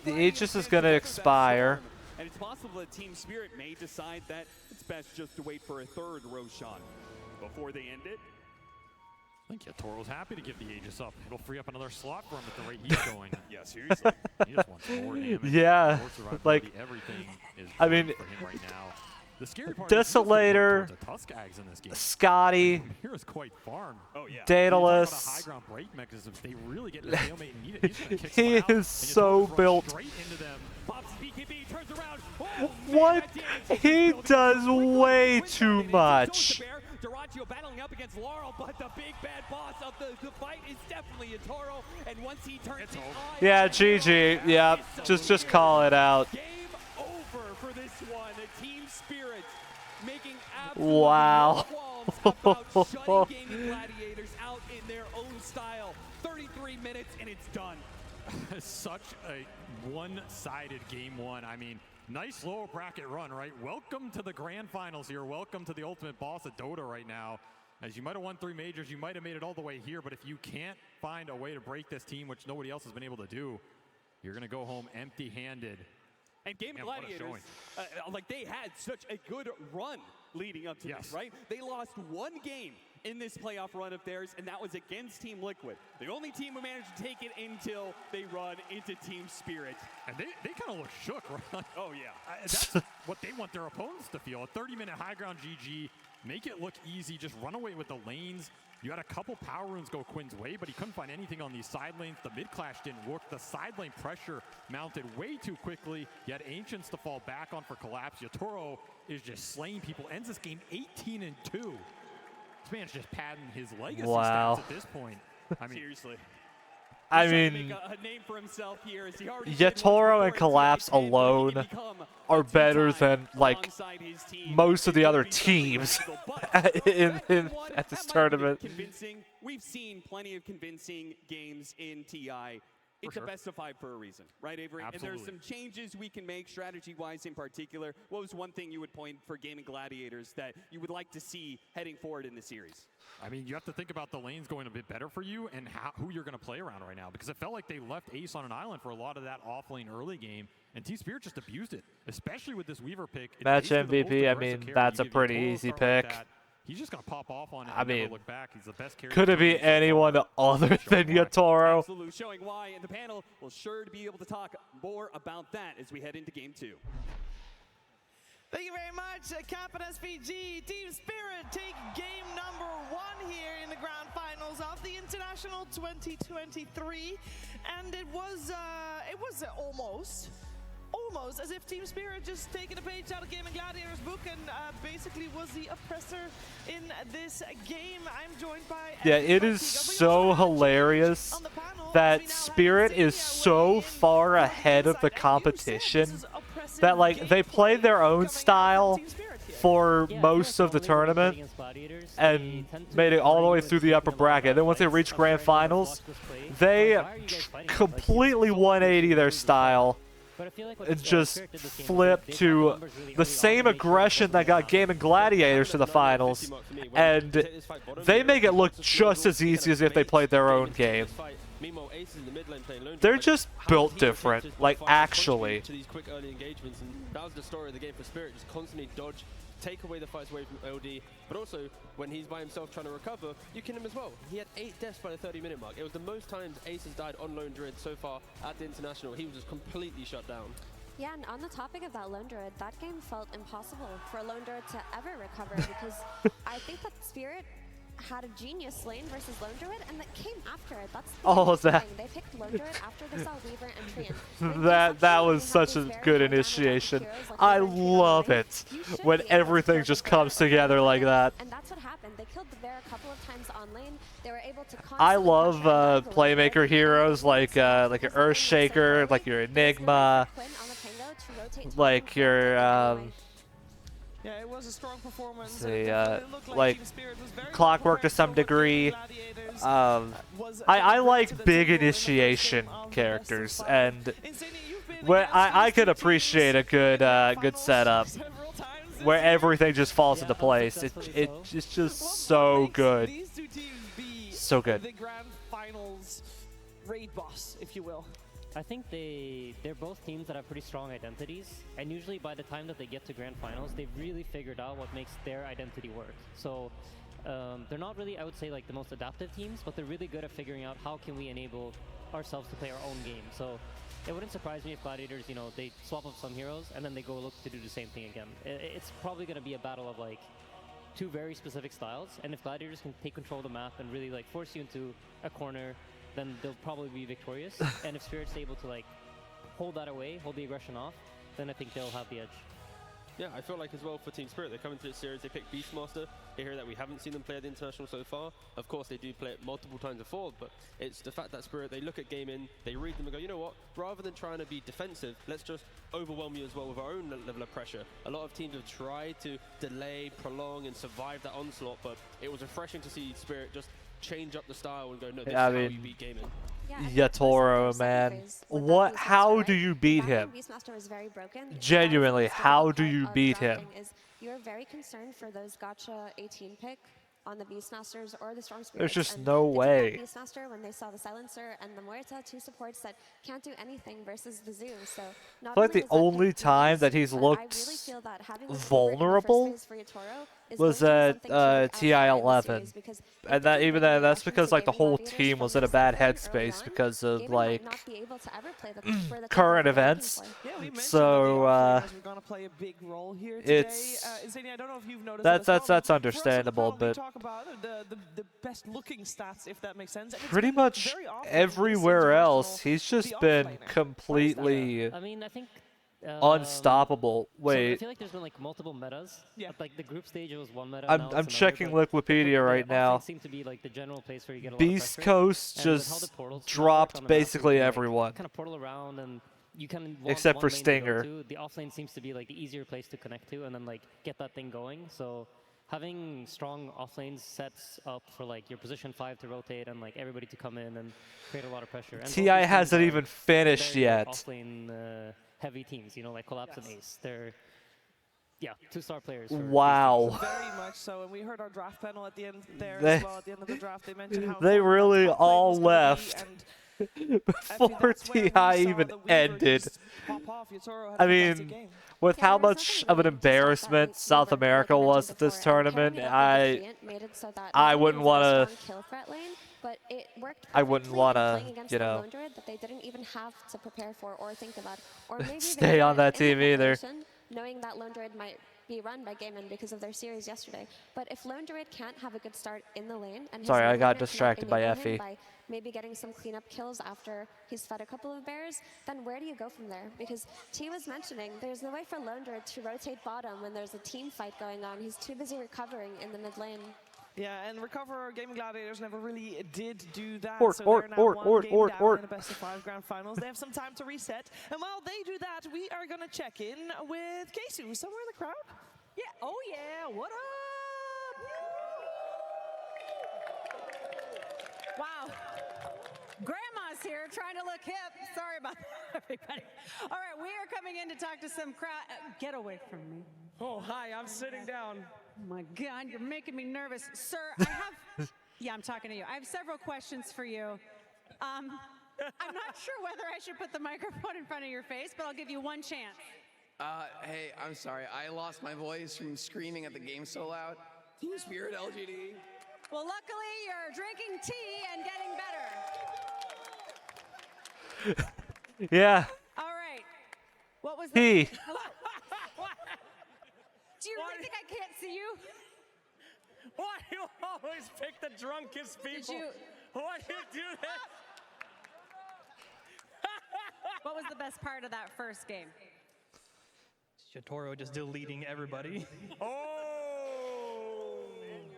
the Aegis is going to expire. And it's possible that Team Spirit may decide that it's best just to wait for a third Roshan. before they end it. I think Toro's happy to give the Aegis up. It'll free up another slot for him at the rate he's going. Yeah, seriously. He just wants more damage. Yeah, more like, everything is I mean, for him right now. The scary part Desolator, Scotty, Mira's quite farm. Oh, yeah. Daedalus. High ground break mechanisms. They really get in a stalemate and need it. He's gonna kick He someone out, is and so Yatoro's built. straight into them. Pops BKB, turns around. Oh, What? He does way too much. Durantio battling up against Laurel, but the big bad boss of the fight is definitely Yatoro. And once he turns his eye, Yeah, GG. Yeah, just call it out. game over for this one. Team Spirit making absolutely Wow. no qualms about shutting Gaming Gladiators out in their own style. 33 minutes and it's done. Such a one-sided game one. I mean, nice lower bracket run, right? Welcome to the grand finals here. Welcome to the ultimate boss of Dota right now. As you might have won 3 majors, you might have made it all the way here, but if you can't find a way to break this team, which nobody else has been able to do, you're going to go home empty-handed. And Gaming Gladiators, like they had such a good run leading up to this, right? They lost 1 game in this playoff run of theirs, and that was against Team Liquid. The only team who managed to take it until they run into Team Spirit. And they kind of look shook, right? Oh, yeah. That's what they want their opponents to feel. A 30-minute high ground GG, make it look easy, just run away with the lanes. You had a couple power runes go Quinn's way, but he couldn't find anything on these side lanes. The mid-clash didn't work. The side lane pressure mounted way too quickly. You had Ancients to fall back on for collapse. Yatoro is just slaying people. Ends this game 18-2. This man's just padding his legacy stats at this point. I mean, seriously. I He's trying to mean, make a name for himself here, as he already did Yatoro once and before Collapse in 2010, but he alone can become are better than like alongside his team. most of the It other would be something teams magical, but at this that might be tournament. convincing. We've seen plenty of convincing games in TI. It's a best of 5 for a reason, right, Avery? Absolutely. And there's some changes we can make strategy-wise in particular. What was one thing you would point for Gaming Gladiators that you would like to see heading forward in the series? I mean, you have to think about the lanes going a bit better for you and who you're going to play around right now, because it felt like they left Ace on an island for a lot of that off-lane early game, and Team Spirit just abused it, especially with this Weaver pick. It's Match Ace with the most MVP, I aggressive mean, carry. that's You a give pretty Yatoro a easy start like pick. that, he's just going to pop off on it I and never mean, look back. He's the best carry. Could it be anyone other than Yatoro? Absolutely, showing why, and the panel will sure to be able to talk more about that as we head into Game 2. Thank you very much, Cap and SVG. Team Spirit take game number 1 here in the grand finals of the International 2023, and it was almost as if Team Spirit just taken a page out of Gaming Gladiators book and basically was the oppressor in this game. I'm joined by It is so hilarious that Spirit is so far ahead of the competition that like they played their own style for most of the tournament and made it all the way through the upper bracket. Then once they reached grand finals, they completely 180 their style and just flip to the same aggression that got Gaming Gladiators to the finals, and they make it look just as easy as if they played their own game. They're just built different, like actually. To these quick early engagements, and that was the story of the game for Spirit, just constantly dodge, take away the fights away from LD, but also when he's by himself trying to recover, you kill him as well. He had 8 deaths by the 30-minute mark. It was the most times Ace has died on Lone Druid so far at the International. He was just completely shut down. Yeah, and on the topic of that Lone Druid, that game felt impossible for Lone Druid to ever recover because I think that Spirit had a genius lane versus Lone Druid, and that came after it. That's the thing. They picked Lone Druid after they saw Weaver entry. That was such a good initiation. I love it when everything just comes together like that. And that's what happened. They killed the bear a couple of times on lane. They were able to I love playmaker heroes like your Earthshaker, like your Enigma, like your yeah, it was a strong performance. like Clockwork to some degree. I like big initiation characters, and when I could appreciate a good setup where everything just falls into place. It's just so good, so good. The grand finals raid boss, if you will. I think they're both teams that have pretty strong identities, and usually by the time that they get to grand finals, they've really figured out what makes their identity work. So they're not really, I would say, like the most adaptive teams, but they're really good at figuring out how can we enable ourselves to play our own game. So it wouldn't surprise me if Gladiators, you know, they swap up some heroes and then they go look to do the same thing again. It's probably going to be a battle of like two very specific styles, and if Gladiators can take control of the map and really like force you into a corner, then they'll probably be victorious. And if Spirit's able to like hold that away, hold the aggression off, then I think they'll have the edge. Yeah, I feel like as well for Team Spirit, they come into this series, they pick Beastmaster. They hear that we haven't seen them play at the International so far. Of course, they do play it multiple times before, but it's the fact that Spirit, they look at gaming, they read them and go, you know what, rather than trying to be defensive, let's just overwhelm you as well with our own level of pressure. A lot of teams have tried to delay, prolong, and survive that onslaught, but it was refreshing to see Spirit just change up the style and go, no, this is how we beat gaming. Yatoro, man. What? How do you beat him? Beastmaster was very broken. Genuinely, how do you beat him? You're very concerned for those Gacha 18 pick on the Beastmasters or the Storm Spirits. There's just and no they took way. out Beastmaster when they saw the Silencer and the Muerta, two supports that can't do anything versus the Zoo. So I feel like the only time that he's looked vulnerable was at TI 11, and that even then that's because like the whole team was in a bad headspace because of like current events. So it's that's understandable, but talk about the best looking stats, if that makes sense. pretty much everywhere else he's just been completely I mean, I think unstoppable. So I Wait, feel like there's been like multiple metas. Yeah. Like the group stage it was one meta. I'm now it's checking another, but Wikipedia right now. Seem to be like the general place where you get a lot of Beast pressure. Coast And with how the just portals now work dropped on the map, basically you can, like, everyone. kind of portal around and you can Except for Stinger. The offlane seems to be like the easier place to connect to and then like get that thing going. So having strong offlanes sets up for like your position 5 to rotate and like everybody to come in and create a lot of pressure. And TI hasn't even finished yet. Offlane heavy teams, you know, like Collapse and Ace. They're two-star players. Wow. Very much so, and we heard our draft panel at the end there They- as well. At the end of the draft, they mentioned how They important really that top lane all was gonna be, left and before TI even ended. I mean, with how much of an embarrassment South America was at this tournament, I wouldn't want to. But it worked I wouldn't perfectly want playing to, against you the know, Lone Druid that they didn't even have to prepare for or think about. Or maybe stay on that team either. Knowing that Lone Druid might be run by Gaiman because of their series yesterday. But if Lone Druid can't have a good start in the lane, and his Sorry, I lane got leader distracted by cannot enable Effie. him by maybe getting some cleanup kills after he's fed a couple of bears, then where do you go from there? Because T was mentioning there's no way for Lone Druid to rotate bottom when there's a team fight going on. He's too busy recovering in the mid lane. Yeah, and Recover Gaming Gladiators never really did do that. Ort, so ort, they're now ort, one ort, game ort, down ort. in the best of 5 grand finals. They have some time to reset. And while they do that, we are going to check in with Keisu, somewhere in the crowd. Yeah, oh yeah, what up? Wow. Grandma's here trying to look hip. Sorry about that, everybody. All right, we are coming in to talk to some crowd. Get away from me. Oh, hi, I'm sitting down. Oh my God, you're making me nervous. Sir, I have, yeah, I'm talking to you. I have several questions for you. I'm not sure whether I should put the microphone in front of your face, but I'll give you one chance. Hey, I'm sorry. I lost my voice from screaming at the game so loud. Team Spirit LGD. Well, luckily, you're drinking tea and getting better. Yeah. All right. What was Tea. that? Do you really think I can't see you? Why do you always pick the drunkest people? Why do you do that? What was the best part of that first game? Yatoro just deleting everybody.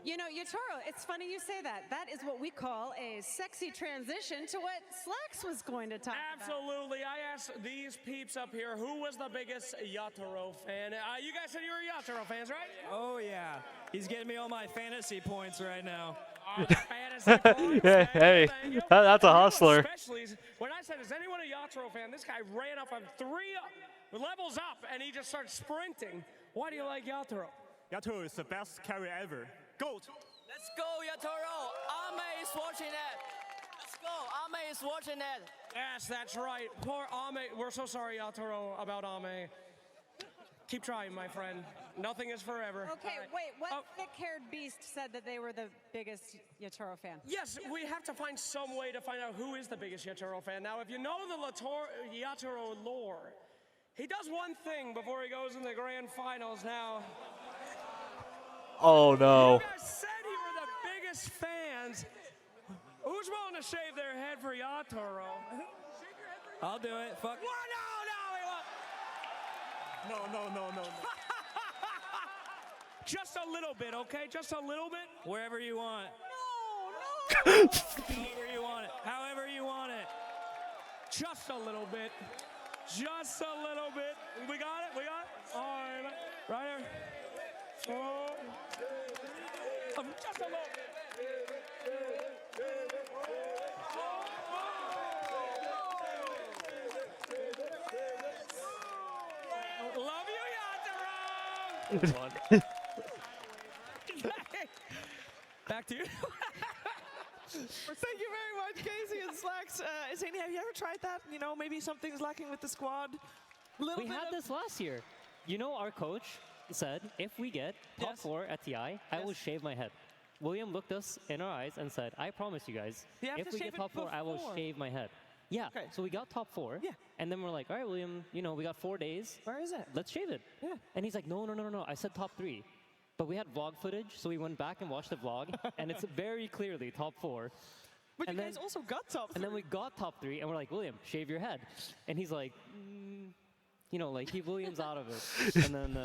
You know, Yatoro, it's funny you say that. That is what we call a sexy transition to what Slacks was going to talk about. Absolutely. I asked these peeps up here, who was the biggest Yatoro fan? You guys said you were Yatoro fans, right? Oh yeah, he's getting me all my fantasy points right now. Hey, that's a hustler. Especially when I said, is anyone a Yatoro fan? This guy ran up on 3 levels up and he just started sprinting. Why do you like Yatoro? Yatoro is the best carry ever. GOAT! Let's go, Yatoro! Ame is watching that! Let's go, Ame is watching that! Yes, that's right. Poor Ame. We're so sorry, Yatoro, about Ame. Keep trying, my friend. Nothing is forever. Okay, wait, what thick-haired beast said that they were the biggest Yatoro fan? Yes, we have to find some way to find out who is the biggest Yatoro fan. Now, if you know the Yatoro lore, he does one thing before he goes in the grand finals now. Oh no. You guys said you were the biggest fans. Who's willing to shave their head for Yatoro? I'll do it. Fuck. What? No. Just a little bit, okay? Just a little bit. Wherever you want it. No. However you want it. However you want it. Just a little bit. Just a little bit. We got it? All right. Right here. Oh. Just a little bit. Love you, Yatoro! Back to you. Thank you very much, Casey and Slacks. Zany, have you ever tried that? You know, maybe something's lacking with the squad? We had this last year. You know, our coach said, if we get top 4 at TI, I will shave my head. William looked us in our eyes and said, I promise you guys, if we get top 4, I will shave my head. Yeah, so we got top 4. Yeah. And then we're like, all right, William, you know, we got 4 days. Where is it? Let's shave it. Yeah. And he's like, no. I said top 3. But we had vlog footage, so we went back and watched the vlog, and it's very clearly top 4. But you guys also got top 3. And then we got top 3, and we're like, William, shave your head. And he's like, you know, like, William's out of it. And then,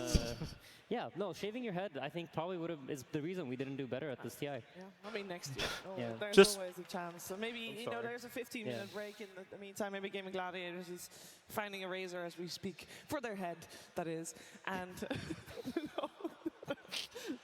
yeah, no, shaving your head, I think probably is the reason we didn't do better at this TI. Yeah, I mean, next year. There's Just always a chance. So maybe, you know, there's a 15-minute break in the meantime. Maybe Gaming Gladiators is finding a razor as we speak, for their head, that is. And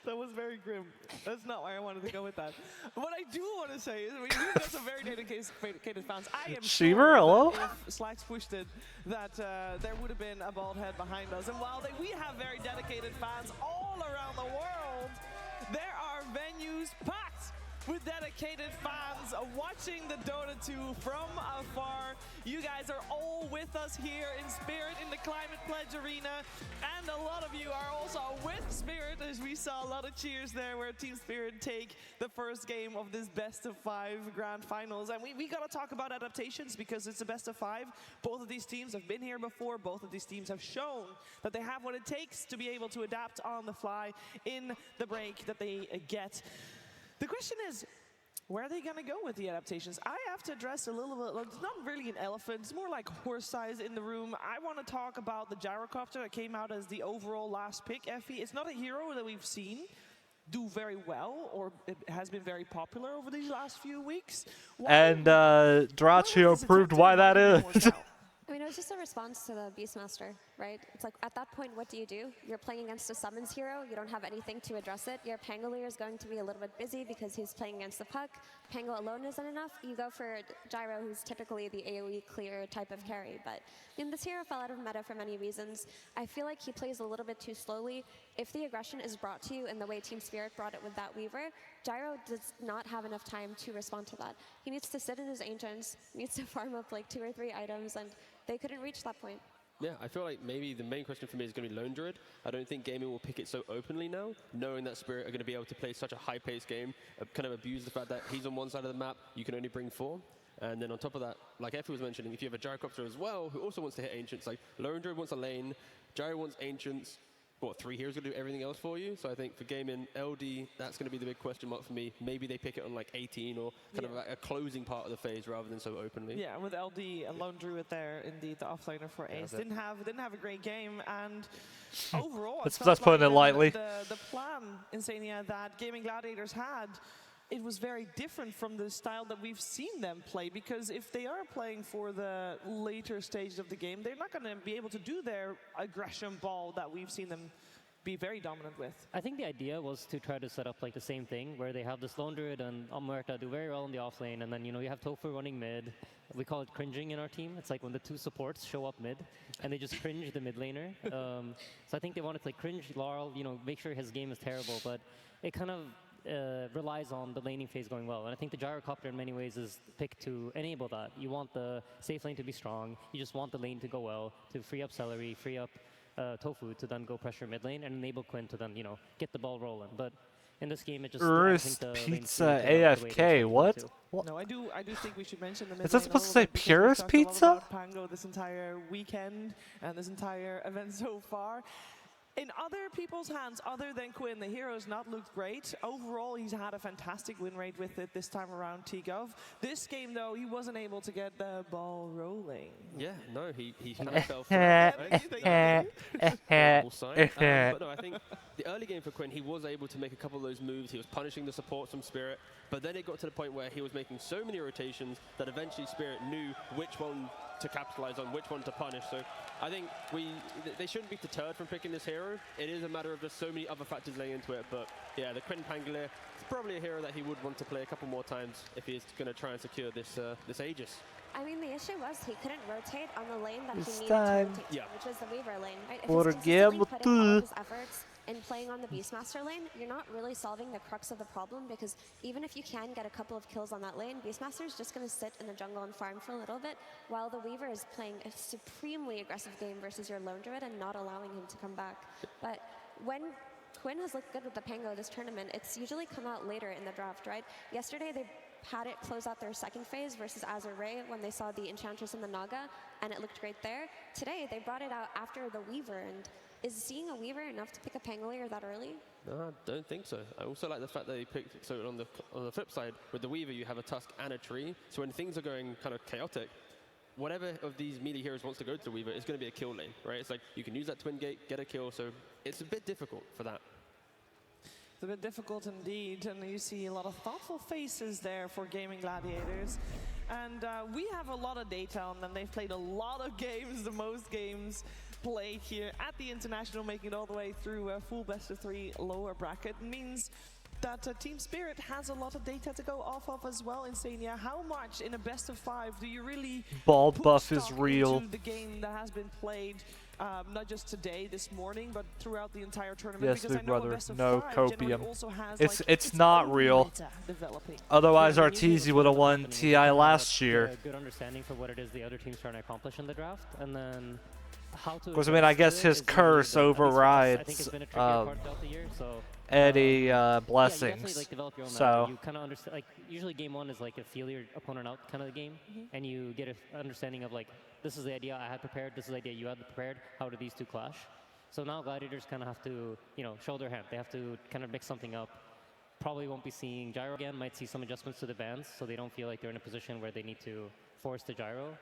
that was very grim. That's not why I wanted to go with that. What I do want to say is, we've got some very dedicated fans. I am Sheever, hello? sure if Slacks pushed it, that there would have been a bald head behind us. And while we have very dedicated fans all around the world, there are venues packed with dedicated fans watching the Dota 2 from afar. You guys are all with us here in spirit in the Climate Pledge Arena, and a lot of you are also with Spirit, as we saw a lot of cheers there where Team Spirit take the first game of this best of 5 grand finals. And we got to talk about adaptations, because it's a best of 5. Both of these teams have been here before. Both of these teams have shown that they have what it takes to be able to adapt on the fly in the break that they get. The question is, where are they going to go with the adaptations? I have to address a little bit, it's not really an elephant, it's more like horse size in the room. I want to talk about the gyrocopter that came out as the overall last pick, Effie. It's not a hero that we've seen do very well, or it has been very popular over these last few weeks. And Draccio proved why that is. I mean, it was just a response to the Beastmaster, right? It's like, at that point, what do? You're playing against a summons hero. You don't have anything to address it. Your Pangolier is going to be a little bit busy because he's playing against the puck. Pango alone isn't enough. You go for Gyro, who's typically the AoE clear type of carry. But this hero fell out of meta for many reasons. I feel like he plays a little bit too slowly. If the aggression is brought to you in the way Team Spirit brought it with that Weaver, Gyro does not have enough time to respond to that. He needs to sit in his ancients, needs to farm up like 2 or 3 items, and they couldn't reach that point. Yeah, I feel like maybe the main question for me is going to be Lone Druid. I don't think gaming will pick it so openly now, knowing that Spirit are going to be able to play such a high-paced game, kind of abuse the fact that he's on one side of the map, you can only bring 4. And then on top of that, like Effie was mentioning, if you have a Gyrocopter as well, who also wants to hit Ancients, like Lone Druid wants a lane, Gyro wants Ancients, 3 heroes going to do everything else for you? So I think for gaming, LD, that's going to be the big question mark for me. Maybe they pick it on like 18 or kind of like a closing part of the phase rather than so openly. Yeah, with LD and Lone Druid there, indeed, the offlaner for Ace. Didn't have a great game, and overall, that's putting it lightly. The plan, Insania, that Gaming Gladiators had, it was very different from the style that we've seen them play, because if they are playing for the later stages of the game, they're not going to be able to do their aggression ball that we've seen them be very dominant with. I think the idea was to try to set up like the same thing, where they have this Lone Druid and Almerta do very well in the offlane, and then you have Tofu running mid. We call it cringing in our team. It's like when the 2 supports show up mid, and they just cringe the mid laner. So I think they wanted to like cringe Laurel, make sure his game is terrible, but it kind of relies on the laning phase going well. And I think the Gyrocopter in many ways is picked to enable that. You want the safe lane to be strong. You just want the lane to go well, to free up Celery, free up Tofu to then go pressure mid lane and enable Quinn to then, you know, get the ball rolling. But in this game, it just I think the lane's Pizza really good out the way AFK. they're What? to. No, I do think we should mention the mid Is that lane a supposed to little say bit because we've Purist talked a lot Pizza? about Pango this entire weekend and this entire event so far. In other people's hands, other than Quinn, the hero's not looked great. Overall, he's had a fantastic win rate with it this time around, T-Gov. This game, though, he wasn't able to get the ball rolling. Yeah, no, he kind of fell for that. Horrible sign. But no, I think the early game for Quinn, he was able to make a couple of those moves. He was punishing the supports from Spirit, but then it got to the point where he was making so many rotations that eventually Spirit knew which one to capitalize on, which one to punish. So I think they shouldn't be deterred from picking this hero. It is a matter of just so many other factors laying into it. But yeah, the Quinn Pangolier is probably a hero that he would want to play a couple more times if he's going to try and secure this this Aegis. I mean, the issue was he couldn't rotate on the lane that This he needed time. to rotate to, which was the Weaver lane. Right? If Por he's consistently putting all game of his efforts in playing on the Beastmaster lane, you're not really solving the crux of the problem, because even if you can get a couple of kills on that lane, Beastmaster is just going to sit in the jungle and farm for a little bit, while the Weaver is playing a supremely aggressive game versus your Lone Druid and not allowing him to come back. But when Quinn has looked good with the Pango this tournament, it's usually come out later in the draft, right? Yesterday they had it close out their second phase versus Azur Ray when they saw the Enchantress and the Naga, and it looked great there. Today they brought it out after the Weaver, and is seeing a Weaver enough to pick a Pangolier that early? No, I don't think so. I also like the fact that they picked, so on the flip side, with the Weaver you have a Tusk and a Tree, so when things are going kind of chaotic, whatever of these melee heroes wants to go to the Weaver is going to be a kill lane, right? It's like you can use that Twin Gate, get a kill, so it's a bit difficult for that. It's a bit difficult indeed, and you see a lot of thoughtful faces there for Gaming Gladiators. And we have a lot of data on them. They've played a lot of games, the most games played here at the International, making it all the way through a full best-of-3 lower bracket. It means that Team Spirit has a lot of data to go off of as well. Insania, how much in a best-of-5 do you really ball put buff is stock real into the game that has been played? Not just today, this morning, but throughout the entire tournament. Yes, because big I know brother. a best of No five copium. also has, It's like, not own real. meta developing. Otherwise, Yeah, Arteezy would have won TI last year. A good understanding for what it is the other team's trying to accomplish in the draft, and then how to. Because I mean, I guess his curse overrides I think it's been a trickier part throughout the year, so. Eddie Yeah, you blessings. definitely, like, develop your own meta. So You kind of understand, like, usually game one is like a feel your opponent out kind of game, and you get an understanding of like, this is the idea I had prepared, this is the idea you had prepared, how do these two clash? So now Gladiators kind of have to, you know, show their hand. They have to kind of mix something up. Probably won't be seeing Gyro again, might see some adjustments to the bans, so they don't feel like they're in a position where they need to force the Gyro.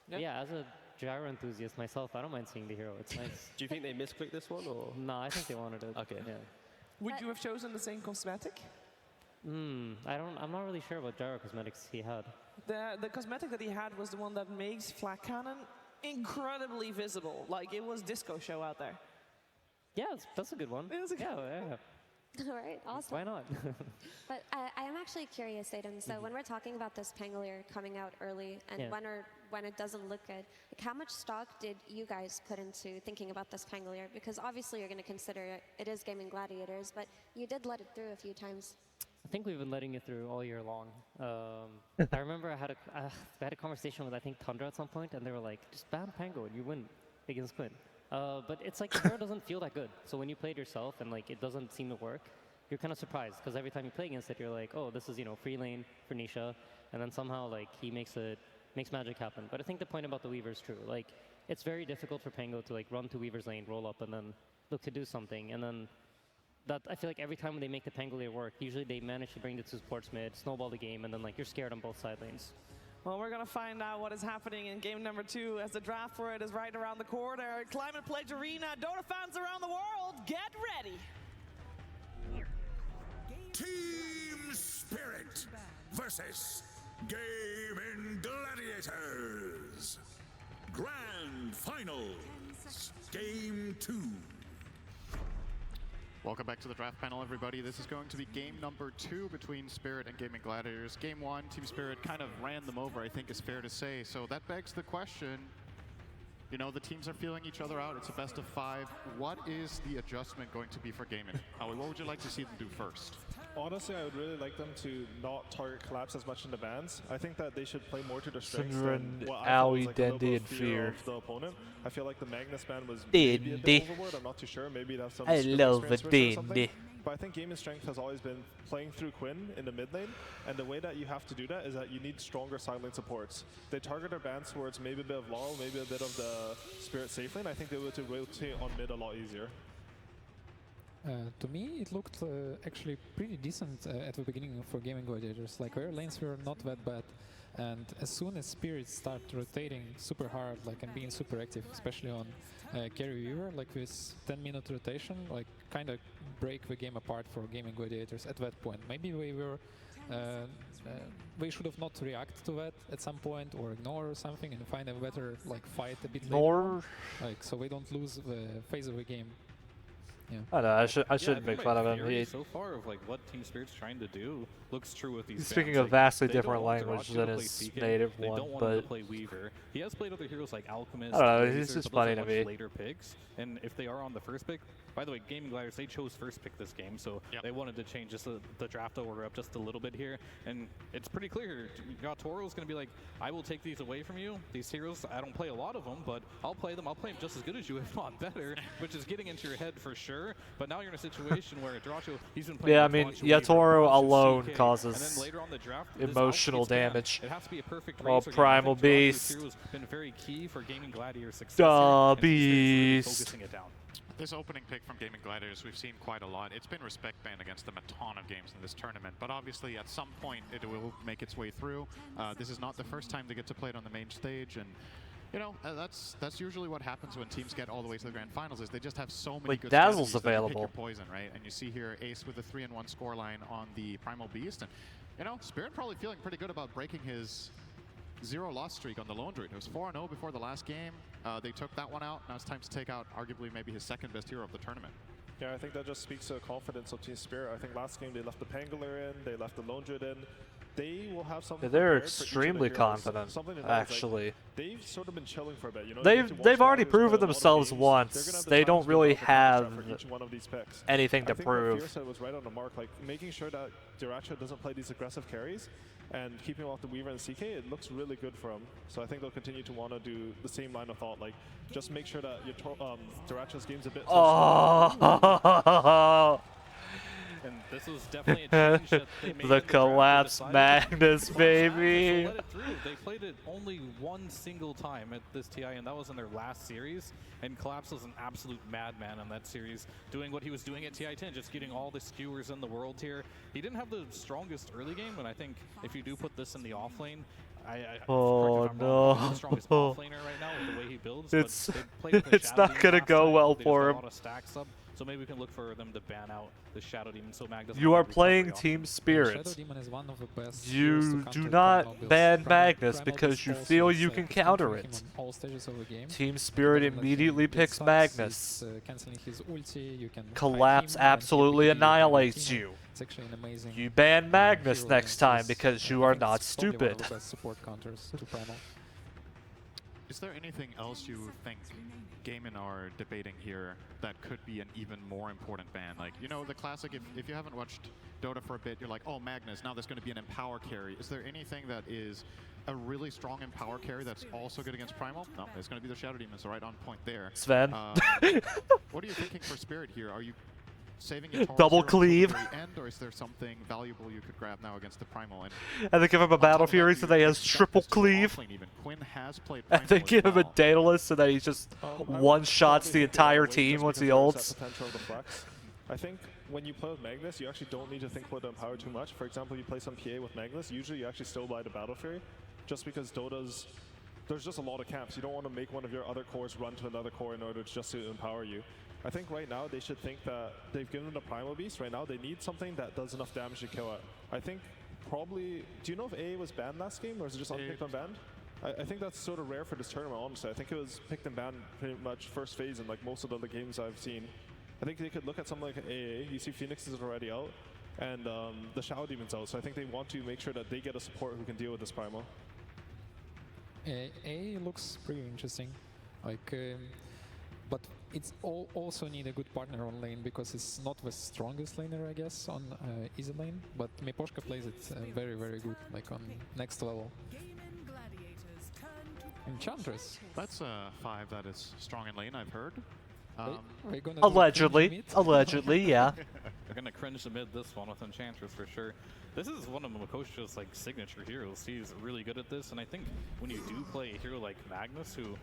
Yeah, as a Gyro enthusiast myself, I don't mind seeing the hero. It's nice. Do you think they misclicked this one, or? No, I think they wanted it. Okay. Yeah. Would you have chosen the same cosmetic? I'm not really sure what Gyro cosmetics he had. The cosmetic that he had was the one that makes Flak Cannon incredibly visible. Like, it was disco show out there. Yeah, that's a good one. It was a good yeah. All right, awesome. Why not? But I am actually curious, Aiden. So when we're talking about this Pangolier coming out early, and Yeah. when it doesn't look good, like, how much stock did you guys put into thinking about this Pangolier? Because obviously you're going to consider it is Gaming Gladiators, but you did let it through a few times. I think we've been letting it through all year long. I remember I had a conversation with, I think, Tundra at some point, and they were like, just ban Pango and you win against Quinn. But it's like the hero doesn't feel that good. So when you play it yourself and like it doesn't seem to work, you're kind of surprised, because every time you play against it, you're like, oh, this is, you know, free lane for Nisha, and then somehow like he makes magic happen. But I think the point about the Weaver is true. Like, it's very difficult for Pango to like run to Weaver's lane, roll up, and then look to do something, and then that I feel like every time when they make the Pangolier work, usually they manage to bring the two supports mid, snowball the game, and then like you're scared on both side lanes. Well, we're going to find out what is happening in game number 2 as the draft for it is right around the corner. Climate Pledge Arena, Dota fans around the world, get ready. Team Spirit versus Gaming Gladiators. Grand Finals, Game 2. Welcome back to the draft panel, everybody. This is going to be game number 2 between Spirit and Gaming Gladiators. Game 1, Team Spirit kind of ran them over, I think is fair to say. So that begs the question, you know, the teams are feeling each other out. It's a best of 5. What is the adjustment going to be for Gaming? Howie, what would you like to see them do first? Honestly, I would really like them to not target collapse as much in the bans. I think that they should play more to their strengths than what I thought was like a little bit of fear of the opponent. I feel like the Magnus ban was maybe a bit overboard. I'm not too sure. Maybe it has some script experience or something. But I think gaming strength has always been playing through Quinn in the mid lane, and the way that you have to do that is that you need stronger side lane supports. They target their bans towards maybe a bit of Laurel, maybe a bit of the Spirit safe lane. I think they would rotate on mid a lot easier. To me, it looked actually pretty decent at the beginning for Gaming Gladiators. Like, their lanes were not that bad. And as soon as Spirits start rotating super hard, like, and being super active, especially on Carry Weaver, like this 10-minute rotation, like, kind of break the game apart for Gaming Gladiators at that point. Maybe we should have not reacted to that at some point, or ignore something and find a better like fight a bit later, like, so we don't lose the phase of the game. Yeah. I know, I shouldn't make fun of him. So far of like what Team Spirit's trying to do looks true with these. He's speaking a vastly different language than his native one, don't want him to play Weaver. He has played other heroes like Alchemist. I don't know, he's just funny to me. Later picks, and if they are on the first pick, by the way, Gaming Gliders, they chose first pick this game, so they wanted to change just the draft order up just a little bit here, and it's pretty clear. Toro is going to be like, I will take these away from you. These heroes, I don't play a lot of them, but I'll play them. I'll play them just as good as you, if not better, which is getting into your head for sure. But now you're in a situation where Duracho, he's been playing. Yeah, I mean, Yatoro alone CK, causes and then later on the draft, emotional damage. It has to be a perfect Oh, Primal Beast. Has been very key for Gaming Gladiator's success. Beast. Focusing it down. This opening pick from Gaming Gladiators, we've seen quite a lot. It's been respect banned against them a ton of games in this tournament, but obviously at some point it will make its way through. This is not the first time they get to play it on the main stage, and you know, that's usually what happens when teams get all the way to the grand finals, is they just have so many good Dazzle's strategies that you pick available. your poison, right? And you see here Ace with a 3-1 scoreline on the Primal Beast, and you know, Spirit probably feeling pretty good about breaking his 0-loss streak on the Lone Druid. It was 4-0 before the last game. They took that one out. Now it's time to take out arguably maybe his second best hero of the tournament. Yeah, I think that just speaks to the confidence of Team Spirit. I think last game they left the Pangolin in, they left the Lone Druid in. They will have something. They're prepared for each of the extremely heroes. confident, Something to know is, actually. like, they've sort of been chilling for a bit. You know, They've already proven themselves once. They don't really have anything to prove. I think Fierce was right on the mark, like making sure that Duracho doesn't play these aggressive carries and keeping off the Weaver and CK. It looks really good for him. So I think they'll continue to want to do the same line of thought, like just make sure that your Duracho's game's a bit. And this was definitely a change that they made. The collapse Magnus, baby. Let it through. They played it only one single time at this TI, and that was in their last series. And Collapse was an absolute madman in that series, doing what he was doing at TI-10, just getting all the skewers in the world here. He didn't have the strongest early game, but I think if you do put this in the off lane, oh no! He's the strongest off laner right now with the way he builds. It's not gonna go well for him. So maybe we can look for them to ban out the Shadow Demon so Mag doesn't. You are playing Team Spirit. You do not ban Magnus because you feel you can counter it. Team Spirit immediately picks Magnus. Collapse absolutely annihilates you. You ban Magnus next time because you are not stupid. Is there anything else you think Gaming are debating here that could be an even more important ban? Like, you know, the classic, if you haven't watched Dota for a bit, you're like, oh, Magnus, now there's going to be an Empower carry. Is there anything that is a really strong Empower carry that's also good against Primal? No, it's going to be the Shadow Demon, so right on point there. Sven? What are you thinking for Spirit here? Are you saving your double cleave, end, or is there something valuable you could grab now against the Primal? And they give him a Battle Fury so that he has triple cleave. And they give him a Daedalus so that he just one-shots the entire team once he ults. I think when you play with Magnus, you actually don't need to think about the Empower too much. For example, you play some PA with Magnus, usually you actually still buy the Battle Fury, just because Dota's, there's just a lot of camps. You don't want to make one of your other cores run to another core in order just to empower you. I think right now they should think that they've given them the Primal Beast. Right now they need something that does enough damage to kill it. I think probably, do you know if A was banned last game, or is it just unpicked and banned? I think that's sort of rare for this tournament, honestly. I think it was picked and banned pretty much first phase in like most of the other games I've seen. I think they could look at something like AA. You see Phoenix is already out, and the Shadow Demon's out. So I think they want to make sure that they get a support who can deal with this Primal. A looks pretty interesting. Like, but it's also need a good partner on lane because it's not the strongest laner, I guess, on easy lane. But Miposhka plays it very, very good, like on next level. Enchantress. That's a 5 that is strong in lane, I've heard. Allegedly. Allegedly, yeah. They're going to cringe to mid this one with Enchantress for sure. This is one of Makosha's like signature heroes. He's really good at this, and I think when you do play a hero like Magnus, who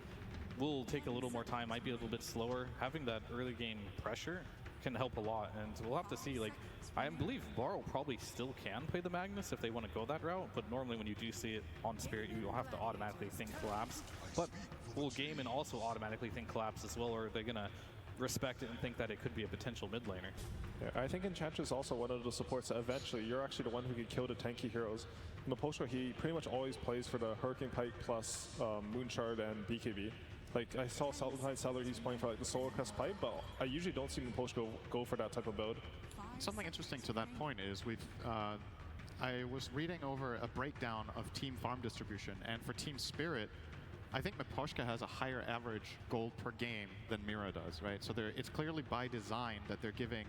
will take a little more time, might be a little bit slower, having that early game pressure can help a lot. And we'll have to see. Like, I believe Baro probably still can play the Magnus if they want to go that route, but normally when you do see it on Spirit, you'll have to automatically think collapse. But will Gaimin also automatically think collapse as well, or are they going to respect it and think that it could be a potential mid laner? Yeah, I think Enchantress is also one of the supports that eventually you're actually the one who can kill the tanky heroes. Miposhka, he pretty much always plays for the Hurricane Pike plus Moonshard and BKB. Like, I saw sometimes Seller, he's playing for like the Solar Crest Pipe, but I usually don't see Miposhka go for that type of build. Something interesting to that point is I was reading over a breakdown of team farm distribution, and for Team Spirit, I think Miposhka has a higher average gold per game than Mira does, right? So it's clearly by design that they're giving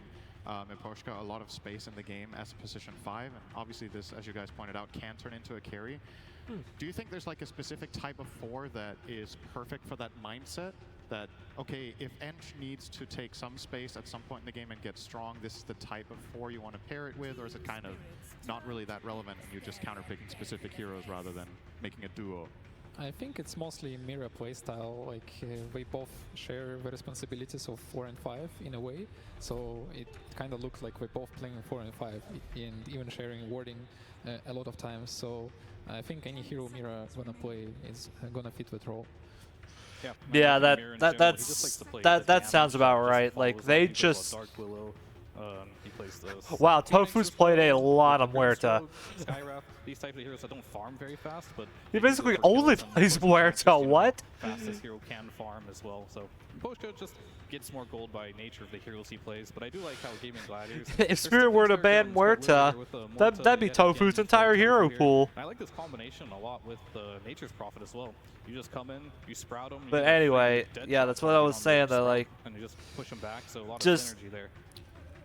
Miposhka a lot of space in the game as a position 5, and obviously this, as you guys pointed out, can turn into a carry. Do you think there's like a specific type of 4 that is perfect for that mindset? That, okay, if Ench needs to take some space at some point in the game and get strong, this is the type of 4 you want to pair it with, or is it kind of not really that relevant and you're just counterpicking specific heroes rather than making a duo? I think it's mostly Mira playstyle, like we both share the responsibilities of 4 and 5 in a way, so it kind of looks like we're both playing 4 and 5 and even sharing warding a lot of times, so I think any hero Mira gonna play is gonna fit that role. Yeah, that sounds about right. Like, they just... He plays those. Wow, Tofu's played a lot of Muerta. Skywrath, these types of heroes that don't farm very fast, but he basically only plays Muerta. What? Fastest hero can farm as well. So Miposhka just gets more gold by nature of the heroes he plays. But I do like how Gaming Gladiators. If Spirit were to ban Muerta, that'd be Tofu's entire hero pool. I like this combination a lot with Nature's Prophet as well. You just come in, you sprout them. But anyway, yeah, that's what I was saying. That like, and you just push them back. So a lot of synergy there.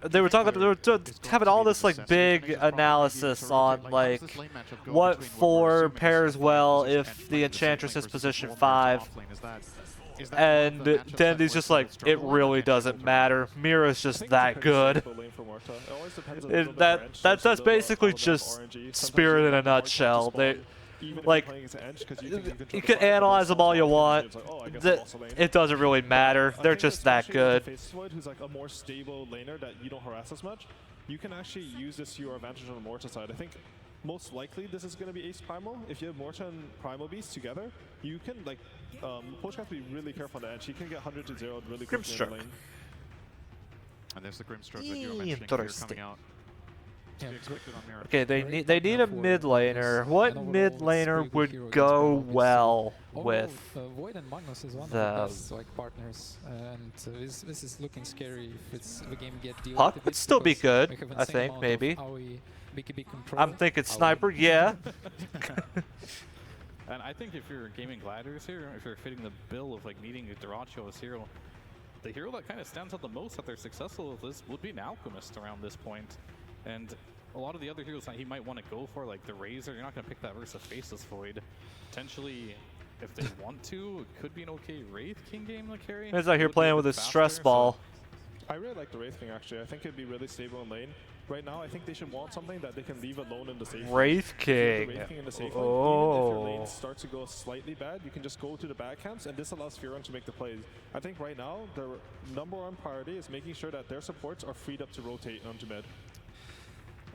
They were having all this like big analysis on like what 4 pairs well if the Enchantress is position 5, and Dendy's just like, it really doesn't matter. Mira's just that good. That's basically just Spirit in a nutshell. Like, you can analyze them all you want. It doesn't really matter. They're just that good. Who's like a more stable laner that you don't harass as much, you can actually use this to your advantage on the Morta side. I think most likely this is going to be Ace Primal. If you have Morta and Primal Beast together, you can, like, Poach has to be really careful on the edge. He can get 100 to 0 really quickly in the lane. And there's the Grimstroke that you were mentioning here coming out. Okay, they need a mid laner. What mid laner would go well with Void and Magnus is one of the best like partners, and this is looking scary if the game get delayed. Puck would still be good, I think, maybe. I'm thinking Sniper, yeah. And I think if you're Gaming Gladiators here, if you're fitting the bill of like needing a Duracho as hero, the hero that kind of stands out the most that they're successful with this would be an Alchemist around this point. And a lot of the other heroes that he might want to go for, like the Razor, you're not going to pick that versus Faceless Void. Potentially, if they want to, it could be an okay Wraith King game to carry. He's out here playing with his stress ball. I really like the Wraith King, actually. I think it'd be really stable in lane. Right now, I think they should want something that they can leave alone in the safe lane. Wraith King. Wraith King in the safe lane. Even if your lane starts to go slightly bad, you can just go to the back camps, and this allows Fearon to make the plays. I think right now, their #1 priority is making sure that their supports are freed up to rotate onto mid.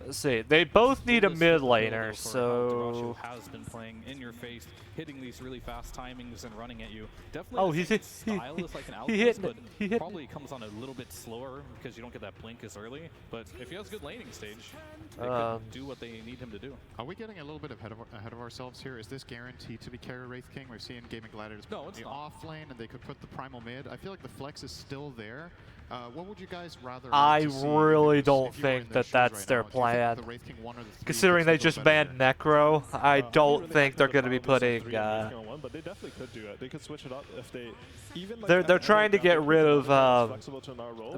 Let's see, they both need a mid laner, so... has been playing in your face, hitting these really fast timings and running at you. Definitely style is like an Alchemist, but probably comes on a little bit slower because you don't get that blink as early. But if he has good laning stage, they can do what they need him to do. Are we getting a little bit ahead of ourselves here? Is this guaranteed to be carry Wraith King? We've seen Gaming Gladiators the off lane, and they could put the Primal mid. I feel like the flex is still there, What would you guys rather? I like to see really if don't you were in think their that shoes that's right their now? Do you think plan. the Wraith King 1 or the 3 Considering could they still just go better banned Necro, I don't really think happy they're with going to be the Power putting. Base of 3 and Wraith King on 1, but they definitely could do it. They could switch it up if they even. Like, They're trying to get rid of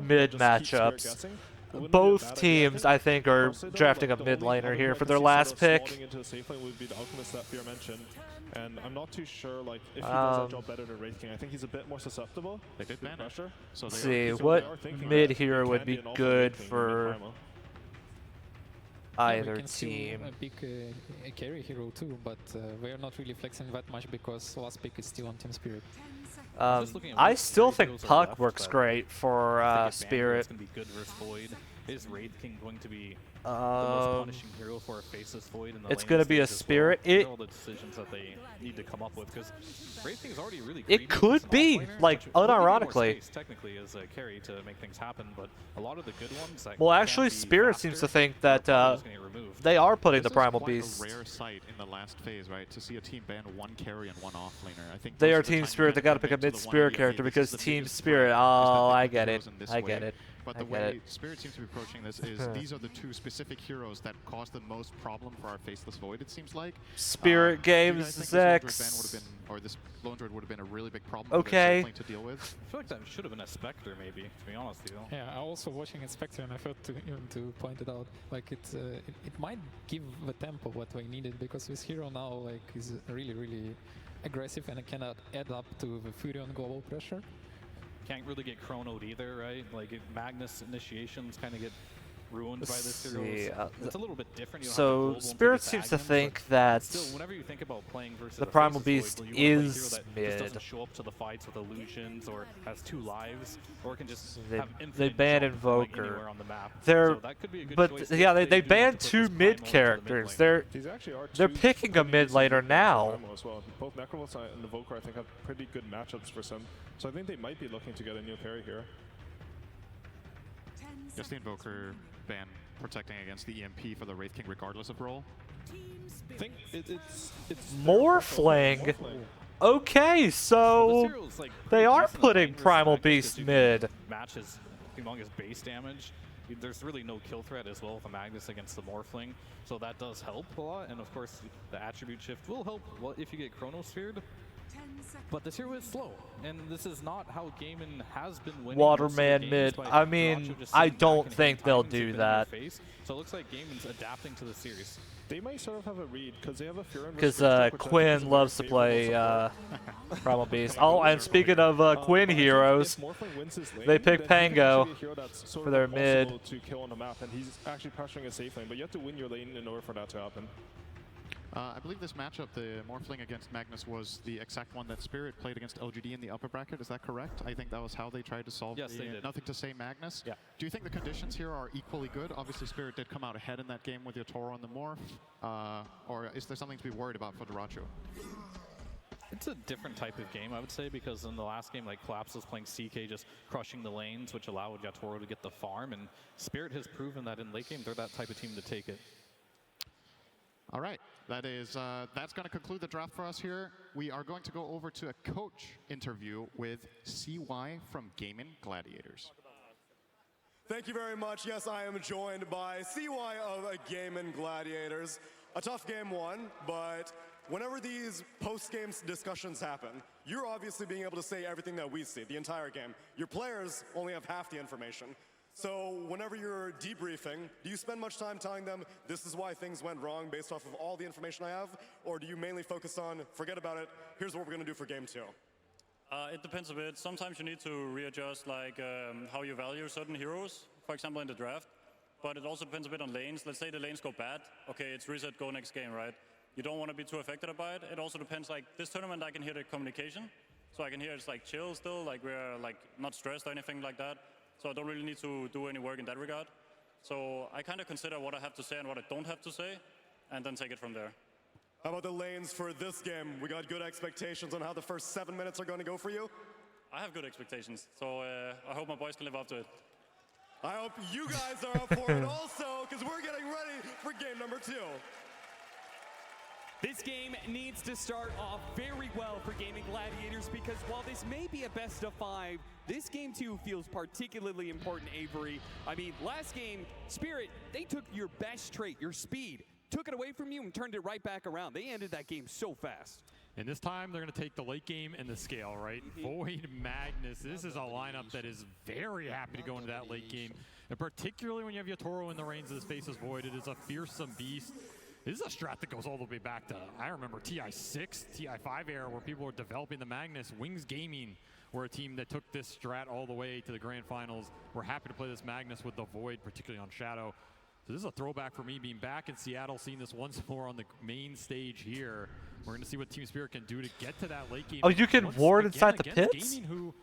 mid matchups. Both teams, I think, are drafting a mid laner here for their last pick. Into the safe lane would be the Alchemist that Fear mentioned, and I'm not too sure like if he does that job better than Wraith King. I think he's a bit more susceptible. They did ban pressure. So Let's see what mid hero would be good for either we can team. Still pick a carry hero too, but we're not really flexing that much because last pick is still on Team Spirit. I still think Puck works great for Spirit. It's going to be good versus Void. Is Wraith King going to be the most punishing hero for a faceless Void in the it's lane going to be a stage as Spirit. well? All the decisions that they need to come up with, because Wraith King's already really greedy It could as an be, offlaner, like, which will give you more unironically. space, technically as a carry to make things happen, but a lot of the good ones that Well, can actually, be Spirit faster seems to think that are just gonna get removed. they are putting This the Primal is quite Beast. a rare sight in the last phase, right? To see a team ban one carry and one offlaner. I think They most are of the Team time you Spirit. They kinda got to pick a commit to the mid-Spirit 180, character this because is the Team biggest Spirit. threat, is that Oh, they I pick get it. heroes in this I get way. it. But I the get way it. Spirit seems to be approaching this is these are the two specific heroes that cause the most problem for our Faceless Void, it seems like. Spirit Do you games, guys think this Lone Druid ban Zex. would have been, or this Lone Druid would have been a really big problem Okay. for their safe lane to deal with? I feel like that should have been a Spectre, maybe, to be honest with you. Yeah, I also watching Inspector and I felt to point it out, like it might give the tempo what we needed because this hero now like is really aggressive and it cannot add up to the Furion global pressure. Can't really get chronoed either, right? Like Magnus initiations kind of get ruined by this hero. It's a little bit different. You don't have to So hold Spirit once you seems to tag him, think but that still, whenever you think about playing versus the a Primal Faceless Beast Void, you wanna play a hero is that mid. just doesn't show up to the fights with illusions or has 2 lives or can just They, have they infinite banned jump from, like, Invoker. anywhere on the map. They're, So that could be a good but choice yeah, if they do want banned to put 2 this mid Primal into the characters. lane. They're These actually are they're two picking a mid laner now. As well. Both Necrolus and Invoker, I think, have pretty good matchups for Sim. So I think they might be looking to get a new carry here. Yes, the Invoker ban protecting against the EMP for the Wraith King regardless of role. I think it's Morphling. Okay, so they are putting Primal Beast mid. Matches humongous base damage. There's really no kill threat as well with the Magnus against the Morphling, so that does help a lot. And of course, the attribute shift will help if you get Chronosphered. But this hero is slow, and this is not how Gaimin has been winning. Waterman mid. I mean, I don't think they'll do that. So it looks like Gaimin's adapting to the series. They might sort of have a read because they have a Fury. Because Quinn loves to play Primal Beast. Oh, and speaking of Quinn heroes, they pick Pango for their mid. To kill on the map, and he's actually pressuring a safe lane, but you have to win your lane in order for that to happen. I believe this matchup, the Morphling against Magnus, was the exact one that Spirit played against LGD in the upper bracket. Is that correct? I think that was how they tried to solve Yes, they did. Nothing to say Magnus. Yeah. Do you think the conditions here are equally good? Obviously, Spirit did come out ahead in that game with your Toro and the Morph. Or is there something to be worried about for Duracho? It's a different type of game, I would say, because in the last game, like Collapse was playing CK, just crushing the lanes, which allowed Yatoro to get the farm, and Spirit has proven that in late game, they're that type of team to take it. All right, that's going to conclude the draft for us here. We are going to go over to a coach interview with CY from Gaimin Gladiators. Thank you very much. Yes, I am joined by CY of Gaimin Gladiators. A tough game one, but whenever these post-game discussions happen, you're obviously being able to say everything that we see, the entire game. Your players only have half the information. So whenever you're debriefing, do you spend much time telling them this is why things went wrong based off of all the information I have? Or do you mainly focus on, forget about it, here's what we're going to do for game 2? It depends a bit. Sometimes you need to readjust like how you value certain heroes, for example in the draft. But it also depends a bit on lanes. Let's say the lanes go bad. Okay, it's reset, go next game, right? You don't want to be too affected by it. It also depends, like this tournament I can hear the communication. So I can hear it's like chill still, like we're like not stressed or anything like that. So I don't really need to do any work in that regard. So I kind of consider what I have to say and what I don't have to say, and then take it from there. How about the lanes for this game? We got good expectations on how the first 7 minutes are going to go for you? I have good expectations, so I hope my boys can live up to it. I hope you guys are up for it also, because we're getting ready for game number 2. This game needs to start off very well for Gaming Gladiators because while this may be a best of 5, this game too feels particularly important, Avery. I mean, last game, Spirit, they took your best trait, your speed, took it away from you and turned it right back around. They ended that game so fast. And this time, they're going to take the late game and the scale, right? Void, Magnus, this is a lineup that is very happy to go into that late game. And particularly when you have Yatoro in the reins of the Spaces Void, it is a fearsome beast. This is a strat that goes all the way back to, I remember TI6, TI5 era where people were developing the Magnus. Wings Gaming were a team that took this strat all the way to the grand finals. We're happy to play this Magnus with the Void, particularly on Shadow. So this is a throwback for me being back in Seattle, seeing this once more on the main stage here. We're going to see what Team Spirit can do to get to that late game. Oh, you can ward inside the pits? Gaming, who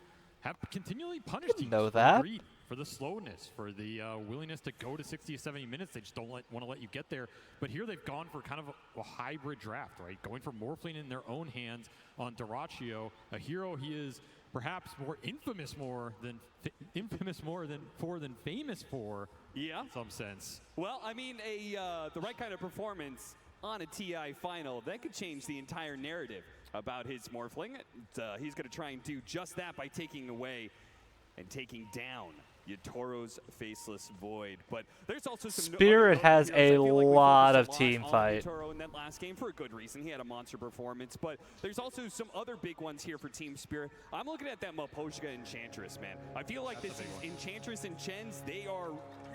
have continually punished teams know that. for the slowness, for the willingness to go to 60 to 70 minutes. They just don't want to let you get there. But here they've gone for kind of a hybrid draft, right? Going for Morphling in their own hands on Dyrachyo, a hero he is perhaps more infamous than famous for. Yeah, in some sense. Well, I mean, the right kind of performance on a TI final that could change the entire narrative about his Morphling. He's going to try and do just that by taking away and taking down Yatoro's Faceless Void. But there's also some Spirit has a lot of team fight. Yatoro in that last game for a good reason. He had a monster performance. But there's also some other big ones here for Team Spirit. I'm looking at that Maposhka Enchantress, man. I feel like this is Enchantress and Chens, they are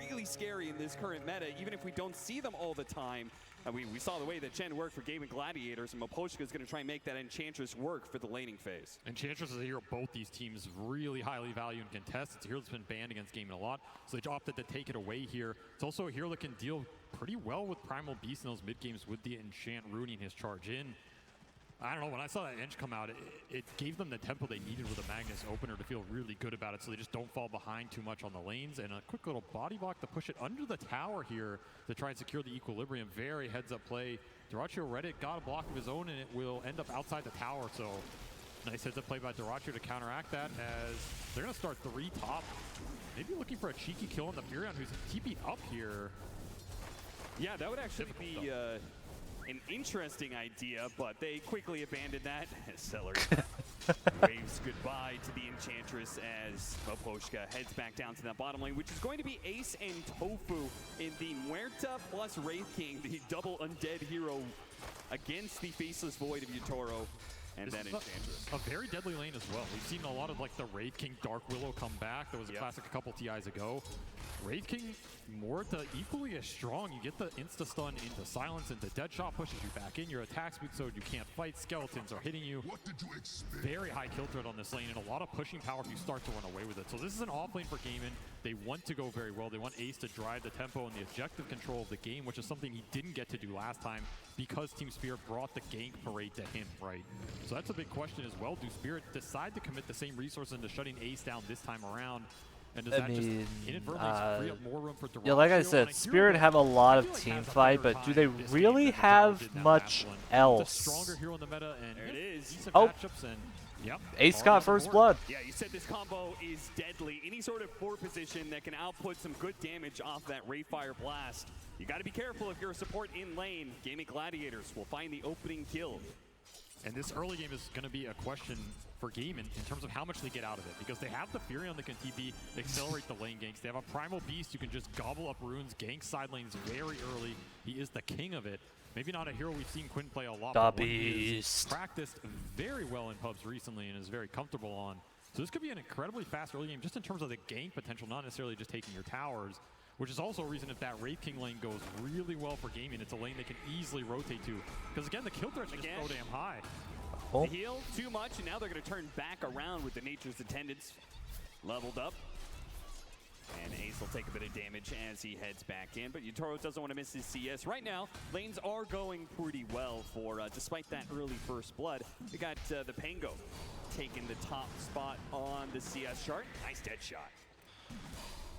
really scary in this current meta, even if we don't see them all the time. I mean, we saw the way that Chen worked for Gaming Gladiators, and Maposhka is going to try and make that Enchantress work for the laning phase. Enchantress is a hero both these teams really highly value and contest. It's a hero that's been banned against Gaming a lot, so they opted to take it away here. It's also a hero that can deal pretty well with Primal Beast in those mid games with the Enchant ruining his charge in. I don't know, when I saw that Ench come out, it gave them the tempo they needed with a Magnus opener to feel really good about it, so they just don't fall behind too much on the lanes. And a quick little body block to push it under the tower here to try and secure the equilibrium. Very heads-up play. Dyrachyo read it, got a block of his own, and it will end up outside the tower. So nice heads-up play by Dyrachyo to counteract that as they're going to start 3 top. Maybe looking for a cheeky kill on the Furion, who's TP'd up here. Yeah, that would actually be an interesting idea, but they quickly abandoned that as Celery waves goodbye to the Enchantress as Maposhka heads back down to that bottom lane, which is going to be Ace and Tofu in the Muerta plus Wraith King, the double undead hero against the Faceless Void of Yatoro and that Enchantress. A very deadly lane as well. We've seen a lot of like the Wraith King Dark Willow come back. That was a classic a couple TIs ago. Wraith King Muerta equally as strong. You get the insta-stun into silence, into Deadshot pushes you back in. Your attack speed so you can't fight. Skeletons are hitting you. What did you expect? Very high kill threat on this lane and a lot of pushing power if you start to run away with it. So this is an off lane for Gaimin. They want to go very well. They want Ace to drive the tempo and the objective control of the game, which is something he didn't get to do last time because Team Spirit brought the gank parade to him, right? So that's a big question as well. Do Spirit decide to commit the same resources into shutting Ace down this time around? And does that just inadvertently free up more room for Dyrachyo? Yeah, like I said, Spirit have a lot of team fight, but do they really have much else? Stronger hero in the meta, and there it is. Decent Oh. matchups, and yep. Ace got first blood. Yeah, you said this combo is deadly. Any sort of 4 position that can output some good damage off that Rayfire Blast. You got to be careful if you're a support in lane. Gaming Gladiators will find the opening kill. And this early game is going to be a question for Gaimin in terms of how much they get out of it, because they have the Furion that can TP, accelerate the lane ganks. They have a Primal Beast who can just gobble up runes, gank side lanes very early. He is the king of it. Maybe not a hero we've seen Quinn play a lot, but one he has practiced very well in pubs recently and is very comfortable on. So this could be an incredibly fast early game just in terms of the gank potential, not necessarily just taking your towers, which is also a reason if that Wraith King lane goes really well for Gaming, it's a lane they can easily rotate to. Because again, the kill threat's just so damn high. They heal too much, and now they're going to turn back around with the Nature's Attendants leveled up. And Ace will take a bit of damage as he heads back in, but Yatoro doesn't want to miss his CS. Right now, lanes are going pretty well for, despite that early first blood. We got the Pango taking the top spot on the CS chart. Nice dead shot.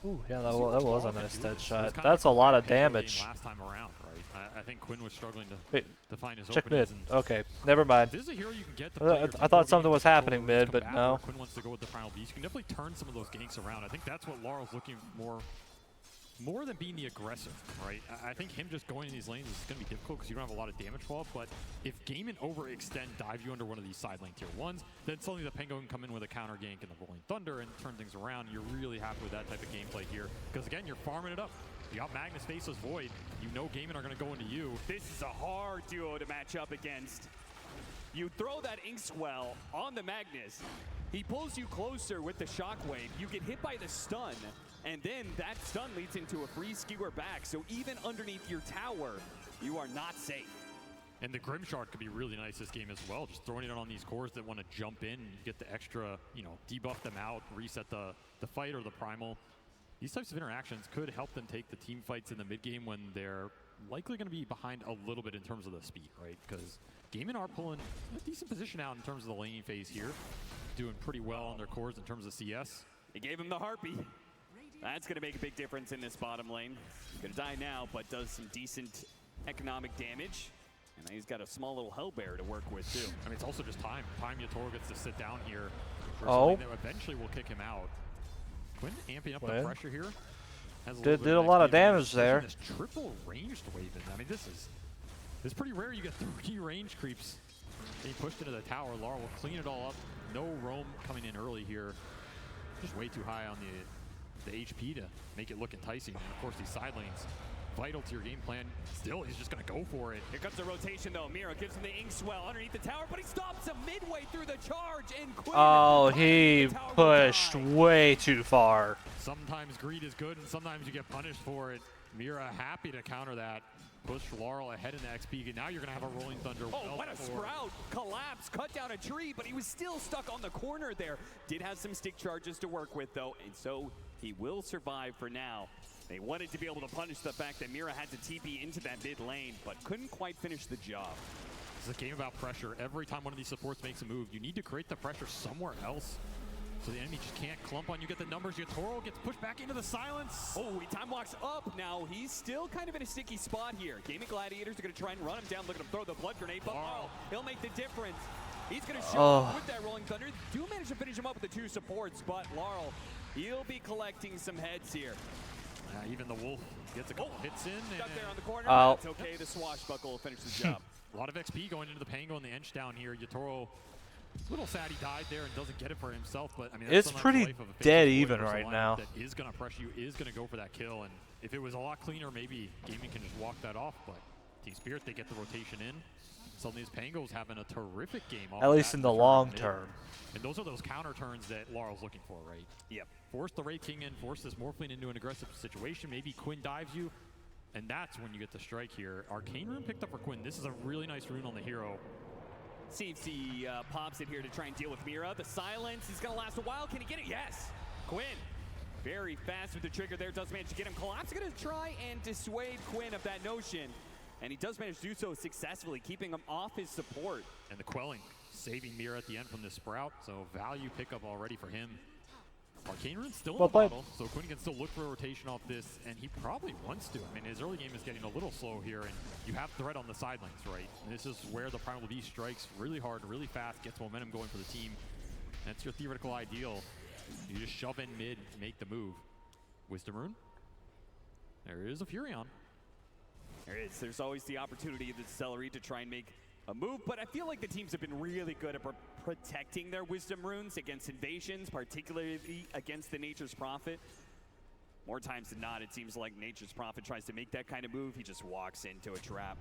Ooh, yeah, that was a nice dead shot. That's a lot of damage. Last time around, right? I think Quinn was struggling to find his check mid. openings. Okay, never mind. This is a hero you can get to I thought something was happening mid, but no. Quinn wants to go with the Primal Beast. You can definitely turn some of those ganks around. I think that's what Laurel's looking more more than being the aggressor, right? I think him just going in these lanes is going to be difficult because you don't have a lot of damage fall, but if Gaimin overextend dives you under one of these side lane tier 1s, then suddenly the Penguin can come in with a counter gank and the Rolling Thunder and turn things around. You're really happy with that type of gameplay here because, again, you're farming it up. You got Magnus Faceless Void. You know Gaimin are going to go into you. This is a hard duo to match up against. You throw that Inkswell on the Magnus. He pulls you closer with the Shockwave. You get hit by the stun, and then that stun leads into a free skewer back. So even underneath your tower, you are not safe. And the Grimshard could be really nice this game as well. Just throwing it on these cores that want to jump in and get the extra, you know, debuff them out, reset the fight or the primal. These types of interactions could help them take the team fights in the mid game when they're likely going to be behind a little bit in terms of the speed, right? Because Gaimin are pulling a decent position out in terms of the laning phase here. Doing pretty well on their cores in terms of CS. He gave him the Harpy. That's going to make a big difference in this bottom lane. He's going to die now, but does some decent economic damage. And he's got a small little Hellbear to work with, too. I mean, it's also just time. Time Yatoro gets to sit down here. Oh. That eventually will kick him out. Quinn amping up the pressure here. Did a lot of damage there. This triple ranged Waven. I mean, this is pretty rare. You get 3 range creeps. He pushed into the tower. Laurel will clean it all up. No roam coming in early here. Just way too high on the HP to make it look enticing. And of course, these side lanes, vital to your game plan. Still, he's just going to go for it. Here comes the rotation, though. Mira gives him the Inkswell underneath the tower, but he stops him midway through the charge. And Quinn, oh, he pushed way too far. Sometimes greed is good, and sometimes you get punished for it. Mira happy to counter that. Push Laurel ahead in the XP. Now you're going to have a Rolling Thunder. Oh, what a sprout. Collapse, cut down a tree, but he was still stuck on the corner there. Did have some stick charges to work with, though, and so he will survive for now. They wanted to be able to punish the fact that Mira had to TP into that mid lane, but couldn't quite finish the job. This is a game about pressure. Every time one of these supports makes a move, you need to create the pressure somewhere else. So the enemy just can't clump on you, get the numbers. Yatoro gets pushed back into the silence. Oh, he time walks up now. He's still kind of in a sticky spot here. Gaming Gladiators are going to try and run him down. Look at him throw the blood grenade, but he'll make the difference. He's going to show up with that Rolling Thunder. Do manage to finish him up with the 2 supports, but Laurel, he'll be collecting some heads here. Even the Wolf gets a couple hits in. Stuck there on the corner. That's okay. The swashbuckle will finish the job. A lot of XP going into the Pango and the Ench down here. Yatoro, a little sad he died there and doesn't get it for himself, but I mean, that's it's pretty dead even right now. That is going to pressure you, is going to go for that kill, and if it was a lot cleaner, maybe Gaming can just walk that off, but Team Spirit, they get the rotation in. Suddenly this Pango's having a terrific game. At least in the long term. And those are those counter turns that Laurel's looking for, right? Yep. Force the Wraith King in, force this Morphling into an aggressive situation. Maybe Quinn dives you, and that's when you get the strike here. Arcane Rune picked up for Quinn. This is a really nice rune on the hero. See if he pops it here to try and deal with Mira. The silence is going to last a while. Can he get it? Yes. Quinn, very fast with the trigger there. Does manage to get him. Collapse going to try and dissuade Quinn of that notion. And he does manage to do so successfully, keeping him off his support. And the quelling, saving Mira at the end from this sprout. So value pickup already for him. Arcane Rune's still in the bottle, so Quinn can still look for a rotation off this, and he probably wants to. I mean, his early game is getting a little slow here, and you have threat on the sidelines, right? And this is where the Primal Beast strikes really hard, really fast, gets momentum going for the team. That's your theoretical ideal. You just shove in mid, make the move. Wisdom Rune. There is a Furion. There is. There's always the opportunity of the Celery to try and make a move, but I feel like the teams have been really good at protecting their Wisdom Runes against invasions, particularly against the Nature's Prophet. More times than not, it seems like Nature's Prophet tries to make that kind of move. He just walks into a trap.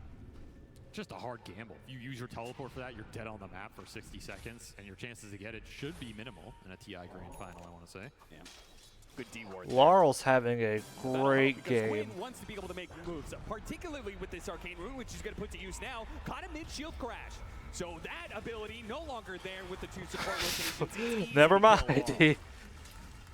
Just a hard gamble. If you use your teleport for that, you're dead on the map for 60 seconds, and your chances to get it should be minimal in a TI Grand Final, I want to say. Yeah. Good D-ward. Laurel's having a great game. Quinn wants to be able to make moves, particularly with this Arcane Rune, which he's going to put to use now. Caught a mid-shield crash. So that ability no longer there with the 2 support locations. Never mind.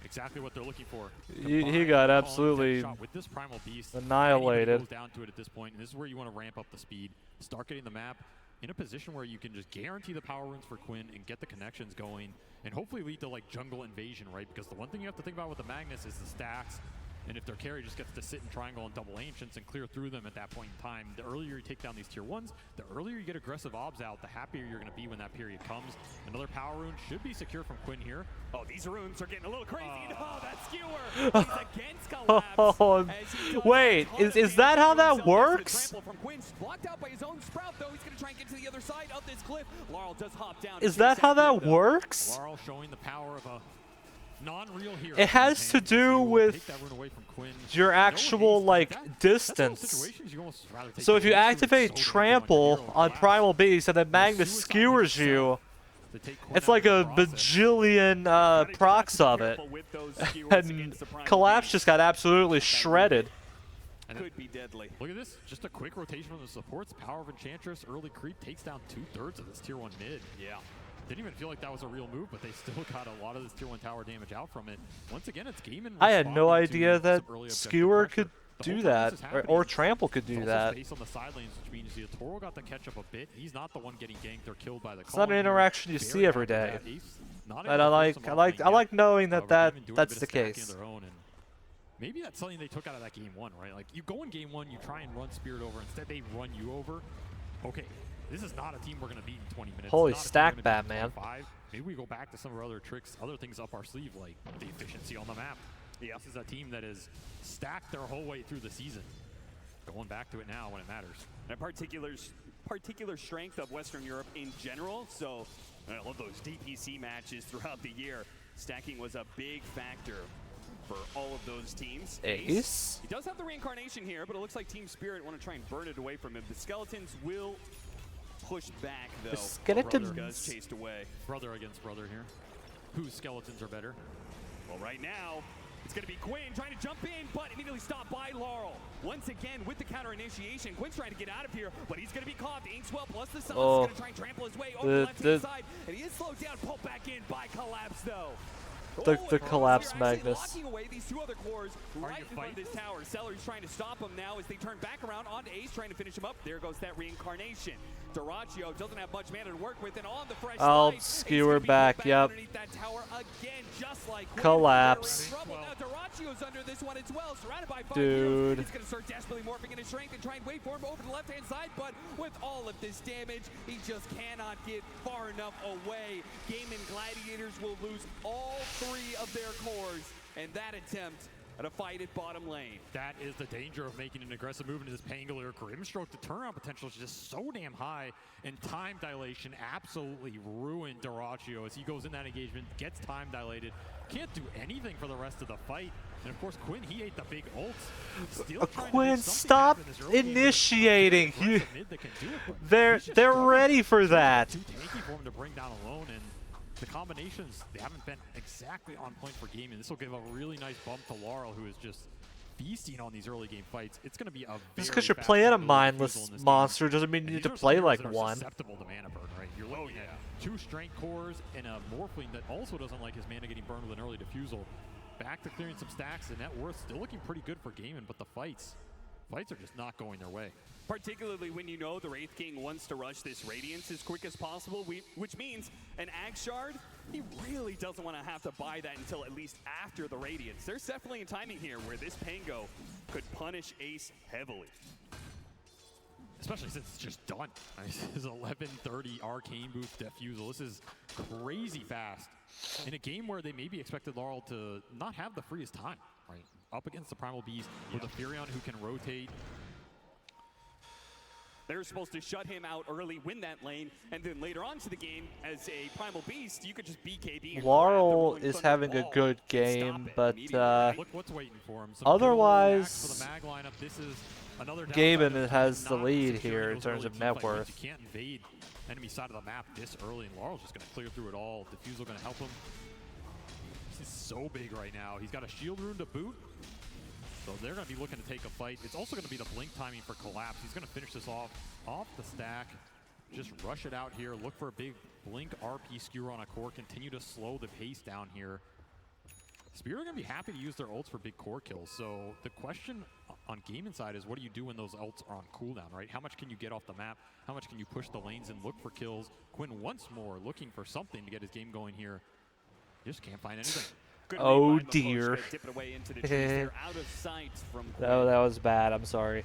Exactly what they're looking for. He got absolutely with this Primal Beast, annihilated. Goes down to it at this point, and this is where you want to ramp up the speed, start getting the map in a position where you can just guarantee the power runes for Quinn and get the connections going, and hopefully lead to like jungle invasion, right? Because the one thing you have to think about with the Magnus is the stacks And if their carry just gets to sit in triangle and double ancients and clear through them at that point in time, the earlier you take down these tier 1s, the earlier you get aggressive obs out, the happier you're going to be when that period comes. Another power rune should be secure from Quinn here. Oh, these runes are getting a little crazy. Oh, that skewer. He's against Collapse. Oh, wait, is that how that works? From Quinn, blocked out by his own Sprout, though. He's going to try and get to the other side of this cliff. Laurel does hop down. Is that how that works? Laurel showing the power of a non-real hero. It has to do with your actual, like, distance. So if you activate Trample on Primal Beast and then Magnus skewers you, it's like a bajillion procs of it. And Collapse just got absolutely shredded. Could be deadly. Look at this. Just a quick rotation from the supports. Power of Enchantress, early creep, takes down 2/3 of this tier 1 mid. Yeah. Didn't even feel like that was a real move, but they still got a lot of this tier 1 tower damage out from it. Once again, it's Gaimin. I had no idea that Skewer could do that, or Trample could do that. Space on the side lanes, which means the Toro got to catch up a bit. He's not the one getting ganked or killed by the It's not an interaction you see every day, and I like knowing that that's the case. Maybe that's something they took out of that game 1, right? Like, you go in game 1, you try and run Spirit over. Instead, they run you over. Okay, this is not a team we're going to beat in 20 minutes. Holy stack, Batman. Maybe we go back to some of our other tricks, other things up our sleeve, like the efficiency on the map. Yeah. This is a team that is stacked their whole way through the season. Going back to it now when it matters. And particular strength of Western Europe in general. So I love those DPC matches throughout the year. Stacking was a big factor for all of those teams. Ace? He does have the reincarnation here, but it looks like Team Spirit want to try and burn it away from him. The Skeletons will push back, though. The Skeletons does chased away. Brother against brother here. Whose Skeletons are better? Well, right now, it's going to be Quinn trying to jump in, but immediately stopped by Laurel. Once again, with the counter initiation, Quinn's trying to get out of here, but he's going to be caught. The Inkswell plus the Sun is going to try and trample his way over the left-hand side, and he is slowed down, pulled back in by Collapse, though. The Collapse Magnus. Locking away these two other cores right in front of this tower. Seller's trying to stop him now as they turn back around onto Ace, trying to finish him up. There goes that reincarnation. Doraccio doesn't have much mana to work with, and on the fresh I'll side, skewer back, yep. that tower again, just like Collapse. now Doraccio's under this one as well, surrounded by 5 Dude. heroes. He's going to start desperately morphing into strength and try and wait for him over the left-hand side, but with all of this damage, he just cannot get far enough away. Gaimin Gladiators will lose all 3 of their cores, and that attempt at a fight at bottom lane. That is the danger of making an aggressive move into this Pangolier. Grimstroke, the turnaround potential is just so damn high, and time dilation absolutely ruined Doraccio as he goes in that engagement, gets time dilated, can't do anything for the rest of the fight. And of course, Quinn, he ate the big ults. Still Quinn, stop initiating. They're ready for that. Too tanky for him to bring down alone, and the combinations, they haven't been exactly on point for gaming. This will give a really nice bump to Laurel, who is just feasting on these early game fights. It's going to be a just because you're playing a mindless monster doesn't mean you need to play like one. Susceptible to mana burn, right? You're looking at 2 strength cores and a Morphling that also doesn't like his mana getting burned with an early diffusal. Back to clearing some stacks, and net worth still looking pretty good for gaming, but the fights are just not going their way. Particularly when you know the Wraith King wants to rush this Radiance as quick as possible, which means an Ag Shard, he really doesn't want to have to buy that until at least after the Radiance. There's definitely a timing here where this Pango could punish Ace heavily. Especially since it's just done. This is 11:30 Arcane Boost Diffusal. This is crazy fast. In a game where they maybe expected Laurel to not have the freest time, right? Up against the Primal Beast with a Furion who can rotate. They're supposed to shut him out early, win that lane, and then later on to the game, as a Primal Beast, you could just BKB. Laurel is having a good game, but Look what's waiting for him. Otherwise, Gaimin Gaimin has the lead here in terms of net worth. You can't invade enemy side of the map this early, and Laurel's just going to clear through it all. Diffusal going to help him. This is so big right now. He's got a shield rune to boot. So they're going to be looking to take a fight. It's also going to be the blink timing for Collapse. He's going to finish this off the stack. Just rush it out here. Look for a big blink RP skewer on a core. Continue to slow the pace down here. Spirit are going to be happy to use their ults for big core kills. So the question on Gaimin side is, what do you do when those ults are on cooldown, right? How much can you get off the map? How much can you push the lanes and look for kills? Quinn once more looking for something to get his game going here. Just can't find anything. Oh dear. Dip it away into the trees. They're out of sight from No, that was bad. I'm sorry.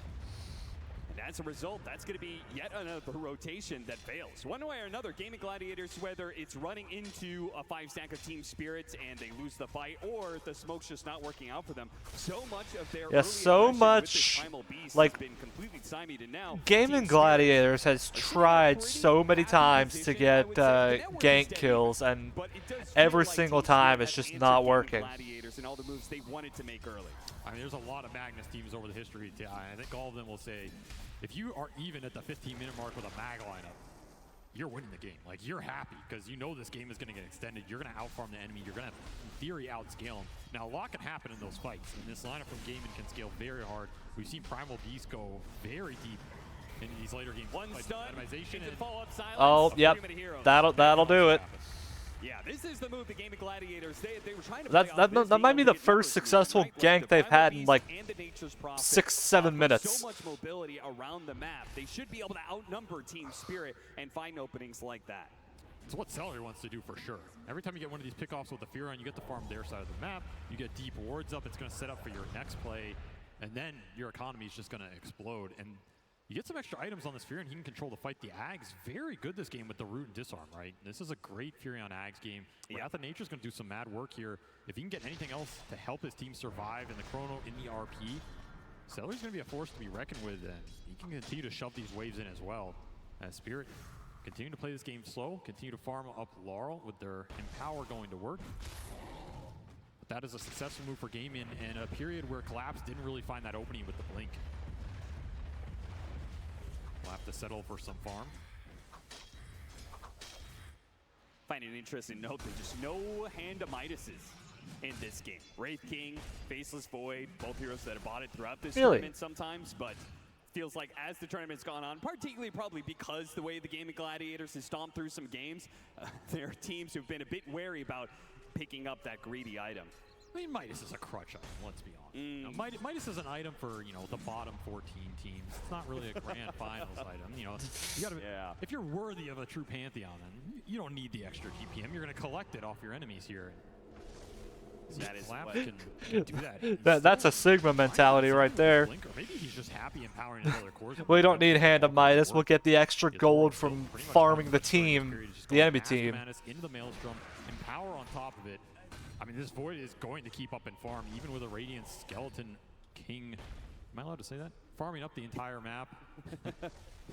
And as a result, that's going to be yet another rotation that fails. One way or another, Gaming Gladiators, whether it's running into a 5-stack of Team Spirits and they lose the fight, or the smoke's just not working out for them, so much of their early so aggression much, with this Primal Beast like, has been completely stymied, and now Gaming Gladiators has tried so many times to get gank kills, and every single time it's just not working. Gladiators and all the moves they wanted to make early. I mean, there's a lot of Magnus teams over the history of TI. I think all of them will say, if you are even at the 15-minute mark with a mag lineup, you're winning the game. Like, you're happy because you know this game is going to get extended. You're going to outfarm the enemy. You're going to, in theory, outscale them. Now, a lot can happen in those fights, and this lineup from Gaming can scale very hard. We've seen Primal Beast go very deep in these later games. One stun, follow-up silence. Oh, yep. That'll do it. Yeah, this is the move the Gaming Gladiators, they were trying to That might be the first successful gank they've had in like 6-7 minutes. So much mobility around the map. They should be able to outnumber Team Spirit and find openings like that. It's what Celery wants to do for sure. Every time you get one of these pickoffs with the Furon, you get to farm their side of the map. You get deep wards up. It's going to set up for your next play, and then your economy is just going to explode. And you get some extra items on this Fury, and he can control the fight. The Ag's very good this game with the root and disarm, right? This is a great Fury on Ag's game. Yeah. Nature's going to do some mad work here. If he can get anything else to help his team survive in the Chrono, in the RP, Celery's going to be a force to be reckoned with, and he can continue to shove these waves in as well. As Spirit continue to play this game slow, continue to farm up Laurel with their Empower going to work. But that is a successful move for Game in a period where Collapse didn't really find that opening with the Blink. We'll have to settle for some farm. Find an interesting note, there's just no hand of Midases in this game. Wraith King, Faceless Void, both heroes that have bought it throughout this tournament sometimes, but feels like as the tournament's gone on, particularly probably because the way the Gaming Gladiators has stomped through some games, there are teams who've been a bit wary about picking up that greedy item. I mean, Midas is a crutch item, let's be honest. You know, Midas is an item for, the bottom 14 teams. It's not really a grand finals item. You gotta, if you're worthy of a true Pantheon, then you don't need the extra GPM. You're going to collect it off your enemies here. That is what can do that. That's a Sigma mentality right there. Maybe he's just happy empowering his other cores. We don't need Hand of Midas. We'll get the extra gold from farming the team, the enemy team. Into the Maelstrom, Empower on top of it. I mean, this Void is going to keep up and farm, even with a Radiant Skeleton King. Am I allowed to say that? Farming up the entire map.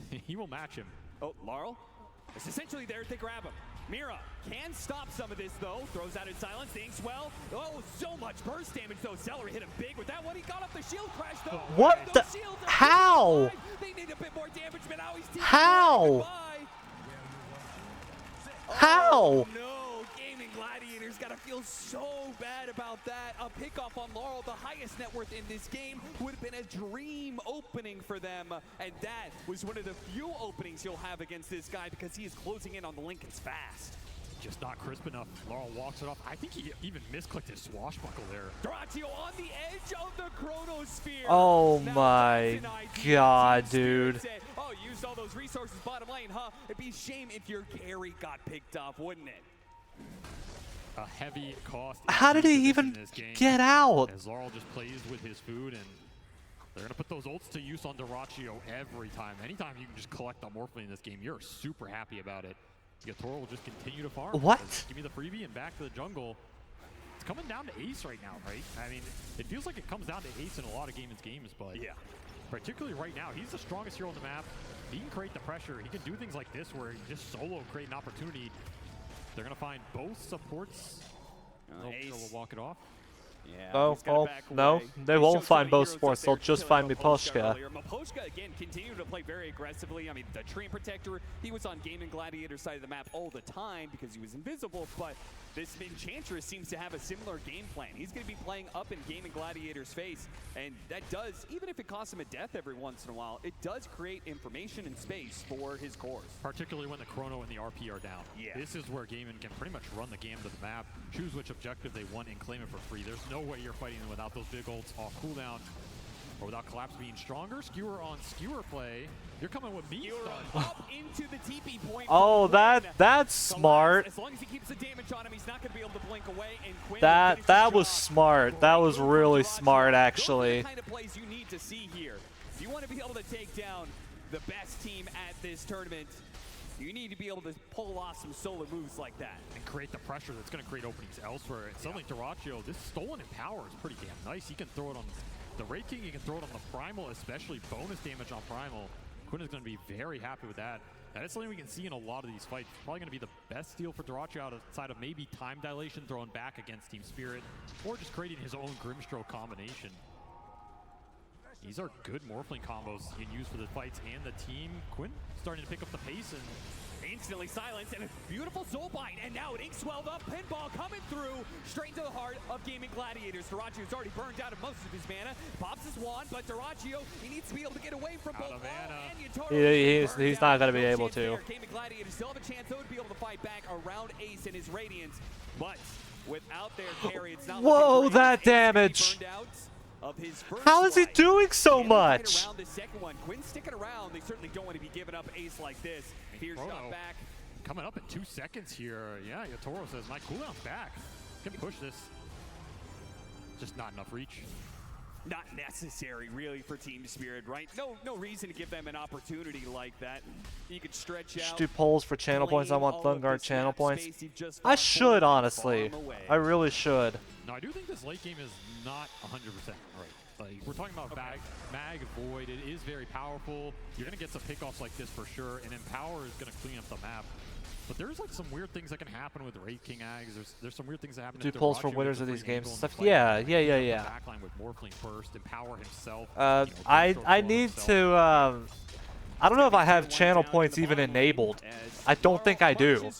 He will match him. Oh, Laurel? It's essentially there to grab him. Mira can stop some of this, though. Throws out in silence, thinks well. Oh, so much burst damage, though. Celery hit him big with that one. He got off the shield crash, though. What the? How? They need a bit more damage, but now he's how? How? Oh, no. Gaming Gladiators gotta feel so bad about that. A pickoff on Laurel, the highest net worth in this game, would have been a dream opening for them. And that was one of the few openings you'll have against this guy because he is closing in on the Lincolns fast. Just not crisp enough. Laurel walks it off. I think he even misclicked his swashbuckle there. Doratio on the edge of the Chronosphere. Oh my god, dude. Oh, used all those resources bottom lane, huh? It'd be a shame if your carry got picked up, wouldn't it? A heavy cost. How did he even get out? As Laurel just plays with his food, and they're going to put those ults to use on Doratio every time. Anytime you can just collect on Morphling in this game, you're super happy about it. Yator will just continue to farm. What? Give me the freebie and back to the jungle. It's coming down to Ace right now, right? I mean, it feels like it comes down to Ace in a lot of games, but yeah, particularly right now, he's the strongest hero on the map. He can create the pressure. He can do things like this where he just solo create an opportunity. They're going to find both supports. Ace will walk it off. Yeah, no, they won't find both supports. They'll just find Miposhka. Miposhka, again, continued to play very aggressively. I mean, the Treant Protector, he was on Gaming Gladiator's side of the map all the time because he was invisible, but this Enchantress seems to have a similar game plan. He's going to be playing up in Gaming Gladiator's face, and that does, even if it costs him a death every once in a while, it does create information and space for his cores. Particularly when the Chrono and the RP are down. Yeah. This is where Gaming can pretty much run the game to the map, choose which objective they want, and claim it for free. There's no way you're fighting them without those big ults off cooldown or without Collapse being stronger. Skewer on Skewer play. You're coming with me. Up into the TP point. Oh, that's smart. As long as he keeps the damage on him, he's not going to be able to blink away. And Quinn That was smart. That was really smart, actually. Those are the kind of plays you need to see here. If you want to be able to take down the best team at this tournament, you need to be able to pull off some solo moves like that. And create the pressure that's going to create openings elsewhere. And suddenly Dyrachyo, this stolen in power is pretty damn nice. He can throw it on the Wraith King, he can throw it on the Primal, especially bonus damage on Primal. Quinn is going to be very happy with that. That is something we can see in a lot of these fights. Probably going to be the best steal for Dyrachyo outside of maybe time dilation, throwing back against Team Spirit, or just creating his own Grimstroke combination. These are good Morphling combos you can use for the fights, and the team, Quinn, starting to pick up the pace and instantly silenced, and a beautiful soul bite, and now it ink swelled up pinball coming through straight into the heart of Gaming Gladiators. Dyrachyo's already burned out of most of his mana, pops his wand, but Dyrachyo, he needs to be able to get away from both Wall and Yatoro. He's not going to be able to. Gaming Gladiators still have a chance, though, to be able to fight back around Ace and his Radiance, but without their carry, it's not Whoa, that damage! How is he doing so much? Around the second one. Quinn's sticking around. They certainly don't want to be giving up Ace like this. Fear shot back. Coming up in 2 seconds here. Yeah, Yatoro says, my cooldown's back. Can push this. Just not enough reach. Not necessary, really, for Team Spirit, right? No reason to give them an opportunity like that. You could stretch out. Should do polls for channel points. I want Thunguard channel points. I should, honestly. I really should. No, I do think this late game is not 100% right. Like, we're talking about Mag Void. It is very powerful. You're going to get some pickoffs like this for sure, and Empower is going to clean up the map. But there's like some weird things that can happen with Wraith King Ags. There's some weird things that happen. Do polls for winners of these games and stuff. Yeah. Backline with Morphling first, Empower himself. I need to. I don't know if I have channel points even enabled. I don't think I do.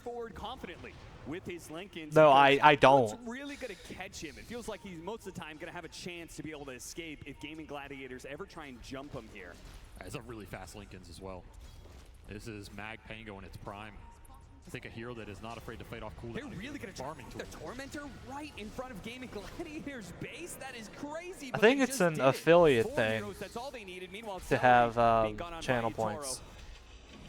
With his Lincolns, no, I don't. What's really going to catch him? It feels like he's most of the time going to have a chance to be able to escape if Gaming Gladiators ever try and jump him here. Has a really fast Lincolns as well. This is Mag Pango in its prime. I think a hero that is not afraid to fight off cooldown. They're really going to farming the Tormentor right in front of Gaming Gladiators' base. That is crazy. I think it's an affiliate thing to have channel points.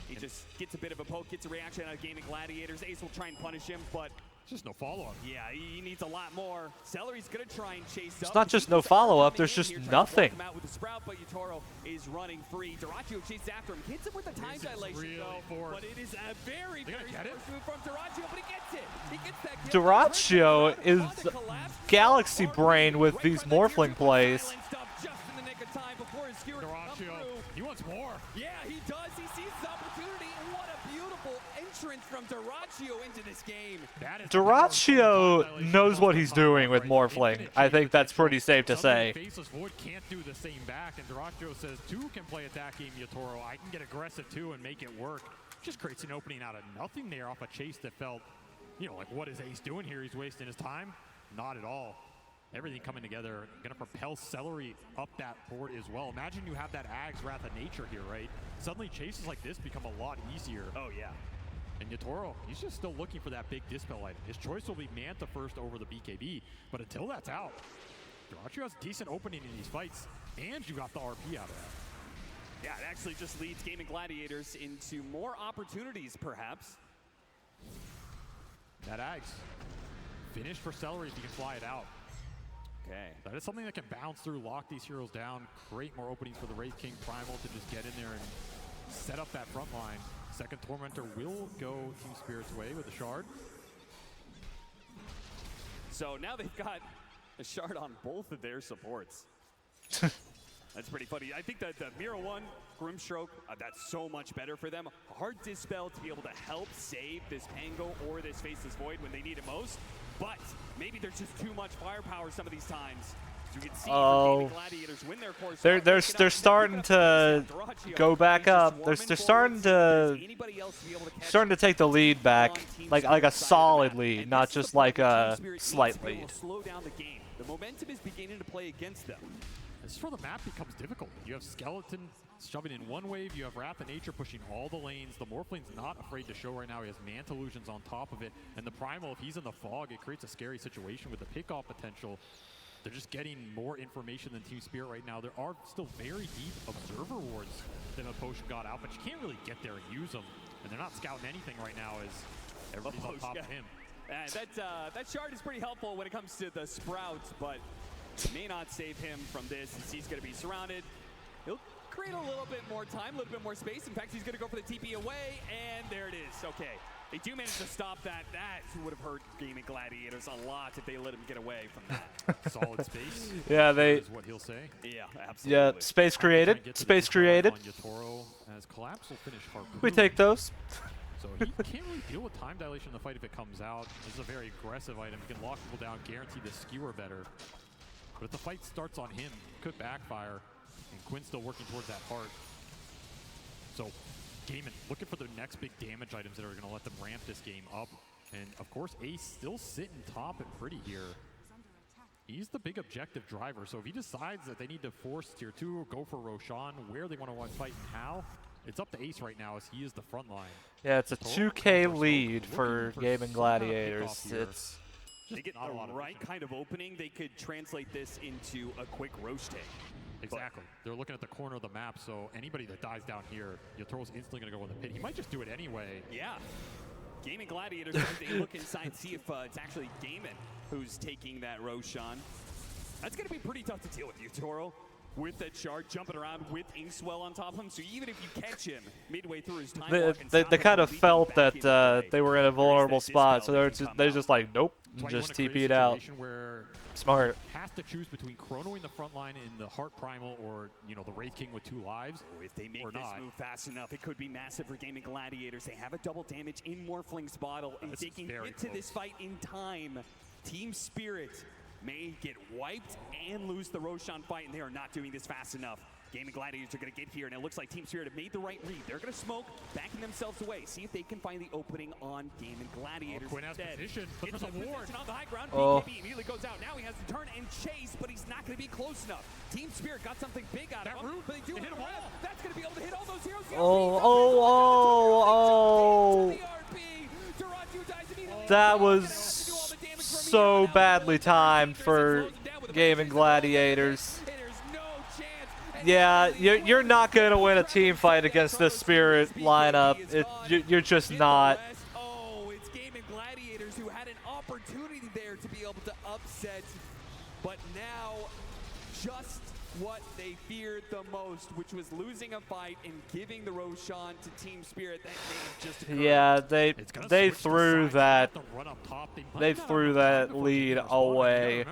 He just gets a bit of a poke, gets a reaction out of Gaming Gladiators. Ace will try and punish him, but just no follow-up. Yeah, he needs a lot more. Celery's gonna try and chase up. It's not just no follow-up, there's just nothing. Out with the Sprout, but Yatoro is running free. Dyrachyo chases after him, hits him with the time dilation, really but it is a very forced move from Dyrachyo, but he gets it. He gets that kill. Dyrachyo is galaxy brain with these Morphling plays. Dyrachyo, he wants more. Yeah, he does. He sees the opportunity. What a beautiful entrance from Dyrachyo into this game. Dyrachyo knows what he's doing with Morphling. I think that's pretty safe to say. Faceless Void can't do the same back, and Dyrachyo says, two can play attack game Yatoro. I can get aggressive too and make it work. Just creates an opening out of nothing there off a chase that felt, you know, like what is Ace doing here? He's wasting his time? Not at all. Everything coming together, gonna propel Celery up that board as well. Imagine you have that Ag's Wrath of Nature here, right? Suddenly chases like this become a lot easier. Oh yeah. And Yatoro, he's just still looking for that big Dispel item. His choice will be Manta first over the BKB, but until that's out, Dyrachyo has a decent opening in these fights, and you got the RP out of that. Yeah, it actually just leads Gaming Gladiators into more opportunities, perhaps. That Ags, finished for Celery if you can fly it out. Okay. That is something that can bounce through, lock these heroes down, create more openings for the Wraith King Primal to just get in there and set up that front line. Second Tormentor will go Team Spirit's way with a Shard. So now they've got a Shard on both of their supports. That's pretty funny. I think that the Mira 1, Grimstroke, that's so much better for them. Hard Dispel to be able to help save this Pango or this Faceless Void when they need it most. But maybe there's just too much firepower some of these times. So you can see Gladiators win their course. They're starting to go back up. They're starting to take the lead back, like a solid lead, not just like a slight lead. Slow down the game. The momentum is beginning to play against them. This is where the map becomes difficult. You have Skeleton shoving in one wave, you have Wrath of Nature pushing all the lanes. The Morphling's not afraid to show right now. He has Manta Illusions on top of it. And the Primal, if he's in the fog, it creates a scary situation with the pickoff potential. They're just getting more information than Team Spirit right now. There are still very deep Observer wards that a potion got out, but you can't really get there and use them. And they're not scouting anything right now as everybody's on top of him. That shard is pretty helpful when it comes to the Sprouts, but may not save him from this since he's going to be surrounded. He'll create a little bit more time, a little bit more space. In fact, he's going to go for the TP away, and there it is. Okay. They do manage to stop that. That would have hurt Gaming Gladiators a lot if they let him get away from that. Solid space. Yeah, they. Is what he'll say. Yeah, absolutely. Yeah, space created. Space created. As Collapse will finish Harpoon. We take those. So he can't really deal with time dilation in the fight if it comes out. This is a very aggressive item. He can lock people down, guarantee the skewer better. But if the fight starts on him, it could backfire. And Quinn's still working towards that heart. So Gaiman looking for the next big damage items that are going to let them ramp this game up. And of course, Ace still sitting top and pretty here. He's the big objective driver. So if he decides that they need to force tier 2 or go for Roshan, where they want to fight and how, it's up to Ace right now as he is the front line. Yeah, it's a 2K lead for Gaming Gladiators. It's they get the right kind of opening. They could translate this into a quick Roche take. Exactly. They're looking at the corner of the map, so anybody that dies down here, Yotoro's instantly going to go in the pit. He might just do it anyway. Yeah. Gaming Gladiators, they look inside, see if it's actually Gaiman who's taking that Roshan. That's going to be pretty tough to deal with, Yotoro. With that shard jumping around with Inkswell on top of him, so even if you catch him midway through his time they kind of felt that they were in a vulnerable spot, so they're just like, nope, just TP'd out. Smart. Has to choose between chronoing the front line in the Heart Primal or, the Wraith King with 2 lives. If they make this move fast enough, it could be massive for Gaming Gladiators. They have a double damage in Morphling's bottle, and if they can get to this fight in time, Team Spirit may get wiped and lose the Roshan fight, and they are not doing this fast enough. Gaming Gladiators are going to get here, and it looks like Team Spirit have made the right read. They're going to smoke, backing themselves away. See if they can find the opening on Gaming Gladiators. Quinn has position. It's a ward on the high ground. Oh. BKB immediately goes out. Now he has to turn and chase, but he's not going to be close enough. Team Spirit got something big out of him, but they do hit him all. That's going to be able to hit all those heroes. That was so badly timed for Gaming Gladiators. Yeah, you're not going to win a team fight against this Spirit lineup. You're just not. Oh, it's Gaming Gladiators who had an opportunity there to be able to upset, but now just what they feared the most, which was losing a fight and giving the Roshan to Team Spirit. That just occurred. Yeah, they threw that lead away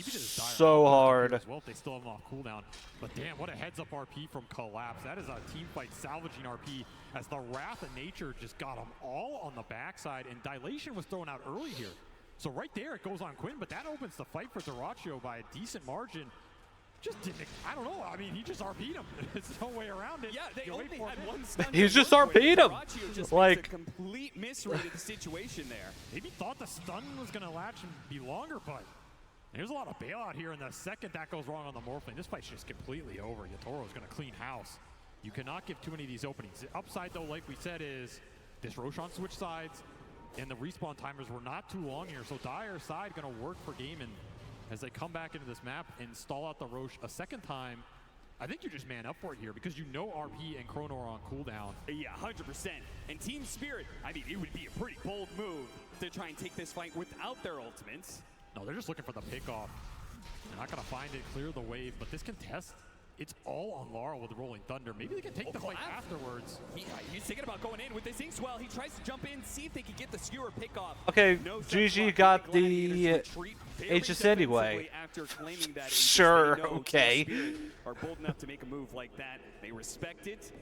so hard. Well, they still have them off cooldown. But damn, what a heads-up RP from Collapse. That is a team fight salvaging RP as the Wrath of Nature just got them all on the backside, and Dilation was thrown out early here. So right there, it goes on Quinn, but that opens the fight for Duraccio by a decent margin. Just didn't, I don't know, I mean, he just RP'd him. There's no way around it. Yeah, they only had one stun. He's just RP'd him. Just like a complete misread of the situation there. Maybe thought the stun was going to latch and be longer, but there's a lot of bailout here, and the second that goes wrong on the Morphling, this fight's just completely over. Yotoro's going to clean house. You cannot give too many of these openings. The upside, though, like we said, is this Roshan switch sides, and the respawn timers were not too long here, so Dire's side going to work for Gaiman as they come back into this map and stall out the Roche a second time. I think you just man up for it here because RP and Chrono are on cooldown. Yeah, 100%. And Team Spirit, I mean, it would be a pretty bold move to try and take this fight without their ultimates. No, they're just looking for the pickoff. They're not going to find it, clear the wave, but this contest, it's all on Laurel with the Rolling Thunder. Maybe they can take the fight afterwards. He's thinking about going in with this Inkswell. He tries to jump in, see if they can get the skewer pickoff. Okay, GG got the Aegis anyway. Sure, okay. Are bold enough to make a move like that. They respect it.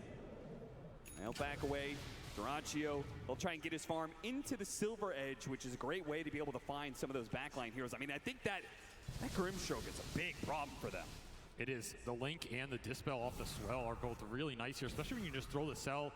They'll back away. Duraccio, they'll try and get his farm into the Silver Edge, which is a great way to be able to find some of those backline heroes. I mean, I think that Grimstroke is a big problem for them. It is. The Link and the Dispel off the Swell are both really nice here, especially when you just throw the Cell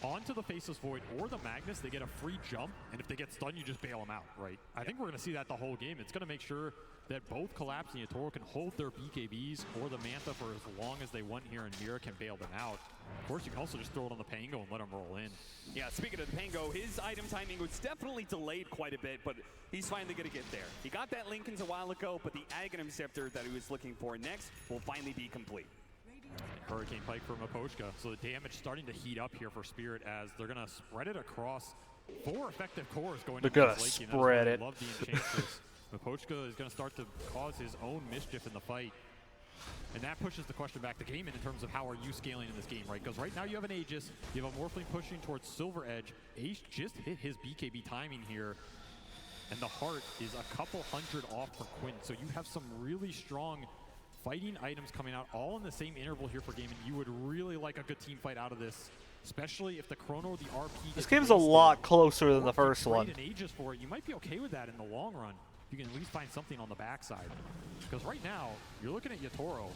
onto the Faceless Void or the Magnus. They get a free jump, and if they get stunned, you just bail them out, right? I think we're going to see that the whole game. It's going to make sure that both Collapse and Yotoro can hold their BKBs or the Mantha for as long as they want here, and Mira can bail them out. Of course, you can also just throw it on the Pango and let them roll in. Yeah, speaking of the Pango, his item timing was definitely delayed quite a bit, but he's finally going to get there. He got that Linken's a while ago, but the Aghanim Scepter that he was looking for next will finally be complete. Hurricane Pike from Aposhka. So the damage starting to heat up here for Spirit as they're going to spread it across 4 effective cores going They're into gonna this late game. spread it. Love the Enchantress. Miposhka is going to start to cause his own mischief in the fight. And that pushes the question back to Game in terms of how are you scaling in this game, right? Because right now you have an Aegis, you have a Morphling pushing towards Silver Edge. Ace just hit his BKB timing here. And the heart is a couple hundred off for Quinn. So you have some really strong fighting items coming out all in the same interval here for Game. And you would really like a good team fight out of this. Especially if the Chrono or the RP. This game's a lot closer than the first one. An Aegis for it, you might be okay with that in the long run. You can at least find something on the backside. Because right now, you're looking at Yatoro.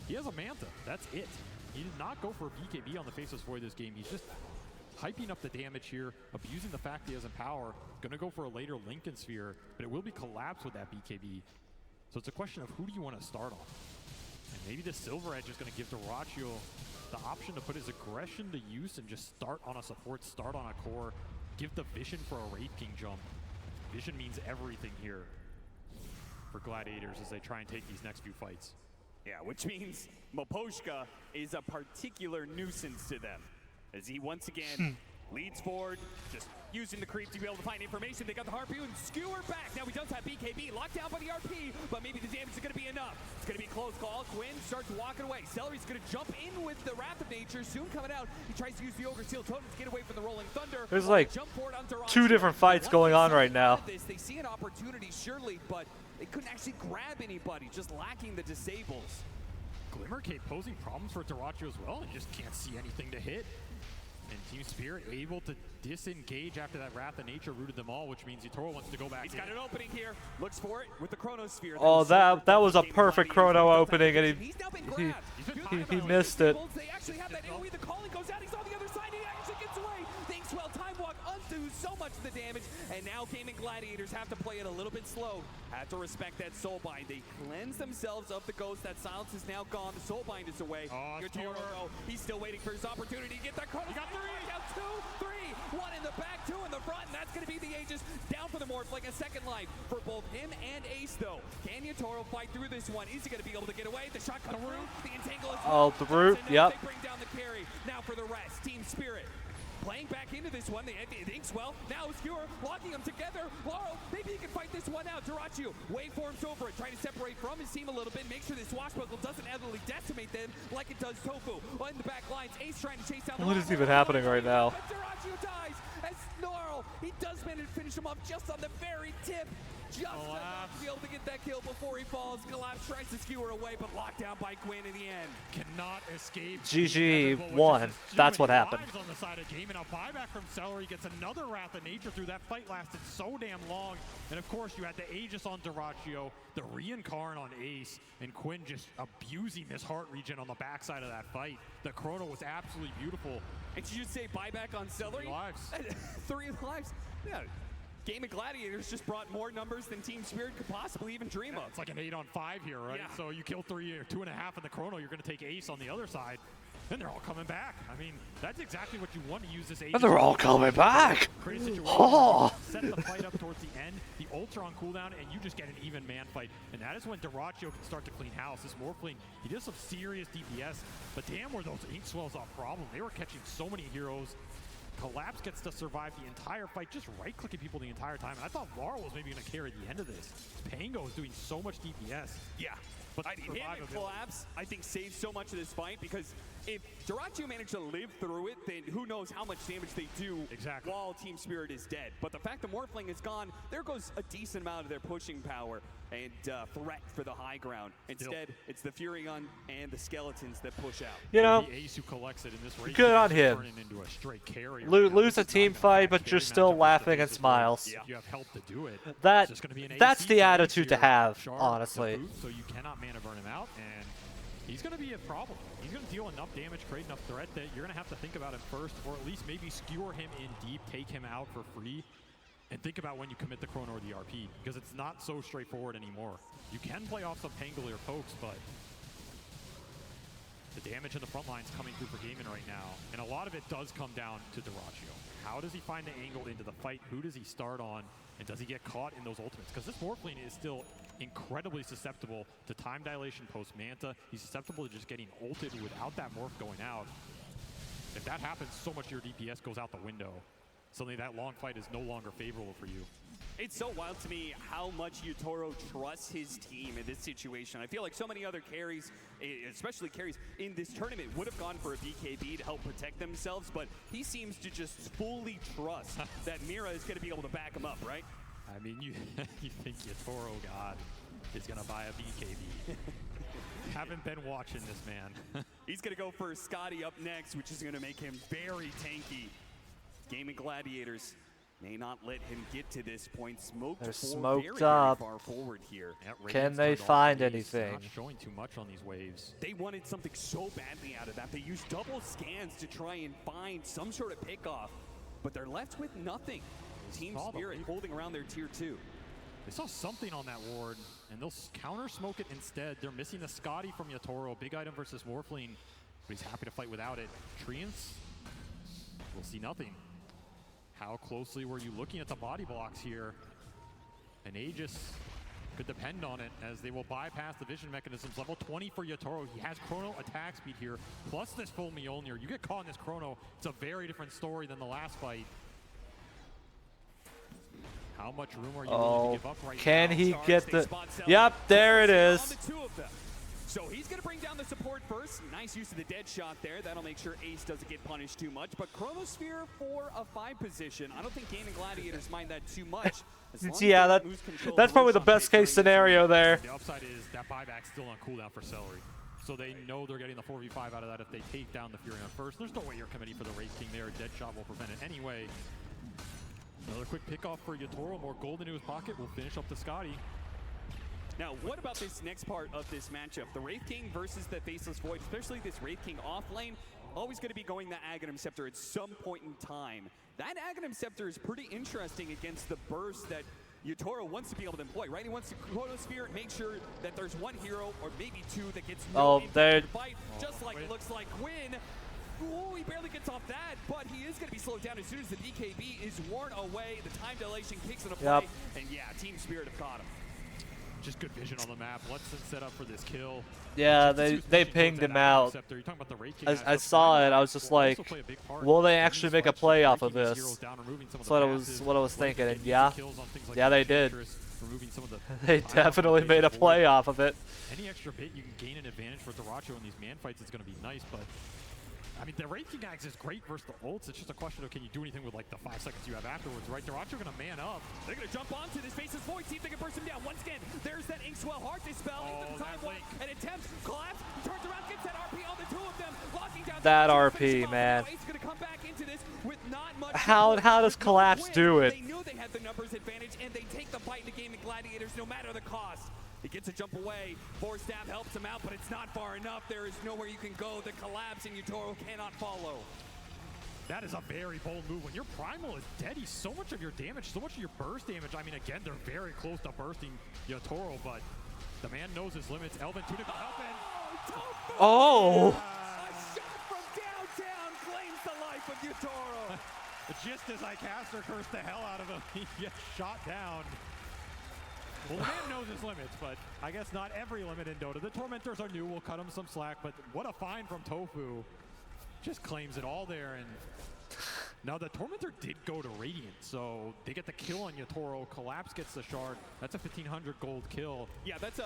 He has a Manta. That's it. He did not go for a BKB on the Faceless Void this game. He's just hyping up the damage here, abusing the fact he has Empower. Going to go for a later Lincoln Sphere, but it will be collapsed with that BKB. So it's a question of who do you want to start on? And maybe the Silver Edge is going to give Dyrachyo the option to put his aggression to use and just start on a support, start on a core, give the Vision for a Wraith King jump. Vision means everything here for Gladiators as they try and take these next few fights. Yeah, which means Miposhka is a particular nuisance to them, as he once again leads forward, just using the creep to be able to find information. They got the Harpy and skewer back. Now he does have BKB locked down by the RP, but maybe the damage is going to be enough. It's going to be a close call. Quinn starts walking away. Celery's going to jump in with the Wrath of Nature, soon coming out. He tries to use the Ogre Seal Totem to get away from the Rolling Thunder. There's like 2 different fights going on right now. They see an opportunity, surely, but they couldn't actually grab anybody, just lacking the disables. Glimmercape posing problems for Dyrachyo as well, and just can't see anything to hit. And Team Spirit able to disengage after that Wrath of Nature rooted them all, which means Yatoro wants to go back. He's got an opening here, looks for it with the Chronosphere. Oh, that was a perfect Chrono opening, and he missed it. They actually have that AoE, the calling goes out, he's on the other side, he actually gets away. Thanks well, Time Walk undoes so much of the damage, and now Gaming Gladiators have to play it a little bit slow. Have to respect that Soulbind. They cleanse themselves of the ghost. That silence is now gone. The Soulbind is away. Yatoro, he's still waiting for his opportunity to get that Chrono. He got 3. Down 2, 3, 1 in the back, 2 in the front, and that's going to be the Aegis down for the Morph, like a second life for both him and Ace, though. Can Yatoro fight through this one? Is he going to be able to get away? The shot comes through. The entangle is the root, yep. They bring down the carry. Now for the rest, Team Spirit. Playing back into this one, the Inkswell, now Skewer, locking them together. Laurel, maybe he can fight this one out. Dyrachyo waveforms over it, trying to separate from his team a little bit, make sure this Swashbuckle doesn't heavily decimate them like it does Tofu. On the back lines, Ace trying to chase down the What is even happening right now? Dyrachyo dies as Laurel, he does manage to finish him off just on the very tip. Just enough to be able to get that kill before he falls. Collapse tries to skewer away, but locked down by Quinn in the end. Cannot escape. GG won. That's what happened. On the side of Game, and a buyback from Celery gets another Wrath of Nature through. That fight lasted so damn long. And of course, you had the Aegis on Dyrachyo, the Reincarn on Ace, and Quinn just abusing this heart regen on the backside of that fight. The Chrono was absolutely beautiful. And you should say buyback on Celery? 3 lives. 3 lives? Yeah. Game of Gladiators just brought more numbers than Team Spirit could possibly even dream of. It's like an 8-on-5 here, right? Yeah. So you kill 3 or 2.5 in the Chrono, you're going to take Ace on the other side, and they're all coming back. I mean, that's exactly what you want to use this Ace. And they're all coming back! Create a situation set the fight up towards the end, the ultra on cooldown, and you just get an even man fight. And that is when Dyrachyo can start to clean house. This Morphling, he does some serious DPS, but damn were those Inkswells a problem. They were catching so many heroes. Collapse gets to survive the entire fight, just right-clicking people the entire time. And I thought Laurel was maybe going to carry the end of this. Pango is doing so much DPS. Yeah, but him and Collapse, I think, saved so much of this fight, because if Dyrachyo managed to live through it, then who knows how much damage they do while Team Spirit is dead. But the fact the Morphling is gone, there goes a decent amount of their pushing power and threat for the high ground. Instead, it's the Furion and the Skeletons that push out. You know, the Ace who collects it in this race good on him. into a straight carry Lose a team fight, but you're still laughing and smiles. You have help to do it. That's the attitude to have, honestly. So you cannot mana burn him out, and he's going to be a problem. He's going to deal enough damage, create enough threat that you're going to have to think about him first, or at least maybe skewer him in deep, take him out for free, and think about when you commit the Chrono or the RP, because it's not so straightforward anymore. You can play off some Pangolier pokes, but the damage in the front line is coming through for Gaimin right now, and a lot of it does come down to Dyrachyo. How does he find the angle into the fight? Who does he start on? And does he get caught in those ultimates? Because this Morphling is still incredibly susceptible to time dilation post Manta. He's susceptible to just getting ulted without that morph going out. If that happens, so much of your DPS goes out the window. suddenly that long fight is no longer favorable for you. It's so wild to me how much Yutoro trusts his team in this situation. I feel like so many other carries, especially carries in this tournament, would have gone for a BKB to help protect themselves, but he seems to just fully trust that Mira is going to be able to back him up, right? I mean, you think Yutoro God is going to buy a BKB. Haven't been watching this man. He's going to go for Scotty up next, which is going to make him very tanky. Gaming Gladiators may not let him get to this point. They're Smoked smoked very up. far forward here. Can they find anything? Not showing too much on these waves. They wanted something so badly out of that. They used double scans to try and find some sort of pickoff, but they're left with nothing. Team Spirit holding around their tier 2. They saw something on that ward, and they'll counter smoke it instead. They're missing the Scotty from Yatoro. Big item versus Morphling, but he's happy to fight without it. Treants, we'll see nothing. How closely were you looking at the body blocks here? And Aegis could depend on it, as they will bypass the vision mechanisms. Level 20 for Yatoro. He has chrono attack speed here, plus this full Mjolnir. You get caught in this chrono, it's a very different story than the last fight. How much room are you willing to give up right now? Can he get the... Yep, there it is. So he's going to bring down the support first. Nice use of the dead shot there. That'll make sure Ace doesn't get punished too much. But Chronosphere for a 5 position. I don't think Gaming Gladiators mind that too much. Yeah, that's probably the best case scenario there. The upside is that buyback's still on cooldown for Celery. So they know they're getting the 4v5 out of that if they take down the Fury on first. There's no way you're committing for the Wraith King there. Dead shot will prevent it anyway. Another quick pickoff for Yatoro. More gold into his pocket. Will finish up the Scotty. Now, what about this next part of this matchup? The Wraith King versus the Faceless Void, especially this Wraith King off lane, always going to be going the Aghanim Scepter at some point in time. That Aghanim Scepter is pretty interesting against the burst that Yutoro wants to be able to employ, right? He wants to Chronosphere, make sure that there's one hero or maybe two that gets no impact to fight, just like it looks like Quinn. Ooh, he barely gets off that, but he is going to be slowed down as soon as the BKB is worn away. The time dilation kicks into play, and yeah, Team Spirit have caught him. Just good vision on the map. Lets them set up for this kill. Yeah, they pinged him out. I saw it. I was just like, will they actually make a play off of this? That's what I was thinking. And yeah, they did. They definitely made a play off of it. Any extra bit you can gain an advantage for Daracho in these man fights is going to be nice, but I mean, the Wraith King Axe is great versus the ults. It's just a question of can you do anything with like the 5 seconds you have afterwards, right? Daracho going to man up. They're going to jump onto this Faceless Void, see if they can burst him down. Once again, there's that Inkswell Heart Dispel into the time walk and attempts collapse. Turns around, gets that RP on the two of them, locking down that RP, man. Going to come back into this with not much. How does Collapse do it? They knew they had the numbers advantage, and they take the fight into Gaming Gladiators no matter the cost. He gets a jump away. Force Stab helps him out, but it's not far enough. There is nowhere you can go. The collapse and Yutoro cannot follow. That is a very bold move. When your Primal is dead, he's so much of your damage, so much of your burst damage. I mean, again, they're very close to bursting Yutoro, but the man knows his limits. Elvin Tunic up and... Oh! A shot from downtown claims the life of Yutoro. Just as I caster curse the hell out of him, he gets shot down. Well, the man knows his limits, but I guess not every limit in Dota. The Tormentors are new, we'll cut him some slack, but what a find from Tofu. Just claims it all there, and now the Tormentor did go to Radiant, so they get the kill on Yatoro. Collapse gets the shard. That's a 1,500 gold kill. Yeah, that's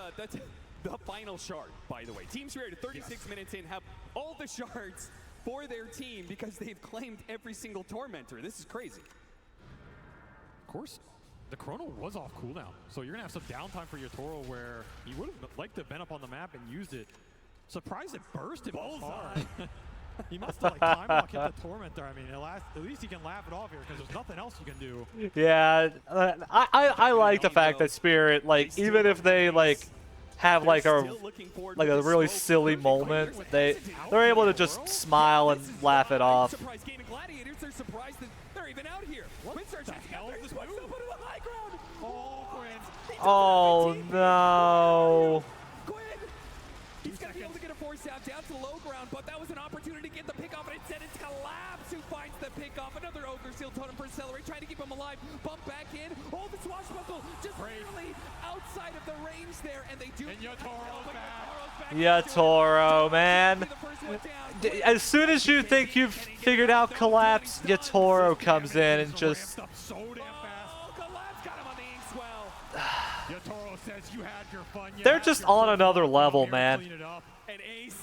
the final shard, by the way. Team Spirit, 36 minutes in, have all the shards for their team because they've claimed every single Tormentor. This is crazy. Of course. The Chrono was off cooldown, so you're going to have some downtime for Yatoro where he would have liked to have been up on the map and used it. Surprised it burst him hard. He must have like time walk hit the Tormentor. I mean, at least he can laugh it off here because there's nothing else you can do. Yeah, I like the fact that Spirit, like, even if they like have like a really silly moment, they're able to just smile and laugh it off. Surprised Gaming Gladiators, they're surprised that they're even out here. What the hell is this move? Oh no! He's going to be able to get a force out down to the low ground, but that was an opportunity to get the pick off, and instead it's Collapse who finds the pick off. Another Ogre Seal Totem for Celery, trying to keep him alive. Bump back in. Oh, the Swashbuckle just barely outside of the range there, and they do. And Yatoro's back. Yatoro, man. As soon as you think you've figured out Collapse, Yatoro comes in and just... So damn fast. Collapse got him on the inkswell. Yatoro says you had your fun. They're just on another level, man. And Ace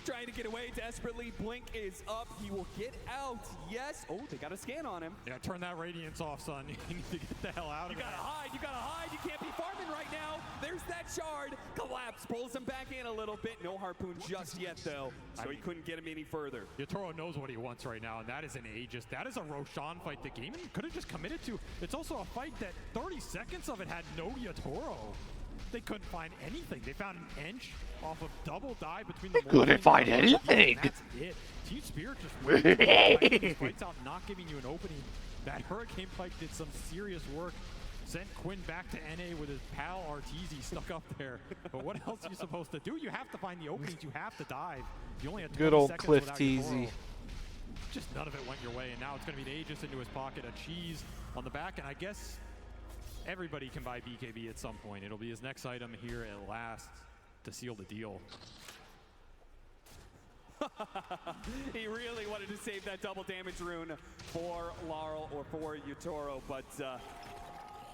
trying to get away desperately. Blink is up. He will get out. Yes. Oh, they got a scan on him. Yeah, turn that radiance off, son. You need to get the hell out of there. You gotta hide. You gotta hide. You can't be farming right now. There's that shard. Collapse pulls him back in a little bit. No harpoon just yet, though. So he couldn't get him any further. Yatoro knows what he wants right now, and that is an Aegis. That is a Roshan fight the game could have just committed to. It's also a fight that 30 seconds of it had no Yatoro. They couldn't find anything. They found an inch off of double dive between the couldn't find anything. That's it. Team Spirit just really fights out, not giving you an opening. That Hurricane Pike did some serious work. Sent Quinn back to NA with his pal Arteezy stuck up there. But what else are you supposed to do? You have to find the openings. You have to dive. You only had 20 good old seconds Cliff without Teasy. Just none of it went your way, and now it's going to be an Aegis into his pocket, a cheese on the back, and I guess everybody can buy BKB at some point. It'll be his next item here at last to seal the deal. He really wanted to save that double damage rune for Laurel or for Yatoro, but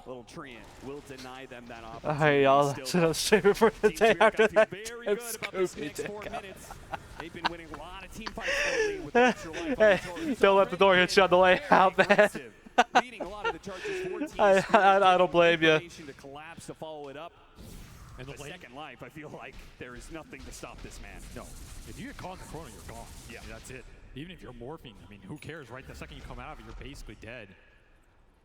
little Treant will deny them that opportunity. Hey y'all, that's what I was saving for the day after that. Very good about this next 4 minutes. They've been winning a lot of team fights lately with the extra life on Yatoro. Don't let the door hit you on the way out, man. Leading a lot of the charges for Team I don't blame you. To collapse to follow it up. And the second life, I feel like there is nothing to stop this man. No, if you get caught in the corner, you're gone. Yeah, that's it. Even if you're morphing, I mean, who cares, right? The second you come out of it, you're basically dead.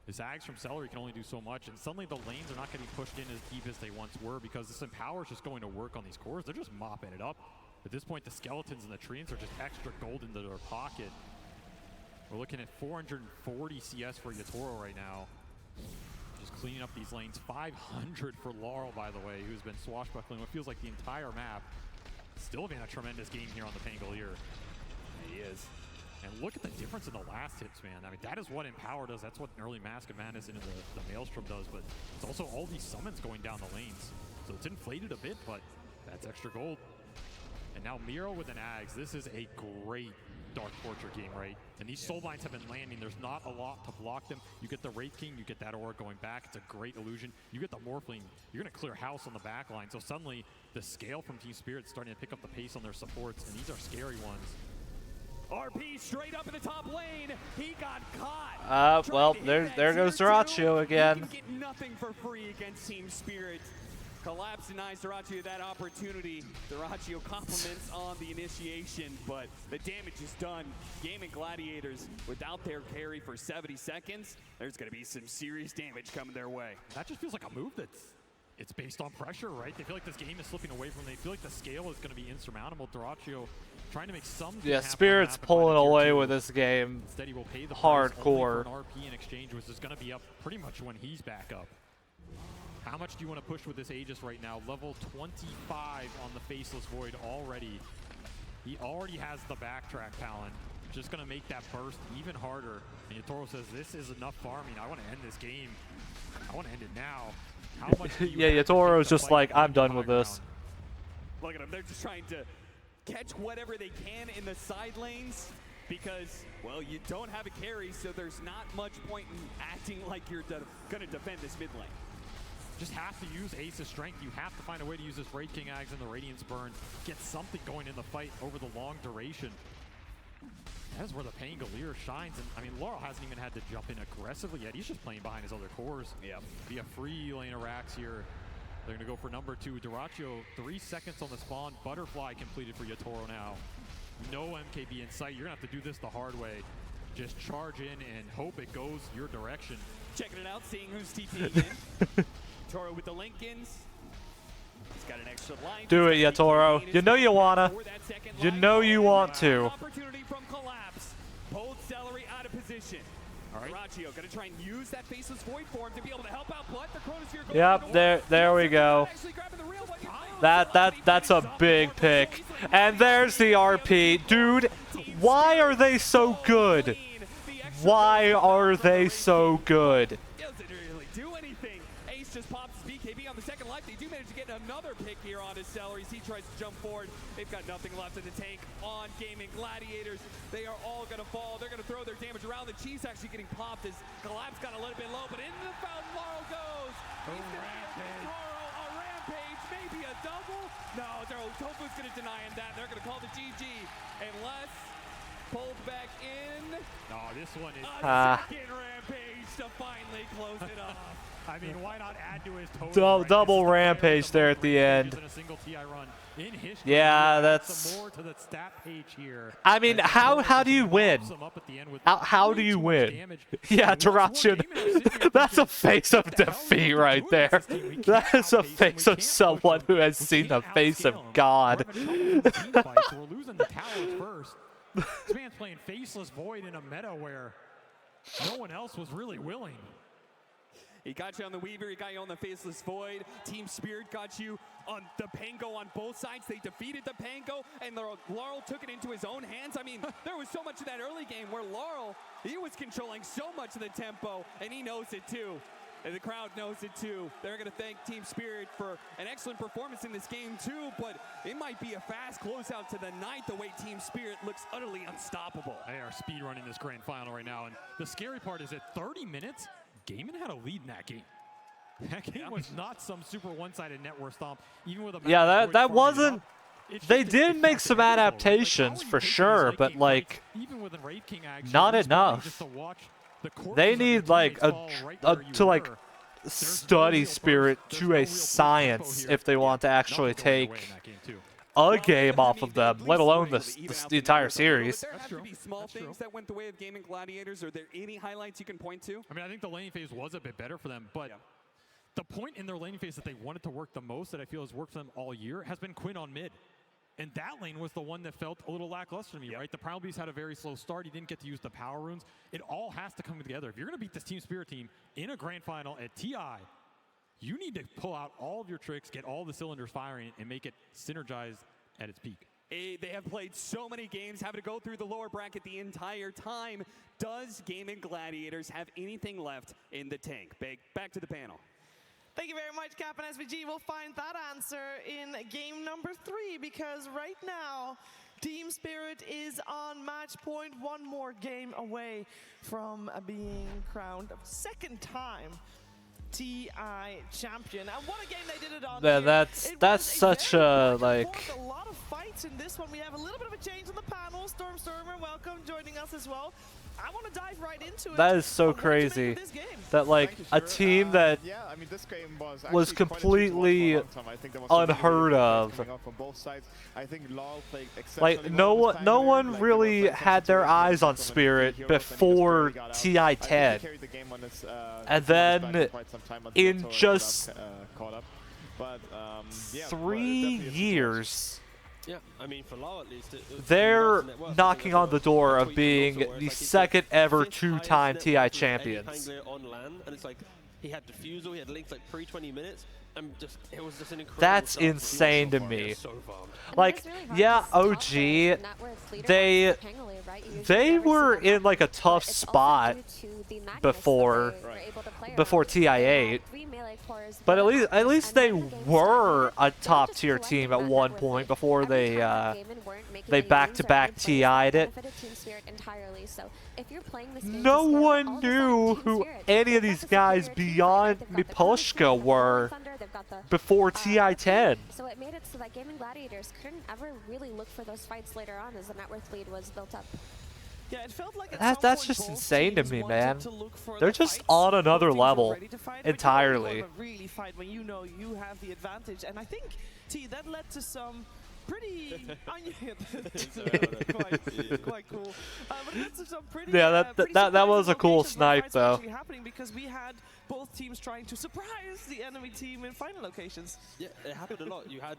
The Zags from Celery can only do so much, and suddenly the lanes are not getting pushed in as deep as they once were because this Empower is just going to work on these cores. They're just mopping it up. At this point, the Skeletons and the Treants are just extra gold into their pocket. We're looking at 440 CS for Yatoro right now. Just cleaning up these lanes. 500 for Laurel, by the way, who's been swashbuckling what feels like the entire map. Still having a tremendous game here on the Pangolier. He is. And look at the difference in the last hits, man. I mean, that is what Empower does. That's what an early Mask of Madness into the Maelstrom does. But it's also all these summons going down the lanes. So it's inflated a bit, but that's extra gold. And now Miro with an Ags. This is a great Dark Torture game, right? And these soul lines have been landing. There's not a lot to block them. You get the Wraith King, you get that aura going back. It's a great illusion. You get the Morphling, you're going to clear house on the back line. So suddenly, the scale from Team Spirit's starting to pick up the pace on their supports, and these are scary ones. RP straight up in the top lane. He got caught. Well, there goes Duraccio again. He can get nothing for free against Team Spirit. Collapse denies Duraccio that opportunity. Duraccio compliments on the initiation, but the damage is done. Gaming Gladiators, without their carry for 70 seconds, there's going to be some serious damage coming their way. That just feels like a move it's based on pressure, right? They feel like this game is slipping away from them. They feel like the scale is going to be insurmountable. Duraccio trying to make some. Yeah, Spirit's pulling away with this game. Instead, he will pay the hardcore. Price only for an RP in exchange, which is going to be up pretty much when he's back up. How much do you want to push with this Aegis right now? Level 25 on the Faceless Void already. He already has the backtrack talent. Just going to make that burst even harder. And Yatoro says, this is enough farming. I want to end this game. I want to end it now. How much yeah, Yatoro's just like, I'm done with this. Look at them. They're just trying to catch whatever they can in the side lanes because, well, you don't have a carry, so there's not much point in acting like you're going to defend this mid lane. Just have to use Ace's strength. You have to find a way to use this Wraith King Ags and the Radiance Burn. Get something going in the fight over the long duration. That is where the Pangolier shines. And I mean, Laurel hasn't even had to jump in aggressively yet. He's just playing behind his other cores. Yeah. Be a free lane of racks here. They're going to go for number 2. Duraccio, 3 seconds on the spawn. Butterfly completed for Yatoro now. No MKB in sight. You're going to have to do this the hard way. Just charge in and hope it goes your direction. Checking it out, seeing who's TPing in. Toro with the Lincolns. He's got an extra line. Do it, Yatoro. You know you wanna. You know you want to. Opportunity from Collapse. Both Celery out of position. All right. Duraccio gonna try and use that Faceless Void form to be able to help out Blood. The Chronosphere Yep, there we go. That's a big pick. And there's the RP. Dude, Why are they so good? Why are they so good? Doesn't really do anything. Ace just pops his BKB on the second life. They do manage to get another pick here on his salaries. He tries to jump forward. They've got nothing left in the tank on Gaming Gladiators. They are all going to fall. They're going to throw their damage around. The Chiefs actually getting popped as Collapse got a little bit low, but into the fountain Laurel goes. He's going to get a rampage, maybe a double. No, Tofu's going to deny him that. They're going to call the GG unless pulled back in. No, this one is second rampage to finally close it off. I mean, why not add to his total? Double rampage there at the end. Yeah, that's. More to the stat page here. I mean, how do you win? How do you win? Yeah, Tarachin. That's a face of defeat right there. That is a face of someone who has seen the face of God. We're losing the towers first. This man's playing Faceless Void in a meta where no one else was really willing. He got you on the Weaver, he got you on the Faceless Void. Team Spirit got you on the Pango on both sides. They defeated the Pango, and Laurel took it into his own hands. I mean, there was so much of that early game where Laurel, he was controlling so much of the tempo, and he knows it too. And the crowd knows it too. They're going to thank Team Spirit for an excellent performance in this game too, but it might be a fast closeout to the night the way Team Spirit looks utterly unstoppable. They are speed running this grand final right now, and the scary part is at 30 minutes, Gaiman had a lead in that game. That game was not some super one-sided net worth stomp, even with a that wasn't. They did make some adaptations for sure, but like not enough. They need like to like study Spirit to a science if they want to actually take a game off of them, let alone the entire series. There have to be small things that went the way of Gaming Gladiators. Are there any highlights you can point to? I mean, I think the laning phase was a bit better for them, but the point in their laning phase that they wanted to work the most, that I feel has worked for them all year, has been Quinn on mid. And that lane was the one that felt a little lackluster to me, right? The Primal Beast had a very slow start. He didn't get to use the power runes. It all has to come together. If you're going to beat this Team Spirit team in a grand final at TI, you need to pull out all of your tricks, get all the cylinders firing, and make it synergized at its peak. They have played so many games, having to go through the lower bracket the entire time. Does Gaming Gladiators have anything left in the tank? Back to the panel. Thank you very much, Cap and SVG. We'll find that answer in game number 3, because right now, Team Spirit is on match point, one more game away from being crowned a second time TI champion. And what a game they did it on. Yeah, that's such a like. A lot of fights in this one. We have a little bit of a change on the panel. Stormer, welcome, joining us as well. I want to dive right into it. That is so crazy. That like a team that was completely unheard of. Like no one really had their eyes on Spirit before TI10, and then in just 3 years. Yeah, I mean, for Law at least, they're knocking on the door of being the second ever 2-time TI champions. On land, and it's like he had Diffusal, he had Links like pre-20 minutes, and it was just an incredible. That's start. insane to me. So like, yeah, OG, they were in like a tough spot before TI8. But at least they were a top tier team at one point before they back-to-back TI'd it. No one knew who any of these guys beyond Miposhka were before TI10. So it made it so that Gaming Gladiators couldn't ever really look for those fights later on as the net worth lead was built up. Yeah, it felt like That's just insane to me, man. They're just on another level entirely. Really fight when you know you have the advantage, and I think that led to some pretty quite cool. But it led to some pretty that was a cool snipe though. Happening because we had both teams trying to surprise the enemy team in final locations. Yeah, it happened a lot. You had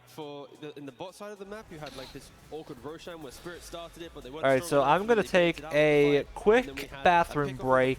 in the bot side of the map, you had like this awkward Roshan where Spirit started it, but they weren't. All right, so I'm gonna take a quick bathroom break.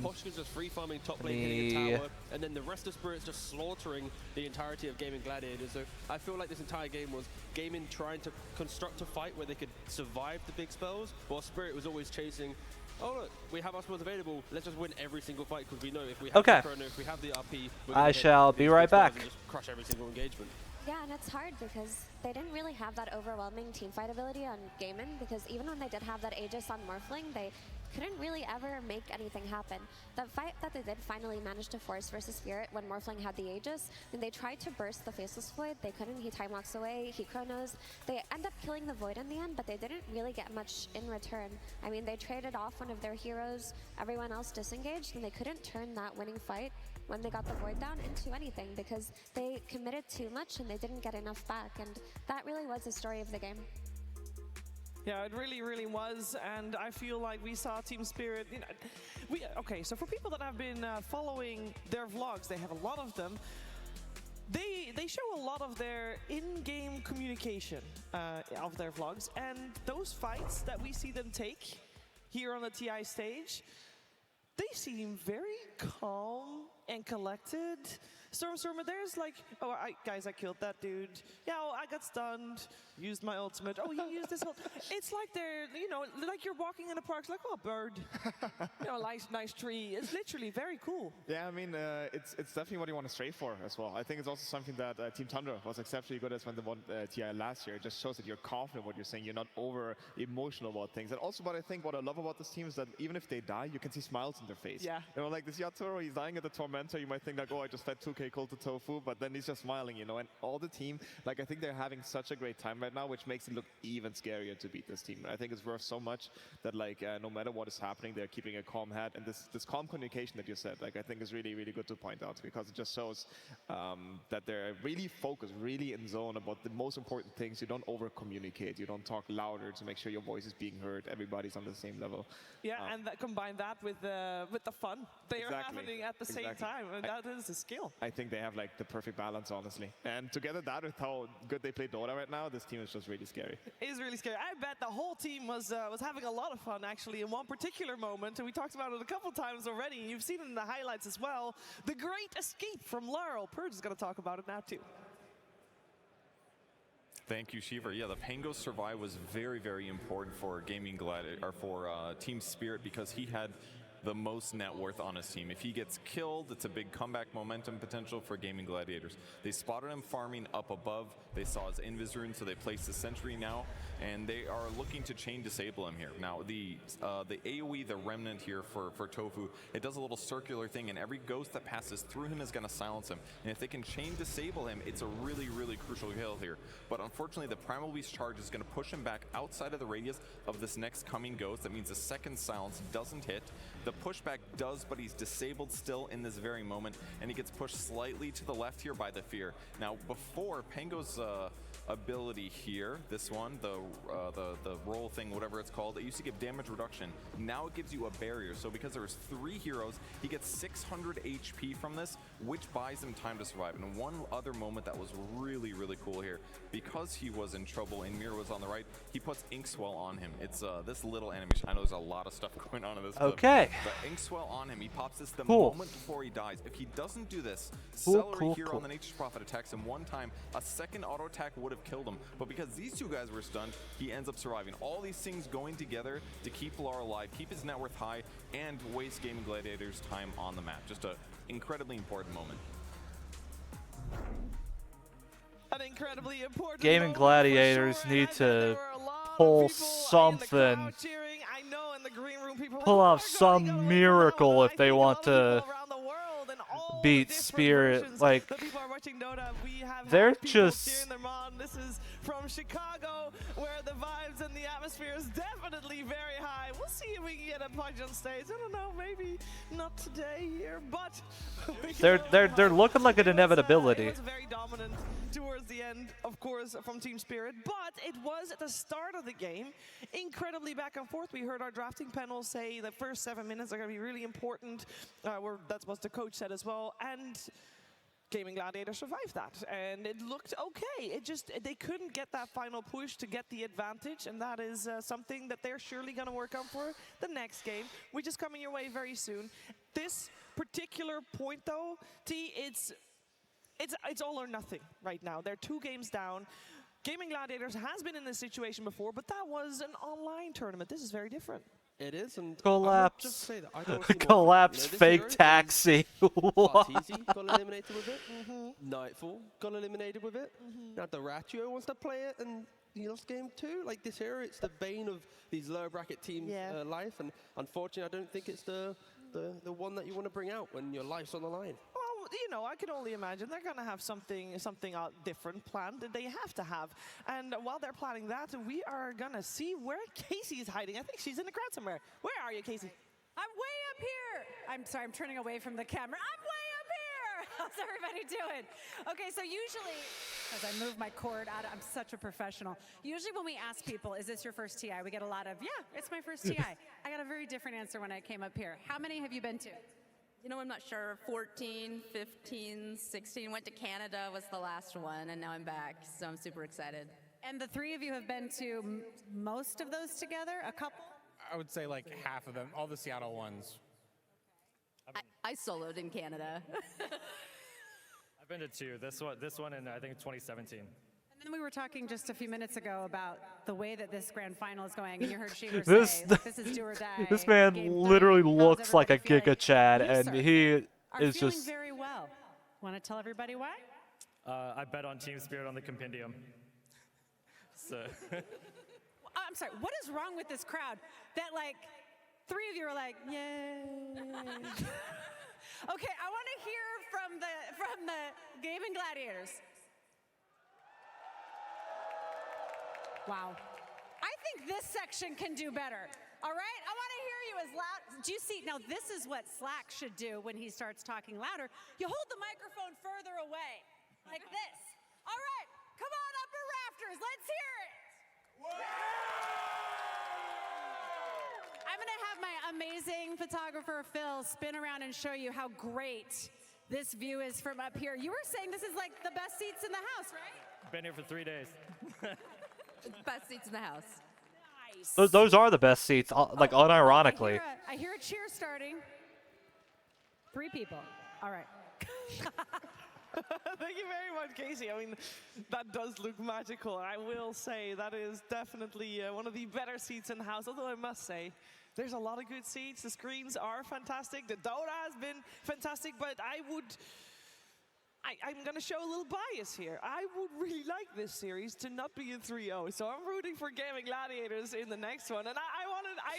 Poshkin's just free farming top lane, hitting a tower, and then the rest of Spirit's just slaughtering the entirety of Gaming Gladiators. So I feel like this entire game was Gaming trying to construct a fight where they could survive the big spells, while Spirit was always chasing. Oh look, we have our spells available. Let's just win every single fight because we know if we have the chrono, if we have the RP, I shall be right back. Just crush every single engagement. Yeah, and it's hard because they didn't really have that overwhelming teamfight ability on Gaimin, because even when they did have that Aegis on Morphling, they couldn't really ever make anything happen. The fight that they did finally manage to force versus Spirit when Morphling had the Aegis, and they tried to burst the Faceless Void, they couldn't, he time walks away, he chronos. They end up killing the Void in the end, but they didn't really get much in return. I mean, they traded off one of their heroes, everyone else disengaged, and they couldn't turn that winning fight when they got the Void down into anything because they committed too much and they didn't get enough back, and that really was the story of the game. Yeah, it really, really was, and I feel like we saw Team Spirit. You know, okay, so for people that have been following their vlogs, they have a lot of them. They show a lot of their in-game communication of their vlogs, and those fights that we see them take here on the TI stage, they seem very calm and collected. Stormer, there's like, oh, guys, I killed that dude. Yeah, well, I got stunned, used my ultimate. Oh, he used this whole. It's like they're, you know, like you're walking in a park, it's like, oh, bird. You know, nice tree. It's literally very cool. Yeah, I mean, it's definitely what you want to stray for as well. I think it's also something that Team Tundra was exceptionally good at when they won TI last year. It just shows that you're confident in what you're saying. You're not over emotional about things. And also, what I love about this team is that even if they die, you can see smiles in their face. Yeah. You know, like this Yatoro, he's dying at the Tormentor. You might think like, oh, I just fed 2k cold to Tofu, but then he's just smiling, you know. And all the team, like, I think they're having such a great time right now, which makes it look even scarier to beat this team. And I think it's worth so much that, like, no matter what is happening, they're keeping a calm head. And this calm communication that you said, like, I think is really, really good to point out, because it just shows that they're really focused, really in zone about the most important things. You don't over communicate. You don't talk louder to make sure your voice is being heard. Everybody's on the same level. Yeah, and combine that with the fun. They are happening at the same time, and that is a skill. I think they have like the perfect balance, honestly. And together that with how good they play Dota right now, this team is just really scary. It is really scary. I bet the whole team was having a lot of fun actually in one particular moment, and we talked about it a couple times already. You've seen it in the highlights as well. The great escape from Laurel. Purge is going to talk about it now too. Thank you, Shiver. Yeah, the Pango survive was very, very important for Gaming Gladiator, or for Team Spirit, because he had the most net worth on his team. If he gets killed, it's a big comeback momentum potential for Gaming Gladiators. They spotted him farming up above. They saw his Invis rune, so they placed the sentry now, and they are looking to chain disable him here. Now, the AoE, the remnant here for Tofu, it does a little circular thing, and every ghost that passes through him is going to silence him. And if they can chain disable him, it's a really, really crucial kill here. But unfortunately, the Primal Beast charge is going to push him back outside of the radius of this next coming ghost. That means the second silence doesn't hit. The pushback does, but he's disabled still in this very moment, and he gets pushed slightly to the left here by the Fear. Now, before Pango's ability here, this one, the roll thing, whatever it's called, it used to give damage reduction. Now it gives you a barrier. So because there's 3 heroes, he gets 600 HP from this, which buys him time to survive. And one other moment that was really, really cool here, because he was in trouble and Mir was on the right, he puts Inkswell on him. It's this little animation. I know there's a lot of stuff going on in this clip. Okay. But Inkswell on him, he pops this the moment before he dies. If he doesn't do this, Celery here on the Nature's Prophet attacks him one time. A second auto attack would have killed him. But because these two guys were stunned, he ends up surviving. All these things going together to keep Laura alive, keep his net worth high, and waste Gaming Gladiators' time on the map. Just an incredibly important moment. An incredibly important Gaming Gladiators need to pull something. Pull off some miracle if they want to beat Spirit. Like, they're just... This is from Chicago, where the vibes and the atmosphere is definitely very high. We'll see if we can get a punch on stage. I don't know, maybe not today here, but they're looking like an inevitability. It was very dominant. towards the end, of course, from Team Spirit, but it was at the start of the game, incredibly back and forth. We heard our drafting panel say the first 7 minutes are going to be really important. That's what the coach said as well, and Gaming Gladiators survived that, and it looked okay. They couldn't get that final push to get the advantage, and that is something that they're surely going to work on for the next game, which is coming your way very soon. This particular point, though, T, it's all or nothing right now. They're 2 games down. Gaming Gladiators has been in this situation before, but that was an online tournament. This is very different. It is, and Collapse. just say that I don't see more Collapse. from it. Fake taxi. Partisi got eliminated with it. Nightfall got eliminated with it. Now the Ratio wants to play it, and he lost game 2. Like this era, it's the bane of these lower bracket teams' life, and unfortunately, I don't think it's the one that you want to bring out when your life's on the line. You know, I can only imagine they're going to have something different planned that they have to have. And while they're planning that, we are going to see where Casey is hiding. I think she's in the crowd somewhere. Where are you, Casey? I'm way up here. I'm sorry, I'm turning away from the camera. I'm way up here. How's everybody doing? Okay, so usually, as I move my cord out, I'm such a professional. Usually when we ask people, is this your first TI? We get a lot of, yeah, it's my first TI. I got a very different answer when I came up here. How many have you been to? You know, I'm not sure. 14, 15, 16. Went to Canada was the last one, and now I'm back, so I'm super excited. And the 3 of you have been to most of those together? A couple? I would say like half of them, all the Seattle ones. I soloed in Canada. I've been to 2. This one, and I think 2017. And then we were talking just a few minutes ago about the way that this grand final is going, and you heard Sheever This say, like, this is do or die. this man literally looks like a Giga Chad, and he Are is feeling just. very well. Want to tell everybody why? I bet on Team Spirit on the compendium. So. I'm sorry, what is wrong with this crowd? That like 3 of you are like, yay. Okay, I want to hear from the Gaming Gladiators. Wow. I think this section can do better. All right? I want to hear you as loud. Do you see? Now, this is what Slack should do when he starts talking louder. You hold the microphone further away, like this. All right, come on, upper rafters. Let's hear it. I'm going to have my amazing photographer, Phil, spin around and show you how great this view is from up here. You were saying this is like the best seats in the house, right? Been here for 3 days. Best seats in the house. Nice. Those are the best seats, like unironically. I hear a cheer starting. 3 people. All right. Thank you very much, Casey. I mean, that does look magical. I will say that is definitely one of the better seats in the house, although I must say, there's a lot of good seats. The screens are fantastic. The Dota has been fantastic, but I'm going to show a little bias here. I would really like this series to not be a 3-0, so I'm rooting for Gaming Gladiators in the next one. And I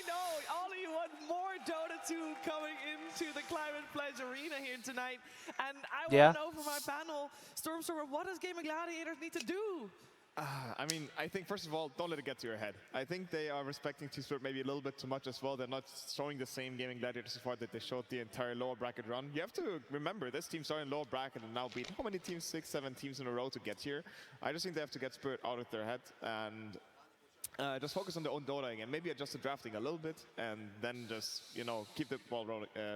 know all of you want more Dota 2 coming into the Climate Pledge Arena here tonight. And I want to know from my panel, Stormstormer, what does Gaming Gladiators need to do? I mean, I think, first of all, don't let it get to your head. I think they are respecting Team Spirit maybe a little bit too much as well. They're not showing the same Gaming Gladiators support that they showed the entire lower bracket run. You have to remember, this team started in lower bracket and now beat how many teams? 6, 7 teams in a row to get here. I just think they have to get Spirit out of their head and just focus on their own Dota again. Maybe adjust the drafting a little bit and then just, you know, keep the ball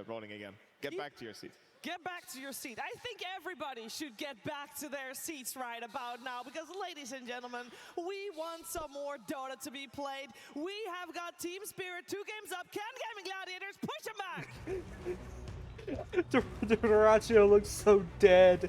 rolling again. Get back to your seat. Get back to your seat. I think everybody should get back to their seats right about now because, ladies and gentlemen, we want some more Dota to be played. We have got Team Spirit 2 games up. Can Gaming Gladiators push them back? Duratio looks so dead.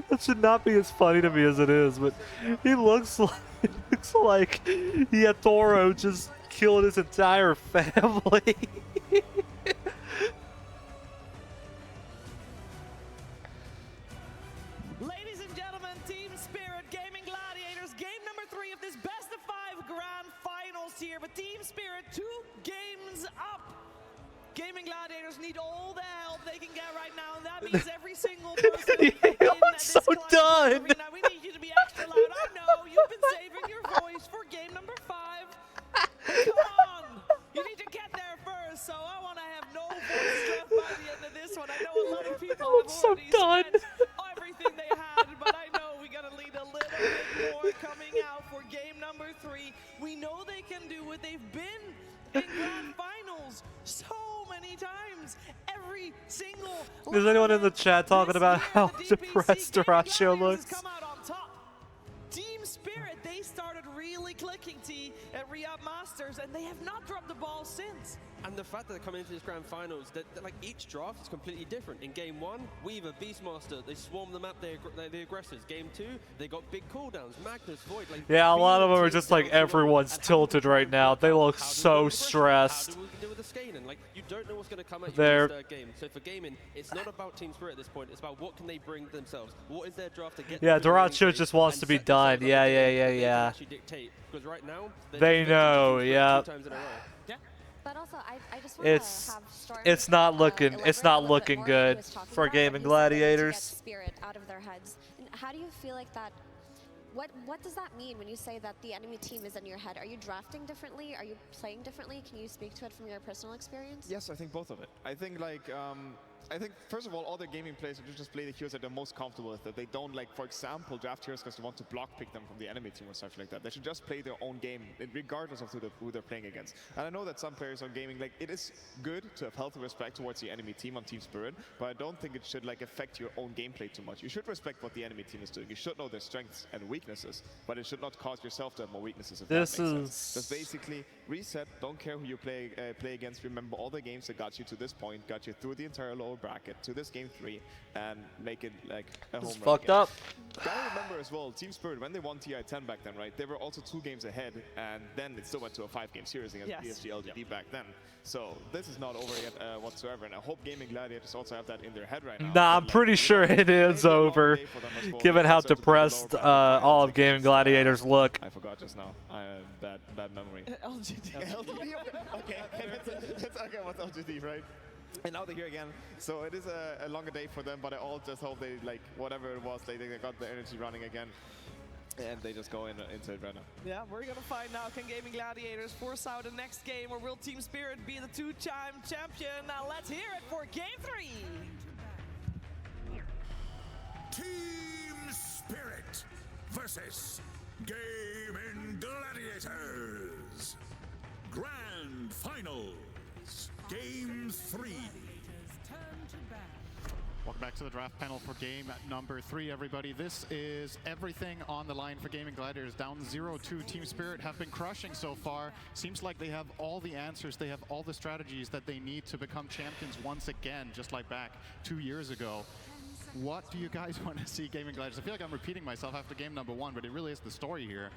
That should not be as funny to me as it is, but he looks like Yatoro just killed his entire family. Ladies and gentlemen, Team Spirit, Gaming Gladiators, game number 3 of this best of 5 grand finals here, but Team Spirit 2 games up. Gaming Gladiators need all the help they can get right now, and that means every single person in so done. arena, we need you to be extra loud. I know you've been saving your voice Is anyone in the chat talking about how depressed Dyrachyo looks? Team Spirit, they started really clicking at Re-Up Masters, and they have not dropped the ball since. And the fact that they're coming into this grand finals, that like each draft is completely different. In game 1, Weaver, Beastmaster, they swarm the map, they're the aggressors. Game 2, they got big cooldowns, Magnus, Void. Like, yeah, a lot of them are just like everyone's tilted right now. They look so stressed. How do we deal with the scaling? Like, you don't know what's going to come at you They're- in this third game. So for gaming, it's not about Team Spirit at this point. It's about what can they bring themselves. What is their draft to get? Yeah, them to the winning Dyrachyo stage just wants and to be set done. themselves up Yeah, a yeah, game yeah, that they can yeah. actually dictate. Because right now, they're They just know, Team Spirit yeah. 2 times in a row. But also, I just want to have Storm It's not looking elaborate a little bit more on what he good was talking for about, Gaming when he said they need to get Gladiators. spirit out of their heads. And how do you feel like that? What does that mean when you say that the enemy team is in your head? Are you drafting differently? Are you playing differently? Can you speak to it from your personal experience? Yes, I think both of it. I think like I think first of all their gaming players should just play the heroes that they're most comfortable with. That they don't like, for example, draft heroes because they want to block pick them from the enemy team or stuff like that. They should just play their own game, regardless of who they're playing against. And I know that some players on gaming, like, it is good to have healthy respect towards the enemy team on Team Spirit, but I don't think it should like affect your own gameplay too much. You should respect what the enemy team is doing. You should know their strengths and weaknesses, but it should not cause yourself to have more weaknesses. If This that makes is- sense. Just basically reset. Don't care who you play against. Remember all the games that got you to this point, got you through the entire lower bracket to this game 3, and make it like a home It's run fucked again. up. Gotta remember as well, Team Spirit, when they won TI10 back then, right, they were also 2 games ahead, and then it still went to a 5-game series against Yes. PSG LGD back then. So this is not over yet whatsoever, and I hope Gaming Gladiators also have that in their head right now. Nah, I'm But, like, pretty sure it is over, given how depressed all of Gaming Gladiators look. I forgot just now. Bad memory. LGD. Okay, okay, what's LGD, right? And now they're here again, so it is a longer day for them, but I all just hope they, like, whatever it was, they got the energy running again, and they just go into it right now. Yeah, we're gonna find out. Can Gaming Gladiators force out the next game, or will Team Spirit be the 2-time champion? Now let's hear it for Game 3. Team Spirit versus Gaming Gladiators. Grand Finals, Game 3. Welcome back to the draft panel for game number 3, everybody. This is everything on the line for Gaming Gladiators. Down 0-2. Team Spirit have been crushing so far. Seems like they have all the answers. They have all the strategies that they need to become champions once again, just like back 2 years ago. What do you guys want to see Gaming Gladiators? I feel like I'm repeating myself after game number 1, but it really is the story here.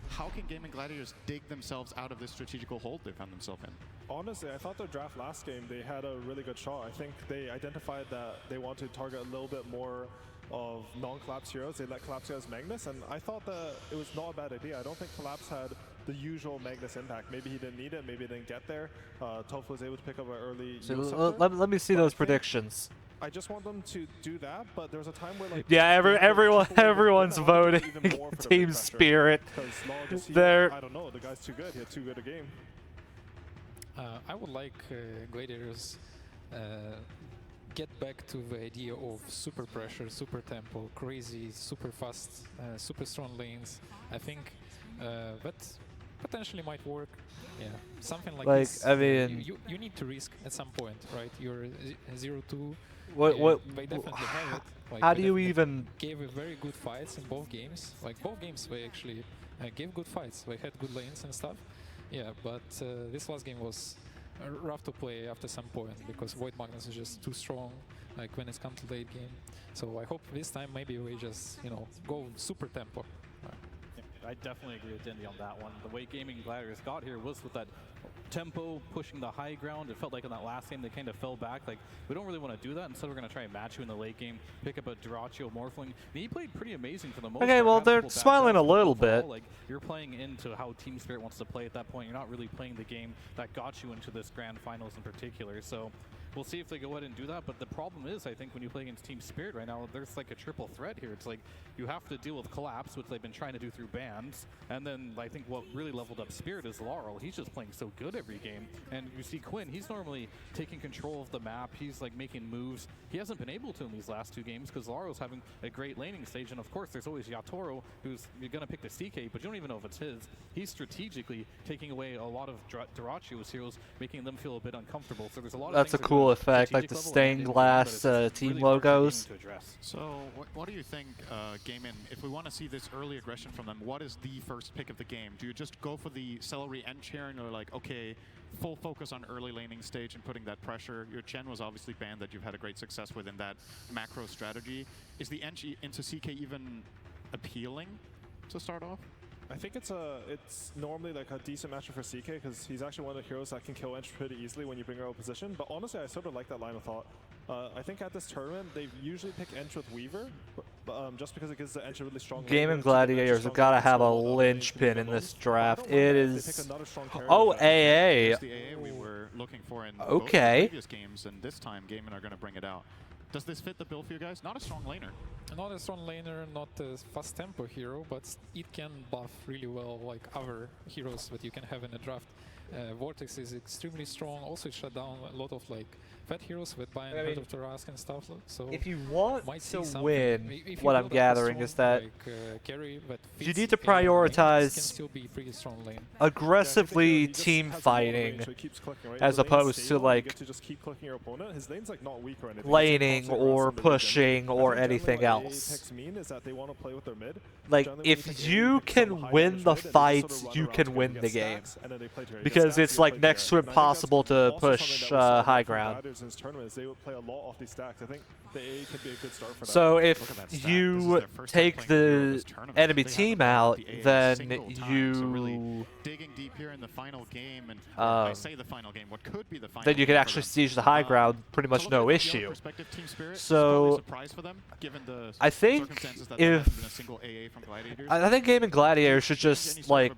How can Gaming Gladiators dig themselves out of this strategical hold they found themselves in? Honestly, I thought their draft last game, they had a really good shot. I think they identified that they want to target a little bit more of non-collapse heroes. They let collapse heroes Magnus, and I thought that it was not a bad idea. I don't think collapse had the usual Magnus impact. Maybe he didn't need it, maybe he didn't get there. Tofu was able to pick up an early So Yosef there. let me see those predictions. I just want them to do that, but there was a time where, like, Yeah, everyone's voting Team Spirit. They're I don't know, the guy's too good. He had too good a game. I would like Gladiators get back to the idea of super pressure, super tempo, crazy, super fast, super strong lanes. I think that potentially might work. Yeah, something like this. I mean, you need to risk at some point, right? You're 0-2. They definitely have it. Like, how they do you definitely even gave a very good fights in both games. Like both games, they actually gave good fights. They had good lanes and stuff. Yeah, but this last game was rough to play after some point because Void Magnus is just too strong. Like when it's come to late game. So I hope this time maybe we just go super tempo. I definitely agree with Dindy on that one. The way Gaming Gladiators got here was with that tempo, pushing the high ground. It felt like in that last game they kind of fell back. Like, we don't really want to do that. Instead, we're going to try and match you in the late game, pick up a Dyrachyo Morphling. And he played pretty amazing for the most Okay, part. well, Had a they're couple smiling back a little overall. bit. Like, you're playing into how Team Spirit wants to play at that point. You're not really playing the game that got you into this grand finals in particular. So we'll see if they go ahead and do that. But the problem is, I think, when you play against Team Spirit right now, there's like a triple threat here. It's like you have to deal with Collapse, which they've been trying to do through bans. And then I think what really leveled up Spirit is Laurel. He's just playing so good every game. And you see Quinn, he's normally taking control of the map. He's like making moves. He hasn't been able to in these last 2 games because Laurel's having a great laning stage. And of course, there's always Yatoro, who's you're going to pick the CK, but you don't even know if it's his. He's strategically taking away a lot of Dyrachyo's heroes, making them feel a bit uncomfortable. So there's a lot of That's things a cool cool effect, like the stained glass team logos. So, what do you think, Gaimin, if we want to see this early aggression from them, what is the first pick of the game? Do you just go for the celery ench here and you're like, okay, full focus on early laning stage and putting that pressure? Your Chen was obviously banned that you've had a great success with in that macro strategy. Is the ench into CK even appealing to start off? I think it's normally like a decent matchup for CK because he's actually one of the heroes that can kill Ench pretty easily when you bring her out of position. But honestly, I sort of like that line of thought. I think at this tournament, they usually pick Ench with Weaver, just because it gives the Ench a really strong. Gaming Gladiators have got to have a linchpin in this draft. It is. Oh, AA. The AA we were looking for in okay. both previous games, and this time Gaimin are going to bring it out. Does this fit the bill for you guys? Not a strong laner. Not a strong laner, not a fast tempo hero, but it can buff really well like other heroes that you can have in the draft. Vortex is extremely strong. Also, it shut down a lot of like fat heroes with Bind, Heart of Tarask and stuff. So if you want to win, if what I'm gathering is that carry, you need to prioritize can still be pretty strong lane. aggressively team fighting as opposed to like laning or pushing or anything else. Like if you can win the fights, you can win the game. Because it's like next to impossible to push high ground. So if you take the enemy team out, then you digging deep here in the final game, and I say the final game, what could be the final then you can actually siege the high ground, pretty much no issue. So I think if I think Gaming Gladiator should just like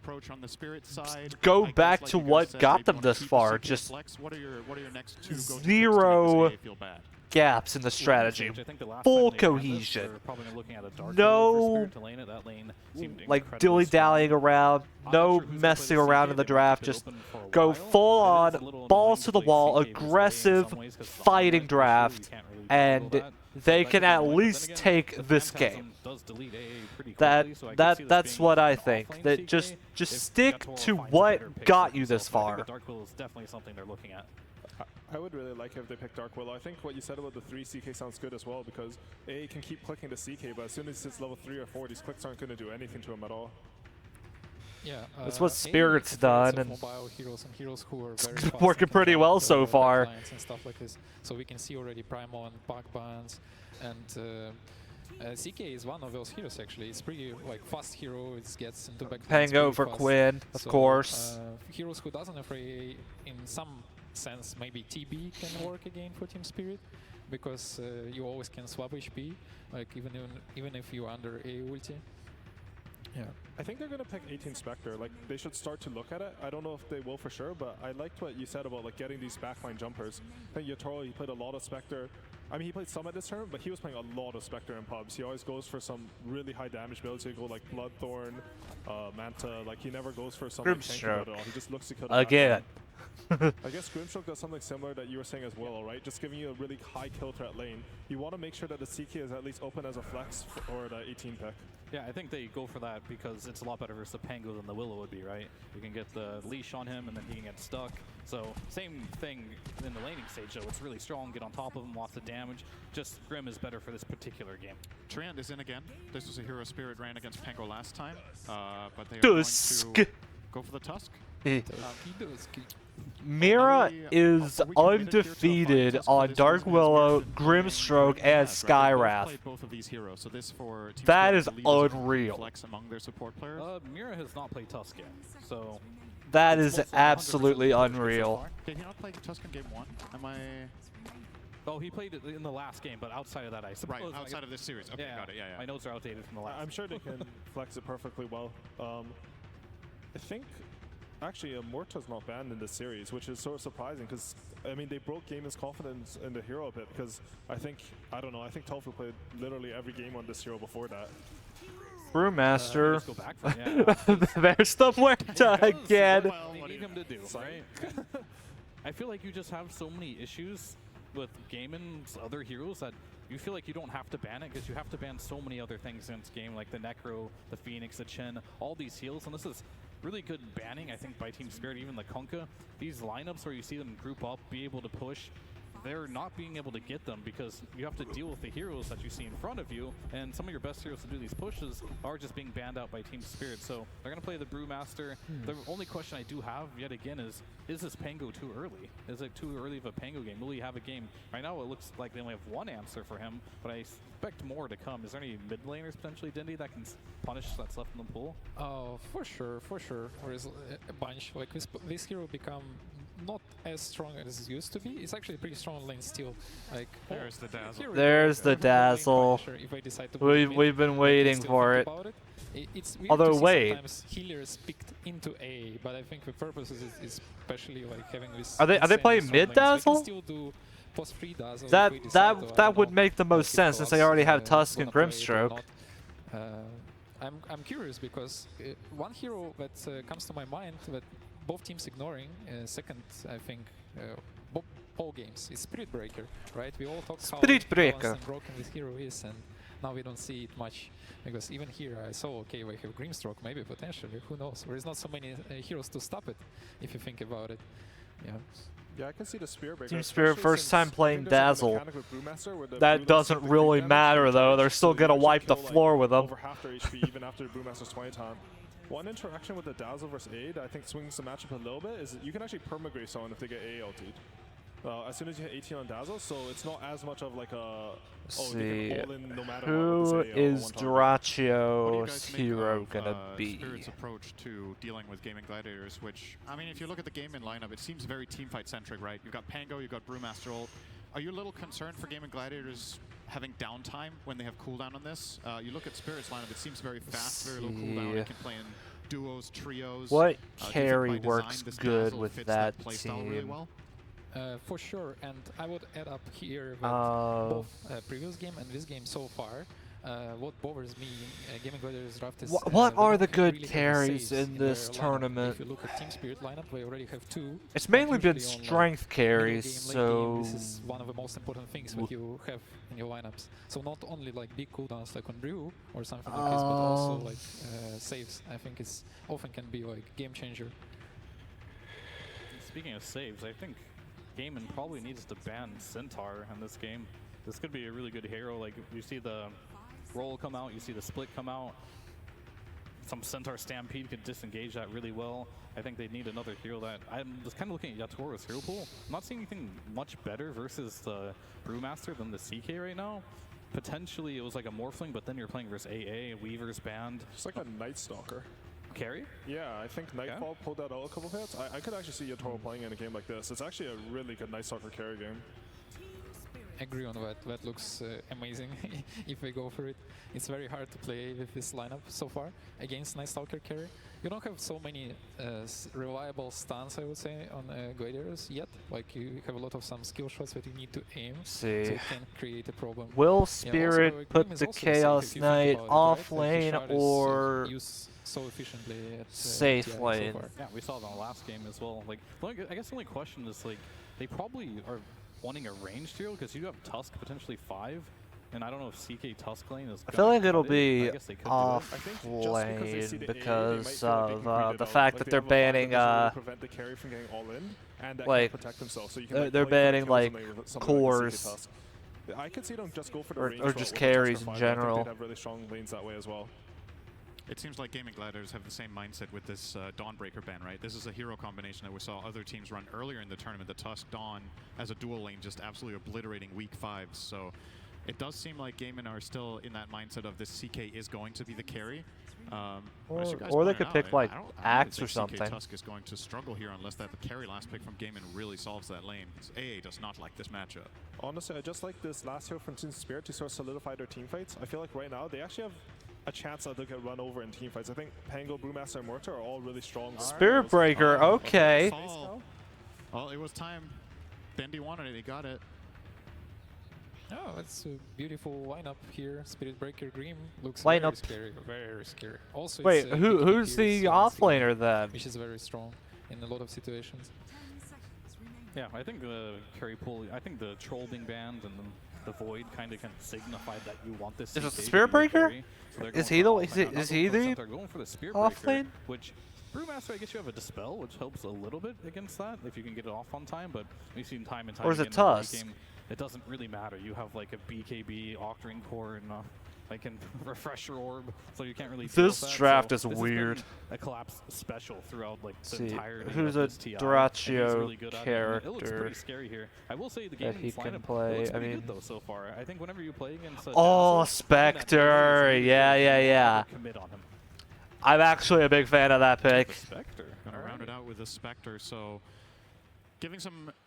go back to what got them this far, just zero gaps in the strategy, full cohesion, no like dilly-dallying around, no messing around in the draft, just go full-on, balls to the wall, aggressive fighting draft, and they can at least take this game. That's what I think. That just stick to what got you this far. I would really like if they pick Dark Willow. I think what you said about the 3 CK sounds good as well, because A can keep clicking to CK, but as soon as it's level 3 or 4, these clicks aren't going to do anything to him at all. Yeah, that's what Spirit's done, and mobile heroes and heroes who are very it's working pretty well so far. And stuff like this. So we can see already Primal and Bug Bans, and CK is one of those heroes actually. It's pretty like fast hero. It gets into back. Pango for Quinn, of course. Heroes who doesn't have AA in some sense, maybe TB can work again for Team Spirit, because you always can swap HP, like even if you're under A ulti. Yeah, I think they're gonna pick 18 Spectre. Like they should start to look at it. I don't know if they will for sure, but I liked what you said about like getting these backline jumpers. I think Yotaro, he played a lot of Spectre. I mean, he played some at this tournament, but he was playing a lot of Spectre in pubs. He always goes for some really high damage builds. He'll go like Bloodthorn, Manta. Like he never goes for something tanky at all. He just looks to kill again. I guess Grimstroke does something similar that you were saying as well, right? Just giving you a really high kill threat lane. You want to make sure that the CK is at least open as a flex or the 18 pick. Yeah, I think they go for that because it's a lot better versus the Pango than the Willow would be, right? You can get the leash on him and then he can get stuck. So same thing in the laning stage though. It's really strong, get on top of him, lots of damage. Just Grim is better for this particular game. Triant is in again. This was a hero Spirit ran against Pango last time, but they are going to go for the Tusk. Mira is undefeated on Dark Willow, Grimstroke, and Skywrath. That is unreal. Mira has not played Tusk yet, so that is absolutely unreal. Did he not play Tusk in game 1? Am I? Oh, he played it in the last game, but outside of that, I suppose. Right, outside of this series. Okay, got it. Yeah, yeah. My notes are outdated from the last. I'm sure they can flex it perfectly well. I think. Actually, Morta's not banned in this series, which is sort of surprising because, I mean, they broke Gaimin's confidence in the hero a bit because I think Tofu played literally every game on this hero before that. Brewmaster. There's the Muerta again. What they need him to do, right? I feel like you just have so many issues with Gaimin's other heroes that you feel like you don't have to ban it because you have to ban so many other things in this game, like the Necro, the Phoenix, the Chen, all these heals, and this is really good banning, I think, by Team Spirit, even the Kunkka. These lineups where you see them group up, be able to push, they're not being able to get them because you have to deal with the heroes that you see in front of you, and some of your best heroes to do these pushes are just being banned out by Team Spirit. So they're going to play the Brewmaster. The only question I do have yet again is this Pango too early? Is it too early of a Pango game? Will he have a game? Right now it looks like they only have one answer for him, but I expect more to come. Is there any mid laners potentially, Dindy, that can punish that's left in the pool? Oh, for sure. There is a bunch. Like this hero become not as strong as it used to be. It's actually pretty strong lane still. Like there's the dazzle. There's the dazzle. We've been waiting for it. It's weird Although to see wait, sometimes healers picked into A, but I think the purpose is especially like having this. are they playing mid dazzle? That would make the most sense since they already have Tusk and Grimstroke. I'm curious because one hero that comes to my mind that both teams ignoring, second I think, all games is Spirit Breaker, right? We all talk Spirit how Breaker. balanced and broken this hero is, and now we don't see it much because even here I saw, okay, we have Grimstroke, maybe potentially, who knows? There is not so many heroes to stop it if you think about it. Yeah. Yeah, I can see the Spear Breaker. Team Spirit first time playing Dazzle. That doesn't really matter though. They're still gonna wipe the floor with them. Over half their HP even after the Brewmaster's 20 time. One interaction with the Dazzle versus Aid, I think swings the matchup a little bit, is you can actually permagrave someone if they get AA ulti'd. As soon as you hit 18 on Dazzle, so it's not as much of like a... See, all in no matter who what is Dracio's hero gonna be? Spirit's approach to dealing with gaming gladiators, which, I mean, if you look at the gaming lineup, it seems very teamfight centric, right? You've got Pango, you've got Brewmaster ult. Are you a little concerned for gaming gladiators having downtime when they have cooldown on this? You look at Spirit's lineup, it seems very fast, very low cooldown. You can play in duos, trios. What carry works good with that playstyle really well? For sure, and I would add up here that both previous game and this game so far, what bothers me in Gaming Gladiators draft is... What are the good really carries in this tournament? If you look at Team Spirit lineup, we already have two. It's mainly been strength like carries, game, so... This is one of the most important things that you have in your lineups. So not only like big cooldowns like on Brew or something like this, but also like saves. I think it's often can be like game changer. Speaking of saves, I think Gaimin probably needs to ban Centaur in this game. This could be a really good hero. Like you see the roll come out, you see the split come out. Some Centaur Stampede could disengage that really well. I think they need another hero that... I'm just kind of looking at Yatoro's hero pool. I'm not seeing anything much better versus the Brewmaster than the CK right now. Potentially it was like a Morphling, but then you're playing versus AA, Weaver's band. It's like a Night Stalker. Carry? Yeah, I think Nightfall pulled that out a couple hits. I could actually see Yatoro playing in a game like this. It's actually a really good Night Stalker carry game. Agree on that. That looks amazing if we go for it. It's very hard to play with this lineup so far against Night Stalker carry. You don't have so many reliable stuns, I would say, on Gladiators yet. Like you have a lot of some skill shots that you need to aim, so it can create a problem. Will Spirit put the Chaos Knight off lane or so efficiently at safe lane? So yeah, we saw it in the last game as well. Like, I guess the only question is like they probably are wanting a ranged hero because you have Tusk potentially 5, and I don't know if CK Tusk lane is. I feel like it'll be off lane because of the fact that they're banning prevent the carry from getting all in, and like protect themselves. So you can, they're banning like cores. I could see them just go for the or just carries in general. They have really strong lanes that way as well. It seems like Gaming Gladiators have the same mindset with this Dawnbreaker ban, right? This is a hero combination that we saw other teams run earlier in the tournament, the Tusk Dawn as a dual lane, just absolutely obliterating weak 5s. So it does seem like Gaming are still in that mindset of this CK is going to be the carry. Or they could pick like Axe or something. Tusk is going to struggle here unless that carry last pick from Gaming really solves that lane. Because AA does not like this matchup. Honestly, I just like this last hero from Team Spirit to sort of solidify their team fights. I feel like right now they actually have a chance that they'll get run over in team fights. I think Pango, Brewmaster, and Mortar are all really strong. Spirit Breaker, okay. Well, it was time. Bendy wanted it, he got it. Oh, that's a beautiful lineup here. Spirit Breaker Grim looks very scary, very scary. Also, wait, it's, who's the offlaner then? Which is very strong in a lot of situations. Yeah, I think the carry pool, I think the troll being banned and the void kind of can signify that you want this. Is it Spirit Breaker? Is he the off lane? Which Brewmaster, I guess you have a Dispel, which helps a little bit against that if you can get it off on time, but we've seen time and time Or is again it in the late Tusk? game, it doesn't really matter. You have like a BKB, Octarine Core, and like a Refresher Orb, so you can't really deal This with that. draft So is this has weird. been a collapse special throughout like the See, entirety who's of a this TI. and he's Duraccio really good at it, and it looks character pretty scary here. I will say the that game he lineup can play? it looks I pretty mean, good though so far. I think whenever you play against oh, Dazzle, Spectre, yeah. commit on him. I'm actually a big fan of that pick. Spectre. Gonna round it out with a Spectre, so giving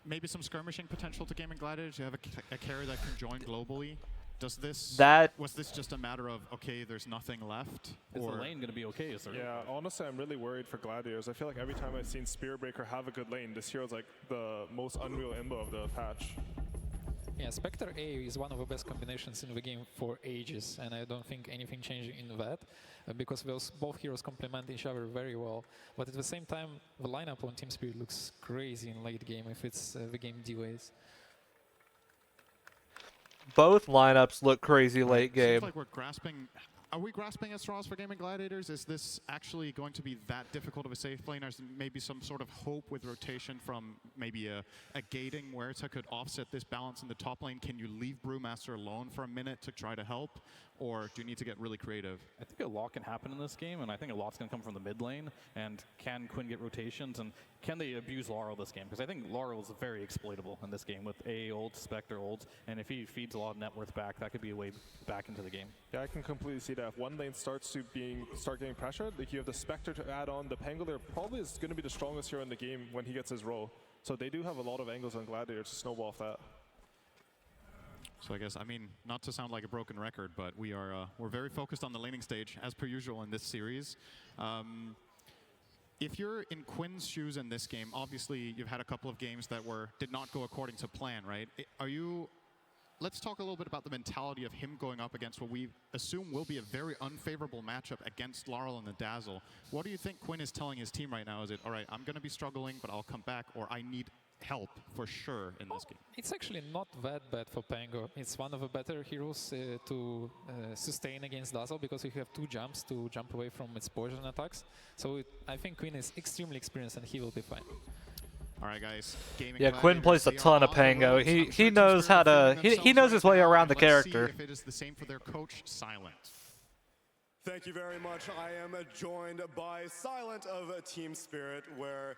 maybe some skirmishing potential to Gaming Gladiators. You have a carry that can join globally. Was this just a matter of, okay, there's nothing left? Is the lane going to be okay? Yeah, honestly, I'm really worried for Gladiators. I feel like every time I've seen Spirit Breaker have a good lane, this hero's like the most unreal imbo of the patch. Yeah, Spectre A is one of the best combinations in the game for ages, and I don't think anything changing in that, because both heroes complement each other very well. But at the same time, the lineup on Team Spirit looks crazy in late game if it's the game D-Ways. Both lineups look crazy late game. Seems like we're grasping. Are we grasping at straws for Gaming Gladiators? Is this actually going to be that difficult of a safe lane? Or is there maybe some sort of hope with rotation from maybe a gating where it could offset this balance in the top lane? Can you leave Brewmaster alone for a minute to try to help? Or do you need to get really creative? I think a lot can happen in this game, and I think a lot's going to come from the mid lane. And can Quinn get rotations? And can they abuse Laurel this game? Because I think Laurel is very exploitable in this game with A ult, Spectre ult, and if he feeds a lot of net worth back, that could be a way back into the game. Yeah, I can completely see that. If one lane start getting pressured, like you have the Spectre to add on, the Pangolier probably is going to be the strongest hero in the game when he gets his role. So they do have a lot of angles on Gladiator to snowball off that. So I guess, I mean, not to sound like a broken record, but we're very focused on the laning stage, as per usual in this series. If you're in Quinn's shoes in this game, obviously you've had a couple of games that did not go according to plan, right? Let's talk a little bit about the mentality of him going up against what we assume will be a very unfavorable matchup against Laurel and the Dazzle. What do you think Quinn is telling his team right now? Is it, all right, I'm going to be struggling, but I'll come back, or I need help for sure in this game? It's actually not that bad for Pango. It's one of the better heroes to sustain against Dazzle, because you have 2 jumps to jump away from its poison attacks. So I think Quinn is extremely experienced and he will be fine. All right, guys. Yeah, Quinn plays a ton of Pango. He knows how to he knows his way around the character. If it is the same for their coach, Silent. Thank you very much. I am joined by Silent of Team Spirit, where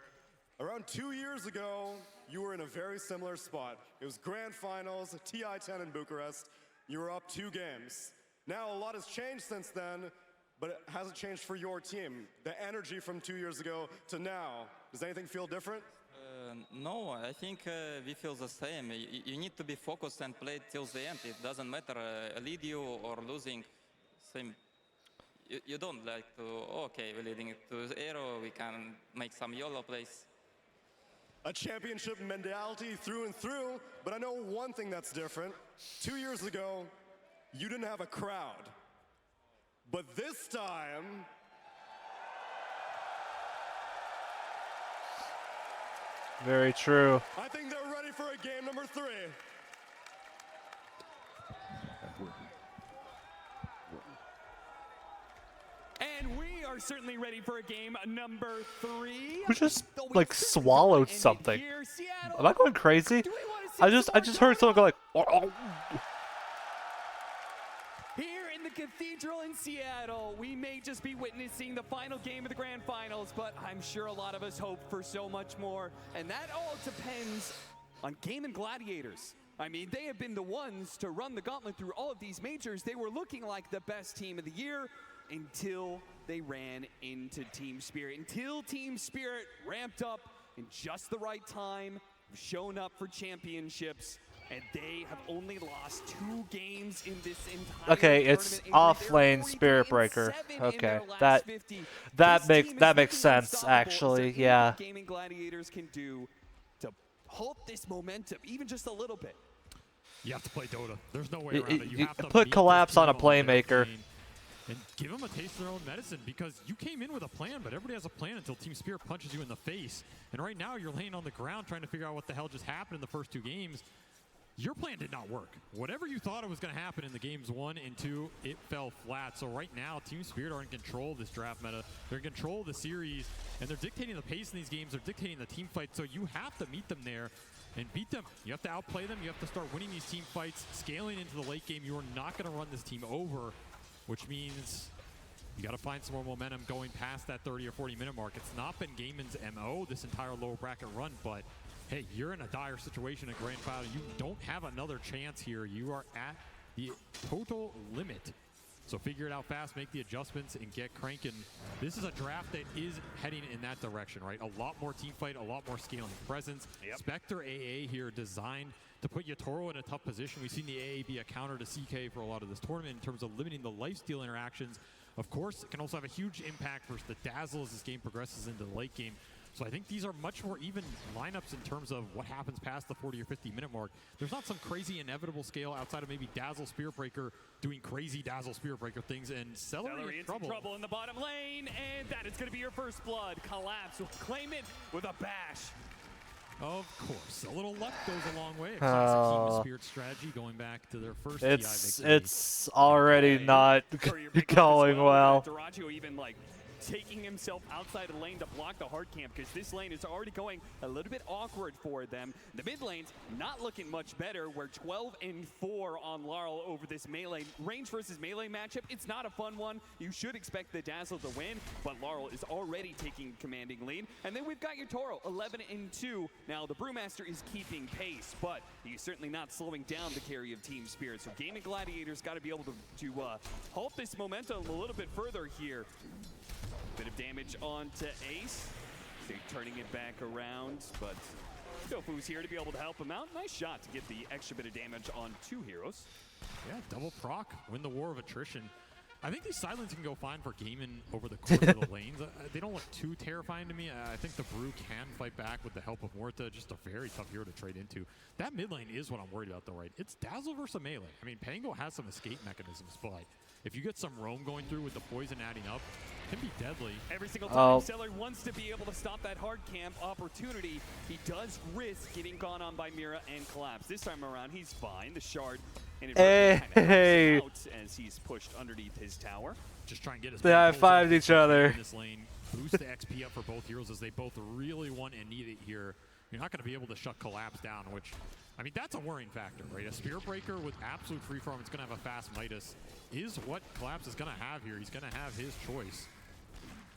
around 2 years ago, you were in a very similar spot. It was Grand Finals, TI-10 in Bucharest. You were up 2 games. Now a lot has changed since then, but it hasn't changed for your team. The energy from 2 years ago to now, does anything feel different? No, I think we feel the same. You need to be focused and play till the end. It doesn't matter lead you or losing. Same. You don't like to, okay, we're leading it to Aero, we can make some YOLO plays. A championship mentality through and through, but I know one thing that's different. 2 years ago, you didn't have a crowd. But this time, Very true. I think they're ready for a game number 3. And we are certainly ready for a game number 3. Who just like swallowed something? Am I going crazy? I just heard someone go like. Oh. Here in the Cathedral in Seattle, we may just be witnessing the final game of the Grand Finals, but I'm sure a lot of us hope for so much more. And that all depends on Gaming Gladiators. I mean, they have been the ones to run the gauntlet through all of these majors. They were looking like the best team of the year until they ran into Team Spirit. Until Team Spirit ramped up in just the right time, shown up for championships. And they have only lost 2 games in this entire Okay, it's off lane Spirit Breaker. Okay, that makes sense actually. Yeah. Gaming Gladiators can do to halt this momentum even just a little bit. You have to play Dota. There's no way around it. You have to put Collapse on a playmaker. And give them a taste of their own medicine, because you came in with a plan, but everybody has a plan until Team Spirit punches you in the face. And right now you're laying on the ground trying to figure out what the hell just happened in the first 2 games. your plan did not work. Whatever you thought it was going to happen in the games 1 and 2, it fell flat. So right now, Team Spirit are in control of this draft meta. They're in control of the series, and they're dictating the pace in these games. They're dictating the team fight. So you have to meet them there and beat them. You have to outplay them. You have to start winning these team fights, scaling into the late game. You are not going to run this team over, which means you got to find some more momentum going past that 30 or 40 minute mark. It's not been Gaiman's MO this entire lower bracket run, but hey, you're in a dire situation at Grand Final. You don't have another chance here. You are at the total limit. So figure it out fast, make the adjustments, and get cranking. This is a draft that is heading in that direction, right? A lot more team fight, a lot more scaling presence. Spectre AA here designed to put Yatoro in a tough position. We've seen the AA be a counter to CK for a lot of this tournament in terms of limiting the lifesteal interactions. Of course, it can also have a huge impact versus the Dazzle as this game progresses into the late game. So I think these are much more even lineups in terms of what happens past the 40 or 50 minute mark. There's not some crazy inevitable scale outside of maybe Dazzle Spirit Breaker doing crazy Dazzle Spirit Breaker things, and Celery in trouble in the bottom lane, and that is going to be your first blood. Collapse will claim it with a bash. Of course, a little luck goes a long way. A classic Team Spirit strategy going back to their first TI victory. It's already not going well. Duraggio even like taking himself outside the lane to block the hard camp, because this lane is already going a little bit awkward for them. The mid lane's not looking much better. We're 12-4 on Laurel over this melee. Range versus melee matchup, it's not a fun one. You should expect the Dazzle to win, but Laurel is already taking commanding lead. And then we've got your Toro, 11-2. Now the Brewmaster is keeping pace, but he's certainly not slowing down the carry of Team Spirit. So Gaming Gladiators got to be able to halt this momentum a little bit further here. Bit of damage onto Ace. They're turning it back around, but Tofu's here to be able to help him out. Nice shot to get the extra bit of damage on 2 heroes. Yeah, double proc, win the war of attrition. I think these silence can go fine for Gaiman over the course of the lanes. They don't look too terrifying to me. I think the Brew can fight back with the help of Morta. Just a very tough hero to trade into. That mid lane is what I'm worried about though, right? It's Dazzle versus melee. I mean, Pango has some escape mechanisms, but if you get some roam going through with the poison adding up, it can be deadly. Every single time Seller wants to be able to stop that hard camp opportunity, he does risk getting gone on by Mira and Collapse. This time around, he's fine. The shard Hey. out as he's pushed underneath his tower. Just try and get his They high-fived each other. In this lane, boost the XP up for both heroes as they both really want and need it here. You're not going to be able to shut Collapse down, which, I mean, that's a worrying factor, right? A Spirit Breaker with absolute free farm, it's going to have a fast Midas, is what Collapse is going to have here. He's going to have his choice.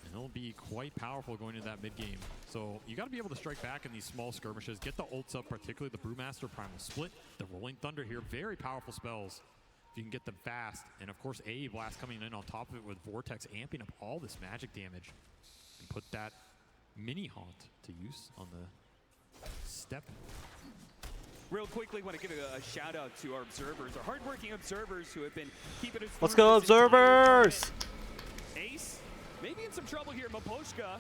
And it'll be quite powerful going into that mid game. So you got to be able to strike back in these small skirmishes, get the ults up, particularly the Brewmaster Primal Split, the Rolling Thunder here, very powerful spells if you can get them fast. And of course, AE Blast coming in on top of it with Vortex amping up all this magic damage. And put that mini haunt to use on the step. Real quickly, want to give a shout out to our observers, our hardworking observers who have been keeping us. Let's go, observers! Ace, maybe in some trouble here. Maposhka,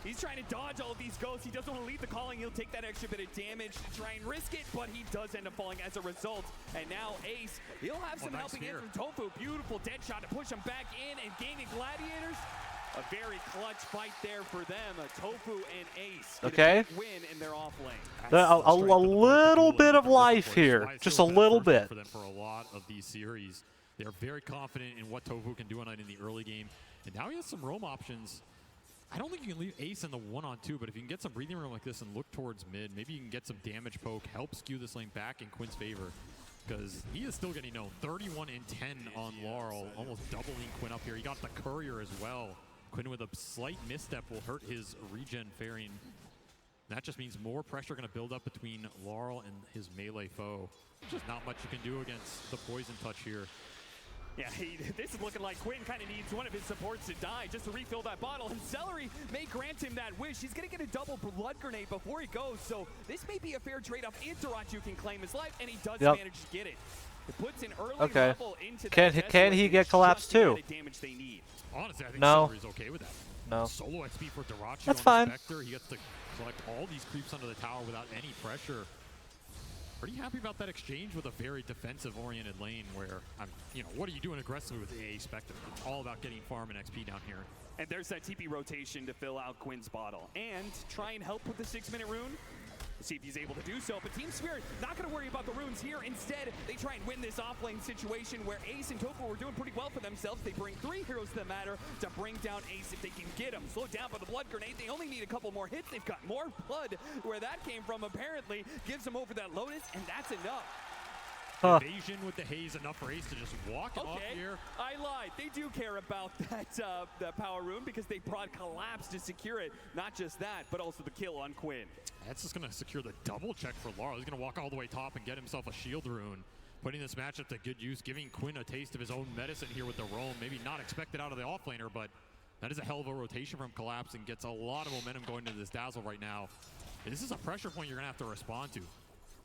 he's trying to dodge all of these ghosts. He doesn't want to lead the calling. He'll take that extra bit of damage to try and risk it, but he does end up falling as a result. And now Ace, he'll have some helping hand from Tofu. Beautiful dead shot to push him back in, and Gaming Gladiators, a very clutch fight there for them. Tofu and Ace get a big win in their off lane. A little bit of life here, just a little bit. For them for a lot of these series, they're very confident in what Tofu can do in the early game, and now he has some roam options. I don't think you can leave Ace in the 1-on-2, but if you can get some breathing room like this and look towards mid, maybe you can get some damage poke, help skew this lane back in Quinn's favor, because he is still getting known. 31 and 10 on Laurel, almost doubling Quinn up here. He got the courier as well. Quinn with a slight misstep will hurt his regen fairing. That just means more pressure going to build up between Laurel and his melee foe. Just not much you can do against the poison touch here. Yeah, this is looking like Quinn kind of needs one of his supports to die just to refill that bottle, and Celery may grant him that wish. He's going to get a double blood grenade before he goes, so this may be a fair trade-off if Duraggio can claim his life, and he does manage to get it. It puts an early level into Can he get collapsed too? Honestly, I think No. Celery's okay with that. No. Solo XP for Duraggio. That's on fine. Spectre. He gets to collect all these creeps under the tower without any pressure. Pretty happy about that exchange with a very defensive-oriented lane where, what are you doing aggressively with AA Spectre? It's all about getting farm and XP down here. And there's that TP rotation to fill out Quinn's bottle. And try and help with the 6-minute rune. see if he's able to do so. But Team Spirit not going to worry about the runes here. Instead, they try and win this offlane situation where Ace and Tofu were doing pretty well for themselves. They bring 3 heroes to the matter to bring down Ace if they can get him. Slowed down by the blood grenade. They only need a couple more hits. They've got more blood. Where that came from apparently gives them over that Lotus, and that's enough. Evasion with the haze, enough for Ace to just walk it off here. I lied. They do care about that power rune because they brought Collapse to secure it. Not just that, but also the kill on Quinn. That's just going to secure the double check for Laurel. He's going to walk all the way top and get himself a shield rune. Putting this matchup to good use, giving Quinn a taste of his own medicine here with the roam. Maybe not expected out of the offlaner, but that is a hell of a rotation from Collapse and gets a lot of momentum going into this Dazzle right now. And this is a pressure point you're going to have to respond to.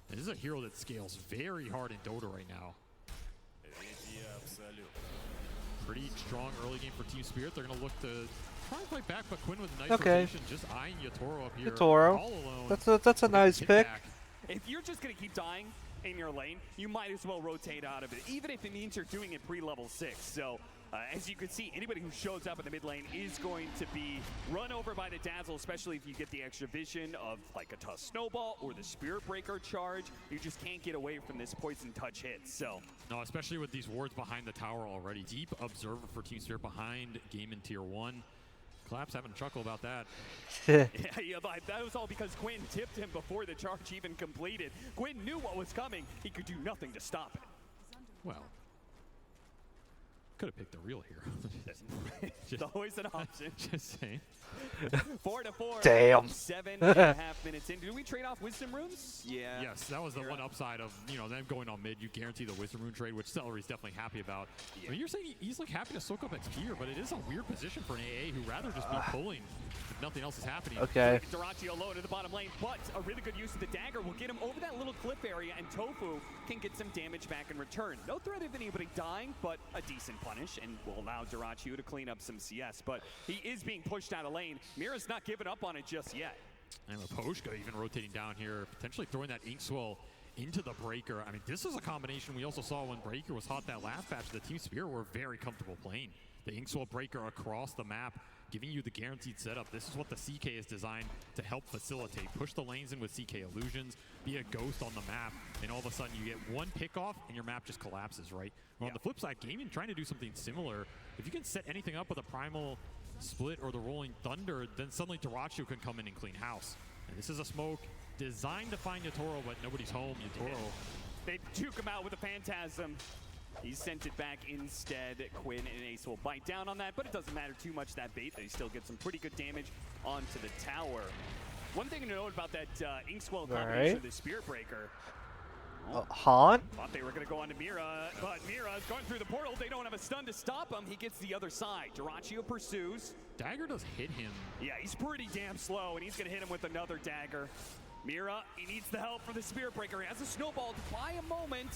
This is a hero that scales very hard in Dota right now. Pretty strong early game for Team Spirit. They're going to look to try and fight back, but Quinn with a nice rotation, just eyeing Yatoro up here. Yatoro. All alone. That's a nice pick. If you're just going to keep dying in your lane, you might as well rotate out of it, even if it means you're doing it pre-level 6. So as you can see, anybody who shows up in the mid lane is going to be run over by the Dazzle, especially if you get the extra vision of like a Tough Snowball or the Spirit Breaker charge. You just can't get away from this Poison Touch hit. So no, especially with these wards behind the tower already. Deep observer for Team Spirit behind game in tier 1. Collapse having a chuckle about that. yeah, that was all because Quinn tipped him before the charge even completed. Quinn knew what was coming. He could do nothing to stop it. Well, could have picked the real hero. It's always an option. Just saying. 4-4. Damn. 7.5 minutes in. Do we trade off Wisdom Runes? Yeah. Yes, that was the one upside of, you know, them going on mid. You guarantee the Wisdom Rune trade, which Celery's definitely happy about. I mean, you're saying he's like happy to soak up XP here, but it is a weird position for an AA who'd rather just be pulling if nothing else is happening. Okay. Duraccio low to the bottom lane, but a really good use of the dagger will get him over that little cliff area, and Tofu can get some damage back in return. No threat of anybody dying, but a decent punish, and will allow Duraccio to clean up some CS. But he is being pushed out of lane. Mira's not giving up on it just yet. And Maposhka even rotating down here, potentially throwing that Inkswell into the Breaker. I mean, this is a combination we also saw when Breaker was hot that last patch. The Team Spirit were very comfortable playing. The Inkswell Breaker across the map, giving you the guaranteed setup. This is what the CK is designed to help facilitate. Push the lanes in with CK illusions, be a ghost on the map, and all of a sudden you get one pick off and your map just collapses, right? Well, on the flip side, Gaming trying to do something similar. If you can set anything up with a Primal Split or the Rolling Thunder, then suddenly Duraccio can come in and clean house. And this is a smoke designed to find Yatoro, but nobody's home. Yatoro. They juke him out with a Phantasm. He sent it back instead. Quinn and Ace will bite down on that, but it doesn't matter too much, that bait. They still get some pretty good damage onto the tower. One thing to note about that Inkswell combination of the Spirit Breaker. Han? Thought they were going to go on to Mira, but Mira's going through the portal. They don't have a stun to stop him. He gets the other side. Duraccio pursues. Dagger does hit him. Yeah, he's pretty damn slow, and he's going to hit him with another dagger. Mira, he needs the help from the Spirit Breaker. He has a snowball to buy a moment.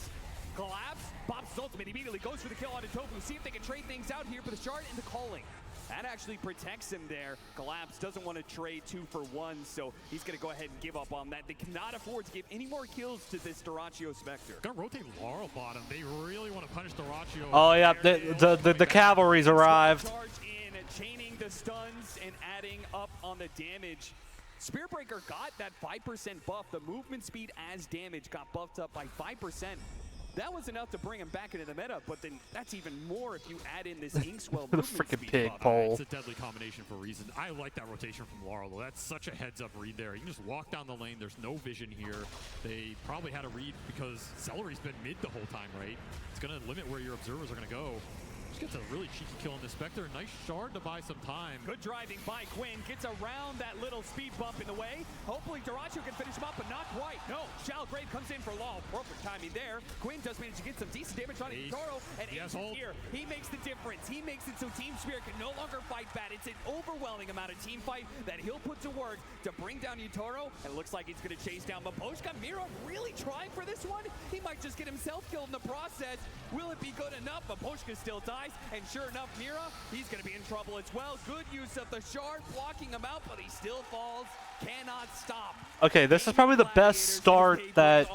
Collapse, Bob's ultimate immediately goes for the kill onto Tofu. See if they can trade things out here for the shard into calling. That actually protects him there. Collapse doesn't want to trade 2 for 1, so he's going to go ahead and give up on that. They cannot afford to give any more kills to this Duraccio Spectre. Gonna rotate Laurel bottom. They really want to punish Duraccio. Oh yeah, the cavalry's arrived. Charge in, chaining the stuns and adding up on the damage. Spirit Breaker got that 5% buff. The movement speed as damage got buffed up by 5%. That was enough to bring him back into the meta, but then that's even more if you add in this Inkswell movement freaking speed pig buff. pole. It's a deadly combination for a reason. I like that rotation from Laurel, though. That's such a heads-up read there. You can just walk down the lane. There's no vision here. They probably had a read because Celery's been mid the whole time, right? It's going to limit where your observers are going to go. Just gets a really cheeky kill on the Spectre. Nice shard to buy some time. Good driving by Quinn. Gets around that little speed bump in the way. Hopefully Duraccio can finish him up, but not quite. No, Shalgrave comes in for Law. Perfect timing there. Quinn does manage to get some decent damage on Toro, and Ace is here. He makes the difference. He makes it so Team Spirit can no longer fight bad. It's an overwhelming amount of team fight that he'll put to work to bring down Yatoro, and it looks like he's going to chase down Maposhka. Mira really trying for this one. He might just get himself killed in the process. Will it be good enough? Maposhka still dies, and sure enough, Mira, he's going to be in trouble as well. Good use of the shard, blocking him out, but he still falls. Cannot stop. Okay, this is probably the best start that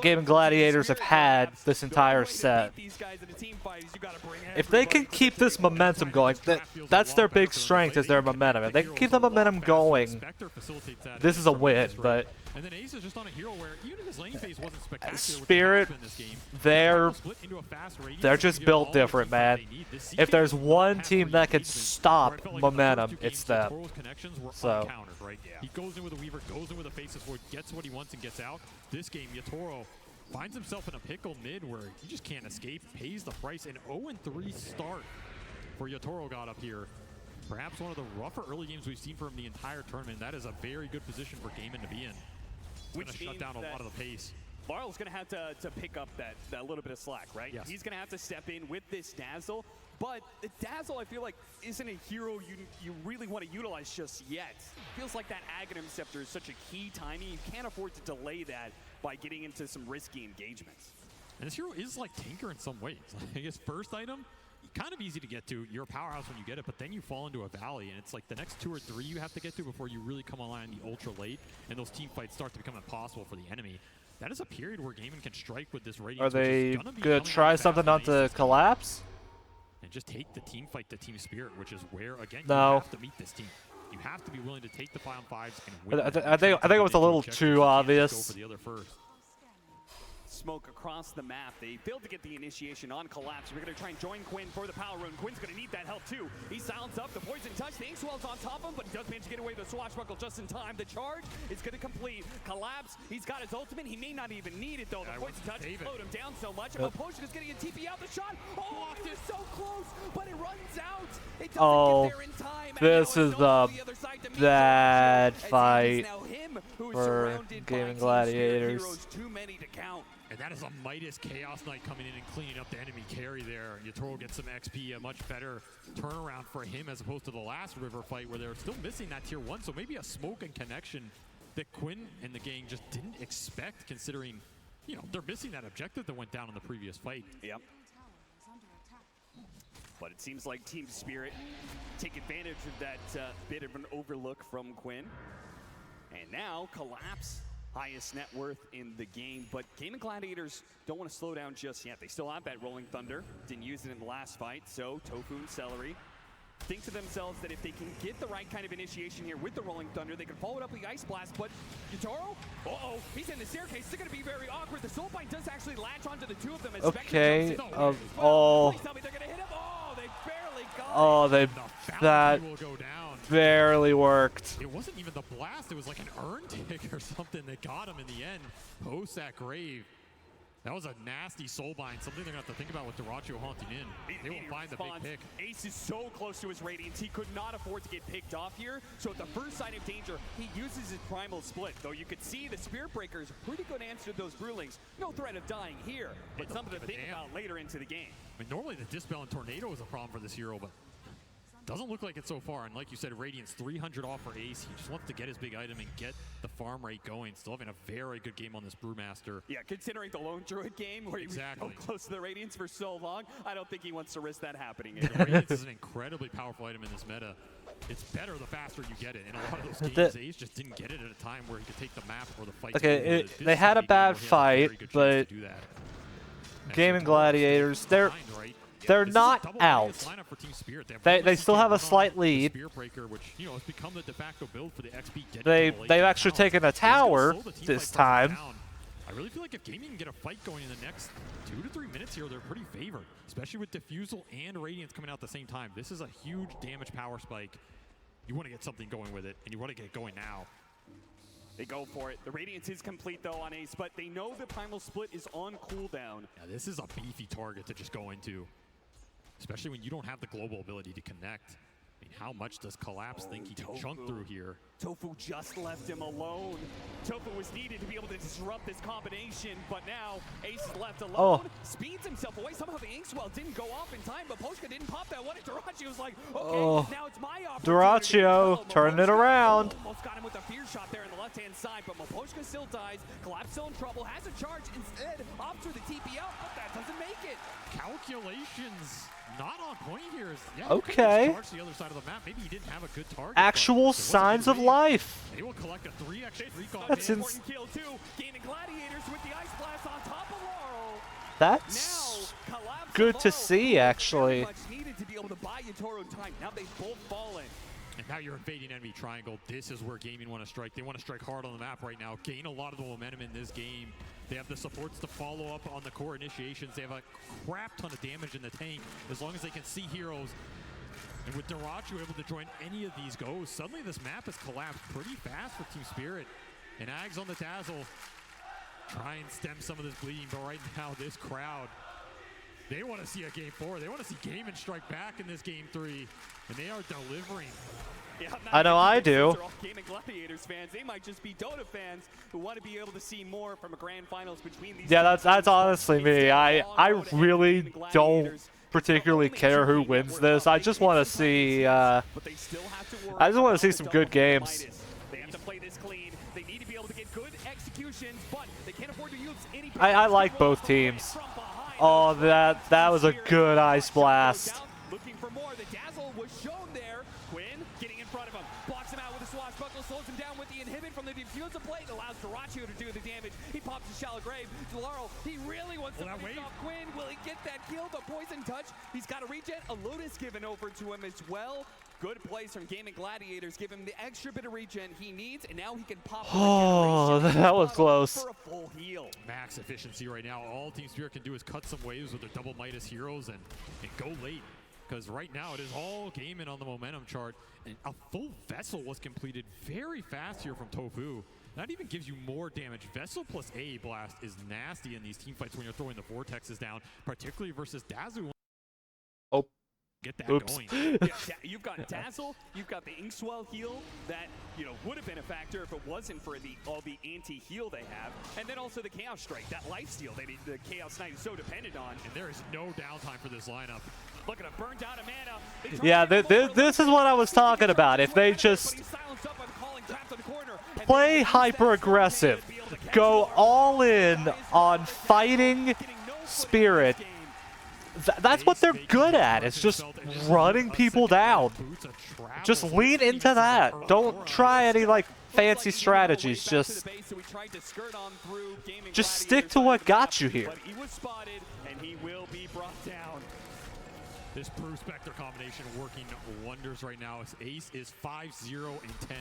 Gaming Gladiators have had this entire set. If they can keep this momentum going, that's their big strength, is their momentum. If they can keep the momentum going, this is a win, but And then Ace is just on a hero where even if his lane phase wasn't spectacular, Spirit, in this game, they're just built different, man. If there's one team that can stop momentum, it's them. So. Right? Yeah. He goes in with a Weaver, goes in with a Faceless Void, gets what he wants and gets out. This game, Yatoro finds himself in a pickle mid where he just can't escape, pays the price. An 0-3 start for Yatoro got up here. Perhaps one of the rougher early games we've seen from him the entire tournament. That is a very good position for Gaimin to be in. It's going to shut down a lot of the pace. Marl's going to have to pick up that little bit of slack, right? Yes. He's going to have to step in with this Dazzle. But the Dazzle, I feel like, isn't a hero you really want to utilize just yet. Feels like that Aghanim Scepter is such a key timing. You can't afford to delay that by getting into some risky engagements. And this hero is like Tinker in some ways. Like his first item, kind of easy to get to. You're a powerhouse when you get it, but then you fall into a valley, and it's like the next 2 or 3 you have to get to before you really come online the ultra late, and those team fights start to become impossible for the enemy. That is a period where Gaimin can strike with this Radiance. Are they gonna try something on the collapse? And just take the team fight to Team Spirit, which is where, again, no. You have to meet this team. You have to be willing to take the 5-on-5s and win. I think it was a little too obvious. Go for the other first. Smoke across the map. They failed to get the initiation on Collapse. We're going to try and join Quinn for the power rune. Quinn's going to need that help too. He silenced up the poison touch. The Inkswell's on top of him, but he does manage to get away with the swashbuckle just in time. The charge is going to complete. Collapse, he's got his ultimate. He may not even need it though. The poison touch slowed him down so much. And Potion is getting a TP out the shot. Oh, it's so close, but it runs out. It doesn't get there in time. This is the bad fight for Gaming Gladiators. Too many to count. And that is a Midas Chaos Knight coming in and cleaning up the enemy carry there. Yatoro gets some XP, a much better turnaround for him as opposed to the last River fight where they're still missing that tier 1. So maybe a smoke and connection that Quinn and the gang just didn't expect, considering, you know, they're missing that objective that went down in the previous fight. Yep. But it seems like Team Spirit take advantage of that bit of an overlook from Quinn. And now Collapse, highest net worth in the game, but Gaming Gladiators don't want to slow down just yet. They still have that Rolling Thunder, didn't use it in the last fight, so Tofu and Celery think to themselves that if they can get the right kind of initiation here with the Rolling Thunder, they can follow it up with the Ice Blast, but Yatoro, he's in the staircase, it's going to be very awkward. The Soulbind does actually latch onto the two of them. As okay, Please tell me they're going to hit him. They barely got it. That barely worked. It wasn't even the blast, it was like an urn tick or something that got him in the end. Post that grave. That was a nasty soulbind, something they're going to have to think about with Duracho haunting in. They will find the big pick. Ace is so close to his Radiance, he could not afford to get picked off here. So at the first sign of danger, he uses his Primal Split. Though you could see the Spirit Breaker is a pretty good answer to those Brewlings. No threat of dying here, but something to think about later into the game. I mean, normally the Dispel and Tornado is a problem for this hero, but doesn't look like it so far. And like you said, Radiance 300 off for Ace. He just wants to get his big item and get the farm rate going. Still having a very good game on this Brewmaster. Yeah, considering the Lone Druid game where he was so close to the Radiance for so long, I don't think he wants to risk that happening. The Radiance is an incredibly powerful item in this meta. It's better the faster you get it. In a lot of those games, Ace just didn't get it at a time where he could take the map or the fight. Okay, they had a bad fight, but Gaming Gladiators, they're not out. They still have a slight lead. They've actually taken a tower this time. I really feel like if Gaming can get a fight going in the next 2 to 3 minutes here, they're pretty favored, especially with Diffusal and Radiance coming out at the same time. This is a huge damage power spike. You want to get something going with it, and you want to get it going now. They go for it. The Radiance is complete, though, on Ace, but they know the Primal Split is on cooldown. Yeah, this is a beefy target to just go into, especially when you don't have the global ability to connect. I mean, how much does Collapse think he can chunk through here? Tofu just left him alone. Tofu was needed to be able to disrupt this combination, but now Ace is left alone. Speeds himself away. Somehow the Inkswell didn't go off in time, but Poshka didn't pop that one. And Duracho was like, okay, now it's my opportunity. Duracho, turn it around. Almost got him with a fear shot there in the left-hand side, but Maposhka still dies. Collapse still in trouble, has a charge instead. Opts for the TP out, but that doesn't make it. Calculations not on point here. Yeah, okay. The other side of the map. Maybe he didn't have a good target. Actual signs of life. They will collect a 3x recon. That's important kill too. Gaining Gladiators with the Ice Blast on top of Laurel. That's good to see, actually. Much needed to be able to buy Yatoro time. Now they've both fallen. And now you're invading enemy triangle. This is where Gaming want to strike. They want to strike hard on the map right now. Gain a lot of the momentum in this game. They have the supports to follow up on the core initiations. They have a crap ton of damage in the tank as long as they can see heroes. And with Darachu able to join any of these goes, suddenly this map has collapsed pretty fast for Team Spirit. And Ags on the Dazzle try and stem some of this bleeding, but right now this crowd, they want to see a game 4. They want to see Gaming strike back in this game 3, and they are delivering. Yeah, I know I do. Are all Gaming Gladiators fans. They might just be Dota fans who want to be able to see more from a grand finals between these. Yeah, that's honestly me. I really don't particularly care who wins this. I just want to see some good games. They have to play this clean. They need to be able to get good executions, but they can't afford to use any. I like both teams. Oh, that was a good ice blast. Looking for more. The Dazzle was shown there. Quinn getting in front of him. Blocks him out with a swashbuckle. Slows him down with the inhibit from the diffuser plate. Allows Darachu to do the damage. He pops a shallow grave. Laurel, he really wants to finish off Quinn. Will he get that kill? The poison touch. He's got a regen. A Lotus given over to him as well. Good plays from Gaming Gladiators. Give him the extra bit of regen he needs, and now he can pop. Oh, that was close. For a full heal. Max efficiency right now. All Team Spirit can do is cut some waves with their double Midas heroes and go late. Because right now it is all Gaming on the momentum chart. And a full Vessel was completed very fast here from Tofu. That even gives you more damage. Vessel plus A Blast is nasty in these team fights when you're throwing the vortexes down, particularly versus Dazu. Oh. Get that going. Yeah, you've got Dazzle, you've got the Inkswell heal that would have been a factor if it wasn't for all the anti-heal they have, and then also the Chaos Strike, that lifesteal that the Chaos Knight is so dependent on. And there is no downtime for this lineup. Look at him, burned out of mana. Yeah, this is what I was talking about. If they just play hyper aggressive, go all in on fighting Spirit. That's what they're good at. It's just running people down. Just lean into that. Don't try any fancy strategies. Just stick to what got you here. But he was spotted, and he will be brought down. This Brew Spectre combination working wonders right now. Ace is 5-0 and 10.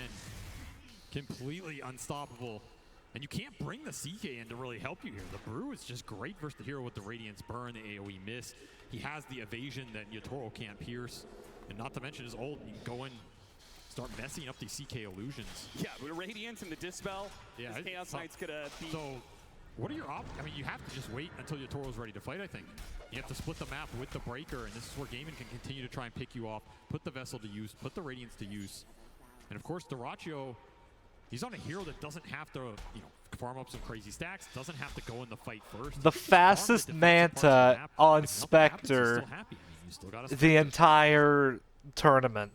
Completely unstoppable. And you can't bring the CK in to really help you here. The Brew is just great versus the hero with the Radiance Burn, the AoE miss. He has the evasion that Yatoro can't pierce. And not to mention his ult, you can go in, start messing up these CK illusions. Yeah, with Radiance and the Dispel, this Chaos Knight's gonna be... So, what are your options? I mean, you have to just wait until Yatoro's ready to fight, I think. You have to split the map with the Breaker, and this is where Gaming can continue to try and pick you off, put the Vessel to use, put the Radiance to use. And of course, Darachu, he's on a hero that doesn't have to, farm up some crazy stacks, doesn't have to go in the fight first. The fastest Manta on Spectre the entire tournament.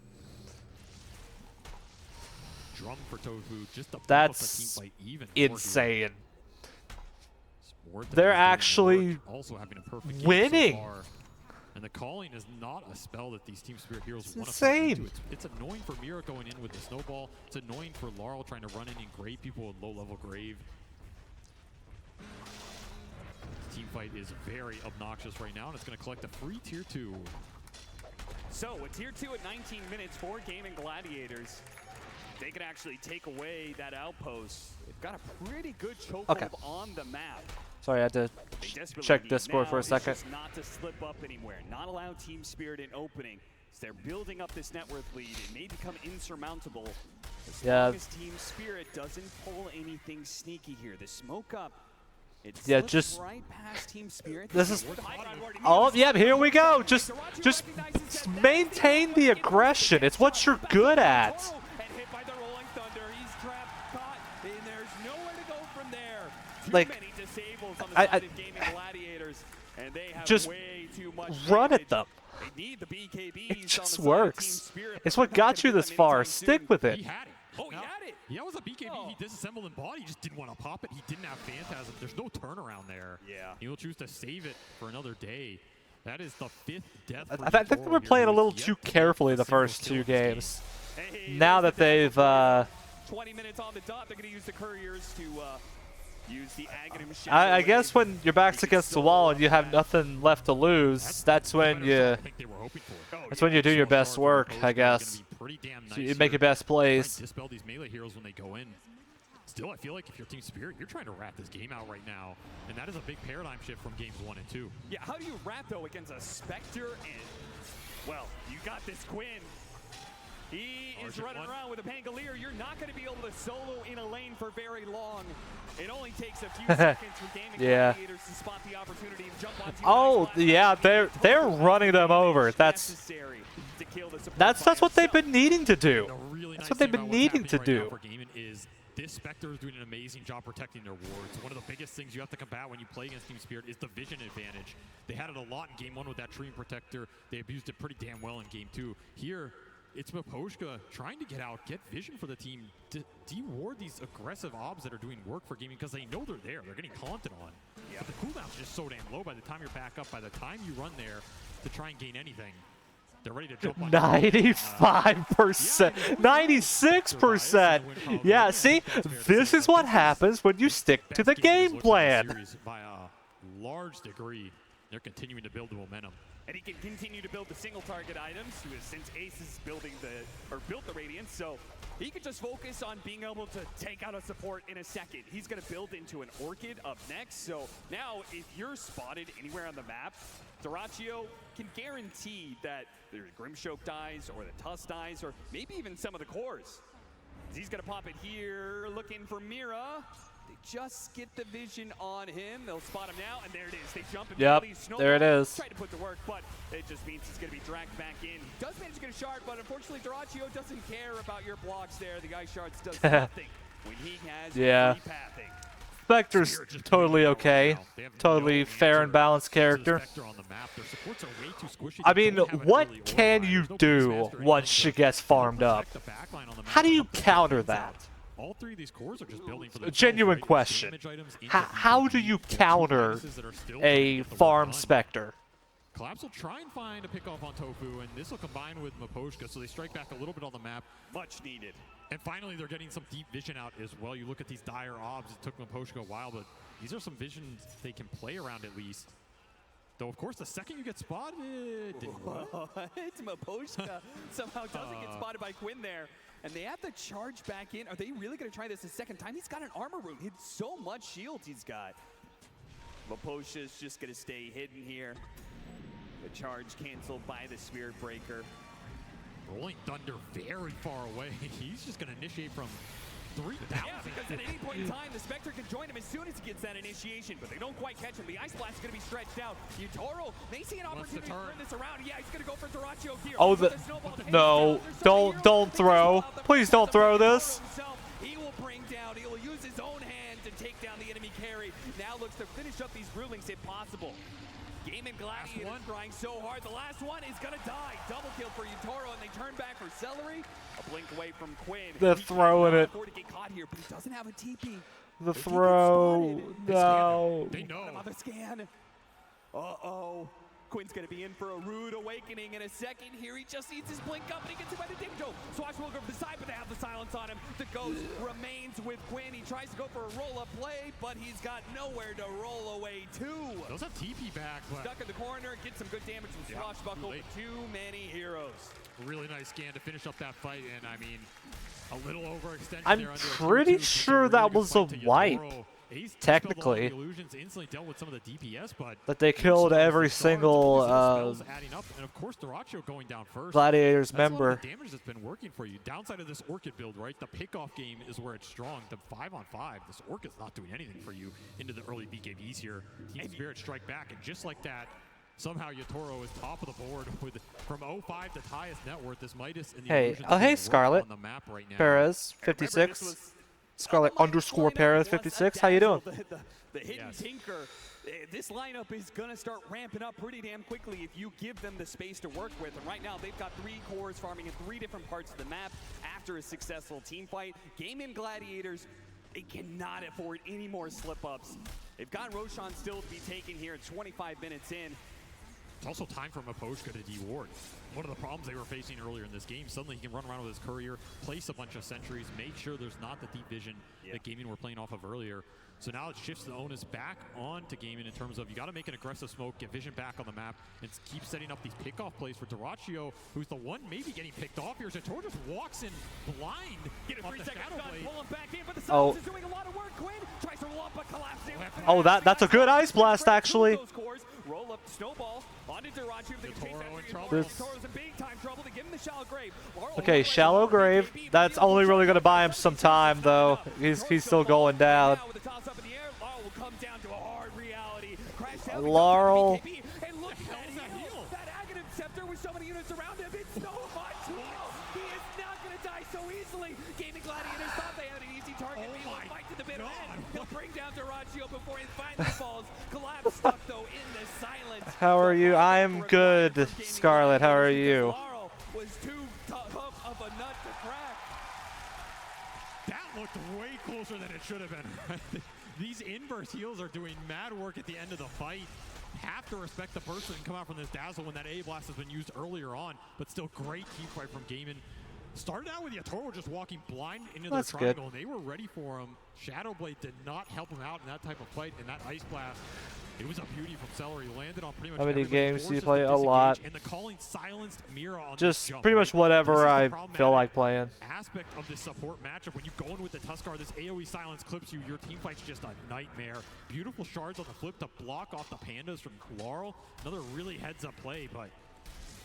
Drum for Tofu, just to that's the team fight even insane. They're actually also having a perfect winning. So far. And the calling is not a spell that these Team Spirit heroes want to play into. It's annoying for Mira going in with the snowball. It's annoying for Laurel trying to run in and grave people with low-level grave. This team fight is very obnoxious right now, and it's going to collect a free Tier 2. So, a Tier 2 at 19 minutes for Gaming Gladiators. They can actually take away that outpost. They've got a pretty good chokehold on the map. Sorry, I had to check Discord for a second. Not to slip up anywhere, not allow Team Spirit in opening. So they're building up this net worth lead. It may become insurmountable as long as Team Spirit doesn't pull anything sneaky here. The smoke up, it's just right past Team Spirit. This is here we go. Just maintain the aggression. It's what you're good at. Just run at them. It just works. It's what got you this far. Stick with it. He had it. Oh, he had it. Yeah, it was a BKB. He disassembled in body. He just didn't want to pop it. He didn't have Phantasm. There's no turnaround there. Yeah. He'll choose to save it for another day. That is the 5th death. I think we're playing a little too carefully the first 2 games. Now that they've 20 minutes on the dot, they're going to use the couriers to use the Aghanim Shadow. I guess when your back's against the wall and you have nothing left to lose, that's when you do your best work, I guess. pretty damn nice. So you make your best plays. Dispel these melee heroes when they go in. Still, I feel like if you're Team Spirit, you're trying to wrap this game out right now. And that is a big paradigm shift from games 1 and 2. Yeah, how do you wrap, though, against a Spectre and, well, you got this Quinn. He is running around with a Pangolier. You're not going to be able to solo in a lane for very long. It only takes a few seconds for Gaming Gladiators to spot the opportunity and jump onto yeah, they're running them over. That's what they've been needing to do. That's what they've been needing to do. This Spectre is doing an amazing job protecting their wards. One of the biggest things you have to combat when you play against Team Spirit is the vision advantage. They had it a lot in Game 1 with that Treant Protector. They abused it pretty damn well in Game 2. Here, it's Miposhka trying to get vision for the team, de-ward these aggressive obs that are doing work for gaming because they know they're there. They're getting taunted on. Yeah. But the cooldown's just so damn low by the time you're back up, by the time you run there to try and gain anything. They're ready to jump on 95%, 96%. Yeah, see, this is what happens when you stick to the game plan. By a large degree, they're continuing to build the momentum. And he can continue to build the single target items since Ace is built the Radiance, so he could just focus on being able to take out a support in a second. He's going to build into an Orchid up next, so now if you're spotted anywhere on the map, Dyrachyo can guarantee that the Grimshoke dies, or the Tusk dies, or maybe even some of the cores. He's going to pop it here, looking for Mira. They just get the vision on him. They'll spot him now, and there it is. They jump and there it is. Try to put to work, but it just means he's going to be dragged back in. He does manage to get a shard, but unfortunately, Dyrachyo doesn't care about your blocks there. The Ice Shards does nothing when he has repathing. Spectre's totally okay. Totally fair and balanced character. I mean, what can you do once she gets farmed up? How do you counter that? All three of these cores are just building for the genuine question. How do you counter a farm Spectre? Collapse will try and find a pickoff on Tofu, and this will combine with Miposhka, so they strike back a little bit on the map. Much needed. And finally, they're getting some deep vision out as well. You look at these dire obs. It took Miposhka a while, but these are some visions they can play around at least. Though, of course, the second you get spotted... It's Miposhka somehow doesn't get spotted by Quinn there. And they have to charge back in. Are they really going to try this a second time? He's got an armor room. He's so much shield he's got. Miposhka's just going to stay hidden here. The charge canceled by the Spirit Breaker. Rolling Thunder very far away. He's just going to initiate from 3,000. Yeah, because at any point in time, the Spectre can join him as soon as he gets that initiation, but they don't quite catch him. The Ice Blast is going to be stretched out. Utoro may see an opportunity to turn this around. Yeah, he's going to go for Dyrachyo here. Oh, no, don't throw. Please don't throw this. He will bring down, he will use his own hand to take down the enemy carry. Now looks to finish up these Brewlings if possible. Gaming Gladiators trying so hard. The last one is going to die. Double kill for Utoro, and they turn back for Celery. A blink away from Quinn. They're throwing it. To get caught here, but he doesn't have a TP. The throw. No. They know. Another scan. Uh-oh. Quinn's going to be in for a rude awakening in a second here. He just needs his blink up, and he gets hit by the Dimjo. Swashbuckler from the side, but they have the silence on him. The Ghost remains with Quinn. He tries to go for a roll-up play, but he's got nowhere to roll away to. Those have TP back. Stuck in the corner, get some good damage from Swashbuckler, but too many heroes. Really nice scan to finish up that fight, and I mean, a little overextension. I'm pretty sure that was a wipe. Technically, but they killed every single Gladiators member. The damage that's been working for you. Downside of this Orchid build, right? The pickoff game is where it's strong. The 5-on-5, this Orchid's not doing anything for you into the early BKBs here. Team Spirit strike back, and just like that, somehow Utoro is top of the board with from 05 to highest net worth. This Midas in the hey Scarlet on the map right now. Perez 56. Scarlet _ Perez 56. How you doing? The hidden Tinker. This lineup is going to start ramping up pretty damn quickly if you give them the space to work with. And right now, they've got 3 cores farming in 3 different parts of the map after a successful team fight. Gaming Gladiators, they cannot afford any more slip-ups. They've got Roshan still to be taken here at 25 minutes in. It's also time for Miposhka to de-ward. one of the problems they were facing earlier in this game. Suddenly he can run around with his courier, place a bunch of sentries, make sure there's not the deep vision that Gaming were playing off of earlier. So now it shifts the onus back onto Gaming in terms of you got to make an aggressive smoke, get vision back on the map, and keep setting up these pickoff plays for Dyrachyo, who's the one maybe getting picked off here. Zator just walks in blind. Get a 3-second stun, pull him back in, but the Oh. Silence is doing a lot of work. Quinn tries to roll up, but collapsing. Oh, that's a good ice blast, actually. Roll up, snowball onto Dyrachyo. This- Toro's in big time trouble. They give him the shallow grave. Okay, shallow grave. That's only really going to buy him some time, though. He's still going down. Laurel. And look at that heal. That Aghanim Scepter with so many units around him. It's so much heal. He is not going to die so easily. Gaming Gladiators thought they had an easy target. Meanwhile, fight to the bitter end. He'll bring down Dyrachyo before he finally falls. Collapse stuck, though, in the silence. How are you? I'm good, Scarlet. How are you? Laurel was too tough of a nut to crack. That looked way closer than it should have been. Right? These inverse heals are doing mad work at the end of the fight. Have to respect the burst that can come out from this Dazzle when that A blast has been used earlier on, but still great team fight from Gaming. Started out with Yatoro just walking blind into the triangle, and they were ready for him. Shadowblade did not help him out in that type of fight, and that Ice Blast, it was a beauty from Celery. Landed on pretty much How many everybody, games do you forces play? to A lot. disengage, and the calling silenced Mira on Just the jump, pretty much right? whatever This is the I problematic feel like playing. aspect of this support matchup. When you go in with the Tuskar, this AoE silence clips you. Your team fight's just a nightmare. Beautiful shards on the flip to block off the pandas from Laurel. Another really heads-up play, but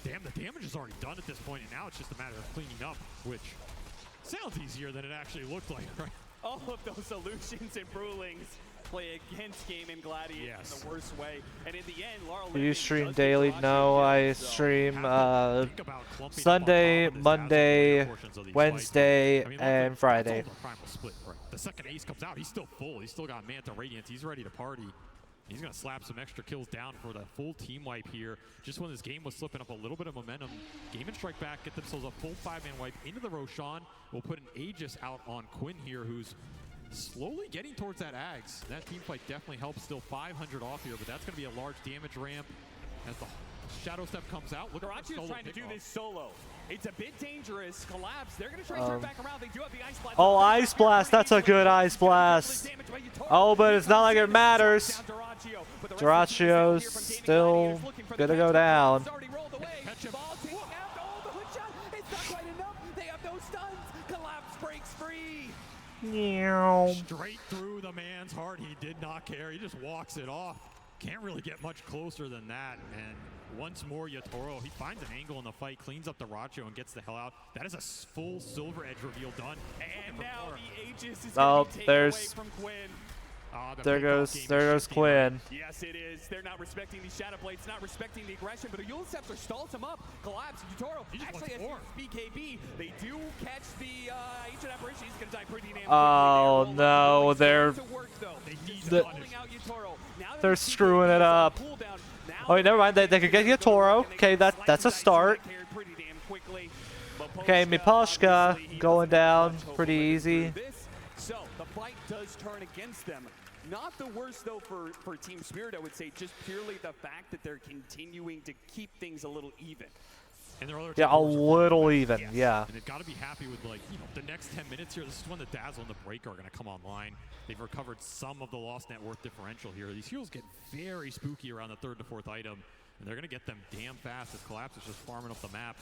damn, the damage is already done at this point, and now it's just a matter of cleaning up, which sounds easier than it actually looked like, right? All of those solutions and rulings play against Gaming Gladiators in the worst way. And in the end, Laurel Do you stream daily? No, I stream Sunday, Monday, Wednesday, and Friday. The second ace comes out, he's still full. He's still got Manta Radiance. He's ready to party. He's going to slap some extra kills down for the full team wipe here. Just when this game was slipping up a little bit of momentum, Game and Strike back, get themselves a full 5-man wipe into the Roshan. We'll put an Aegis out on Quinn here, who's slowly getting towards that Ags. That team fight definitely helps. Still 500 off here, but that's going to be a large damage ramp as the Shadow Step comes out. Look, Dyrachyo's trying to do this solo. It's a bit dangerous. Collapse. They're going to try to turn back around. They do have the Ice Blast. Oh, Ice Blast. That's a good Ice Blast. Oh, but it's not like it matters. Dyrachyo's still going to go down. Straight through the man's heart. He did not care. He just walks it off. Can't really get much closer than that. And once more, Yatoro, he finds an angle in the fight, cleans up Dyrachyo, and gets the hell out. That is a full Silver Edge reveal done. And now the Aegis is Oh, going to be taken there's- away from Quinn. There goes Quinn. Yes, it is. They're not respecting the Shadow Blades, not respecting the aggression, but Eul's Scepter stalls him up. Collapse. Yatoro actually has BKB. They do catch the Ancient Apparition. He's going to die pretty damn quickly. Oh, no. They're screwing it up. Oh, wait, never mind. They could get Yatoro. Okay, that's a start. Okay, Miposhka going down pretty easy. So the fight does turn against them. Not the worst, though, for Team Spirit, I would say. Just purely the fact that they're continuing to keep things a little even. And there are other Yeah, a little even, yeah. And they've got to be happy with, like, you know, the next 10 minutes here. This is when the Dazzle and the Breaker are going to come online. They've recovered some of the lost net worth differential here. These heals get very spooky around the 3rd to 4th item, and they're going to get them damn fast as Collapse is just farming up the map.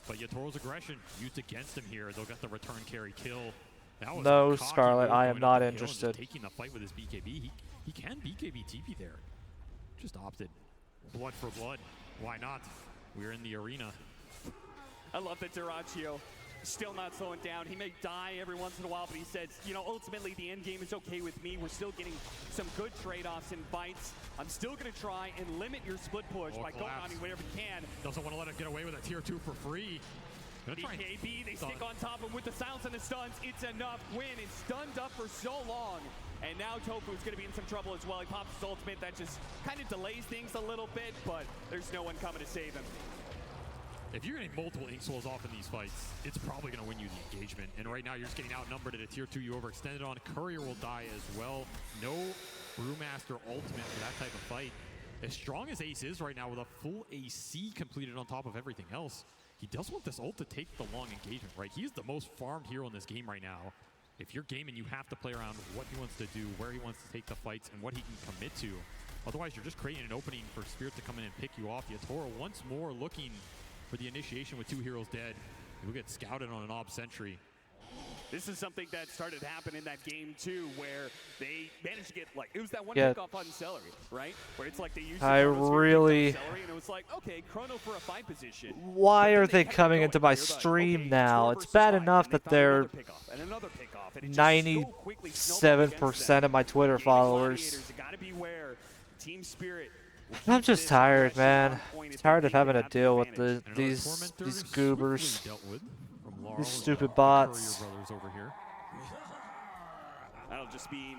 But Yatoro's aggression used against him here. They'll get the return carry kill. No, Scarlet, I am not interested. Taking the fight with his BKB. He can BKB TP there. Just opted. Blood for blood. Why not? We're in the arena. I love that Dyrachyo still not slowing down. He may die every once in a while, but he says, you know, ultimately the end game is okay with me. We're still getting some good trade-offs in fights. I'm still going to try and limit your split push by going on you whenever you can. Doesn't want to let him get away with a tier 2 for free. BKB, they stick on top of him with the silence and the stuns. It's enough. Quinn is stunned up for so long. And now Tofu's going to be in some trouble as well. He pops his ultimate. That just kind of delays things a little bit, but there's no one coming to save him. If you're getting multiple Ink Souls off in these fights, it's probably going to win you the engagement. And right now, you're just getting outnumbered at a tier 2. You overextended on. Courier will die as well. No Brewmaster ultimate for that type of fight. as strong as Ace is right now with a full AC completed on top of everything else, he does want this ult to take the long engagement, right? He's the most farmed hero in this game right now. If you're gaming, you have to play around what he wants to do, where he wants to take the fights, and what he can commit to. Otherwise, you're just creating an opening for Spirit to come in and pick you off. Yatoro once more looking for the initiation with 2 heroes dead. He'll get scouted on an Ob Sentry. This is something that started to happen in that game too, where they managed to get like it was that one Yeah. pickoff on Celery, right? Where it's like they used I really. Celery, and it was like, okay, Chrono for a fight position. Why are they coming into my stream now? It's bad enough that they're 97% of my Twitter followers. Team Spirit. I'm just tired, man. Tired of having to deal with these goobers. These stupid bots. That'll just mean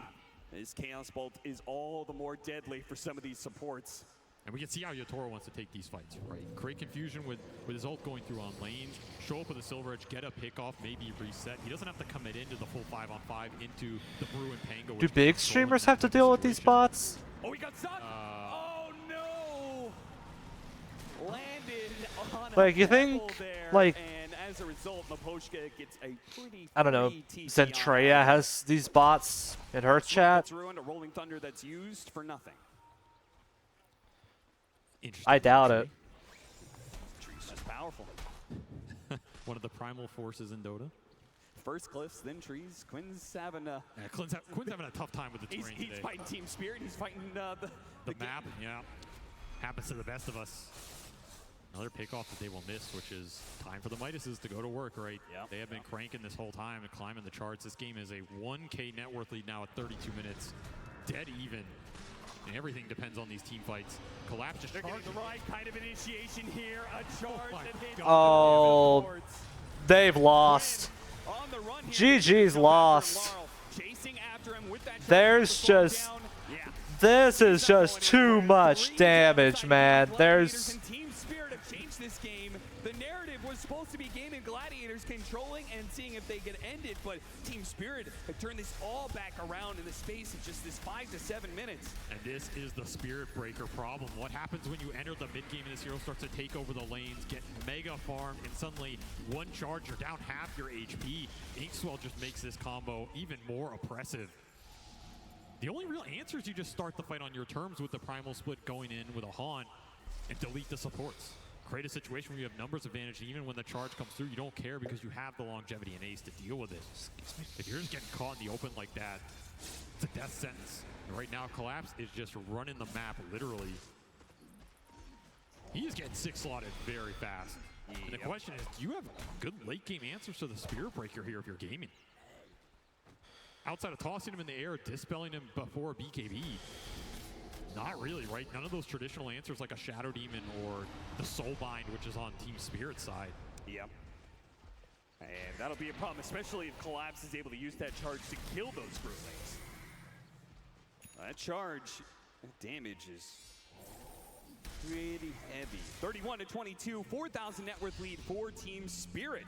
his Chaos Bolt is all the more deadly for some of these supports. And we can see how Yatoro wants to take these fights, right? Create confusion with his ult going through on lanes, show up with a Silver Edge, get a pick off, maybe reset. He doesn't have to commit into the full 5-on-5 into the Brew and Pango. Do big streamers have to deal with these bots? Oh, he got stuck! Oh no! Landed on Like, you a think, pebble there, like, and as a result, Maposhka gets a pretty I don't know, free TP Zentreya has these bots in her chat? That's ruined, a Rolling Thunder that's used for nothing. I doubt it. Tree's just powerful. One of the primal forces in Dota. First Cliffs, then Trees. Quinn's having a... Yeah, Quinn's having a tough time with the terrain He's today. fighting Team Spirit. He's fighting the map, yeah. Happens to the best of us. Another pick-off that they will miss, which is time for the Midases to go to work, right? Yep. They have been cranking this whole time and climbing the charts. This game is a 1K net worth lead now at 32 minutes. Dead even. And everything depends on these team fights. Collapse just They're charging. getting the right kind of initiation here. A charge that hits Oh, they've lost. on the run here. GG's lost. Chasing after him with that There's just... This is just too much damage, man. There's... Team Spirit have changed this game. The narrative was supposed to be Gaming Gladiators controlling and seeing if they could end it, but Team Spirit have turned this all back around in the space of just this 5 to 7 minutes. And this is the Spirit Breaker problem. What happens when you enter the mid game and this hero starts to take over the lanes, get mega farmed, and suddenly one charge, you're down half your HP. Inkswell just makes this combo even more oppressive. The only real answer is you just start the fight on your terms with the Primal Split going in with a Haunt and delete the supports. Create a situation where you have numbers advantage, and even when the charge comes through, you don't care because you have the longevity and ace to deal with it. If you're just getting caught in the open like that, it's a death sentence. And right now, Collapse is just running the map, literally. He is getting 6-slotted very fast. And the question is, do you have good late-game answers to the Spirit Breaker here if you're gaming? Outside of tossing him in the air, dispelling him before BKB, not really, right? None of those traditional answers like a Shadow Demon or the Soulbind, which is on Team Spirit side. Yep. And that'll be a problem, especially if Collapse is able to use that charge to kill those Growlings. That charge damage is pretty heavy. 31 to 22, 4,000 net worth lead for Team Spirit.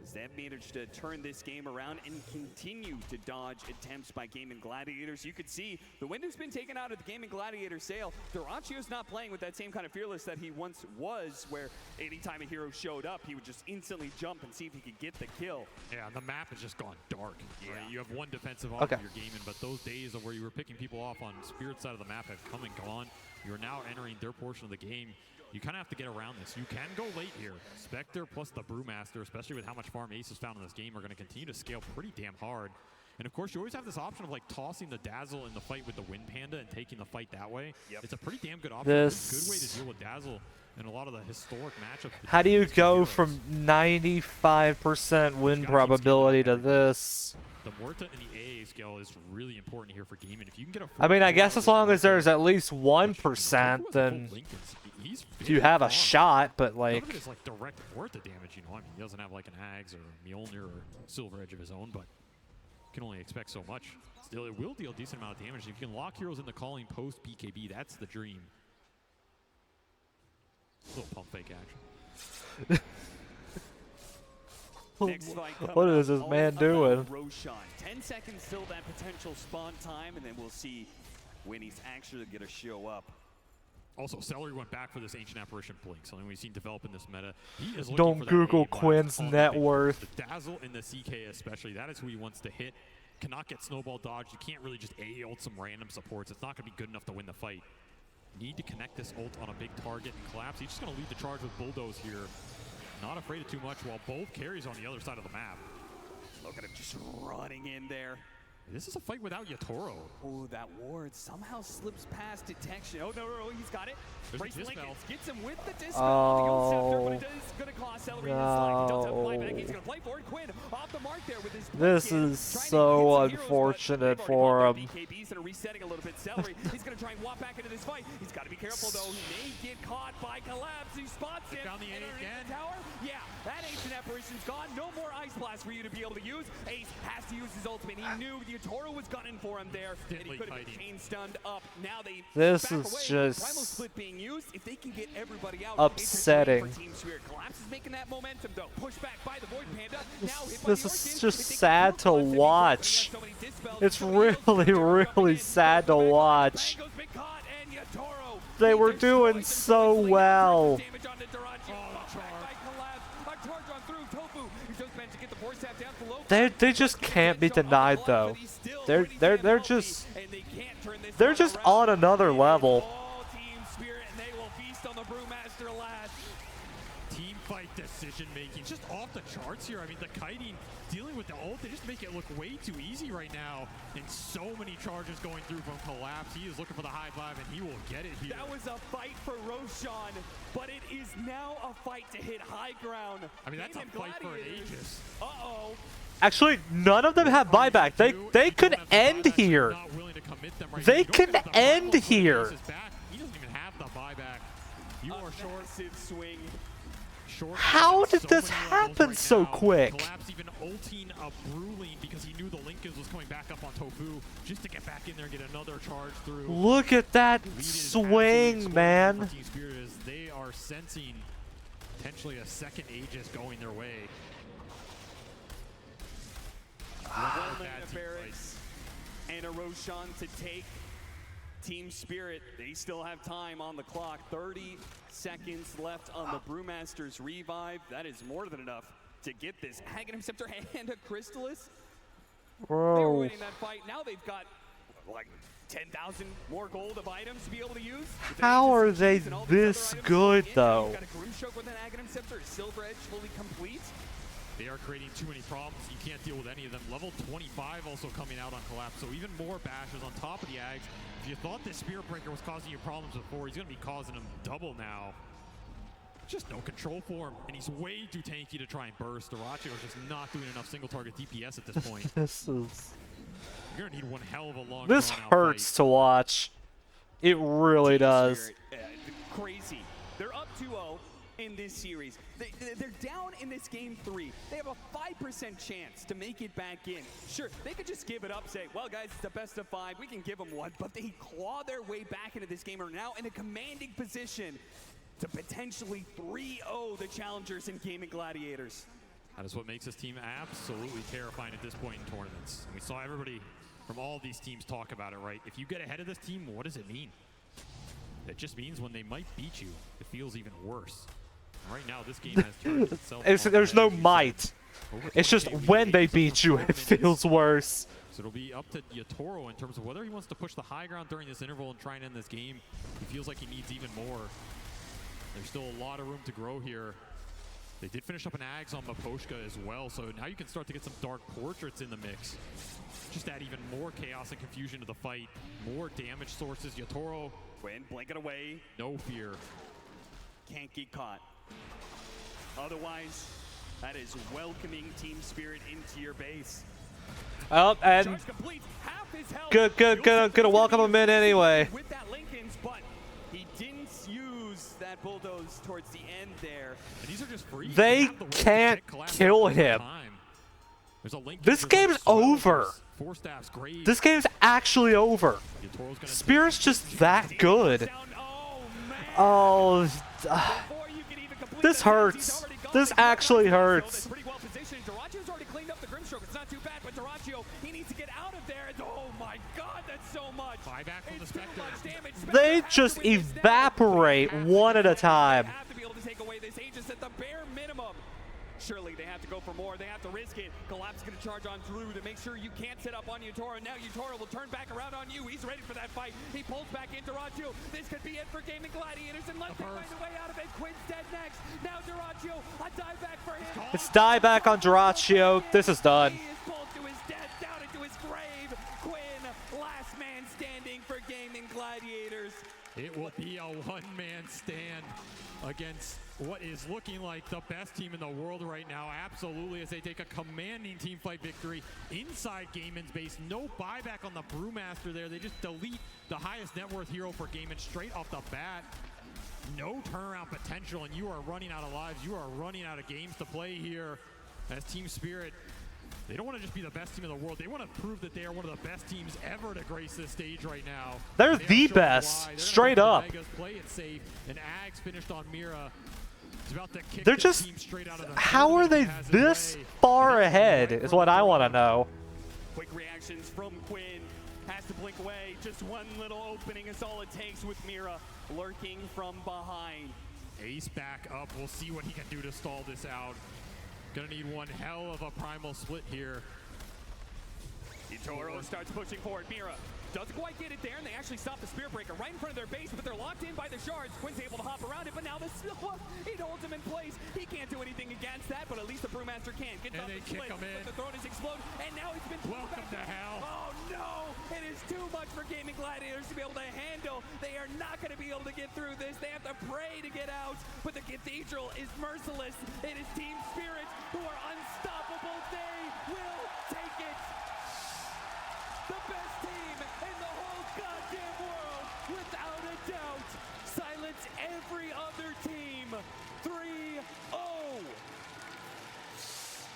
As they managed to turn this game around and continue to dodge attempts by Gaming Gladiators. You could see the window's been taken out of the Gaming Gladiator sale. Duracio's not playing with that same kind of fearless that he once was, where anytime a hero showed up, he would just instantly jump and see if he could get the kill. Yeah, the map has just gone dark. Yeah. Right? You have one defensive off Okay. of your gaming, but those days of where you were picking people off on Spirit side of the map have come and gone. You're now entering their portion of the game. You kind of have to get around this. You can go late here. Spectre plus the Brewmaster, especially with how much farm Ace has found in this game, are going to continue to scale pretty damn hard. And of course, you always have this option of like tossing the Dazzle in the fight with the Wind Panda and taking the fight that way. Yep. It's a pretty damn good option. It's a good way to deal with Dazzle in a lot of the historic matchups. How do you go from 95% win probability to this? The Muerta and the AA scale is really important here for gaming. If you can get a I mean, I guess as long as there's at least 1%, then you have a shot, but like... None of it is like direct Muerta damage, you know. I mean, he doesn't have like an Ags or Mjolnir or Silver Edge of his own, but can only expect so much. Still, it will deal a decent amount of damage. If you can lock heroes into calling post BKB, that's the dream. A little pump fake action. What is this man doing? Roshan. 10 seconds till that potential spawn time, and then we'll see when he's actually going to show up. Also, Celery went back for this Ancient Apparition Blink, something we've seen develop in this meta. He is looking Don't for that Google A blast Quinn's on the net big worth. The Dazzle and the CK especially, that is who he wants to hit. Cannot get snowball dodged. You can't really just A-ult some random supports. It's not going to be good enough to win the fight. Need to connect this ult on a big target and collapse. He's just going to lead the charge with Bulldoze here. Not afraid of too much while both carries on the other side of the map. Look at him just running in there. This is a fight without Yatoro. Oh, that ward somehow slips past detection. Oh, no, he's got it. Brace Lincolns gets him with the dispel. Oh, but it is going to cost Celery in his life. He does have flyback. He's going to play for it. Quinn off the mark there with his this is so unfortunate for him. BKBs that are resetting a little bit. Celery, he's going to try and walk back into this fight. He's got to be careful, though. He may get caught by Collapse. He spots him. Down the A again. The tower. Yeah, that Ancient Apparition's gone. No more Ice Blast for you to be able to use. Ace has to use his ultimate. He knew the Yatoro was gunning for him there, and he could have been chain stunned up. Now they this back is away. just Primal Split being used. If they can get everybody out, upsetting. it's a Team Spirit. Collapse is making that momentum though. Push back by the Void Panda. Now hit by This the is Orchid. just sad to watch. It's really, really sad to watch. They were doing so well. They just can't be denied though. They're just on another level. Team fight decision making just off the charts here. I mean, the kiting dealing with the ult, they just make it look way too easy right now. And so many charges going through from Collapse. He is looking for the high five, and he will get it here. That was a fight for Roshan, but it is now a fight to hit high ground. I mean, that's a fight for an Aegis. Uh-oh. Actually, none of them have buyback. They could end here. They can end here. He doesn't even have the buyback. You are short. Swing. How did this happen so quick? Collapse even ulting a Bruling because he knew the Linkens was coming back up on Tofu just to get back in there and get another charge through. Look at that swing, man. Team Spirit is they are sensing potentially a second Aegis going their way. And a Roshan to take. Team Spirit, they still have time on the clock. 30 seconds left on the Brewmaster's revive. That is more than enough to get this Aghanim Scepter and a Crystallis. They were winning that fight. Now they've got like 10,000 more gold of items to be able to use. How are they this good though? Got a Grimstroke with an Aghanim Scepter, Silver Edge fully complete. They are creating too many problems. You can't deal with any of them. Level 25 also coming out on Collapse, so even more bashes on top of the Ags. If you thought this Spirit Breaker was causing you problems before, he's going to be causing them double now. Just no control for him, and he's way too tanky to try and burst. Dyrachyo is just not doing enough single target DPS at this point. This is... You're going to need one hell of a long This hurts to watch. It really does. Crazy. They're up 2-0 in this series. They're down in this game 3. They have a 5% chance to make it back in. Sure, they could just give it up, say, well, guys, it's the best of 5. We can give them one. But they claw their way back into this game, are now in a commanding position to potentially 3-0 the challengers in Gaming Gladiators. That is what makes this team absolutely terrifying at this point in tournaments. And we saw everybody from all these teams talk about it, right? If you get ahead of this team, what does it mean? It just means when they might beat you, it feels even worse. And right now, this game has turned itself There's no might. It's just when they beat you, it feels worse. So it'll be up to Yatoro in terms of whether he wants to push the high ground during this interval and try and end this game. He feels like he needs even more. There's still a lot of room to grow here. They did finish up an Ags on Maposhka as well, so now you can start to get some Dark Portraits in the mix. Just add even more chaos and confusion to the fight. More damage sources. Yatoro. Quinn, blink it away. No fear. Can't get caught. Otherwise, that is welcoming Team Spirit into your base. Oh, and gonna welcome him in anyway. With that Lincoln's, but he didn't use that bulldoze towards the end there. And these are just free. They can't kill him. This game's over. This game's actually over. Spirit's just that good. Oh, this hurts. This actually hurts. Dyrachyo's already cleaned up the Grimstroke. It's not too bad, but Dyrachyo, he needs to get out of there. Oh my God, the so much. Buyback from the Spectre. They just evaporate one at a time. They have to be able to take away this Aegis at the bare minimum. Surely they have to go for more. They have to risk it. Collapse going to charge on through to make sure you can't set up on Yutoro. Now Yutoro will turn back around on you. He's ready for that fight. He pulls back into Duraggio. This could be it for Gaming Gladiators unless they find a way out of it. Quinn's dead next. Now Duraggio, a dive back for him. It's die back on Duraggio. This is done. He is pulled to his death, down into his grave. Quinn, last man standing for Gaming Gladiators. It will be a one-man stand against what is looking like the best team in the world right now. Absolutely, as they take a commanding team fight victory inside Gaiman's base. No buyback on the Brewmaster there. They just delete the highest net worth hero for Gaiman straight off the bat. No turnaround potential, and you are running out of lives. You are running out of games to play here as Team Spirit. They don't want to just be the best team in the world. They want to prove that they are one of the best teams ever to grace this stage right now. They're the best, straight up. Play it safe, and Ags finished on Mira. They're just, how are they this far ahead is what I want to know. Quick reactions from Quinn. Has to blink away. Just one little opening is all it takes with Mira lurking from behind. Ace back up. We'll see what he can do to stall this out. Gonna need one hell of a primal split here. Yutoro starts pushing forward. Mira doesn't quite get it there, and they actually stop the Spirit Breaker right in front of their base, but they're locked in by the shards. Quinn's able to hop around it, but now the Snow, it holds him in place. He can't do anything against that, but at least the Brewmaster can. Gets off the split, but the throne is exploded, and now he's been pulled back. Welcome to hell. Oh no! It is too much for Gaming Gladiators to be able to handle. They are not going to be able to get through this. They have to pray to get out, but the Cathedral is merciless. It is Team Spirit who are unstoppable. They will take it. The best team in the whole goddamn world, without a doubt. Silence every other team. 3-0.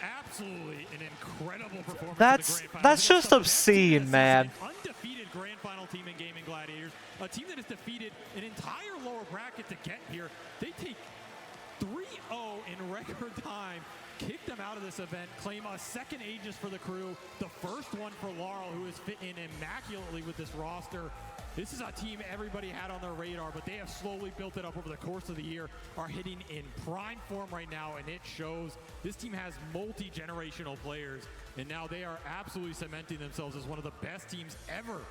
Absolutely an incredible performance. That's just obscene, man. Undefeated grand final team in Gaming Gladiators. A team that has defeated an entire lower bracket to get here. They take 3-0 in record time. Kick them out of this event, claim a second Aegis for the crew, the first one for Laurel, who has fit in immaculately with this roster. This is a team everybody had on their radar, but they have slowly built it up over the course of the year, are hitting in prime form right now, and it shows. This team has multi-generational players, and now they are absolutely cementing themselves as one of the best teams ever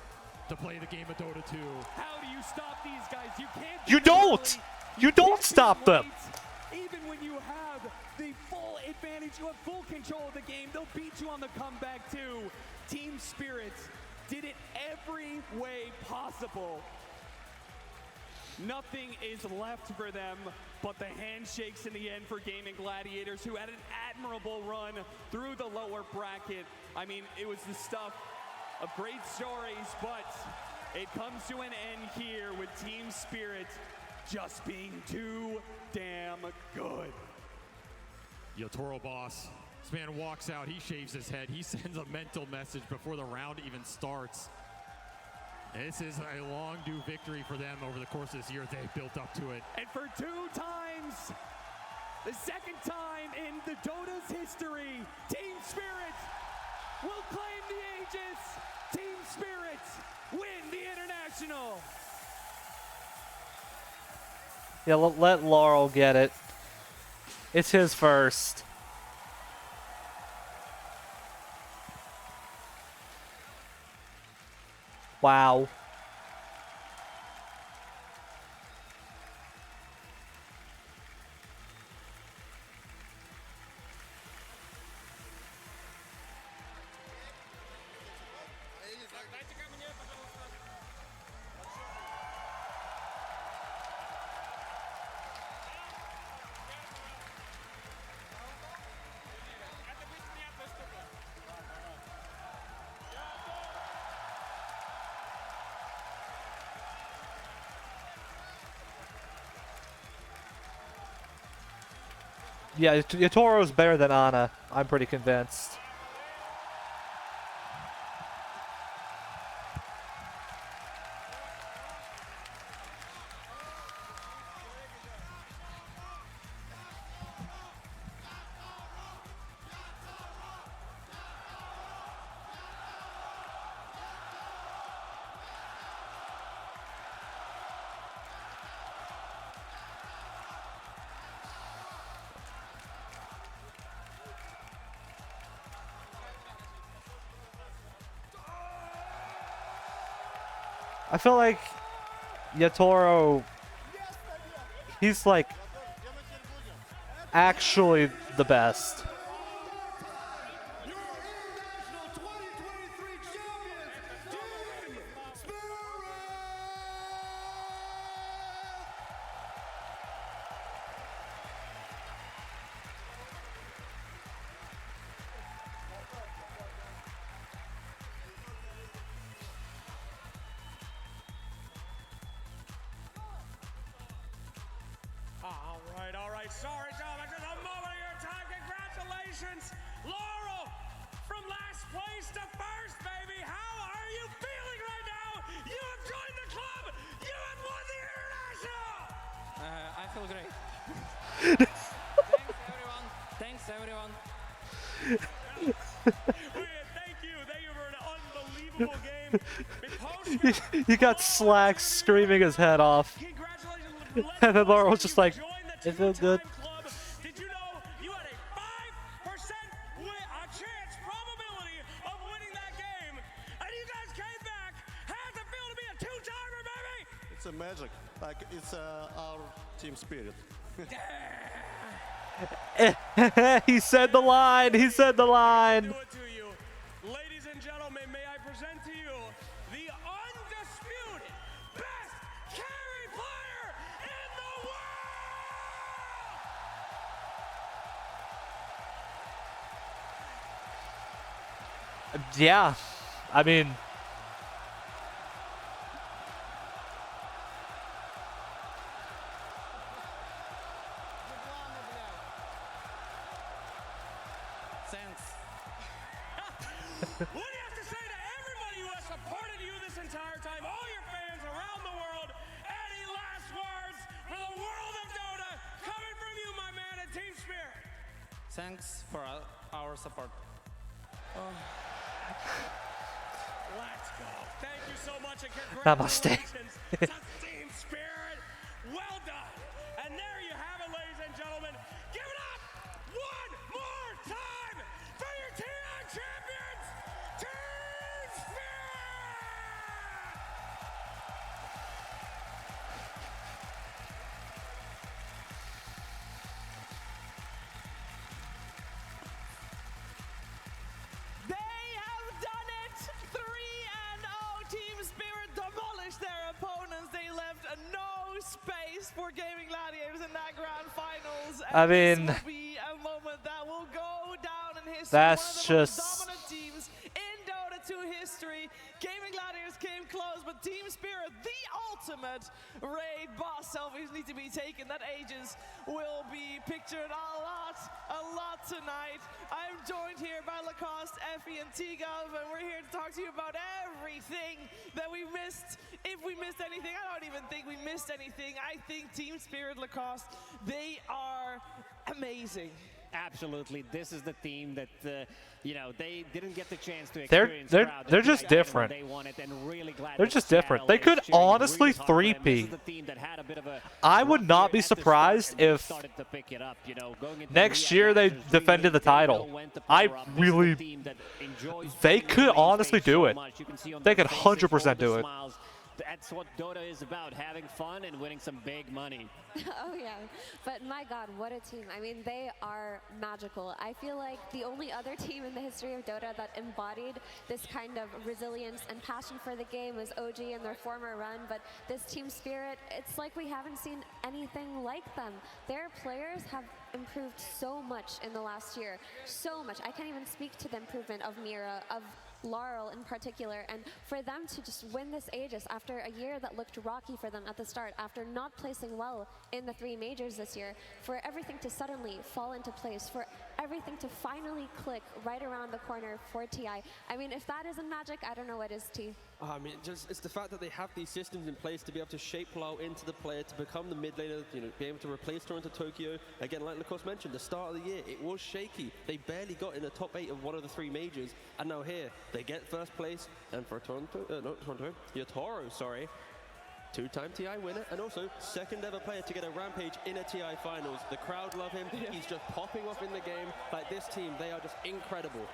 to play the game of Dota 2. How do you stop these guys? You can't. You don't! You don't stop them! Even when you have the full advantage, you have full control of the game, they'll beat you on the comeback too. Team Spirit did it every way possible. Nothing is left for them but the handshakes in the end for Gaming Gladiators, who had an admirable run through the lower bracket. I mean, it was the stuff of great stories, but it comes to an end here with Team Spirit just being too damn good. Yotoro boss. This man walks out, he shaves his head, he sends a mental message before the round even starts. This is a long due victory for them over the course of this year. They've built up to it. And for 2 times, the second time in the Dota's history, Team Spirit will claim the Aegis. Team Spirit win the International. Yeah, let Laurel get it. It's his first. Wow. Yeah, Yotoro's better than Ana. I'm pretty convinced. I feel like Yatoro, he's like actually the best. All right. Sorry, gentlemen, just a moment of your time. Congratulations, Laurel, from last place to first, baby. How are you feeling right now? You have joined the club. You have won the international. I feel great. Thanks, everyone. Thank you for an unbelievable game. You got Slack screaming his head off. And then Laura was just like, it feels good. Did you know you had a 5% chance probability of winning that game? And you guys came back. How's it feel to be a two-timer, baby? It's a magic. Like, it's our team spirit. He said the line. He said the line. Ladies and gentlemen, may I present to you the undisputed best carry player in the world! Yeah, I mean, Thanks. What do you have to say to everybody who has supported you this entire time, all your fans around the world? Any last words for the world of Dota coming from you, my man, at Team Spirit? Thanks for our support. Let's go. Thank you so much and Namaste. congratulations to Team Spirit. Well done. And there you have it, ladies and gentlemen. Give it up one more time for your TI champions, Team Spirit! They have done it! 3-0. Team Spirit demolished their opponents. They left no space for Gaming Gladiators in that grand finals. And I mean, this will be a moment that will go down in history. that's One of the just- most dominant teams in Dota 2 history. Gaming Gladiators came close, but Team Spirit, the ultimate raid boss selfies need to be taken. That Aegis will be pictured a lot tonight. I'm joined here by Lacoste, Effie, and T-Gov, and we're here to talk to you about everything that we missed. If we missed anything, I don't even think we missed anything. I think Team Spirit, Lacoste, they are amazing. Absolutely, this is the team that they didn't get the chance to They're experience. they're just different. They wanted, and really glad They're just different. They could honestly 3P. I would not be surprised if next year they defended the title. They could honestly do it. They could 100% do it. That's what Dota is about, having fun and winning some big money. Oh yeah, but my God, what a team. I mean, they are magical. I feel like the only other team in the history of Dota that embodied this kind of resilience and passion for the game was OG in their former run, but this Team Spirit, it's like we haven't seen anything like them. Their players have improved so much in the last year, so much. I can't even speak to the improvement of Mira, of Laurel in particular, and for them to just win this Aegis after a year that looked rocky for them at the start, after not placing well in the 3 majors this year, for everything to suddenly fall into place, for everything to finally click right around the corner for TI. I mean, if that isn't magic, I don't know what is, T. I mean, it's the fact that they have these systems in place to be able to shape Plau into the player, to become the mid laner, be able to replace Toronto Tokyo. Again, like Lacoste mentioned, the start of the year, it was shaky. They barely got in the top 8 of one of the 3 majors, and now here, they get first place, and for Yatoro, sorry, 2-time TI winner, and also second ever player to get a Rampage in a TI finals. The crowd love him. He's just popping off in the game. Like, this team, they are just incredible.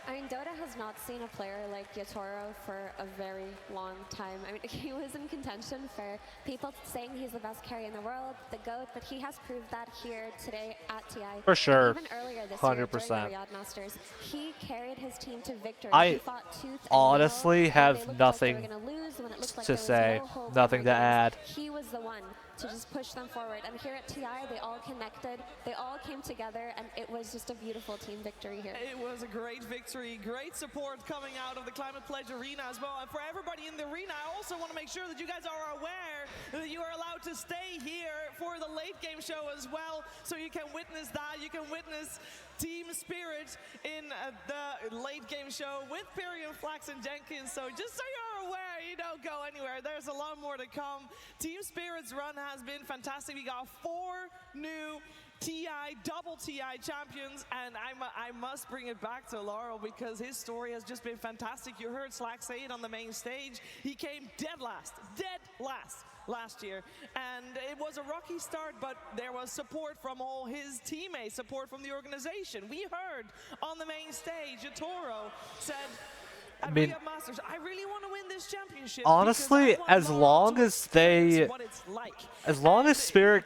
I mean, Dota has not seen a player like Yatoro for a very long time. I mean, he was in contention for people saying he's the best carry in the world, the GOAT, but he has proved that here today at TI. For sure. And even earlier this 100%. year during the Riyadh Masters, he carried his team to victory. I he fought tooth and honestly nail have when they looked nothing like they were gonna lose, when it looked like to there was say, no hope nothing in to their games. add. He was the one to just push them forward. And here at TI, they all connected, they all came together, and it was just a beautiful team victory here. It was a great victory, great support coming out of the Climate Pledge Arena as well. And for everybody in the arena, I also want to make sure that you guys are aware that you are allowed to stay here for the late game show as well, so you can witness that. You can witness Team Spirit in the late game show with Perry and Flax and Jenkins. So just so you're aware, you don't go anywhere. There's a lot more to come. Team Spirit's run has been fantastic. We got 4 new TI, double TI champions, and I must bring it back to Laurel because his story has just been fantastic. You heard Slack say it on the main stage. He came dead last last year, and it was a rocky start, but there was support from all his teammates, support from the organization. We heard on the main stage, Yatoro said, I mean, Masters, I really want to win this championship. Honestly, as long as Spirit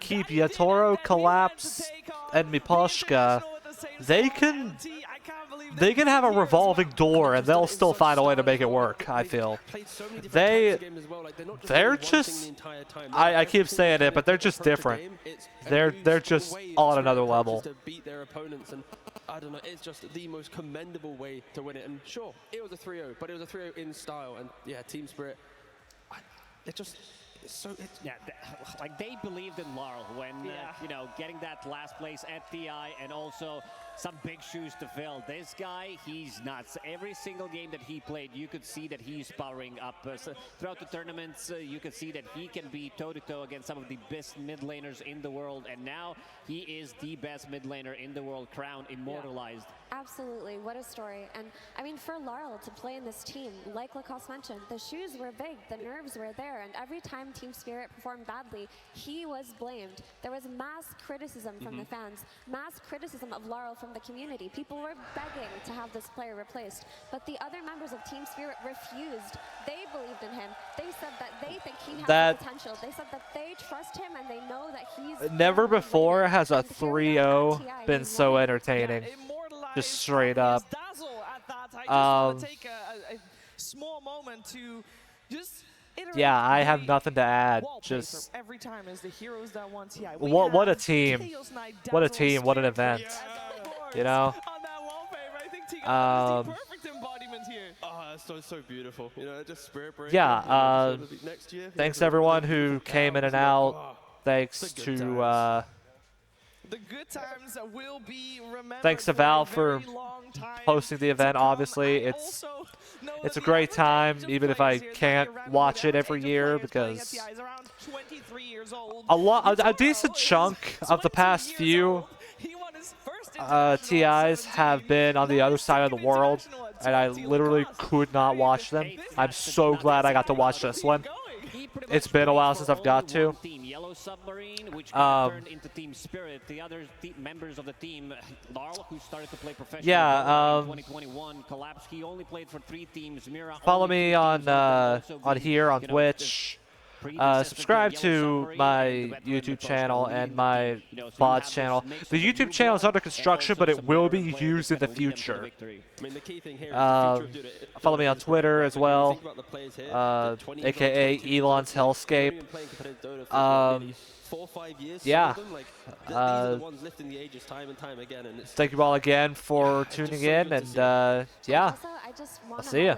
keep Yatoro, Collapse, and Miposhka, they can have a revolving door and they'll still find a way to make it work, I feel. They're just, I keep saying it, but they're just different. They're just on another level. I don't know, it's just the most commendable way to win it. And sure, it was a 3-0, but it was a 3-0 in style. And yeah, Team Spirit, like they believed in Laurel when, you know, getting that last place at TI and also some big shoes to fill. This guy, he's nuts. Every single game that he played, you could see that he's powering up. So throughout the tournaments, you could see that he can be toe-to-toe against some of the best mid laners in the world. And now he is the best mid laner in the world, crown immortalized. Absolutely, what a story. And I mean, for Laurel to play in this team, like Lacoste mentioned, the shoes were big, the nerves were there, and every time Team Spirit performed badly, he was blamed. There was mass criticism from the fans, mass criticism of Laurel from the community. People were begging to have this player replaced, but the other members of Team Spirit refused. They believed in him. They said that they think he has the potential. They said that they trust him and they know that he's... Never before has a 3-0 been so entertaining. Just straight up. I just want to take a small moment to just yeah, I have nothing to add. Just every time as the heroes that won TI. What a team. What a team. What an event. You know? Perfect embodiment here. Oh, that's so beautiful. You know, just Spirit break. Yeah, next year, thanks to everyone who came in and out. Thanks to the good times will be remembered. Thanks to Val for hosting the event. Obviously, it's a great time, even if I can't watch it every year because a decent chunk of the past few TIs have been on the other side of the world, and I literally could not watch them. I'm so glad I got to watch this one. It's been a while since I've got to. Yellow Submarine, which turned into Team Spirit. The other members of the team, Laurel, who started to play professionally in 2021, collapsed. He only played for 3 teams. Mira follow me on here on Twitch. Subscribe to my YouTube channel and my VODs channel. The YouTube channel is under construction, but it will be used in the future. Follow me on Twitter as well, aka Elon's Hellscape. Yeah. Thank you all again for tuning in, and yeah, I'll see you.